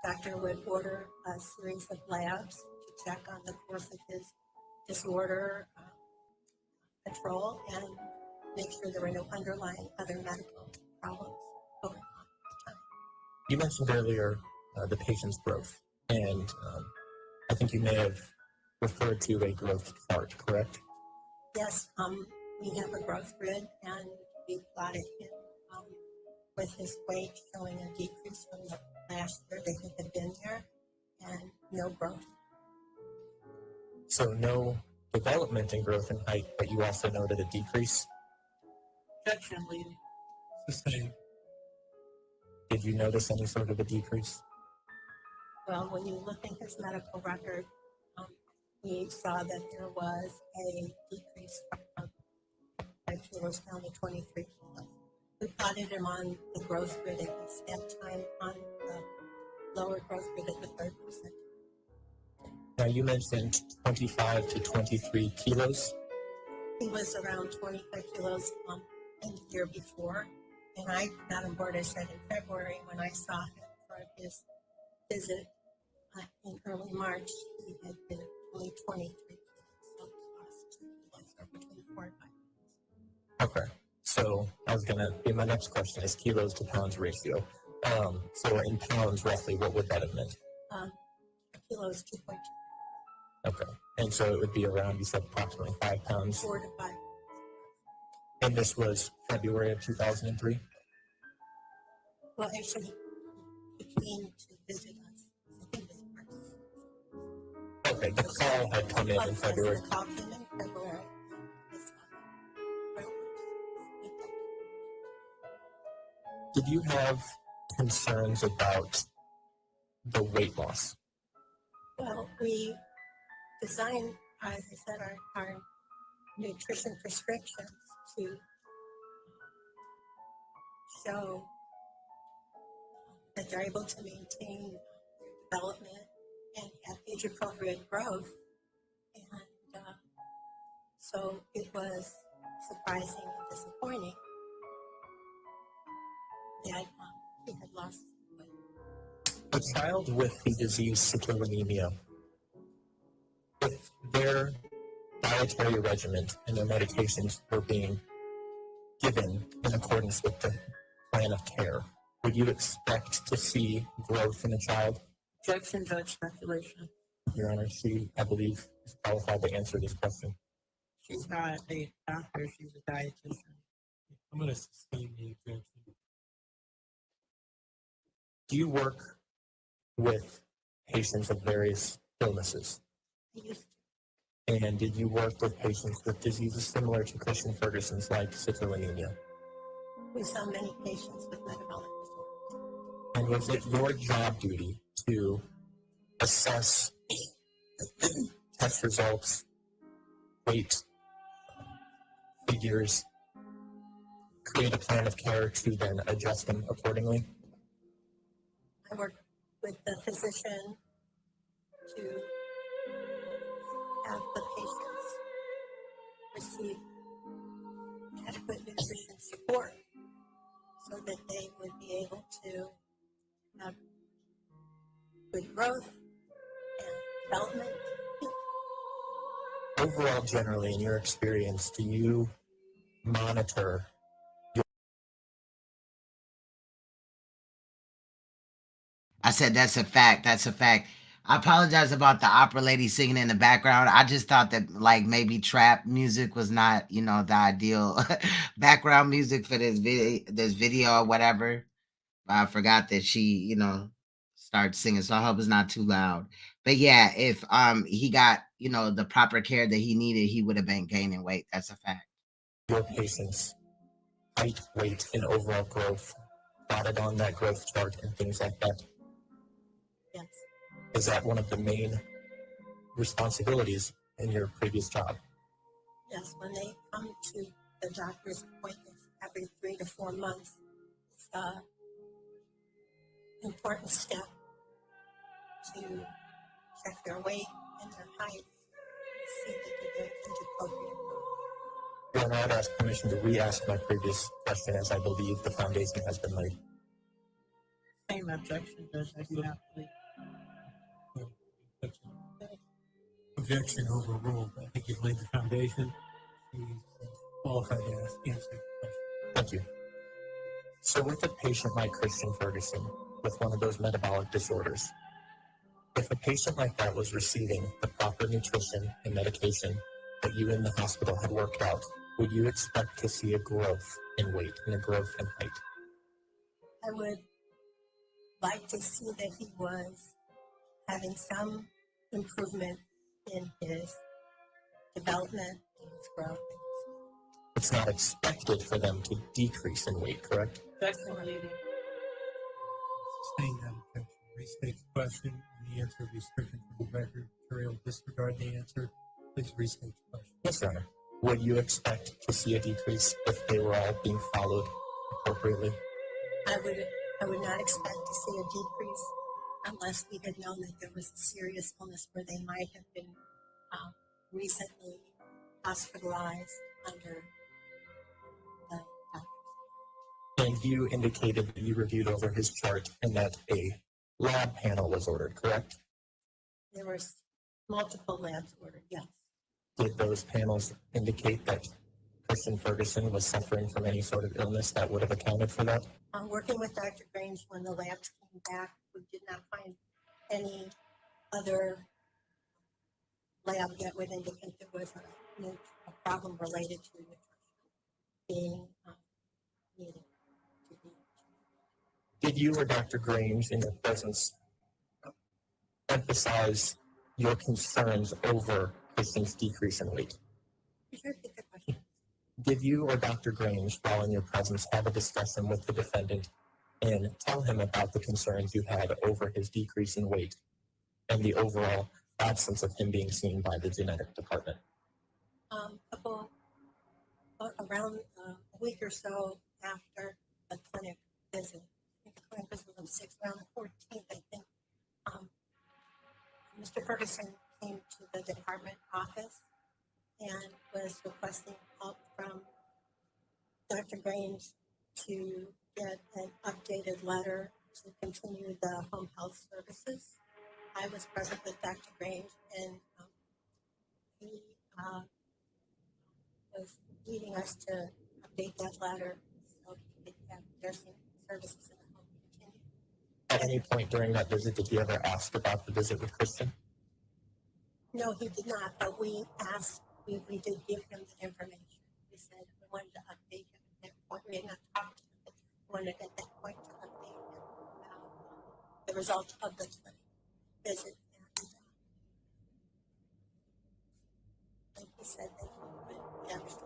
doctor would order a series of labs to check on the course of his disorder control and make sure there were no underlying other medical problems going on at the time. You mentioned earlier the patient's growth, and I think you may have referred to a growth chart, correct? Yes, we have a growth grid, and we plotted him with his weight showing a decrease from the last year that he had been there, and no growth. So no development in growth and height, but you also noted a decrease? Objection, leading. Sustain. Did you notice any sort of a decrease? Well, when you look in his medical record, we saw that there was a decrease from 5 kilos down to 23 kilos. We plotted him on the growth grid at least that time on the lower growth grid at the 3rd percent. Now you mentioned 25 to 23 kilos. He was around 25 kilos in the year before, and I got on board, I said, in February when I saw him for his visit in early March. He had been only 23 kilos, so he lost 2 kilos, or between 4 and 5 kilos. Okay. So I was going to be my next question is kilos to pounds ratio. So in pounds, roughly, what would that have meant? A kilo is 2.2. Okay. And so it would be around, you said approximately 5 pounds. 4 to 5. And this was February of 2003? Well, actually, he came to visit us. I think it was March. Okay, the call had come in February. The call came in February. Did you have concerns about the weight loss? Well, we designed, as I said, our nutrition prescriptions to show that they're able to maintain development and have age-appropriate growth. And so it was surprising and disappointing that he had lost weight. A child with the disease sickle anemia, if their dietary regimen and their medications were being given in accordance with the plan of care, would you expect to see growth in a child? Objection, Judge. Speculation. Your Honor, she, I believe, is qualified to answer this question. She's not a doctor. She's a dietitian. I'm going to sustain the objection. Do you work with patients of various illnesses? I used And did you work with patients with diseases similar to Christian Ferguson's, like sickle anemia? We saw many patients with metabolic disorders. And was it your job duty to assess test results, weight, figures, create a plan of care to then adjust them accordingly? I worked with the physician to have the patients receive adequate nutrition support so that they would be able to have good growth and development. Overall, generally, in your experience, do you monitor I said that's a fact. That's a fact. I apologize about the opera lady singing in the background. I just thought that like maybe trap music was not, the ideal background music for this video or whatever. But I forgot that she, started singing. So I hope it's not too loud. But yeah, if he got, the proper care that he needed, he would have been gaining weight. That's a fact. your patient's height, weight, and overall growth plotted on that growth chart and things like that? Yes. Is that one of the main responsibilities in your previous job? Yes, when they come to the doctor's appointments every 3 to 4 months, it's an important step to check their weight and their height, see that they're age appropriate. Your Honor, I'd ask permission to re-ask my previous question, as I believe the foundation has been laid. Same objection, Judge. I do not believe. Objection overruled. I think you've laid the foundation. She's qualified to answer the question. Thank you. So with a patient like Christian Ferguson, with one of those metabolic disorders, if a patient like that was receiving the proper nutrition and medication that you in the hospital had worked out, would you expect to see a growth in weight and a growth in height? I would like to see that he was having some improvement in his development and his growth. It's not expected for them to decrease in weight, correct? Objection, lady. Sustain that objection. Restate the question, and the answer will be stricken from the record. Jury will disregard the answer. Please restate the question. Yes, Your Honor. Would you expect to see a decrease if they were all being followed appropriately? I would not expect to see a decrease unless we had known that there was a serious illness where they might have been recently hospitalized under the doctor's. And you indicated that you reviewed over his chart and that a lab panel was ordered, correct? There were multiple labs ordered, yes. Did those panels indicate that Christian Ferguson was suffering from any sort of illness that would have accounted for that? Working with Dr. Grange, when the labs came back, we did not find any other lab that would indicate there was a problem related to nutrition being needed to be. Did you or Dr. Grange, in your presence, emphasize your concerns over Christian's decrease in weight? Could you repeat the question? Did you or Dr. Grange, while in your presence, have a discussion with the defendant and tell him about the concerns you had over his decrease in weight and the overall absence of him being seen by the genetic department? Around a week or so after the clinic visit, I think the clinic visit was 2006, around the 14th, I think, Mr. Ferguson came to the department office and was requesting help from Dr. Grange to get an updated letter to continue the home health services. I was present with Dr. Grange, and he was needing us to update that letter so he could have nursing services in the home continue. At any point during that visit, did he ever ask about the visit with Christian? No, he did not, but we asked, we did give him the information. We said we wanted to update him at that point. We had not talked to him, but we wanted at that point to update him about the results of the clinic visit. And he said that he understood.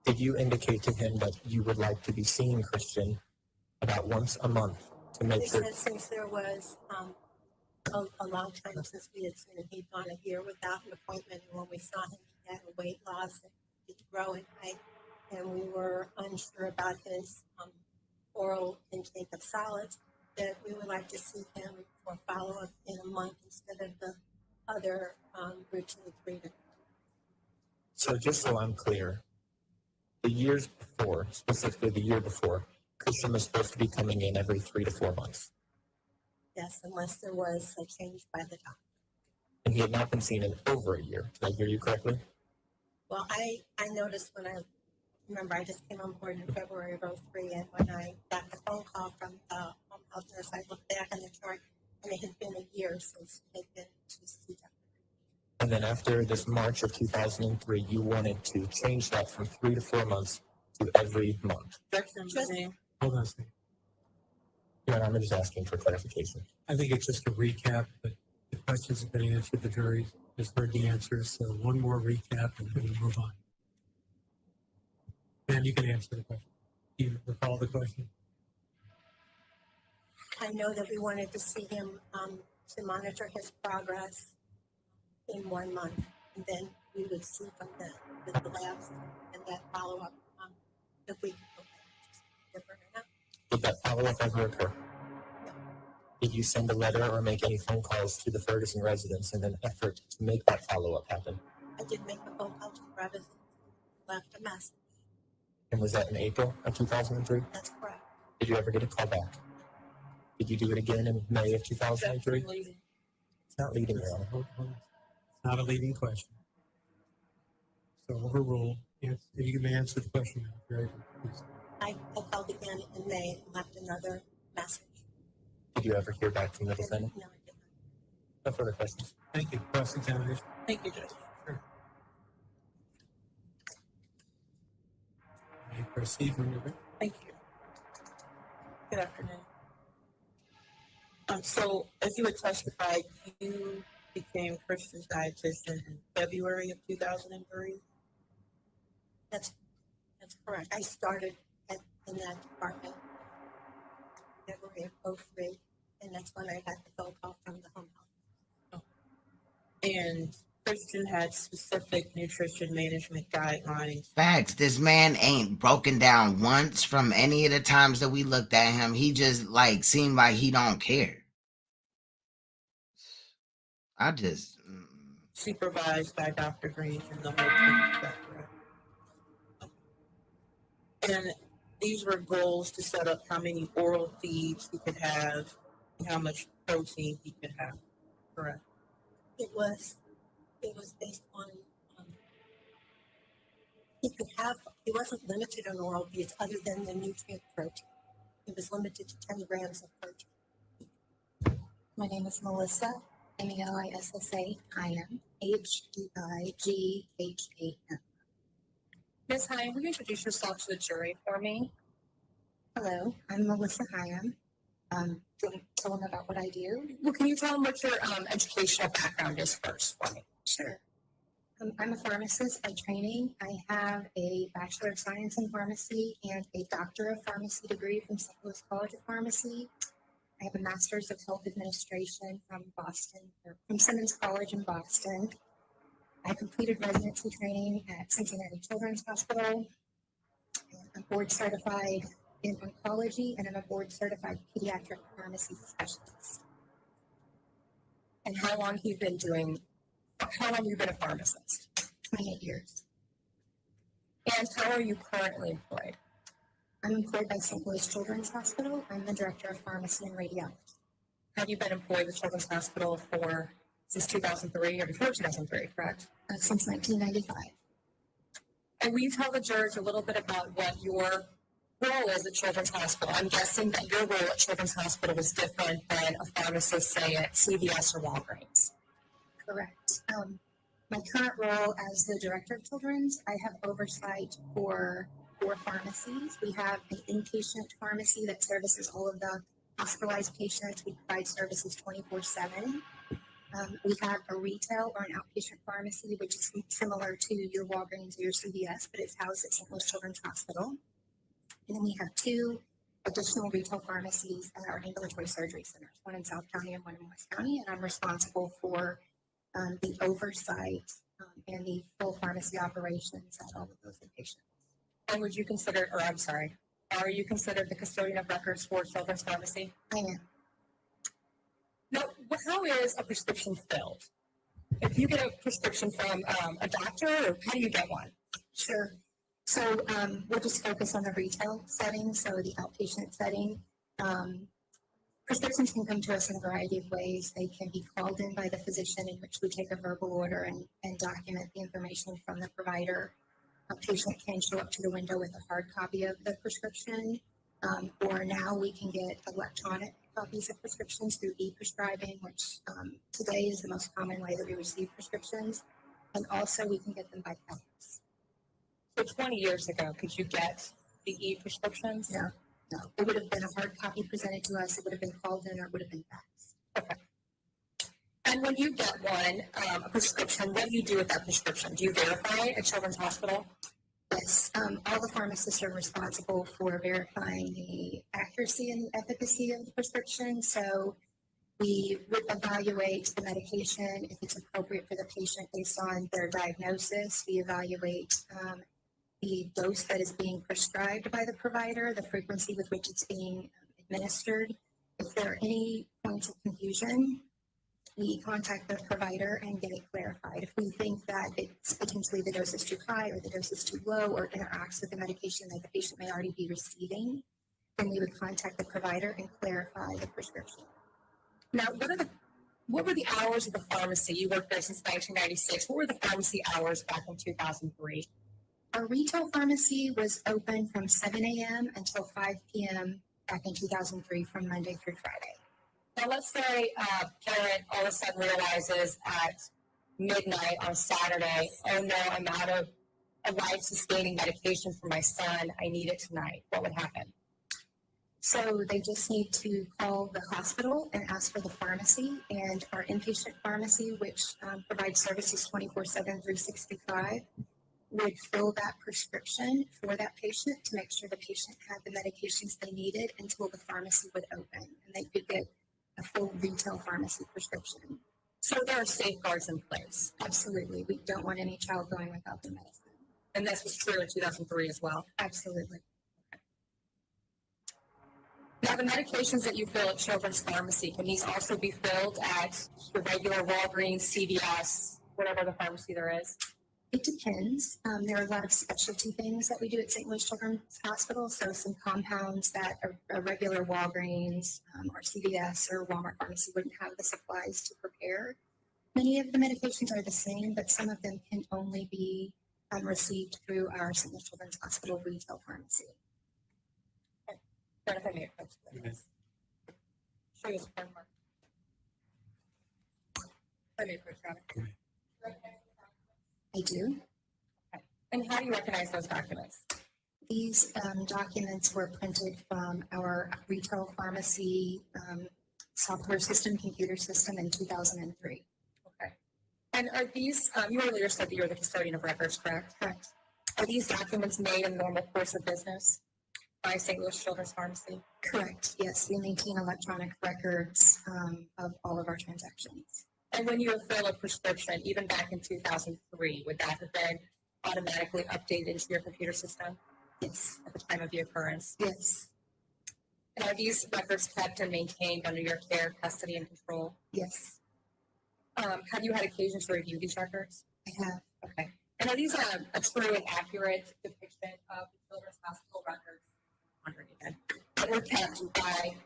Did you indicate to him that you would like to be seeing Christian about once a month to make sure? Said since there was a long time since we had seen him, he'd gone a year without an appointment, and when we saw him, he had a weight loss and he'd grow in height, and we were unsure about his oral intake of solids, that we would like to see him for follow-up in a month instead of the other routine treatment. So just so I'm clear, the years before, specifically the year before, Christian was supposed to be coming in every 3 to 4 months. Yes, unless there was a change by the doctor. And he had not been seen in over a year. Did I hear you correctly? Well, I noticed when I just came on board in February of 2003, and when I got the phone call from the home health nurse, I looked back on the chart, and it had been a year since he had been to see Dr. And then after this March of 2003, you wanted to change that from 3 to 4 months to every month. Hold on a second. Yeah, I'm just asking for clarification. I think it's just a recap, but the questions have been answered. The jury has heard the answers. So one more recap and then we'll move on. Ben, you can answer the question. Do you recall the question? I know that we wanted to see him to monitor his progress in 1 month, and then we would see from then with the labs and that follow-up if we could go back different or not. Did that follow-up ever occur? No. Did you send a letter or make any phone calls to the Ferguson residence in an effort to make that follow-up happen? I did make a phone call to the residents, left a message. And was that in April of 2003? That's correct. Did you ever get a call back? Did you do it again in May of 2003? It's not leading, Your Honor. Hold on. It's not a leading question. So overruled. Yes, you may answer the question now. Very good. Please. I called again in May and left another message. Did you ever hear back from the defendant? No, I did No further questions. Thank you. Cross-examination. Thank you, Judge. Sure. You may proceed when you're ready. Thank you. Good afternoon. So, as you had testified, you became Christian's dietitian in February of 2003. That's correct. I started in that department February of 2003, and that's when I got the phone call from the home health. And Christian had specific nutrition management guidelines. Facts. This man ain't broken down once from any of the times that we looked at him. He just like seemed like he don't care. I just Supervised by Dr. Grange and the whole team. Is that correct? And these were goals to set up how many oral feeds he could have and how much protein he could have. Correct. It was based on he wasn't limited on oral feeds other than the nutrient protein. It was limited to 10 grams of protein. My name is Melissa, Melissa Hyam, Heigham. Ms. Hyam, will you introduce yourself to the jury for me? Hello, I'm Melissa Hyam. Tell them about what I do. Well, can you tell them what your educational background is first for me? Sure. I'm a pharmacist by training. I have a Bachelor of Science in Pharmacy and a Doctor of Pharmacy degree from St. Louis College of Pharmacy. I have a Master's of Health Administration from Simmons College in Boston. I completed residency training at Cincinnati Children's Hospital. I'm board certified in oncology, and I'm a board-certified pediatric pharmacy specialist. And how long have you been a pharmacist? 28 years. And how are you currently employed? I'm employed by St. Louis Children's Hospital. I'm the director of pharmacy and radiology. Have you been employed with Children's Hospital since 2003 or before 2003, correct? Since 1995. And will you tell the jurors a little bit about what your role is at Children's Hospital? I'm guessing that your role at Children's Hospital was different than a pharmacist, say, at CVS or Walgreens. Correct. My current role as the director of Children's, I have oversight for 4 pharmacies. We have an inpatient pharmacy that services all of the hospitalized patients. We provide services 24/7. We have a retail or an outpatient pharmacy, which is similar to your Walgreens or your CVS, but it's housed at St. Louis Children's Hospital. And then we have 2 additional retail pharmacies at our ambulatory surgery centers, one in South County and one in West County. And I'm responsible for the oversight and the full pharmacy operations at all of those locations. And are you considered the custodian of records for Children's Pharmacy? I am. Now, how is a prescription filled? If you get a prescription from a doctor, or how do you get one? Sure. So we'll just focus on the retail setting, so the outpatient setting. Prescriptions can come to us in a variety of ways. They can be called in by the physician, in which we take a verbal order and document the information from the provider. A patient can show up to the window with a hard copy of the prescription, or now we can get electronic copies of prescriptions through e-prescribing, which today is the most common way that we receive prescriptions. And also we can get them by fax. So 20 years ago, could you get the e-prescriptions? No. It would have been a hard copy presented to us. It would have been called in, or it would have been faxed. Okay. And when you get one, a prescription, what do you do with that prescription? Do you verify it at Children's Hospital? Yes. All the pharmacists are responsible for verifying the accuracy and efficacy of the prescription. So we would evaluate the medication if it's appropriate for the patient based on their diagnosis. We evaluate the dose that is being prescribed by the provider, the frequency with which it's being administered. If there are any points of confusion, we contact the provider and get it clarified. If we think that it's potentially the dose is too high or the dose is too low or interacts with the medication that the patient may already be receiving, then we would contact the provider and clarify the prescription. Now, what were the hours of the pharmacy? You worked there since 1996. What were the pharmacy hours back in 2003? Our retail pharmacy was open from 7 a.m. until 5 p.m. back in 2003 from Monday through Friday. Now, let's say a parent all of a sudden realizes at midnight on Saturday, oh no, I'm out of a life-sustaining medication for my son. I need it tonight. What would happen? So they just need to call the hospital and ask for the pharmacy, and our inpatient pharmacy, which provides services 24/7, 365, would fill that prescription for that patient to make sure the patient had the medications they needed until the pharmacy would open, and they could get a full retail pharmacy prescription. So there are safeguards in place. Absolutely. We don't want any child going without their medicine. And this was true in 2003 as well? Absolutely. Now, the medications that you fill at Children's Pharmacy, can these also be filled at your regular Walgreens, CVS, whatever the pharmacy there is? It depends. There are a lot of specialty things that we do at St. Louis Children's Hospital. So some compounds that a regular Walgreens or CVS or Walmart pharmacy wouldn't have the supplies to prepare. Many of the medications are the same, but some of them can only be received through our St. Louis Children's Hospital retail pharmacy. If I may approach this. Show us one more. Let me approach that. I do. Okay. And how do you recognize those documents? These documents were printed from our retail pharmacy software system, computer system in 2003. Okay. And are these, you earlier said that you're the custodian of records, correct? Correct. Are these documents made in the normal course of business by St. Louis Children's Pharmacy? Correct. Yes, we maintain electronic records of all of our transactions. And when you fill a prescription, even back in 2003, would that have been automatically updated into your computer system? Yes. at the time of the occurrence? Yes. And are these records kept and maintained under your care, custody, and control? Yes. Have you had occasion to review these records? I have. Okay. And are these a true and accurate depiction of the children's hospital records? That were kept by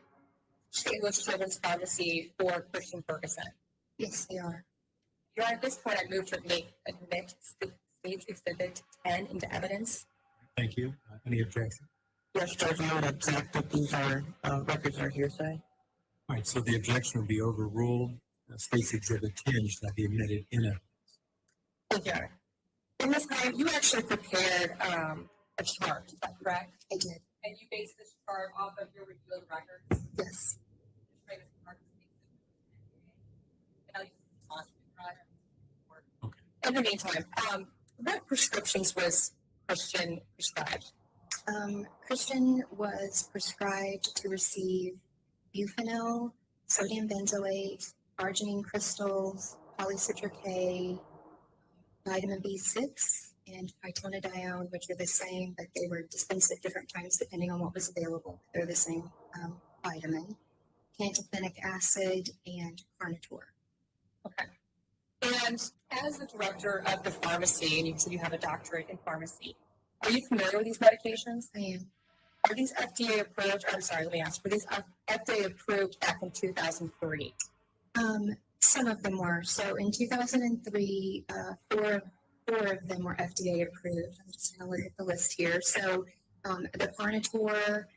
English Children's Pharmacy for Christian Ferguson? Yes, they are. Your Honor, at this point, I move to admit State's Exhibit 10 into evidence. Thank you. Any objection? Yes, Judge, I would object that these are records are hearsay. All right, so the objection will be overruled. State's Exhibit 10 shall be admitted in evidence. Thank you, Your Honor. In this time, you actually prepared a chart, is that correct? I did. And you based this chart off of your review of the records? Yes. In the meantime, what prescriptions was Christian prescribed? Christian was prescribed to receive Bufenil, sodium benzoate, arginine crystals, polycitric A, vitamin B6, and phytonadione, which are the same, but they were dispensed at different times depending on what was available. They're the same vitamin, pantothenic acid, and Carnitor. Okay. And as the director of the pharmacy, and you said you have a doctorate in pharmacy, are you familiar with these medications? I am. Are these FDA approved? I'm sorry, let me ask. Were these FDA approved back in 2003? Some of them were. So in 2003, four of them were FDA approved. I'm just going to look at the list here. So the Carnitor,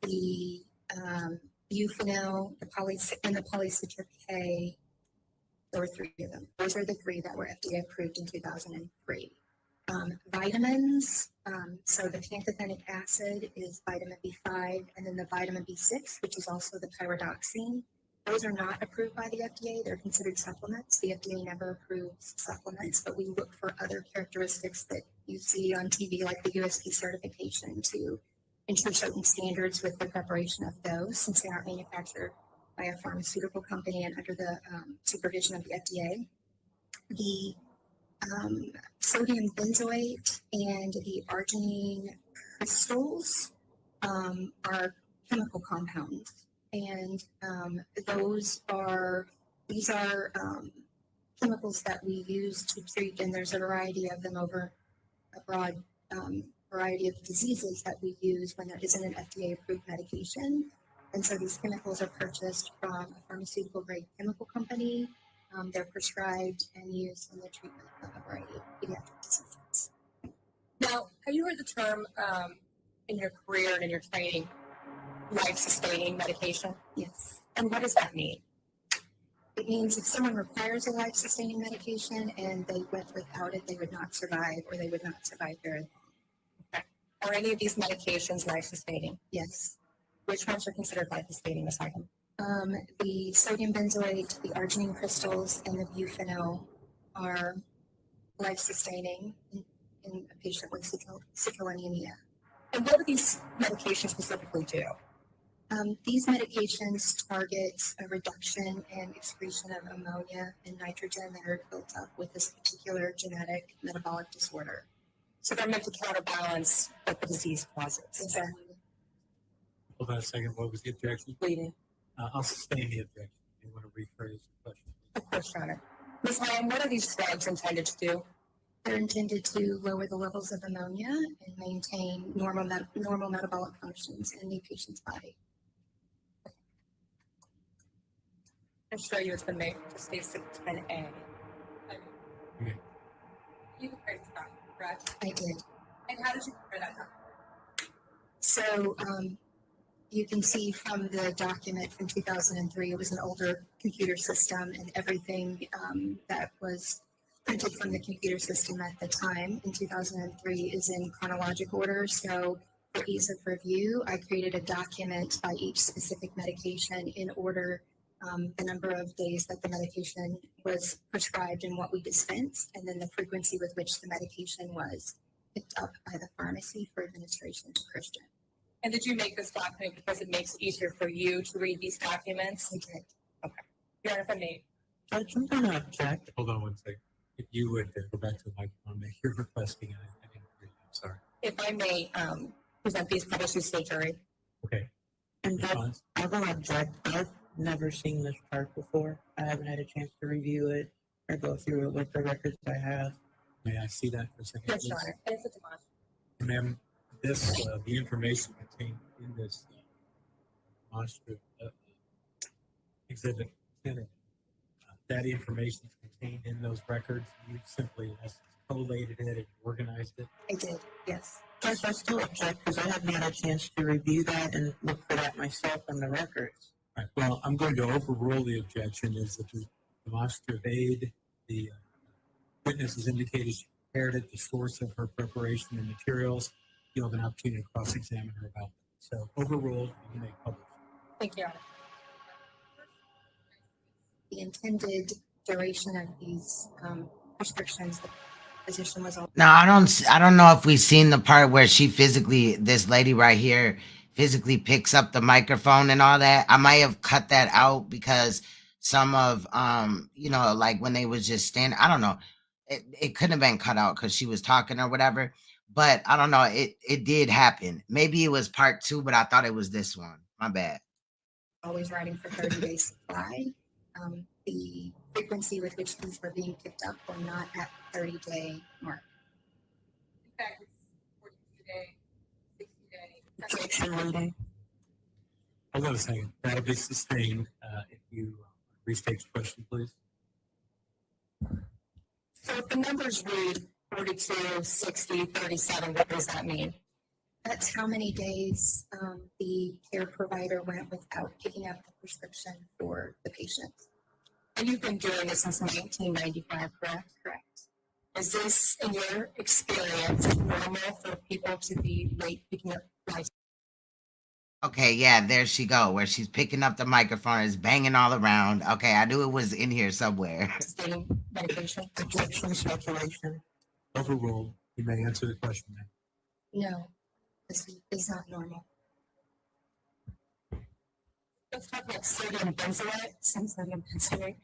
the Bufenil, and the polycitric A. There were three of them. Those are the three that were FDA approved in 2003. Vitamins, so the pantothenic acid is vitamin B5, and then the vitamin B6, which is also the pyridoxine. Those are not approved by the FDA. They're considered supplements. The FDA never approves supplements, but we look for other characteristics that you see on TV, like the USP certification, to ensure certain standards with the preparation of those, since they aren't manufactured by a pharmaceutical company and under the supervision of the FDA. The sodium benzoate and the arginine crystals are chemical compounds, and these are chemicals that we use to treat, and there's a variety of them over a broad variety of diseases that we use when there isn't an FDA approved medication. And so these chemicals are purchased from a pharmaceutical grade chemical company. They're prescribed and used in the treatment of a variety of pediatric diseases. Now, have you heard the term in your career and in your training, life-sustaining medication? Yes. And what does that mean? It means if someone requires a life-sustaining medication and they went without it, they would not survive, or they would not survive very long. Okay. Are any of these medications life-sustaining? Yes. Which ones are considered life-sustaining, Ms. Higham? The sodium benzoate, the arginine crystals, and the Bufenil are life-sustaining in a patient with sickle anemia. And what do these medications specifically do? These medications target a reduction in excretion of ammonia and nitrogen that are built up with this particular genetic metabolic disorder. So they're meant to counterbalance what the disease causes. Exactly. Hold on a second. What was the objection? Bleeding. I'll sustain the objection. You want to rephrase the question? Of course, Your Honor. Ms. Higham, what are these drugs intended to do? They're intended to lower the levels of ammonia and maintain normal metabolic functions in the patient's body. I'm sure you it's been made to state 10A. You prepared this document, correct? I did. And how did you prepare that document? So you can see from the document from 2003, it was an older computer system, and everything that was printed from the computer system at the time in 2003 is in chronologic order. So for ease of review, I created a document by each specific medication in order, the number of days that the medication was prescribed and what we dispensed, and then the frequency with which the medication was picked up by the pharmacy for administration to Christian. And did you make this document because it makes it easier for you to read these documents? I did. Okay. Your Honor, if I may. Judge, I'm going to object. Hold on one second. If you would go back to the microphone that you're requesting, I didn't hear you. I'm sorry. If I may present these published to the state jury. Okay. And I will object. I've never seen this chart before. I haven't had a chance to review it or go through it with the records I have. May I see that for a second, Yes, please? Your Honor. And it's a demonstration. Ma'am, this, the information contained in this demonstrative exhibit, that information is contained in those records. You simply collated it and organized it. I did, yes. Yes, I still object because I haven't had a chance to review that and look for that myself on the records. All right. Well, I'm going to overrule the objection. Is that the demonstrative aid, the witness has indicated she prepared it, the source of her preparation and materials. You'll have an opportunity to cross-examine her about that. So overruled, you may publish. Thank you, Your Honor. The intended duration of these prescriptions, the physician was all. Now I don't know if we've seen the part where she physically, this lady right here, physically picks up the microphone and all that. I might have cut that out because some of you know, like when they was just standing, I don't know. It couldn't have been cut out because she was talking or whatever. But I don't know. It did happen. Maybe it was part 2, but I thought it was this one. My bad. Always writing for 30 days supply. The frequency with which these were being picked up were not at 30-day mark. In fact, it's 42-day, 60-day. Objection waiting. Hold on a second. That'll be sustained. If you restate your question, please. So if the numbers read 42, 60, 37, what does that mean? That's how many days the care provider went without picking up the prescription for the patient. And you've been doing this since 1995, correct? Correct. Is this, in your experience, normal for people to be late picking up life? Okay, yeah, there she go, where she's picking up the microphone, is banging all around. Okay, I knew it was in here somewhere. Sustaining medication? Objection, speculation. Overruled. You may answer the question now. No, this is not normal. Let's talk about sodium benzoate. Sodium benzoate.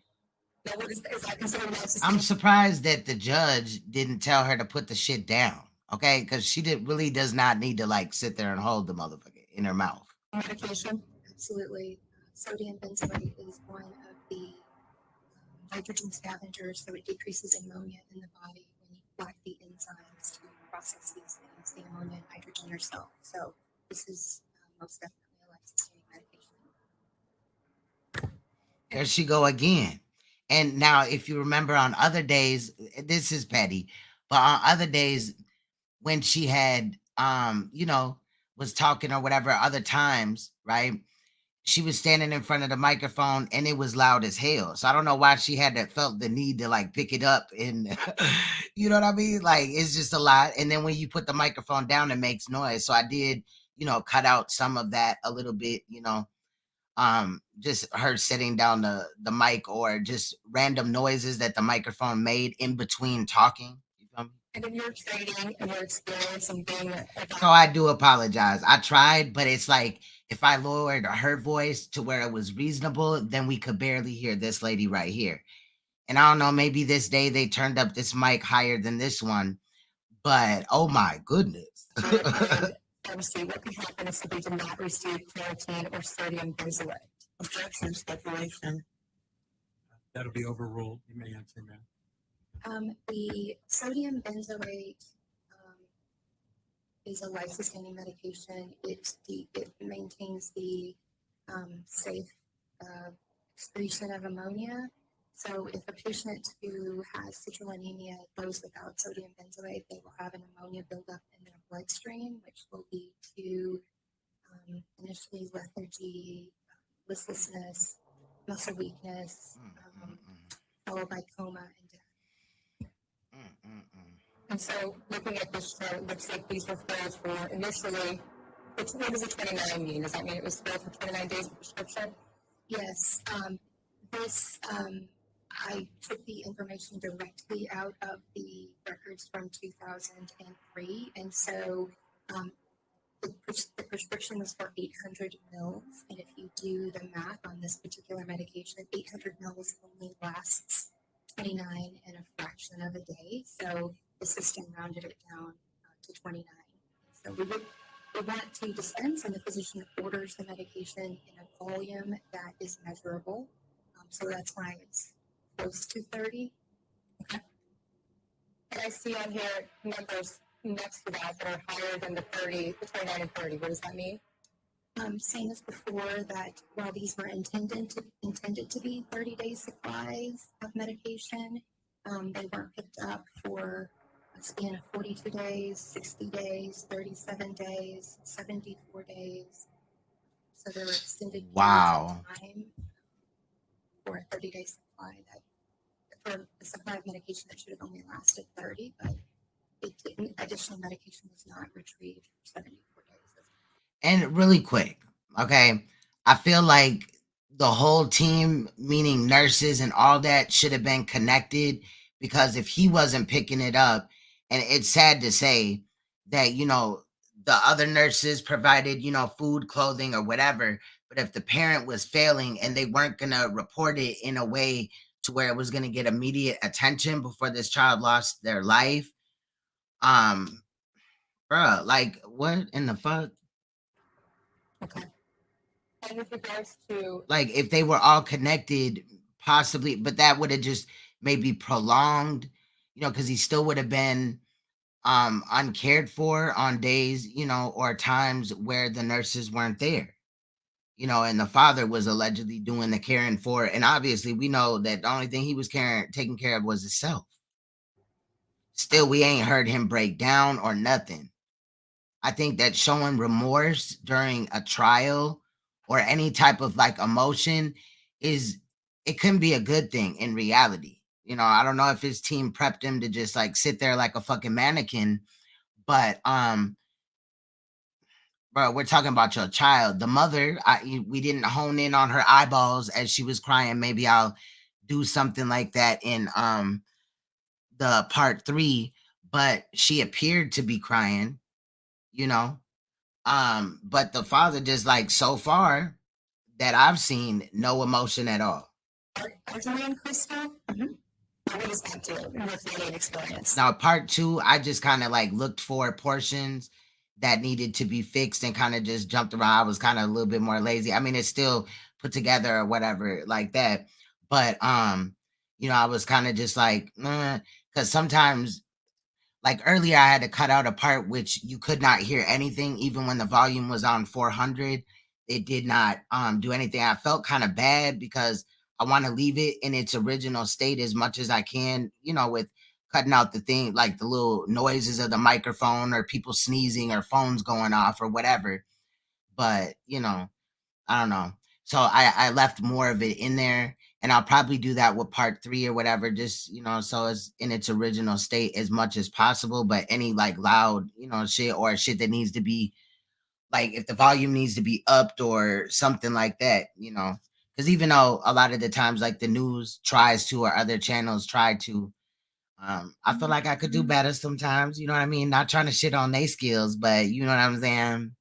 Now, what is that considered life? I'm surprised that the judge didn't tell her to put the shit down. Okay, because she really does not need to like sit there and hold the motherfucker in her mouth. Medication? Absolutely. Sodium benzoate is one of the nitrogen scavengers, so it decreases ammonia in the body when you lack the enzymes to process these things, the ammonia and nitrogen yourself. So this is most definitely a life-sustaining medication. There she go again. And now, if you remember on other days, this is petty, but on other days when she had, you know, was talking or whatever, other times, right? She was standing in front of the microphone and it was loud as hell. So I don't know why she felt the need to like pick it up and you know what I mean? Like it's just a lot. And then when you put the microphone down, it makes noise. So I did, you know, cut out some of that a little bit, you know, just her sitting down the mic or just random noises that the microphone made in between talking. You feel me? And in your training and your experience and being So I do apologize. I tried, but it's like if I lowered her voice to where it was reasonable, then we could barely hear this lady right here. And I don't know, maybe this day they turned up this mic higher than this one, but oh my goodness. pharmacy, what could happen if somebody did not receive creatine or sodium benzoate? Objection, speculation. That'll be overruled. You may answer now. The sodium benzoate is a life-sustaining medication. It maintains the safe excretion of ammonia. So if a patient who has citrullinemia goes without sodium benzoate, they will have an ammonia buildup in their bloodstream, which will lead to initially lethargy, listlessness, muscle weakness, followed by coma and death. And so looking at this chart, it looks like these referrals were initially, what does the 29 mean? Does that mean it was filled for 29 days of prescription? Yes. I took the information directly out of the records from 2003. And so the prescription was for 800 mils. And if you do the math on this particular medication, 800 mils only lasts 29 and a fraction of a day. So the system rounded it down to 29. So we would They want to dispense, and the physician orders the medication in a volume that is measurable. So that's why it's close to 30. And I see on here numbers next to that are higher than the 30, the 29 and 30. What does that mean? Same as before, that while these were intended to be 30-day supplies of medication, they weren't picked up for a span of 42 days, 60 days, 37 days, 74 days. So there were extended periods of time for a 30-day supply, that for a supply of medication that should have only lasted 30, but it didn't. Additional medication was not retrieved for 74 days. And really quick, okay, I feel like the whole team, meaning nurses and all that, should have been connected, because if he wasn't picking it up, and it's sad to say that, you know, the other nurses provided, you know, food, clothing, or whatever, but if the parent was failing and they weren't going to report it in a way to where it was going to get immediate attention before this child lost their life, bruh, like, what in the fuck? Okay. And with regards to, Like, if they were all connected, possibly, but that would have just maybe prolonged, you know, because he still would have been uncared for on days, you know, or times where the nurses weren't there, you know, and the father was allegedly doing the caring for, and obviously we know that the only thing he was taking care of was himself. Still, we ain't heard him break down or nothing. I think that showing remorse during a trial or any type of like emotion it can be a good thing in reality. You know, I don't know if his team prepped him to just like sit there like a fucking mannequin, but bro, we're talking about your child. The mother, we didn't hone in on her eyeballs as she was crying. Maybe I'll do something like that in the part 3, but she appeared to be crying, you know. But the father just like, so far that I've seen, no emotion at all. Arjuna and Crystal? What does that do in your family experience? Now, part 2, I just kind of like looked for portions that needed to be fixed and kind of just jumped around. I was kind of a little bit more lazy. I mean, it's still put together or whatever like that. But you know, I was kind of just like, because sometimes, like earlier, I had to cut out a part which you could not hear anything, even when the volume was on 400. It did not do anything. I felt kind of bad because I want to leave it in its original state as much as I can, you know, with cutting out the thing, like the little noises of the microphone or people sneezing or phones going off or whatever. But, you know, I don't know. So I left more of it in there, and I'll probably do that with part 3 or whatever, just, you know, so it's in its original state as much as possible. But any like loud, you know, shit or shit that needs to be, like, if the volume needs to be upped or something like that, you know, because even though a lot of the times like the news tries to or other channels try to, I feel like I could do better sometimes, you know what I mean? Not trying to shit on their skills, but you know what I'm saying?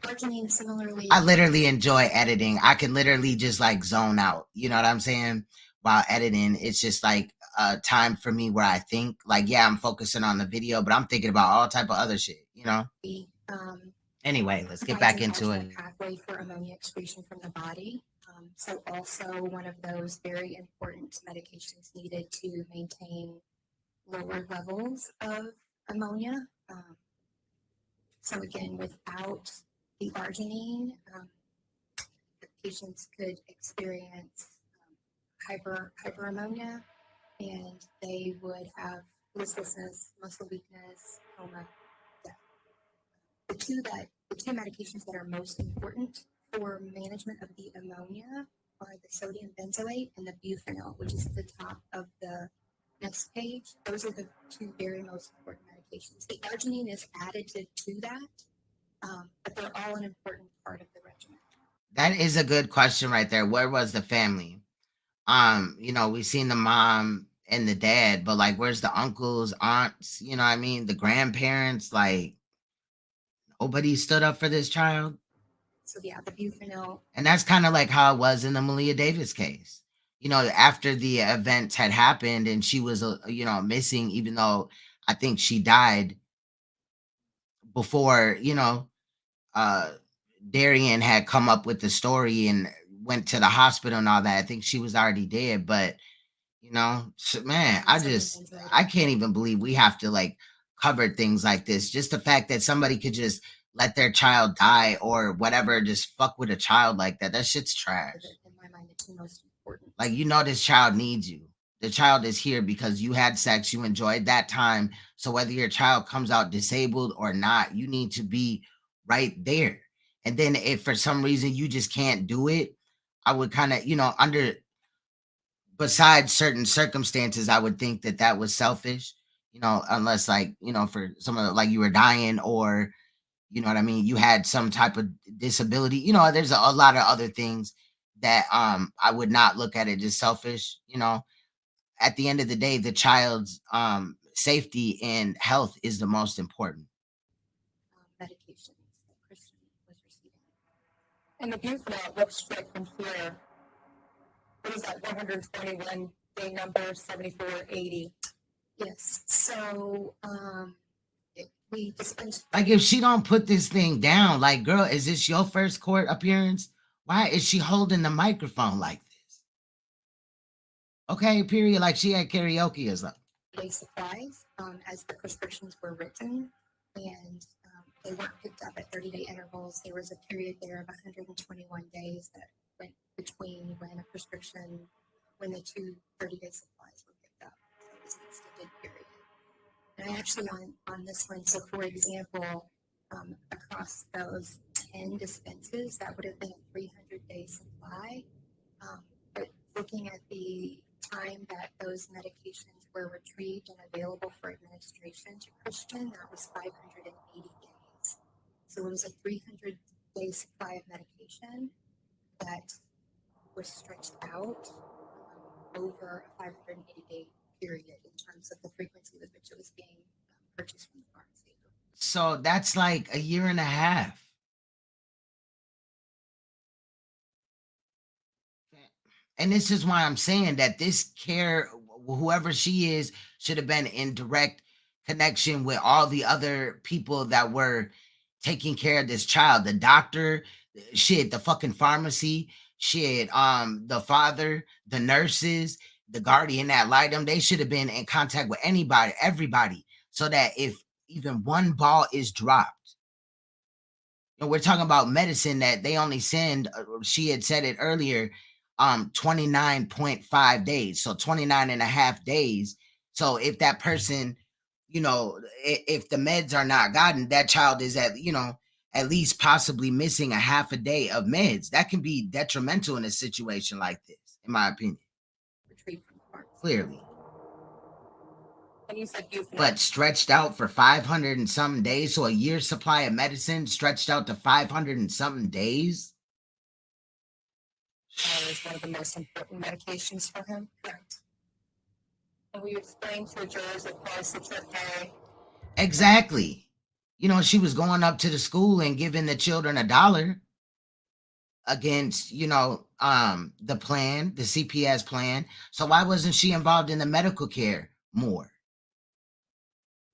Arginine similarly. I literally enjoy editing. I can literally just like zone out. You know what I'm saying? While editing, it's just like a time for me where I think like, yeah, I'm focusing on the video, but I'm thinking about all type of other shit, you know? Anyway, let's get back into it. Pathway for ammonia excretion from the body. So also one of those very important medications needed to maintain lower levels of ammonia. So again, without the arginine, the patients could experience hyperammonia, and they would have listlessness, muscle weakness, coma, death. The two medications that are most important for management of the ammonia are the sodium benzoate and the bufenil, which is at the top of the next page. Those are the two very most important medications. The arginine is additive to that, but they're all an important part of the regimen. That is a good question right there. Where was the family? You know, we've seen the mom and the dad, but like, where's the uncles, aunts, you know what I mean? The grandparents, like, nobody stood up for this child. So yeah, the bufenil. And that's kind of like how it was in the Malia Davis case. You know, after the events had happened and she was, you know, missing, even though I think she died. before, Darian had come up with the story and went to the hospital and all that. I think she was already dead, but man, I can't even believe we have to like cover things like this. Just the fact that somebody could just let their child die or whatever, just fuck with a child like that. That shit's trash. In my mind, it's the most important. Like, this child needs you. The child is here because you had sex, you enjoyed that time. So whether your child comes out disabled or not, you need to be right there. And then if for some reason you just can't do it, I would kind of, besides certain circumstances, I would think that that was selfish, unless like, for someone like you were dying or, you know what I mean, you had some type of disability, there's a lot of other things that I would not look at it as selfish, at the end of the day, the child's safety and health is the most important. Medications that Christian was receiving. And the view for that looks straight from here. What is that 121 day number 7480? Yes. So we dispensed. Like, if she don't put this thing down, like, girl, is this your first court appearance? Why is she holding the microphone like this? Okay, period. Like she had karaoke or something. Day supplies as the prescriptions were written, and they weren't picked up at 30-day intervals. There was a period there of 121 days that went between when the two 30-day supplies were picked up. So it was an extended period. And I actually on this one, so for example, across those 10 dispenses, that would have been a 300-day supply. But looking at the time that those medications were retrieved and available for administration to Christian, that was 580 days. So it was a 300-day supply of medication that was stretched out over a 580-day period in terms of the frequency with which it was being purchased from the pharmacy. So that's like a year and a half. And this is why I'm saying that this care, whoever she is, should have been in direct connection with all the other people that were taking care of this child. The doctor, shit, the fucking pharmacy, shit, the father, the nurses, the guardian ad litem. They should have been in contact with everybody, so that if even one ball is dropped, we're talking about medicine that they only send, she had said it earlier, 29.5 days, so 29 and a half days. So if that person, if the meds are not gotten, that child is at least possibly missing a half a day of meds. That can be detrimental in a situation like this, in my opinion. Clearly. And you said But stretched out for 500 and something days, so a year's supply of medicine stretched out to 500 and something days. Is one of the most important medications for him. Correct. And we explained to the jurors of course the trip day. Exactly. She was going up to the school and giving the children $1 against, the plan, the CPS plan. So why wasn't she involved in the medical care more?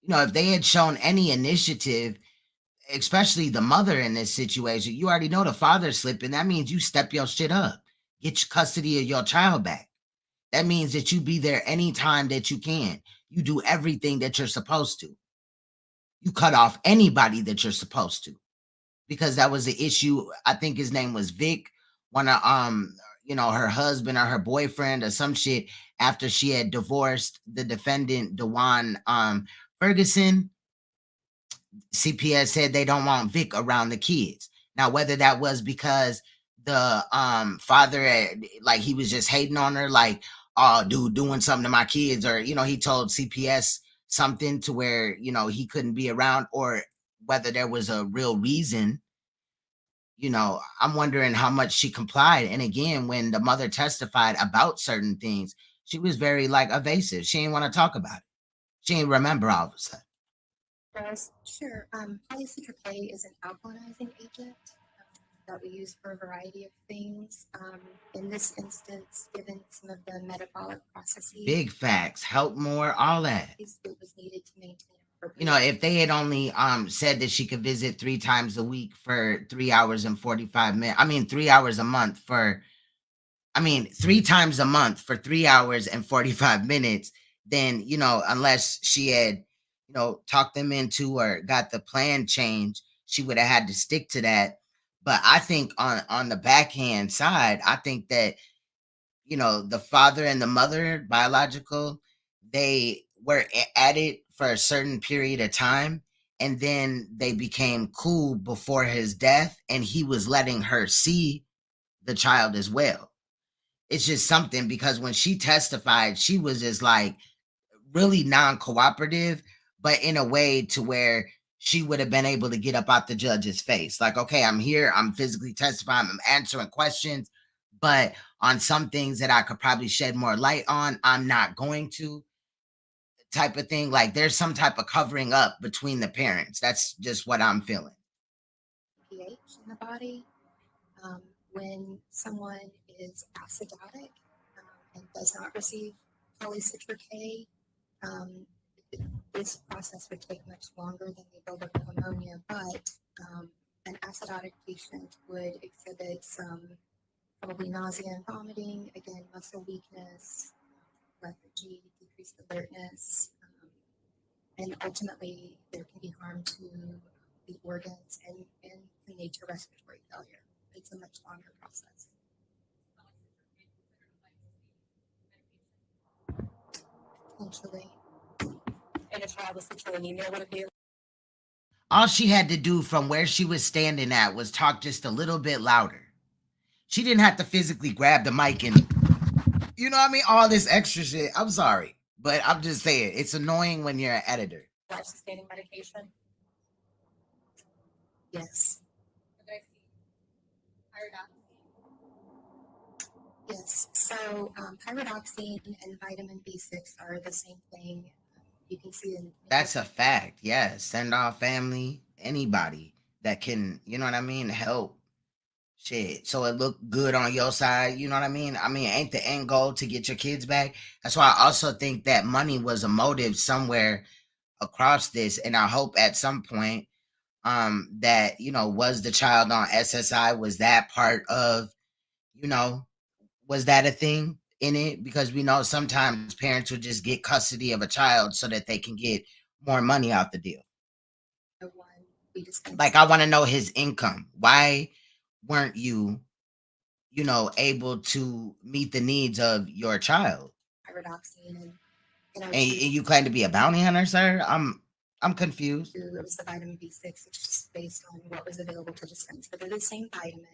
If they had shown any initiative, especially the mother in this situation, you already know the father's slipping. That means you step your shit up. Get your custody of your child back. That means that you be there anytime that you can. You do everything that you're supposed to. You cut off anybody that you're supposed to. Because that was the issue. I think his name was Vic. One of her husband or her boyfriend or some shit, after she had divorced the defendant, Dawan Ferguson, CPS said they don't want Vic around the kids. Now, whether that was because the father, like, he was just hating on her, like, oh, dude, doing something to my kids, or, he told CPS something to where, he couldn't be around, or whether there was a real reason, I'm wondering how much she complied. And again, when the mother testified about certain things, she was very, like, evasive. She didn't want to talk about it. She didn't remember all of a sudden. Sure. Polycitric A is an alkalinizing agent that we use for a variety of things. In this instance, given some of the metabolic processes, big facts, help more, all that. It was needed to maintain You know, if they had only said that she could visit 3 times a week for 3 hours and 45 minutes, I mean 3 hours a month for, I mean 3 times a month for 3 hours and 45 minutes, then, you know, unless she had, you know, talked them into or got the plan changed, she would have had to stick to that. But I think on the backhand side, I think that, you know, the father and the mother, biological, they were at it for a certain period of time, and then they became cool before his death, and he was letting her see the child as well. It's just something, because when she testified, she was just like really non-cooperative, but in a way to where she would have been able to get up out the judge's face. Like, okay, I'm here, I'm physically testifying, I'm answering questions, but on some things that I could probably shed more light on, I'm not going to, type of thing. Like there's some type of covering up between the parents. That's just what I'm feeling. pH in the body. When someone is acidotic and does not receive polycitric A, this process would take much longer than the buildup of ammonia, but an acidotic patient would exhibit some probably nausea and vomiting, again, muscle weakness, lethargy, decreased alertness, and ultimately there can be harm to the organs and can lead to respiratory failure. It's a much longer process. Potentially. In a child with citrulline anemia, would it be? All she had to do from where she was standing at was talk just a little bit louder. She didn't have to physically grab the mic and, you know what I mean? All this extra shit. I'm sorry, but I'm just saying, it's annoying when you're an editor. Life-sustaining medication? Yes. Yes. So pyridoxine and vitamin B6 are the same thing. You can see in That's a fact. Yes. Send our family, anybody that can, you know what I mean, help. Shit. So it look good on your side. You know what I mean? I mean, ain't the end goal to get your kids back? That's why I also think that money was a motive somewhere across this. And I hope at some point that, you know, was the child on SSI, was that part of, you know, was that a thing in it? Because we know sometimes parents would just get custody of a child so that they can get more money out the deal. Like, I want to know his income. Why weren't you, you know, able to meet the needs of your child? pyridoxine And you claim to be a bounty hunter, sir? I'm confused. it was the vitamin B6. It's just based on what was available to dispense, but they're the same vitamin.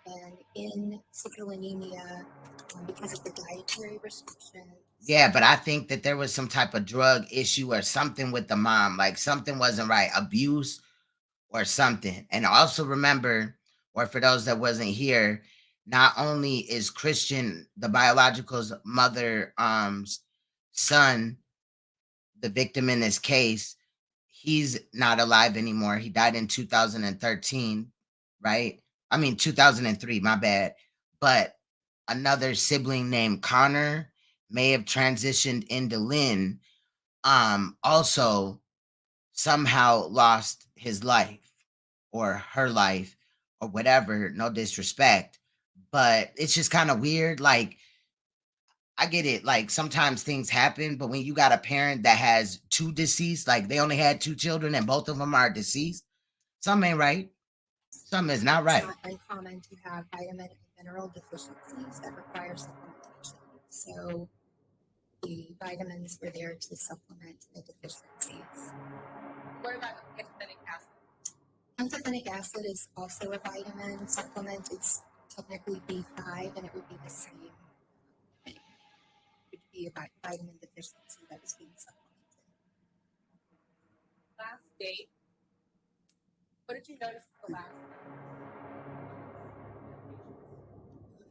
And in citrulline anemia, because of the dietary restrictions. Yeah, but I think that there was some type of drug issue or something with the mom, like something wasn't right, abuse or something. And also remember, or for those that wasn't here, not only is Christian the biological's mother son, the victim in this case, he's not alive anymore. He died in 2013, right? I mean 2003, my bad. But another sibling named Connor may have transitioned into Lynn, also somehow lost his life or her life or whatever, no disrespect, but it's just kind of weird. Like, I get it, like sometimes things happen, but when you got a parent that has 2 deceased, like they only had 2 children and both of them are deceased, something ain't right. Something is not right. It's not uncommon to have vitamin and mineral deficiencies that require supplementation. So the vitamins were there to supplement the deficiencies. What about pantothenic acid? Pantothenic acid is also a vitamin supplement. It's technically B5, and it would be the same thing. It would be a vitamin deficiency that is being supplemented. Last date. What did you notice the last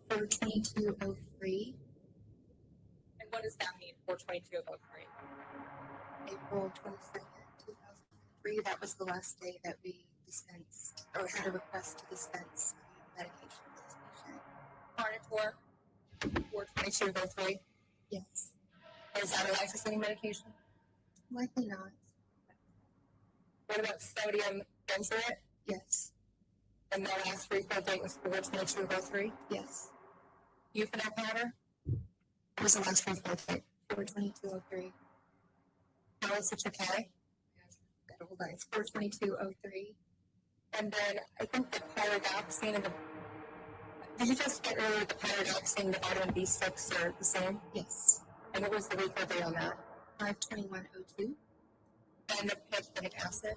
For 2203. And what does that mean for 2203? April 22nd, 2003. That was the last day that we dispensed or had a request to dispense medication for this patient. Carnitine for 2203? Yes. Is that a life-sustaining medication? Likely not. What about sodium benzoate? Yes. And the last refill date was 4/22/03? Yes. Euphonol powder? What was the last refill date? 4/22/03. L-acetyl-K? Hold on, it's 4/22/03. And then I think the pyridoxine and the, did you just get earlier the pyridoxine and the vitamin B6 are the same? Yes. And what was the refill date on that? 5/21/02. And the pantothenic acid?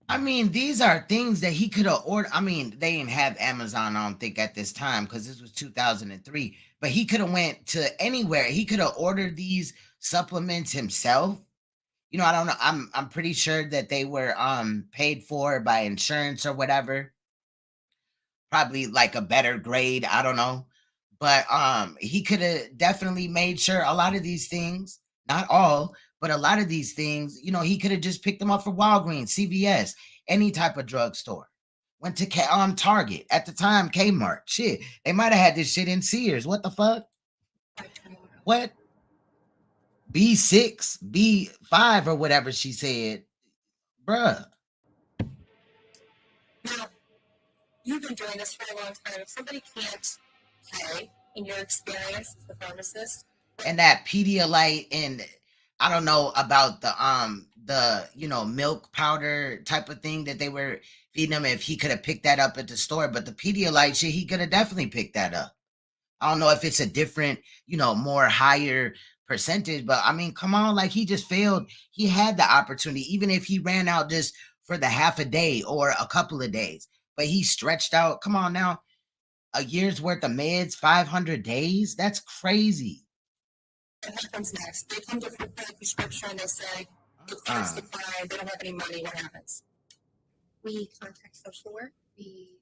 I mean, these are things that he could have ordered. I mean, they didn't have Amazon, I don't think, at this time because this was 2003. But he could have went to anywhere. He could have ordered these supplements himself. You know, I don't know. I'm pretty sure that they were paid for by insurance or whatever. Probably like a better grade. I don't know. But he could have definitely made sure a lot of these things, not all, but a lot of these things, you know, he could have just picked them up for Walgreens, CVS, any type of drugstore. Went to Target at the time, Kmart. Shit, they might have had this shit in Sears. What the fuck? What? B6, B5, or whatever she said. Bruh. Now, you've been doing this for a long time. If somebody can't pay, in your experience as the pharmacist, And that Pedialyte, and I don't know about the you know, milk powder type of thing that they were feeding him, if he could have picked that up at the store. But the Pedialyte shit, he could have definitely picked that up. I don't know if it's a different, you know, more higher percentage, but I mean, come on, like he just failed. He had the opportunity, even if he ran out just for the half a day or a couple of days, but he stretched out. Come on now, a year's worth of meds, 500 days. That's crazy. what happens next? They come to fulfill a prescription, they say, the client's declined, they don't have any money, what happens? We contact social work. We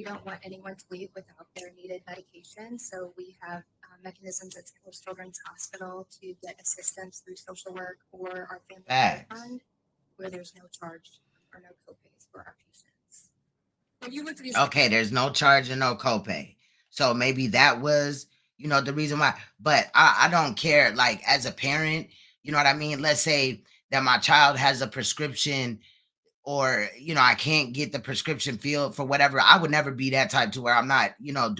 don't want anyone to leave without their needed medication. So we have mechanisms at St. Louis Children's Hospital to get assistance through social work or our family care fund, where there's no charge or no copays for our patients. When you look at these, Okay, there's no charge and no copay. So maybe that was, you know, the reason why. But I don't care, like, as a parent, you know what I mean? Let's say that my child has a prescription, or, you know, I can't get the prescription filled for whatever. I would never be that type to where I'm not, you know,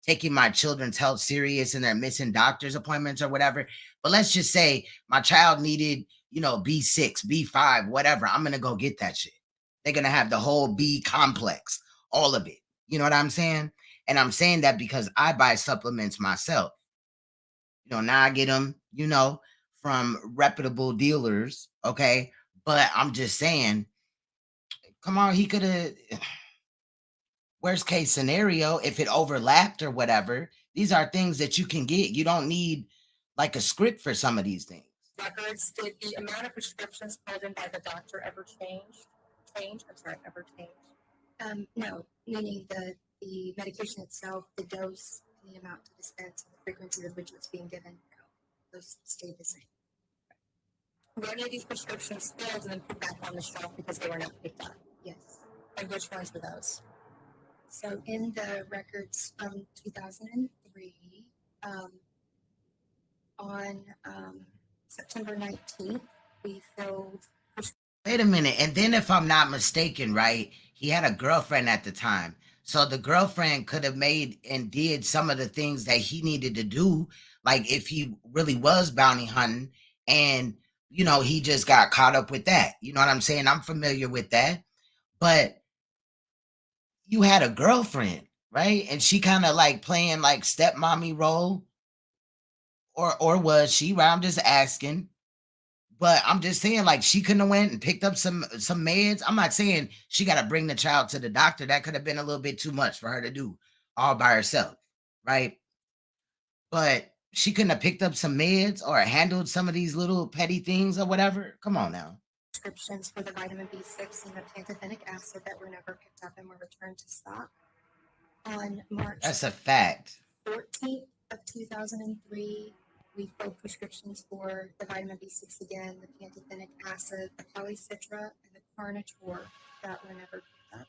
taking my children's health serious and they're missing doctor's appointments or whatever. But let's just say my child needed, you know, B6, B5, whatever. I'm going to go get that shit. They're going to have the whole B complex, all of it. You know what I'm saying? And I'm saying that because I buy supplements myself. You know, now I get them, you know, from reputable dealers. Okay. But I'm just saying, come on, he could have, worst case scenario, if it overlapped or whatever, these are things that you can get. You don't need like a script for some of these things. records, did the amount of prescriptions filled in by the doctor ever change? Ever change? No, meaning the medication itself, the dose, and the amount to dispense, and the frequency with which it's being given, no, those stay the same. Were any of these prescriptions filled and then put back on the shelf because they were not picked up? Yes. And which ones were those? So in the records from 2003, on September 19th, we filled. Wait a minute. And then if I'm not mistaken, right, he had a girlfriend at the time. So the girlfriend could have made and did some of the things that he needed to do. Like if he really was bounty hunting and, you know, he just got caught up with that. You know what I'm saying? I'm familiar with that. But you had a girlfriend, right? And she kind of like playing like stepmommy role. Or was she? Right? I'm just asking. But I'm just saying, like, she couldn't have went and picked up some meds. I'm not saying she got to bring the child to the doctor. That could have been a little bit too much for her to do all by herself, right? But she couldn't have picked up some meds or handled some of these little petty things or whatever. Come on now. Prescriptions for the vitamin B6 and the pantothenic acid that were never picked up and were returned to stock. On March That's a fact. 14th of 2003, we filled prescriptions for the vitamin B6 again, the pantothenic acid, the polycitra, and the Carnitor that were never picked up.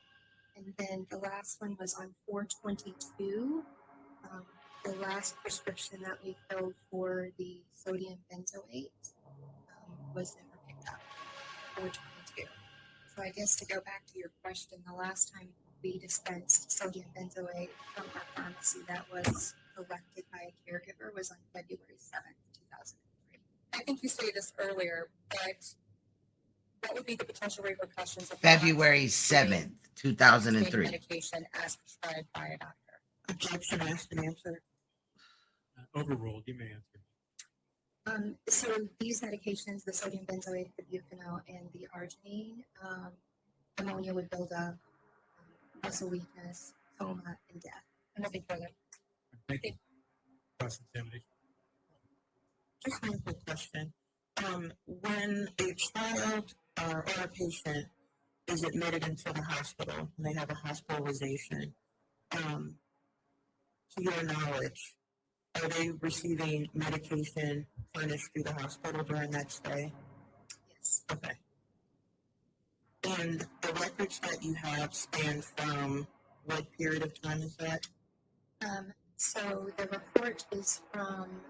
And then the last one was on 4/22. The last prescription that we filled for the sodium benzoate was never picked up. 422. So I guess to go back to your question, the last time we dispensed sodium benzoate from our pharmacy that was collected by a caregiver was on February 7th, 2003. I think you stated this earlier, but what would be the potential repercussions of February 7th, 2003. medication as prescribed by a doctor? Objection, asked and answered. Overruled. You may answer. So these medications, the sodium benzoate, the bucanol, and the arginine, ammonia would build up, muscle weakness, coma, and death. Nothing further. Thank you. Cross-examination. Just one quick question. When a child or a patient is admitted into the hospital and they have a hospitalization, to your knowledge, are they receiving medication furnished through the hospital during that stay? Yes. Okay. And the records that you have span from what period of time is that? So the report is from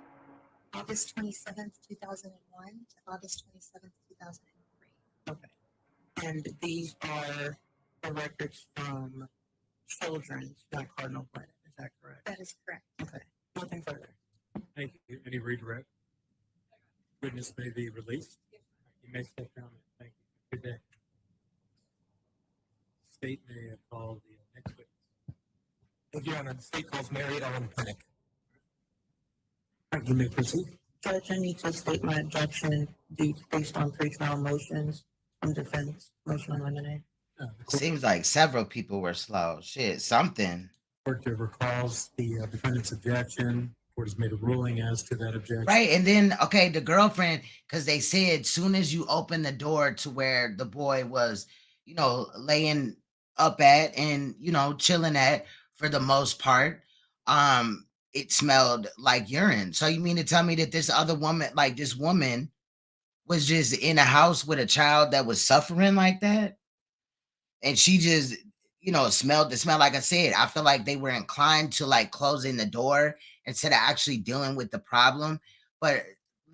August 27th, 2001 to August 27th, 2003. Okay. And these are the records from Children's, not Cardinal Planet. Is that correct? That is correct. Okay. Nothing further. Thank you. Any redirect? Witness may be released. You may step down. Thank you. Good day. State may call the next witness. Thank you, Your Honor. The state calls Mary Ellen Pinnock. You may proceed. Judge, I need to state my objection based on pretrial motions from defense. Motion on lemonade. Seems like several people were slow. Shit, something. Court recalls the defendant's objection. Court has made a ruling as to that objection. Right. And then, okay, the girlfriend, because they said soon as you open the door to where the boy was, laying up at and, chilling at for the most part, it smelled like urine. So you mean to tell me that this other woman, like this woman, was just in a house with a child that was suffering like that? And she just, smelled the smell. Like I said, I feel like they were inclined to like closing the door instead of actually dealing with the problem. But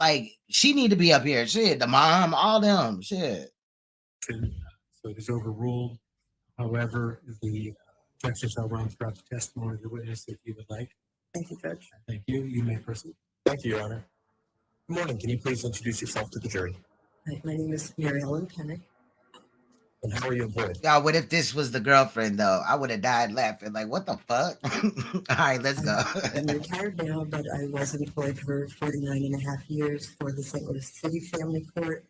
like, she need to be up here. Shit, the mom, all them, shit. So it is overruled. However, the objection shall run throughout the testimony of the witness if you would like. Thank you, Judge. Thank you. You may proceed. Thank you, Your Honor. Good morning. Can you please introduce yourself to the jury? Hi, my name is Mary Ellen Pinnock. And how are you employed? Y'all, what if this was the girlfriend though? I would have died laughing. Like, what the fuck? All right, let's go. I'm retired now, but I was employed for 49 and a half years for the St. Louis City Family Court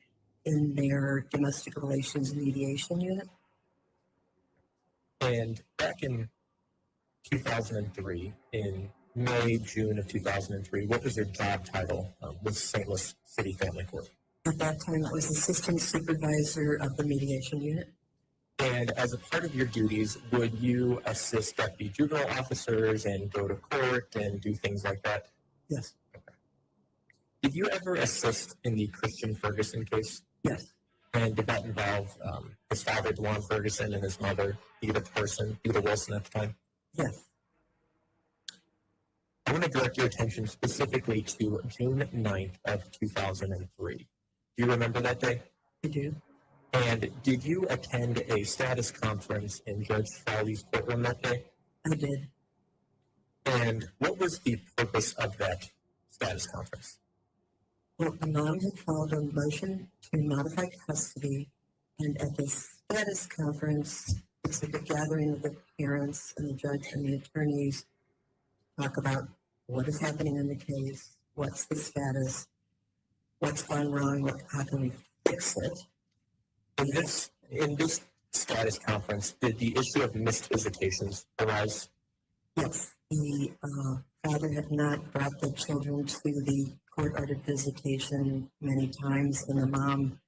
in their domestic relations mediation unit. And back in 2003, in May, June of 2003, what was your job title with St. Louis City Family Court? At that time, I was assistant supervisor of the mediation unit. And as a part of your duties, would you assist deputy juvenile officers and go to court and do things like that? Yes. Okay. Did you ever assist in the Christian Ferguson case? Yes. And did that involve his father, Dawan Ferguson, and his mother, Edith Wilson at the time? Yes. I want to direct your attention specifically to June 9th of 2003. Do you remember that day? I do. And did you attend a status conference in Judge Fowley's courtroom that day? I did. And what was the purpose of that status conference? Well, the mom had filed a motion to modify custody, and at the status conference, it's like a gathering of the parents and the judge and the attorneys talk about what is happening in the case, what's the status, what's gone wrong, how can we fix it. In this status conference, did the issue of missed visitations arise? Yes, the father had not brought the children to the court-ordered visitation many times, and the mom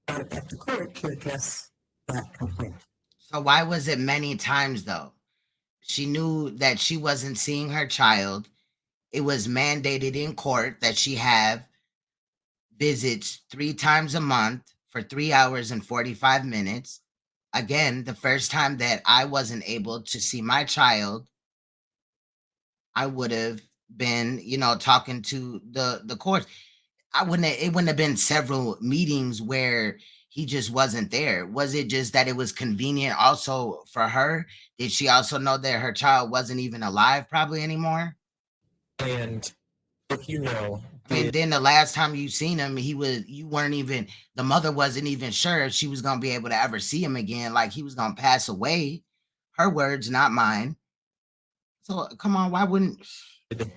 brought it back to court to address that complaint. So why was it many times though? She knew that she wasn't seeing her child. It was mandated in court that she have visits 3 times a month for 3 hours and 45 minutes. Again, the first time that I wasn't able to see my child, I would have been, talking to the court. It wouldn't have been several meetings where he just wasn't there? Was it just that it was convenient also for her? Did she also know that her child wasn't even alive probably anymore? And if you know, I mean, then the last time you seen him, you weren't even, the mother wasn't even sure if she was going to be able to ever see him again. Like he was going to pass away. Her words, not mine. So come on, why wouldn't did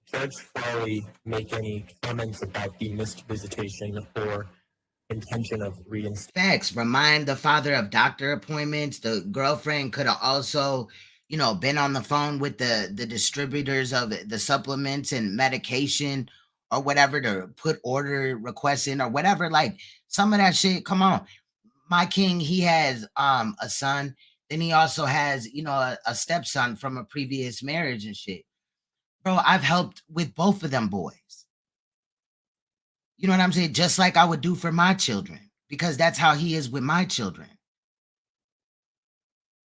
Judge Farley make any comments about the missed visitation or intention of reinstatement? facts remind the father of doctor appointments? The girlfriend could have also, been on the phone with the distributors of the supplements and medication or whatever to put order requests in or whatever. Like some of that shit. Come on, my king. He has a son. Then he also has a stepson from a previous marriage and shit. Bro, I've helped with both of them boys. You know what I'm saying? Just like I would do for my children, because that's how he is with my children.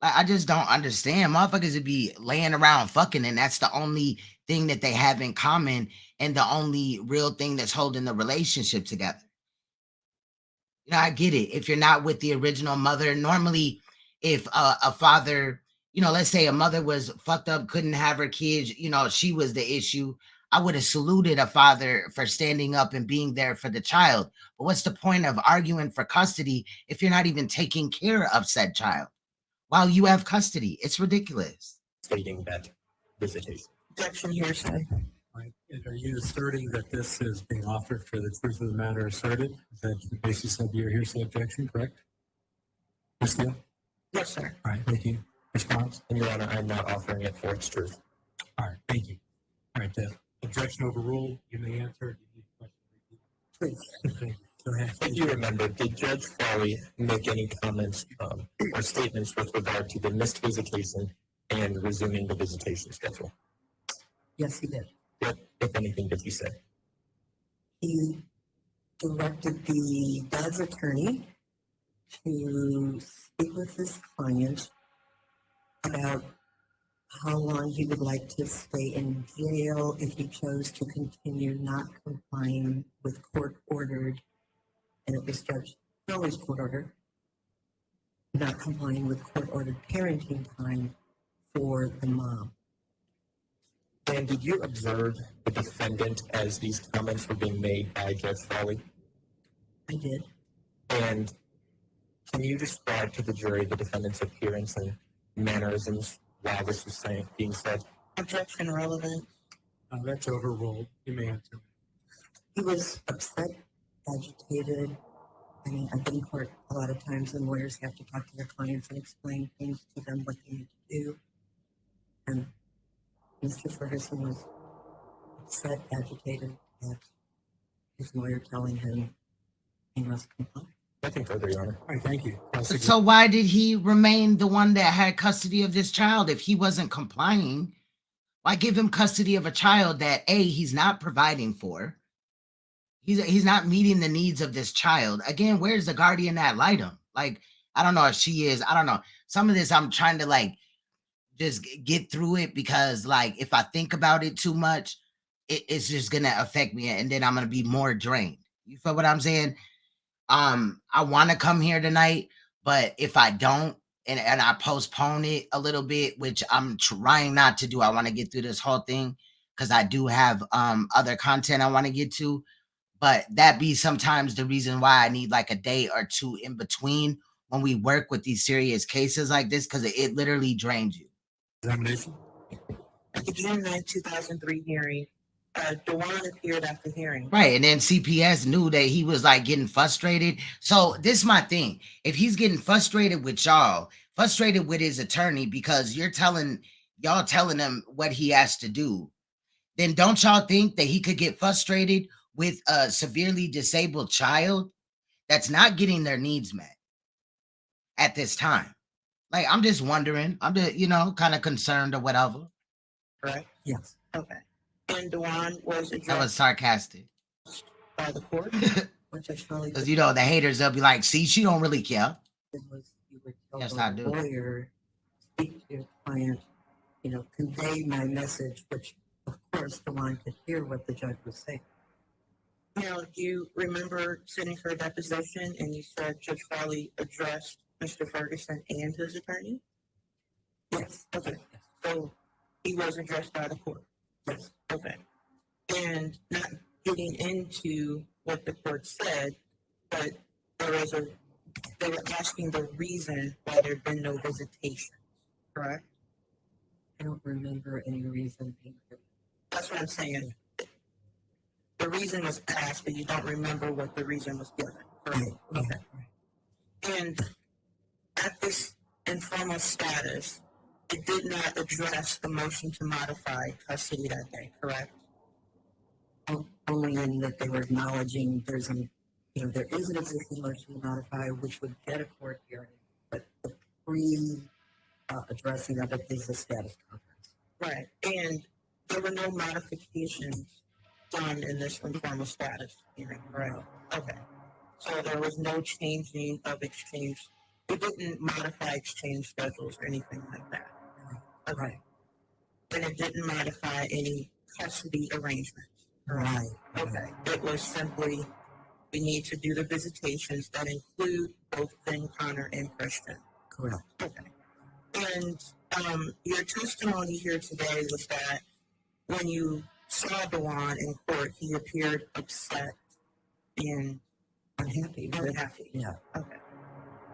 Like, I just don't understand. Motherfuckers would be laying around fucking, and that's the only thing that they have in common and the only real thing that's holding the relationship together. I get it. If you're not with the original mother, normally, if a father, let's say a mother was fucked up, couldn't have her kids, she was the issue. I would have saluted a father for standing up and being there for the child. But what's the point of arguing for custody if you're not even taking care of said child while you have custody? It's ridiculous. Stating that visitation. Objection hearsay. Right. Are you asserting that this is being offered for the truth of the matter asserted? Is that the basis of your hearsay objection, correct? Ms. Steele? Yes, sir. All right, thank you. Response? And Your Honor, I'm not offering it for its truth. All right, thank you. All right, the objection overruled. You may answer. Please. Okay, go ahead. If you remember, did Judge Farley make any comments or statements with regard to the missed visitation and resuming the visitation schedule? Yes, he did. What, if anything, did he say? He directed the dad's attorney to speak with his client about how long he would like to stay in jail if he chose to continue not complying with court-ordered, and it was Judge Farley's court order, not complying with court-ordered parenting time for the mom. And did you observe the defendant as these comments were being made by Judge Farley? I did. And can you describe to the jury the defendant's appearance and mannerisms while this was being said? Objection relevant. That's overruled. You may answer. He was upset, agitated. I mean, I've been in court a lot of times, and lawyers have to talk to their clients and explain things to them, what they need to do. And Mr. Ferguson was upset, agitated at his lawyer telling him he must comply. Nothing further, Your Honor. All right, thank you. So why did he remain the one that had custody of this child if he wasn't complying? Why give him custody of a child that A, he's not providing for? He's not meeting the needs of this child. Again, where's the guardian ad litem? Like, I don't know if she is. I don't know. Some of this I'm trying to just get through it, because if I think about it too much, it's just gonna affect me, and then I'm gonna be more drained. You feel what I'm saying? I want to come here tonight, but if I don't, and I postpone it a little bit, which I'm trying not to do, I want to get through this whole thing because I do have other content I want to get to. But that be sometimes the reason why I need a day or two in between when we work with these serious cases like this, because it literally drains you. Examination. At the June 9, 2003 hearing, Dawan appeared at the hearing. Right, and then CPS knew that he was getting frustrated. So this is my thing. If he's getting frustrated with y'all, frustrated with his attorney because y'all telling him what he has to do, then don't y'all think that he could get frustrated with a severely disabled child that's not getting their needs met at this time? I'm just wondering. I'm just, kind of concerned or whatever. Correct? Yes. Okay. And Dawan was addressed. That was sarcastic. By the court. Because, the haters, they'll be like, see, she don't really care. It was, you would tell Yes, the I do. lawyer, speak to your client, convey my message, which, of course, Dawan could hear what the judge was saying. Now, do you remember sitting for a deposition and you said Judge Farley addressed Mr. Ferguson and his attorney? Yes. Okay. So he was addressed by the court? Yes. Okay. And not getting into what the court said, but they were asking the reason why there had been no visitation, correct? I don't remember any reason being given. That's what I'm saying. The reason was asked, but you don't remember what the reason was given, correct? Okay. And at this informal status, it did not address the motion to modify custody that day, correct? Only in that they were acknowledging there is an existing motion to modify, which would get a court hearing, but the addressing of it is a status conference. Right. And there were no modifications done in this informal status hearing, correct? Okay. So there was no changing of exchange. It didn't modify exchange schedules or anything like that. Okay. And it didn't modify any custody arrangements. Right. Okay. It was simply, we need to do the visitations that include both Vin, Connor, and Christian. Correct. Okay. And your testimony here today was that when you saw Dawan in court, he appeared upset and unhappy. Yeah. Okay.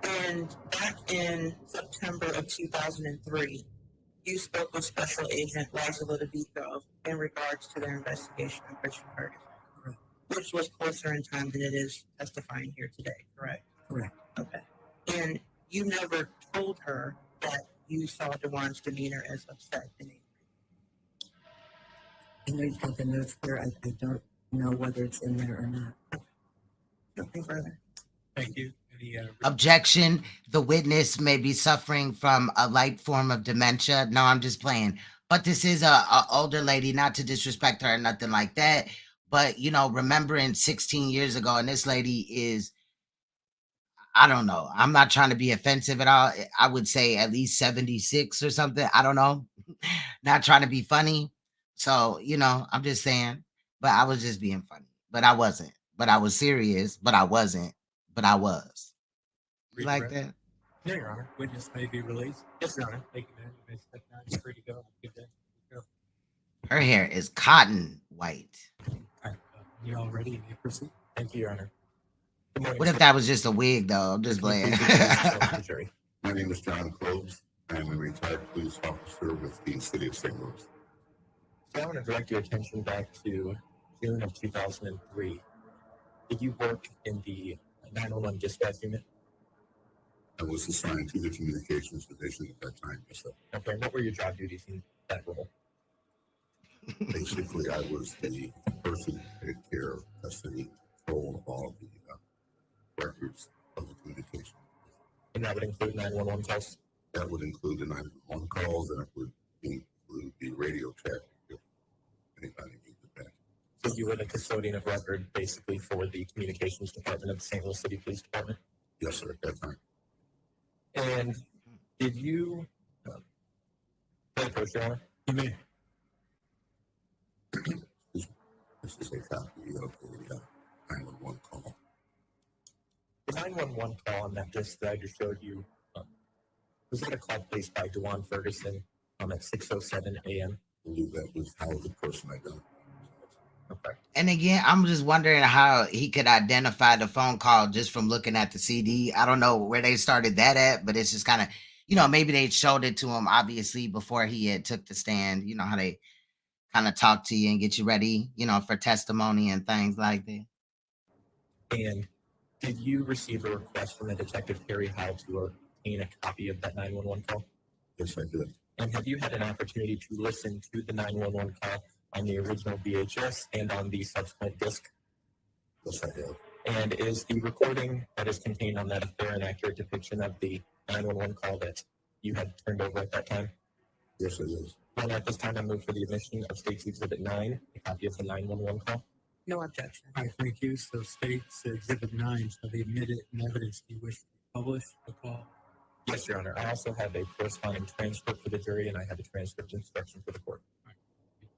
And back in September of 2003, you spoke with Special Agent Lázaro DeVico in regards to their investigation of Christian Ferguson, which was closer in time than it is testifying here today, correct? Correct. Okay. And you never told her that you saw Dawan's demeanor as upset and angry. I know you've got the notes there. I don't know whether it's in there or not. Nothing further. Thank you. Objection. The witness may be suffering from a light form of dementia. No, I'm just playing. But this is a older lady, not to disrespect her or nothing like that. But, you know, remembering 16 years ago, and this lady is, I don't know. I'm not trying to be offensive at all. I would say at least 76 or something. I don't know. Not trying to be funny. So, you know, I'm just saying. But I was just being funny. But I wasn't. But I was serious. But I wasn't. But I was. You like that? Yeah, Your Honor. Witness may be released. Yes, Your Honor. Thank you, man. You may step down. You're free to go. Good day. Go. Her hair is cotton white. All right. You all ready? You may proceed. Thank you, Your Honor. What if that was just a wig, though? I'm just playing. My name is John Cloves. I am a retired police officer with the City of St. Louis. So I want to direct your attention back to June of 2003. Did you work in the 911 dispatch unit? I was assigned to the communications division at that time. So. Okay, what were your job duties in that role? Basically, I was the person who took care of custody, control of all of the records of the communication. And that would include 911 calls? That would include the 911 calls, and it would include the radio check if anybody needed that. So you were the custodian of record, basically, for the communications department of the St. Louis City Police Department? Yes, sir, at that time. And did you play first, Your Honor? You may. This is a copy of the 911 call. The 911 call on that disc that I just showed you, was that a call placed by Dawan Ferguson at 6:07 a.m.? I believe that was how the person identified. Okay. And again, I'm just wondering how he could identify the phone call just from looking at the CD. I don't know where they started that at, but it's just kind of, you know, maybe they showed it to him, obviously, before he had took the stand. You know how they kind of talk to you and get you ready, you know, for testimony and things like that. And did you receive a request from a Detective Harry Howe to obtain a copy of that 911 call? Yes, I did. And have you had an opportunity to listen to the 911 call on the original VHS and on the subsequent disc? Yes, I have. And is the recording that is contained on that a fair and accurate depiction of the 911 call that you had turned over at that time? Yes, it is. Well, at this time, I move for the admission of State's Exhibit 9, a copy of the 911 call. No objection. All right, thank you. So State's Exhibit 9 shall be admitted in evidence. Do you wish to publish the call? Yes, Your Honor. I also have a corresponding transcript for the jury, and I have a transcript instruction for the court.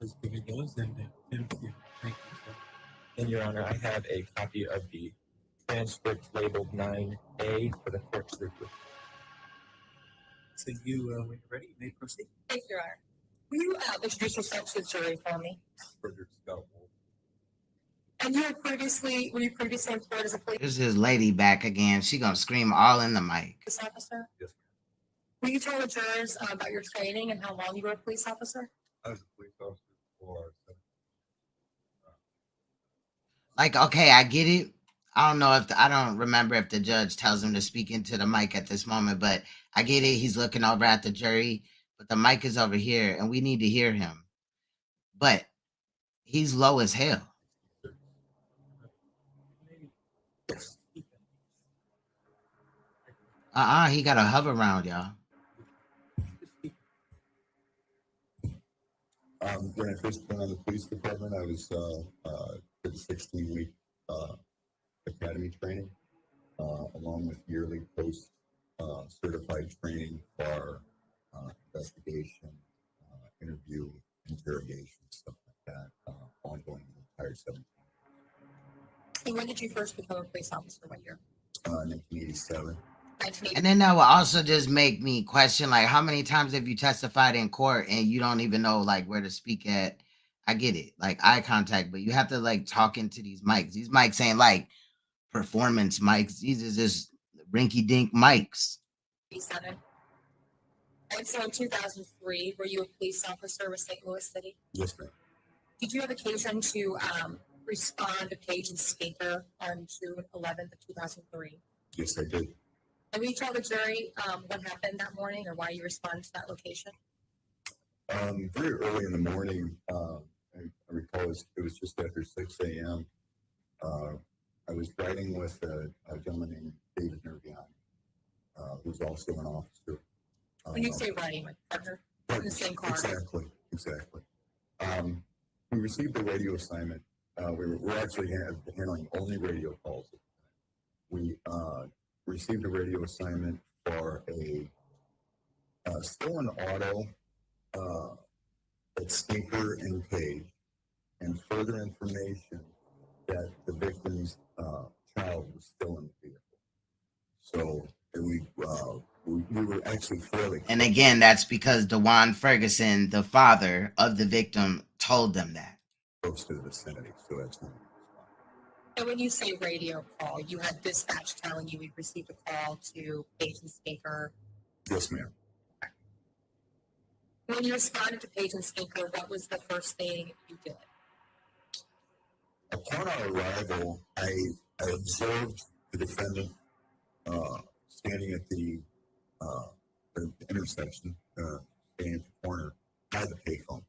Please give me those and thank you. Sir. And Your Honor, I have a copy of the transcript labeled 9A for the court's review. So you, when you're ready, you may proceed. Thank you, Your Honor. Will you introduce yourself to the jury for me? Frederick Scott Wolf. And were you previously employed as a police Here's his lady back again. She gonna scream all in the mic. officer? Yes, Will you tell the jurors about your training and how long you were a police officer? I was a police officer for Like, okay, I get it. I don't know if I don't remember if the judge tells him to speak into the mic at this moment, but I get it. He's looking over at the jury, but the mic is over here and we need to hear him. But he's low as hell. He got a hover round, y'all. When I first went on the police department, I was did a 16-week academy training, along with yearly post certified training for investigation, interview, interrogation, stuff like that, ongoing the entire 17 years. And when did you first become a police officer? What year? 1987. And then that will also just make me question, like, how many times have you testified in court and you don't even know, like, where to speak at? I get it, like eye contact, but you have to, like, talk into these mics. These mics ain't, like, performance mics. These are just rinky-dink mics. 87. And so in 2003, were you a police officer with St. Louis City? Yes, ma'am. Did you have occasion to respond to page and speaker on June 11th of 2003? Yes, I did. And will you tell the jury what happened that morning or why you responded to that location? Very early in the morning, I recall it was just after 6 a.m. I was riding with a gentleman named David Nerviani, who's also an officer. When you say riding, like partner in the same car? Exactly. We received a radio assignment. We're actually handling only radio calls. We received a radio assignment for a stolen auto at Stinker and Page, and further information that the victim's child was still in the vehicle. So we were actually fairly. And again, that's because Dawan Ferguson, the father of the victim, told them that. Close to the vicinity, so that's not. And when you say radio call, you had dispatch telling you we received a call to Page and Stinker. Yes, ma'am. Okay. When you responded to Page and Stinker, what was the first thing you did? Upon our arrival, I observed the defendant standing at the intersection, standing at the corner by the payphone.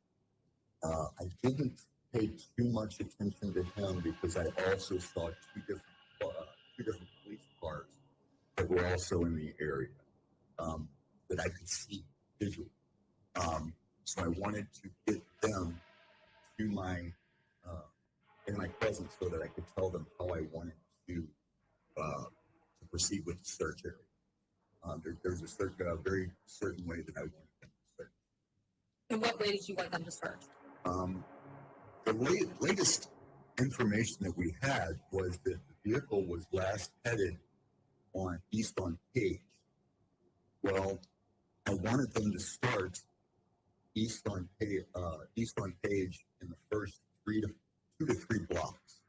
I didn't pay too much attention to him because I also saw two different police cars that were also in the area that I could see visually. So I wanted to get them to my in my presence so that I could tell them how I wanted to proceed with the search area. There's a very certain way that I wanted them to search. In what way did you want them to search? The latest information that we had was that the vehicle was last headed east on Page. Well, I wanted them to start east on Page in the first 2 to 3 blocks.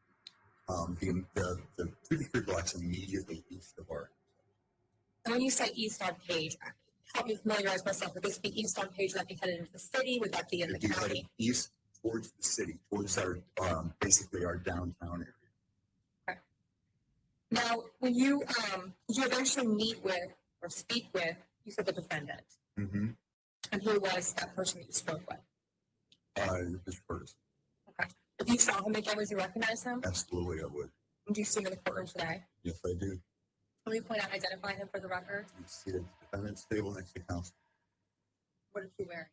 The 2 to 3 blocks immediately east of our. And when you say east on Page, help me familiarize myself. Would this be east on Page? Would that be headed into the city? Would that be in the county? East towards the city, towards our basically our downtown area. Okay. Now, when you did you eventually meet with or speak with, you said the defendant. Mm-hmm. And who was that person that you spoke with? This person. Okay. If you saw him again, would you recognize him? Absolutely, I would. Did you see him in the courtroom today? Yes, I do. Can we point out and identify him for the record? You see the defendant's table next to counsel. What is he wearing?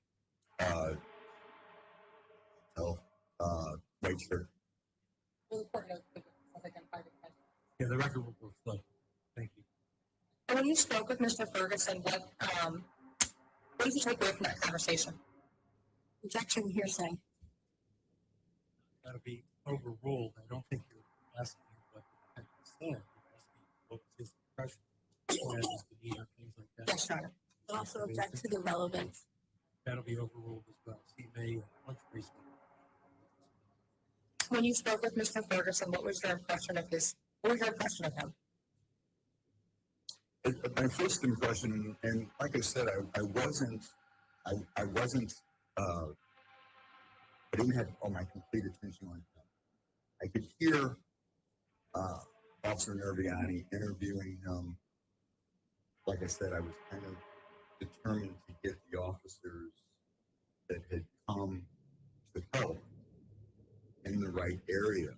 White shirt. Will the court note the identified defendant? Yeah, the record will reflect. Thank you. And when you spoke with Mr. Ferguson, what did you take away from that conversation? Objection, hearsay. That'll be overruled. I don't think you're asking what the defendant said. You're asking what was his impression, his demeanor, things like that. Yes, Your Honor. But also object to the relevance. That'll be overruled as well. So you may want to respond. When you spoke with Mr. Ferguson, what was your impression of him? My first impression, and like I said, I didn't have all my complete attention on him. I could hear Officer Nerviani interviewing him. Like I said, I was kind of determined to get the officers that had come to help in the right area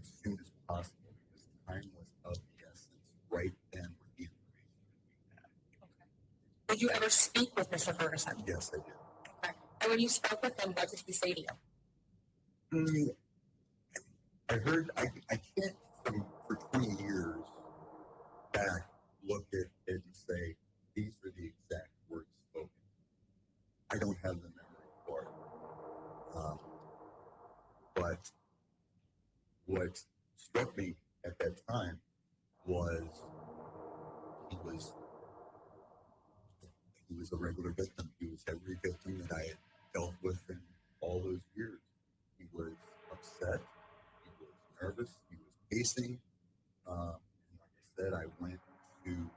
as soon as possible, because time was of the essence right then with the information that we had. Did you ever speak with Mr. Ferguson? Yes, I did. Okay. And when you spoke with him, what did he say to you? I heard, I can't, for 20 years back, look at it and say, these are the exact words spoken. I don't have the memory for it. But what struck me at that time was he was a regular victim. He was every victim that I had dealt with in all those years. He was upset. He was nervous. He was pacing. And like I said, I went to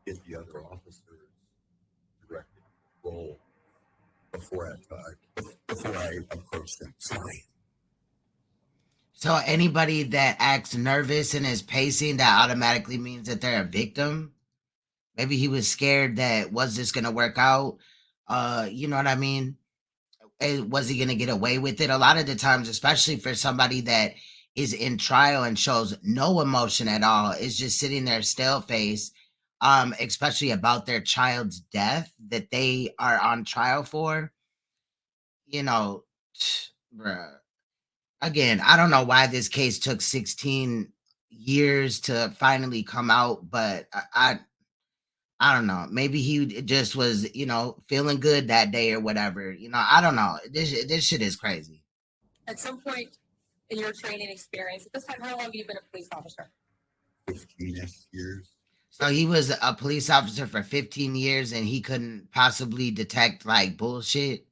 get the other officers directed control before I approached him. Sorry. So anybody that acts nervous and is pacing, that automatically means that they're a victim. Maybe he was scared that was this going to work out? You know what I mean? Was he going to get away with it? A lot of the times, especially for somebody that is in trial and shows no emotion at all, is just sitting there still face, especially about their child's death that they are on trial for. You know, bruh. Again, I don't know why this case took 16 years to finally come out, but I don't know. Maybe he just was, feeling good that day or whatever. I don't know. This shit is crazy. At some point in your training experience, at this time, how long have you been a police officer? 15-ish years. So he was a police officer for 15 years and he couldn't possibly detect like bullshit.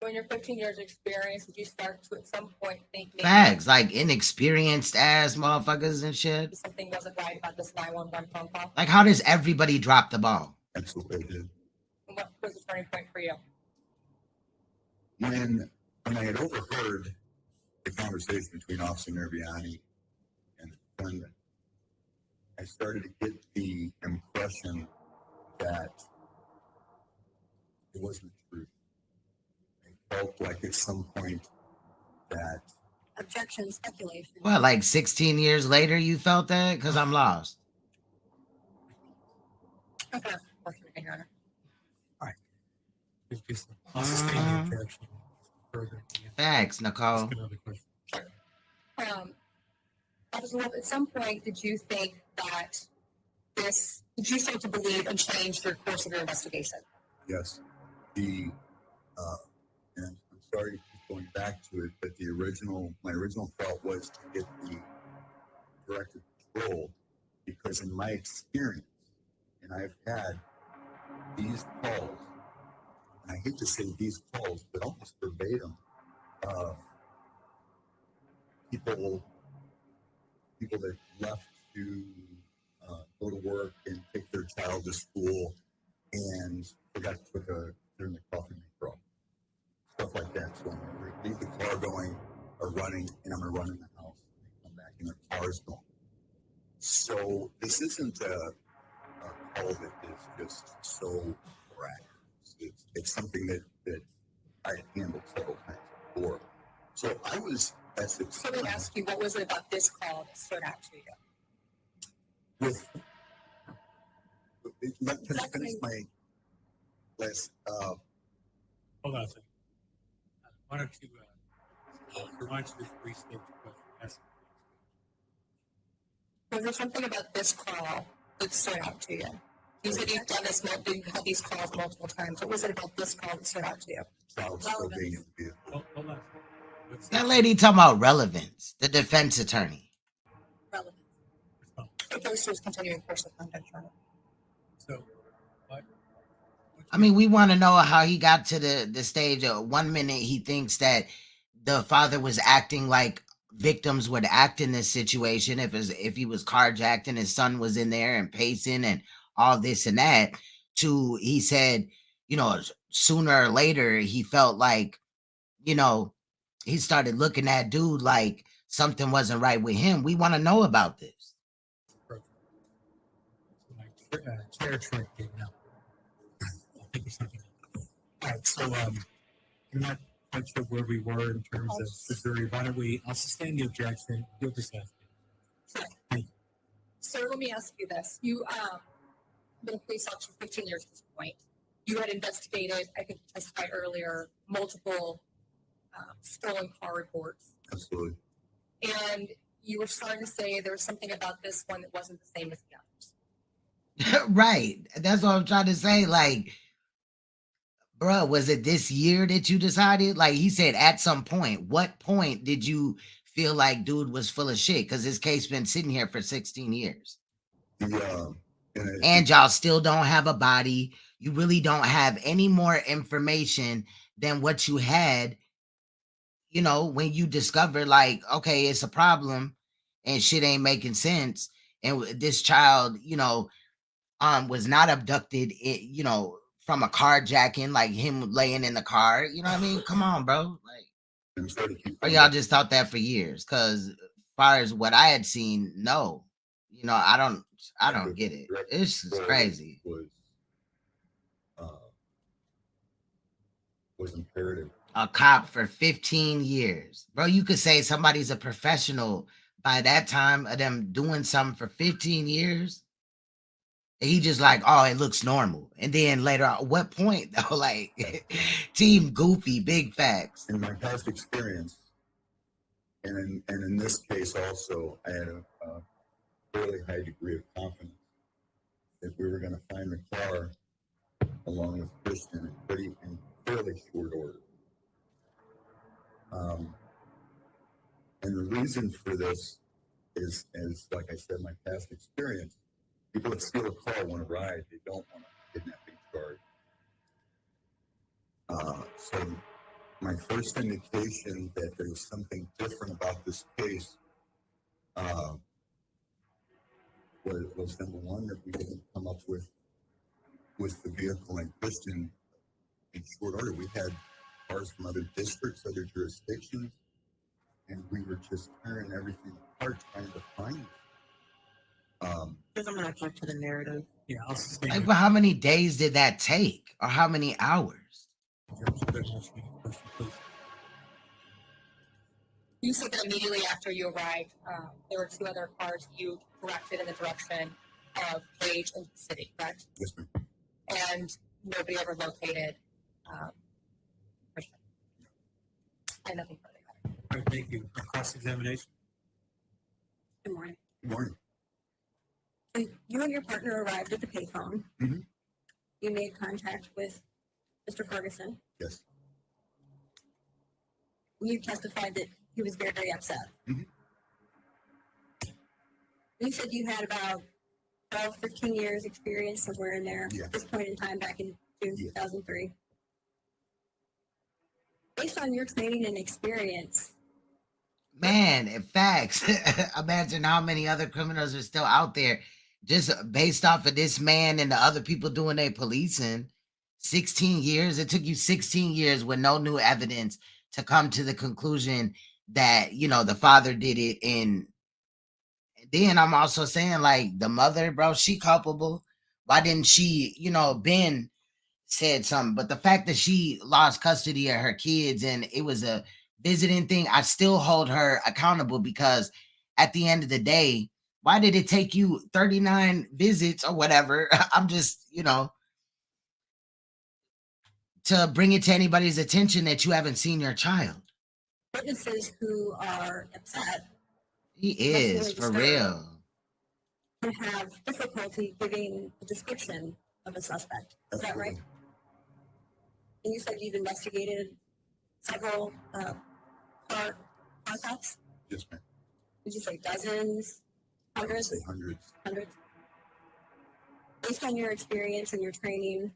So in your 15 years experience, did you start to at some point think maybe Facts, like inexperienced ass motherfuckers and shit. something wasn't right about this 911 phone call? Like, how does everybody drop the ball? That's what they did. And what was the turning point for you? When I had overheard the conversation between Officer Nerviani and the defendant, I started to get the impression that it wasn't the truth. I felt like at some point that... Objection, speculation. What, like 16 years later you felt that? Because I'm lost. Okay. Your Honor. All right. It's just sustain the objection further. Facts, Nicole. Ask another question. Officer Wolf, at some point, did you think that did you start to believe and change your course of your investigation? Yes. And I'm sorry to keep going back to it, but my original thought was to get the directed control, because in my experience, and I've had these calls, and I hate to say these calls, but almost verbatim, people that left to go to work and take their child to school and forgot to put in the coffee maker off. Stuff like that. So I'm going to leave the car going or running, and I'm going to run in the house and come back and the car's going. So this isn't a call that is just so miraculous. It's something that I handled several times before. So I was as it. So let me ask you, what was it about this call that stood out to you? Can I finish my last? Hold on a second. Why don't you remind you to restate your question? Was there something about this call that stood out to you? You said you've done this, you've had these calls multiple times. What was it about this call that stood out to you? Hold on. That lady talking about relevance, the defense attorney. Relevant. It goes to his continuing course of conduct, Your Honor. So, what? I mean, we want to know how he got to the stage of 1 minute he thinks that the father was acting like victims would act in this situation if he was carjacked and his son was in there and pacing and all this and that, to he said, sooner or later he felt like, he started looking at dude like something wasn't right with him. We want to know about this. Chair trick did now. I'll think of something. All right, so I'm not quite sure where we were in terms of the jury. Why don't I'll sustain the objection. You'll just ask me. Sure. Sir, let me ask you this. You been a police officer for 15 years at this point. You had investigated, I think you testified earlier, multiple stolen car reports. Absolutely. And you were starting to say there was something about this one that wasn't the same as the others. Right. That's what I'm trying to say. Like, bro, was it this year that you decided? Like he said, at some point. What point did you feel like dude was full of shit? Because his case been sitting here for 16 years. Yeah. And y'all still don't have a body. You really don't have any more information than what you had, when you discover, like, okay, it's a problem and shit ain't making sense. And this child, was not abducted, from a carjacking, like him laying in the car. You know what I mean? Come on, bro. Like, or y'all just thought that for years? Because as far as what I had seen, no. I don't get it. It's just crazy. Was imperative. A cop for 15 years. Bro, you could say somebody's a professional by that time of them doing something for 15 years. And he just like, oh, it looks normal. And then later on, what point though? Like, team goofy, big facts. In my past experience, and in this case also, I had a fairly high degree of confidence that we were going to find the car along with Christian in fairly short order. And the reason for this is, like I said, my past experience. People that steal a car want to ride. They don't want a kidnapping charge. So my first indication that there was something different about this case was number one, that we didn't come up with the vehicle and Christian in short order. We had cars from other districts, other jurisdictions, and we were just tearing everything apart trying to find it. Because I'm not back to the narrative. Yeah, I'll sustain. Like, well, how many days did that take? Or how many hours? You said that immediately after you arrived, there were two other cars you directed in the direction of Page and City, correct? Yes, ma'am. And nobody ever located Christian. And nothing further. All right, thank you. Cross-examination. Good morning. Good morning. So you and your partner arrived at the payphone. Mm-hmm. You made contact with Mr. Ferguson. Yes. You testified that he was very upset. Mm-hmm. You said you had about 12, 15 years experience somewhere in there Yeah. at this point in time back in June 2003. Based on your training and experience, Man, in facts, imagine how many other criminals are still out there just based off of this man and the other people doing their policing. 16 years. It took you 16 years with no new evidence to come to the conclusion that, the father did it. And then I'm also saying, like, the mother, bro, she culpable. Why didn't she, Ben said something? But the fact that she lost custody of her kids and it was a visiting thing, I still hold her accountable, because at the end of the day, why did it take you 39 visits or whatever? I'm just, to bring it to anybody's attention that you haven't seen your child. witnesses who are upset He is, for real. can have difficulty giving a description of a suspect. Is that right? And you said you've investigated several car thefts? Yes, ma'am. Would you say dozens, hundreds? Say hundreds. Hundreds. Based on your experience and your training,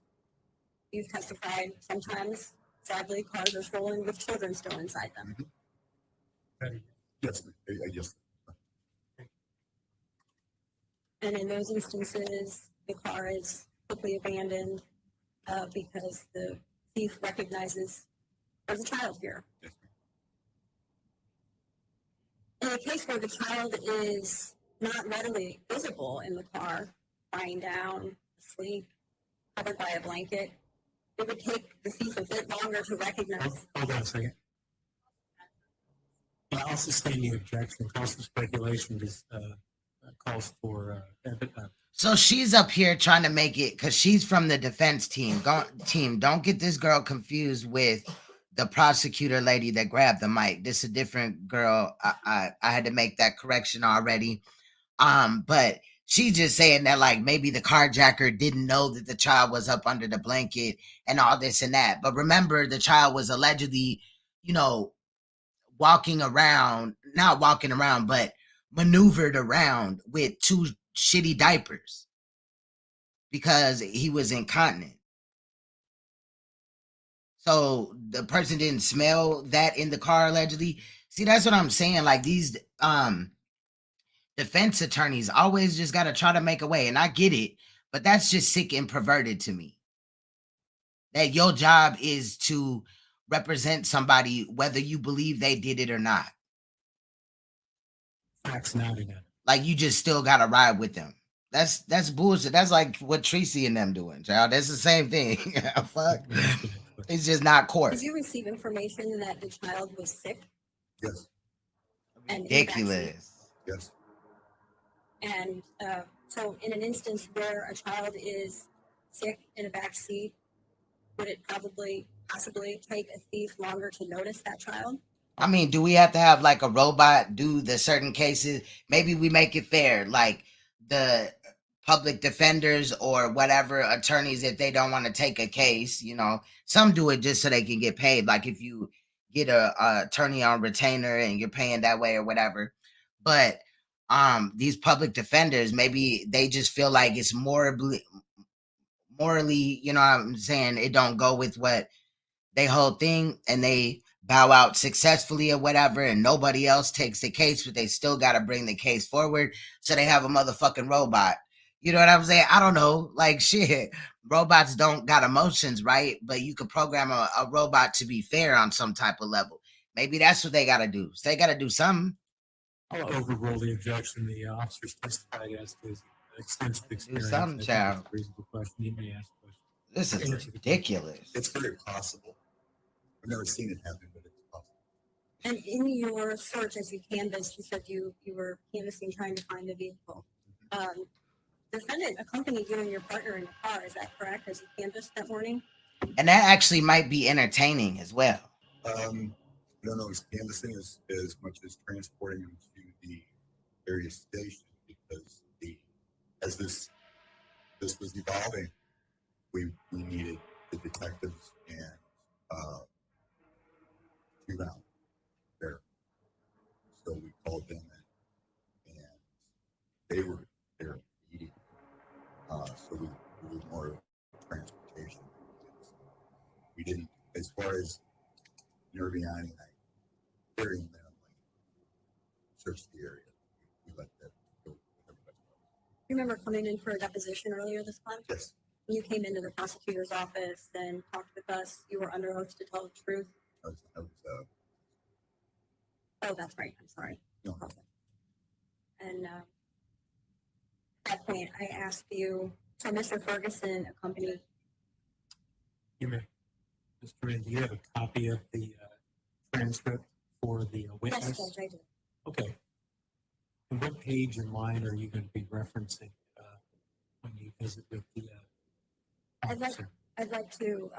you've testified sometimes, sadly, cars are stolen with children still inside them. Yes, yes. And in those instances, the car is quickly abandoned because the thief recognizes there's a child here. In a case where the child is not readily visible in the car, lying down, asleep, covered by a blanket, it would take the thief a bit longer to recognize. Hold on a second. I'll sustain the objection. Calls for speculation calls for So she's up here trying to make it because she's from the defense team. Don't get this girl confused with the prosecutor lady that grabbed the mic. This is a different girl. I had to make that correction already. But she's just saying that like maybe the carjacker didn't know that the child was up under the blanket and all this and that. But remember, the child was allegedly, not walking around, but maneuvered around with 2 shitty diapers because he was incontinent. So the person didn't smell that in the car allegedly. See, that's what I'm saying. Like these defense attorneys always just got to try to make a way. And I get it, but that's just sick and perverted to me. That your job is to represent somebody, whether you believe they did it or not. facts nodding at it. Like you just still got to ride with them. That's bullshit. That's like what Tracy and them doing, child. That's the same thing. Fuck. It's just not court. Did you receive information that the child was sick? Yes. And Ridiculous. Yes. And so in an instance where a child is sick in a back seat, would it possibly take a thief longer to notice that child? I mean, do we have to have like a robot do the certain cases? Maybe we make it fair, like the public defenders or whatever attorneys, if they don't want to take a case, some do it just so they can get paid. Like if you get a attorney on retainer and you're paying that way or whatever. But these public defenders, maybe they just feel like it's morally, you know what I'm saying, it don't go with what they whole thing, and they bow out successfully or whatever, and nobody else takes the case, but they still got to bring the case forward, so they have a motherfucking robot. You know what I'm saying? I don't know. Like, shit, robots don't got emotions, right? But you could program a robot to be fair on some type of level. Maybe that's what they got to do. So they got to do something. I'll overrule the objection. The officers testified as to his extensive experience. Do something, child. A reasonable question. He may ask questions. This is ridiculous. It's very possible. I've never seen it happen, but it's possible. And in your search as you canvassed, you said you were canvassing trying to find the vehicle. Defendant accompanied you and your partner in the car. Is that correct? As you canvassed that morning? And that actually might be entertaining as well. I don't know, it's canvassing as much as transporting them to the various stations, because as this was evolving, we needed the detectives and to round there. So we called them in, and they were there immediately. So we did more transportation. We didn't, as far as Nerviani, very minimally searched the area. We let that go with everybody else. You remember coming in for a deposition earlier this month? Yes. When you came into the prosecutor's office and talked with us, you were under oath to tell the truth. Oh, that's right. I'm sorry. No. And at that point, I asked you, so Mr. Ferguson accompanied. You may. Mr. Rand, do you have a copy of the transcript for the witness? Yes, Judge, I do. Okay. And what page and line are you going to be referencing when you visit with the officer? I'd like to.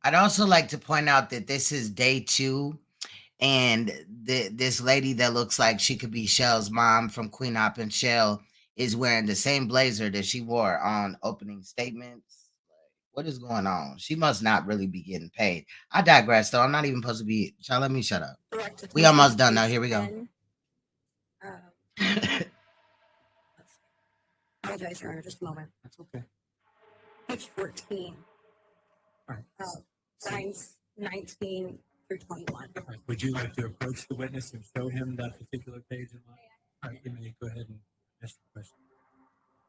I'd also like to point out that this is day 2, and this lady that looks like she could be Shell's mom from Queen Op and Shell is wearing the same blazer that she wore on opening statements. What is going on? She must not really be getting paid. I digress, though. I'm not even supposed to be. Y'all let me shut up. We almost done now. Here we go. Apologize, Your Honor, just a moment. That's okay. Page 14, All right. lines 19 through 21. All right. Would you like to approach the witness and show him that particular page in line? All right, you may go ahead and ask your question.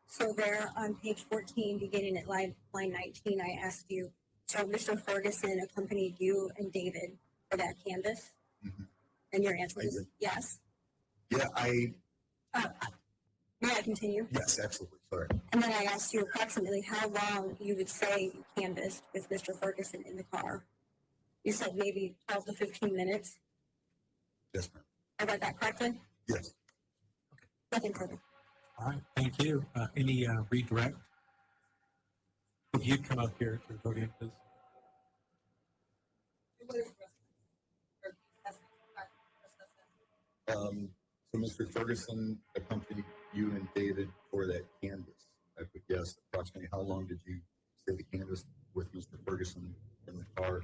So there on page 14, beginning at line 19, I asked you, so Mr. Ferguson accompanied you and David for that canvas? And your answer is yes? Yeah, May I continue? yes, absolutely. Sorry. And then I asked you approximately how long you would say you canvassed with Mr. Ferguson in the car. You said maybe 12 to 15 minutes. Yes, ma'am. I read that correctly? Yes. Nothing further. All right, thank you. Any redirect? If you'd come up here to the podium, please. So Mr. Ferguson accompanied you and David for that canvas. I would guess approximately how long did you say the canvas with Mr. Ferguson in the car?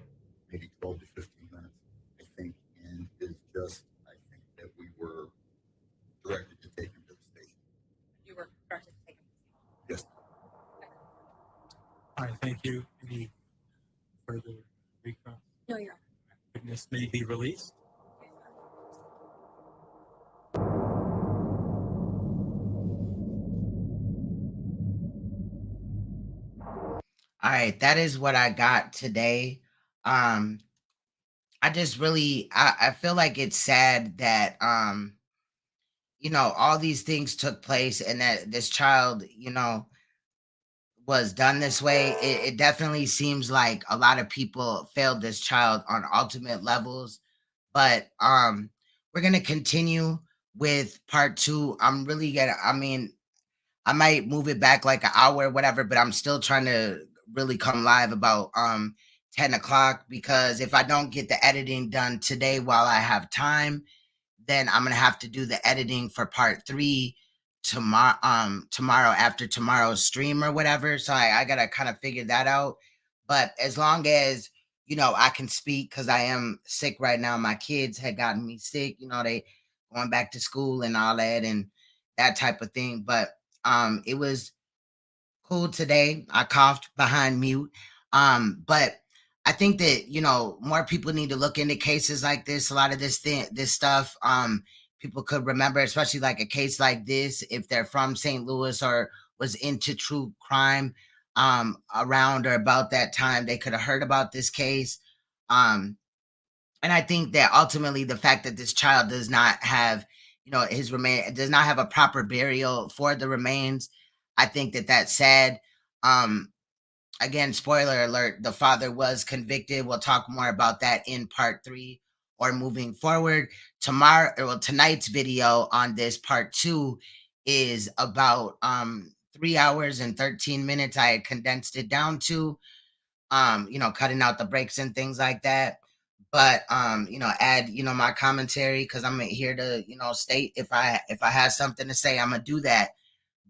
Maybe 12 to 15 minutes, I think. And it's just, I think that we were directed to take him to the station. You were directed to take him. Yes. All right, thank you. Any further recall? No, Your Honor. Witness may be released. All right, that is what I got today. I just really I feel like it's sad that all these things took place and that this child, was done this way. It definitely seems like a lot of people failed this child on ultimate levels. But we're gonna continue with part two. I'm really gonna I might move it back like an hour or whatever, but I'm still trying to really come live about 10 o'clock, because if I don't get the editing done today while I have time, then I'm gonna have to do the editing for part three tomorrow after tomorrow's stream or whatever. So I gotta kind of figure that out. But as long as I can speak, because I am sick right now. My kids had gotten me sick, they going back to school and all that and that type of thing. But it was cool today. I coughed behind mute. But I think that, more people need to look into cases like this. A lot of this stuff, people could remember, especially like a case like this, if they're from St. Louis or was into true crime, around or about that time, they could have heard about this case. And I think that ultimately the fact that this child does not have, his remain does not have a proper burial for the remains, I think that that's sad. Again, spoiler alert, the father was convicted. We'll talk more about that in part three or moving forward. Tonight's video on this part two is about 3 hours and 13 minutes. I had condensed it down to, cutting out the breaks and things like that. But add, my commentary, because I'm here to, state if I have something to say, I'm gonna do that.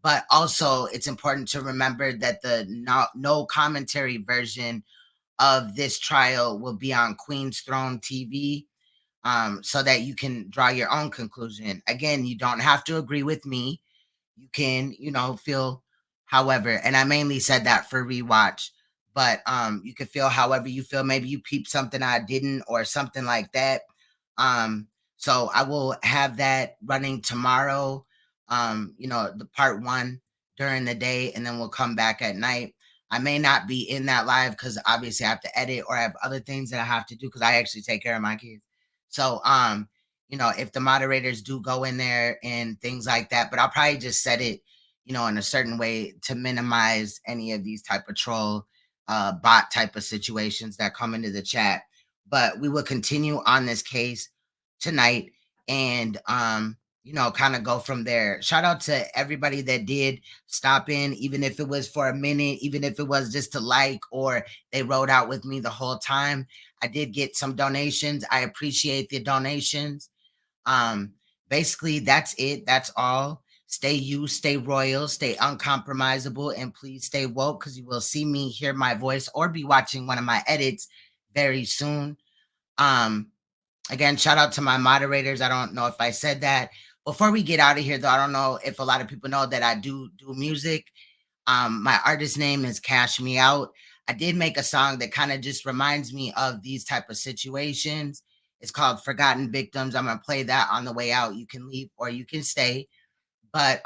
But also, it's important to remember that the no commentary version of this trial will be on Queen's Throne TV, so that you can draw your own conclusion. Again, you don't have to agree with me. You can, feel however, and I mainly said that for rewatch, but you can feel however you feel. Maybe you peeped something I didn't or something like that. So I will have that running tomorrow, the part one during the day, and then we'll come back at night. I may not be in that live because obviously I have to edit or I have other things that I have to do because I actually take care of my kids. So if the moderators do go in there and things like that, but I'll probably just set it, in a certain way to minimize any of these type of troll bot type of situations that come into the chat. But we will continue on this case tonight and kind of go from there. Shout out to everybody that did stop in, even if it was for a minute, even if it was just to like, or they rode out with me the whole time. I did get some donations. I appreciate the donations. Basically that's it. That's all. Stay you, stay royal, stay uncompromisable, and please stay woke because you will see me, hear my voice, or be watching one of my edits very soon. Again, shout out to my moderators. I don't know if I said that. Before we get out of here, though, I don't know if a lot of people know that I do music. My artist name is Cash Me Out. I did make a song that kind of just reminds me of these type of situations. It's called Forgotten Victims. I'm gonna play that on the way out. You can leave or you can stay. But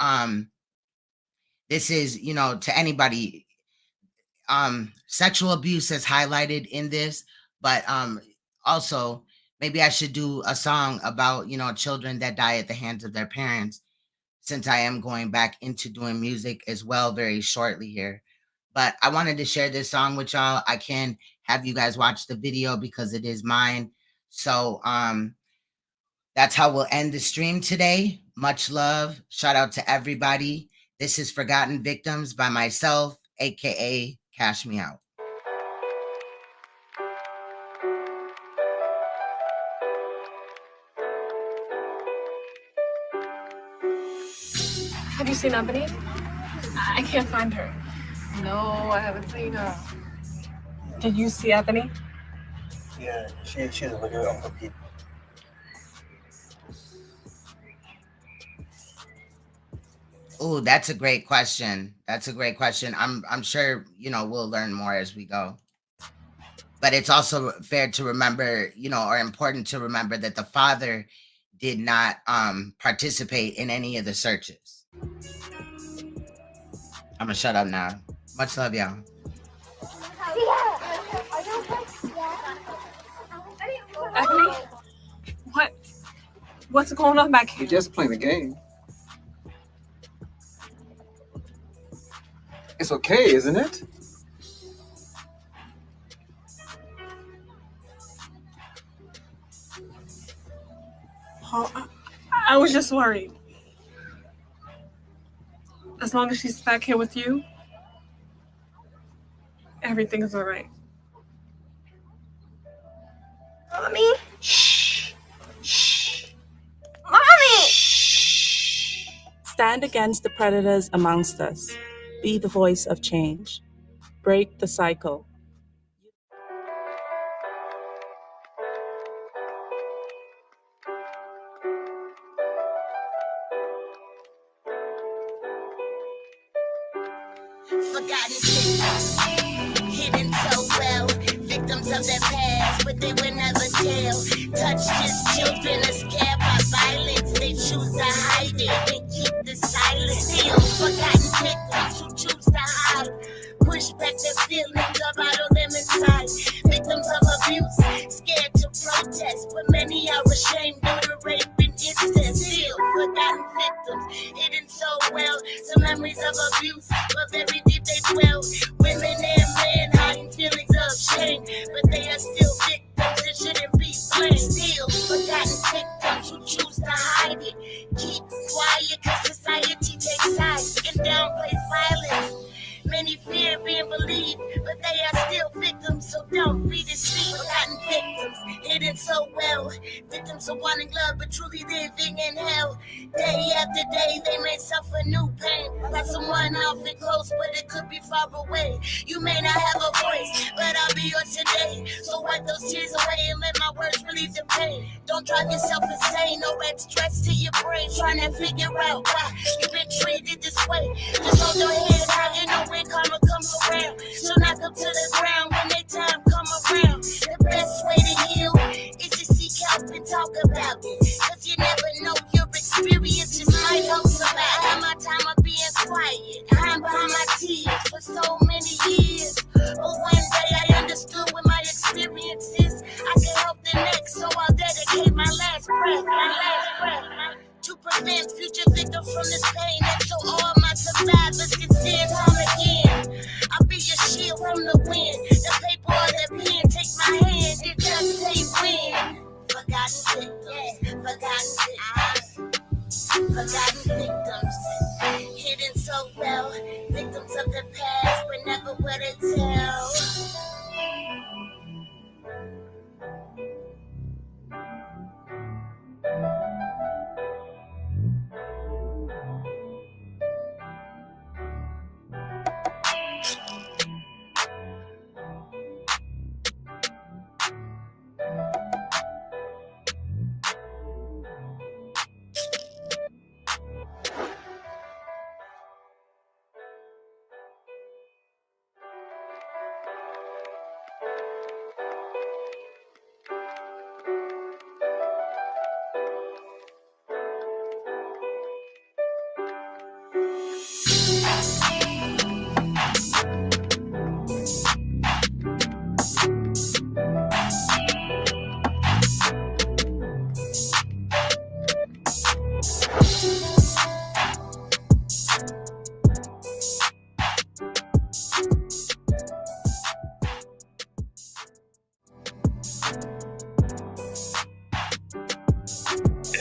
this is, to anybody, sexual abuse is highlighted in this, but also maybe I should do a song about, children that die at the hands of their parents, since I am going back into doing music as well very shortly here. But I wanted to share this song with y'all. I can have you guys watch the video because it is mine. So that's how we'll end the stream today. Much love. Shout out to everybody. This is Forgotten Victims by myself, aka Cash Me Out. Have you seen Ebony? I can't find her. No, I haven't seen her. Did you see Ebony? Yeah, she's a video of her people. Oh, that's a great question. That's a great question. I'm sure, we'll learn more as we go. But it's also fair to remember, or important to remember that the father did not participate in any of the searches. I'm gonna shut up now. Much love, y'all. Ebony? What's going on back here? You're just playing a game. It's okay, isn't it? Oh, I was just worried. As long as she's back here with you, everything is all right. Mommy? Shh. Shh. Mommy! Stand against the predators amongst us. Be the voice of change. Break the cycle. Forgotten victims, hidden so well, victims of their past, but they would never tell. Touched as children, are scared by violence. They choose to hide it and keep the silence. Still forgotten victims who choose to hide, push back their feelings or bottle them inside. Victims of abuse, scared to protest, but many are ashamed due to rape and incest. Still forgotten victims, hidden so well, some memories of abuse, but very deep they dwell. Women and men hiding feelings of shame, but they are still victims and shouldn't be blamed. Still forgotten victims who choose to hide it, keep quiet cause society takes sides and downplays violence. Many fear being believed, but they are still victims, so don't be deceived. Forgotten victims, hidden so well, victims of wanting love but truly living in hell. Day after day they may suffer new pain, like someone often close but it could be far away. You may not have a voice, but I'll be yours today, so wipe those tears away and let my words relieve the pain. Don't drive yourself insane, no red stress to your brain, trying to figure out why you've been treated this way. Just hold your head high and know when karma comes around, she'll knock them to the ground when their time come around. The best way to heal is to seek help and talk about it, cause you never know your experience just might help somebody. I had my time of being quiet, hiding behind my tears for so many years, but one day I understood with my experiences I could help the next, so I'll dedicate my last breath to prevent future victims from this pain, and so all my survivors can stand tall again. I'll be your shield from the wind, the paper or the pen, take my hand, it just say win. Forgotten victims, forgotten victims, hidden so well, victims of the past, but never would it tell.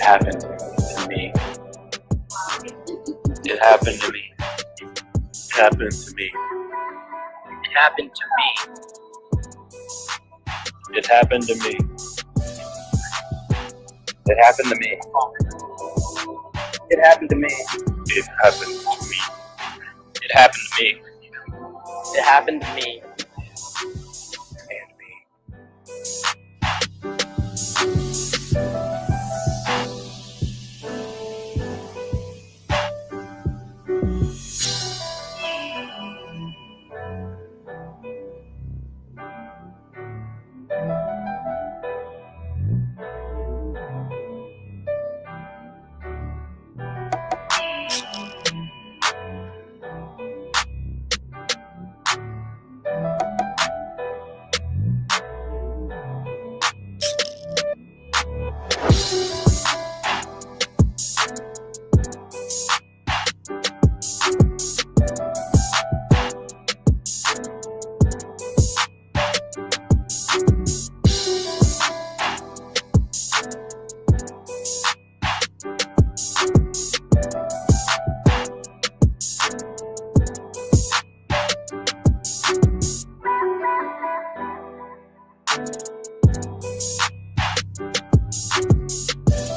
happened to me. It happened to me. It happened to me. It happened to me. It happened to me. It happened to me. It happened to me. It happened to me. It happened to me. It happened to me.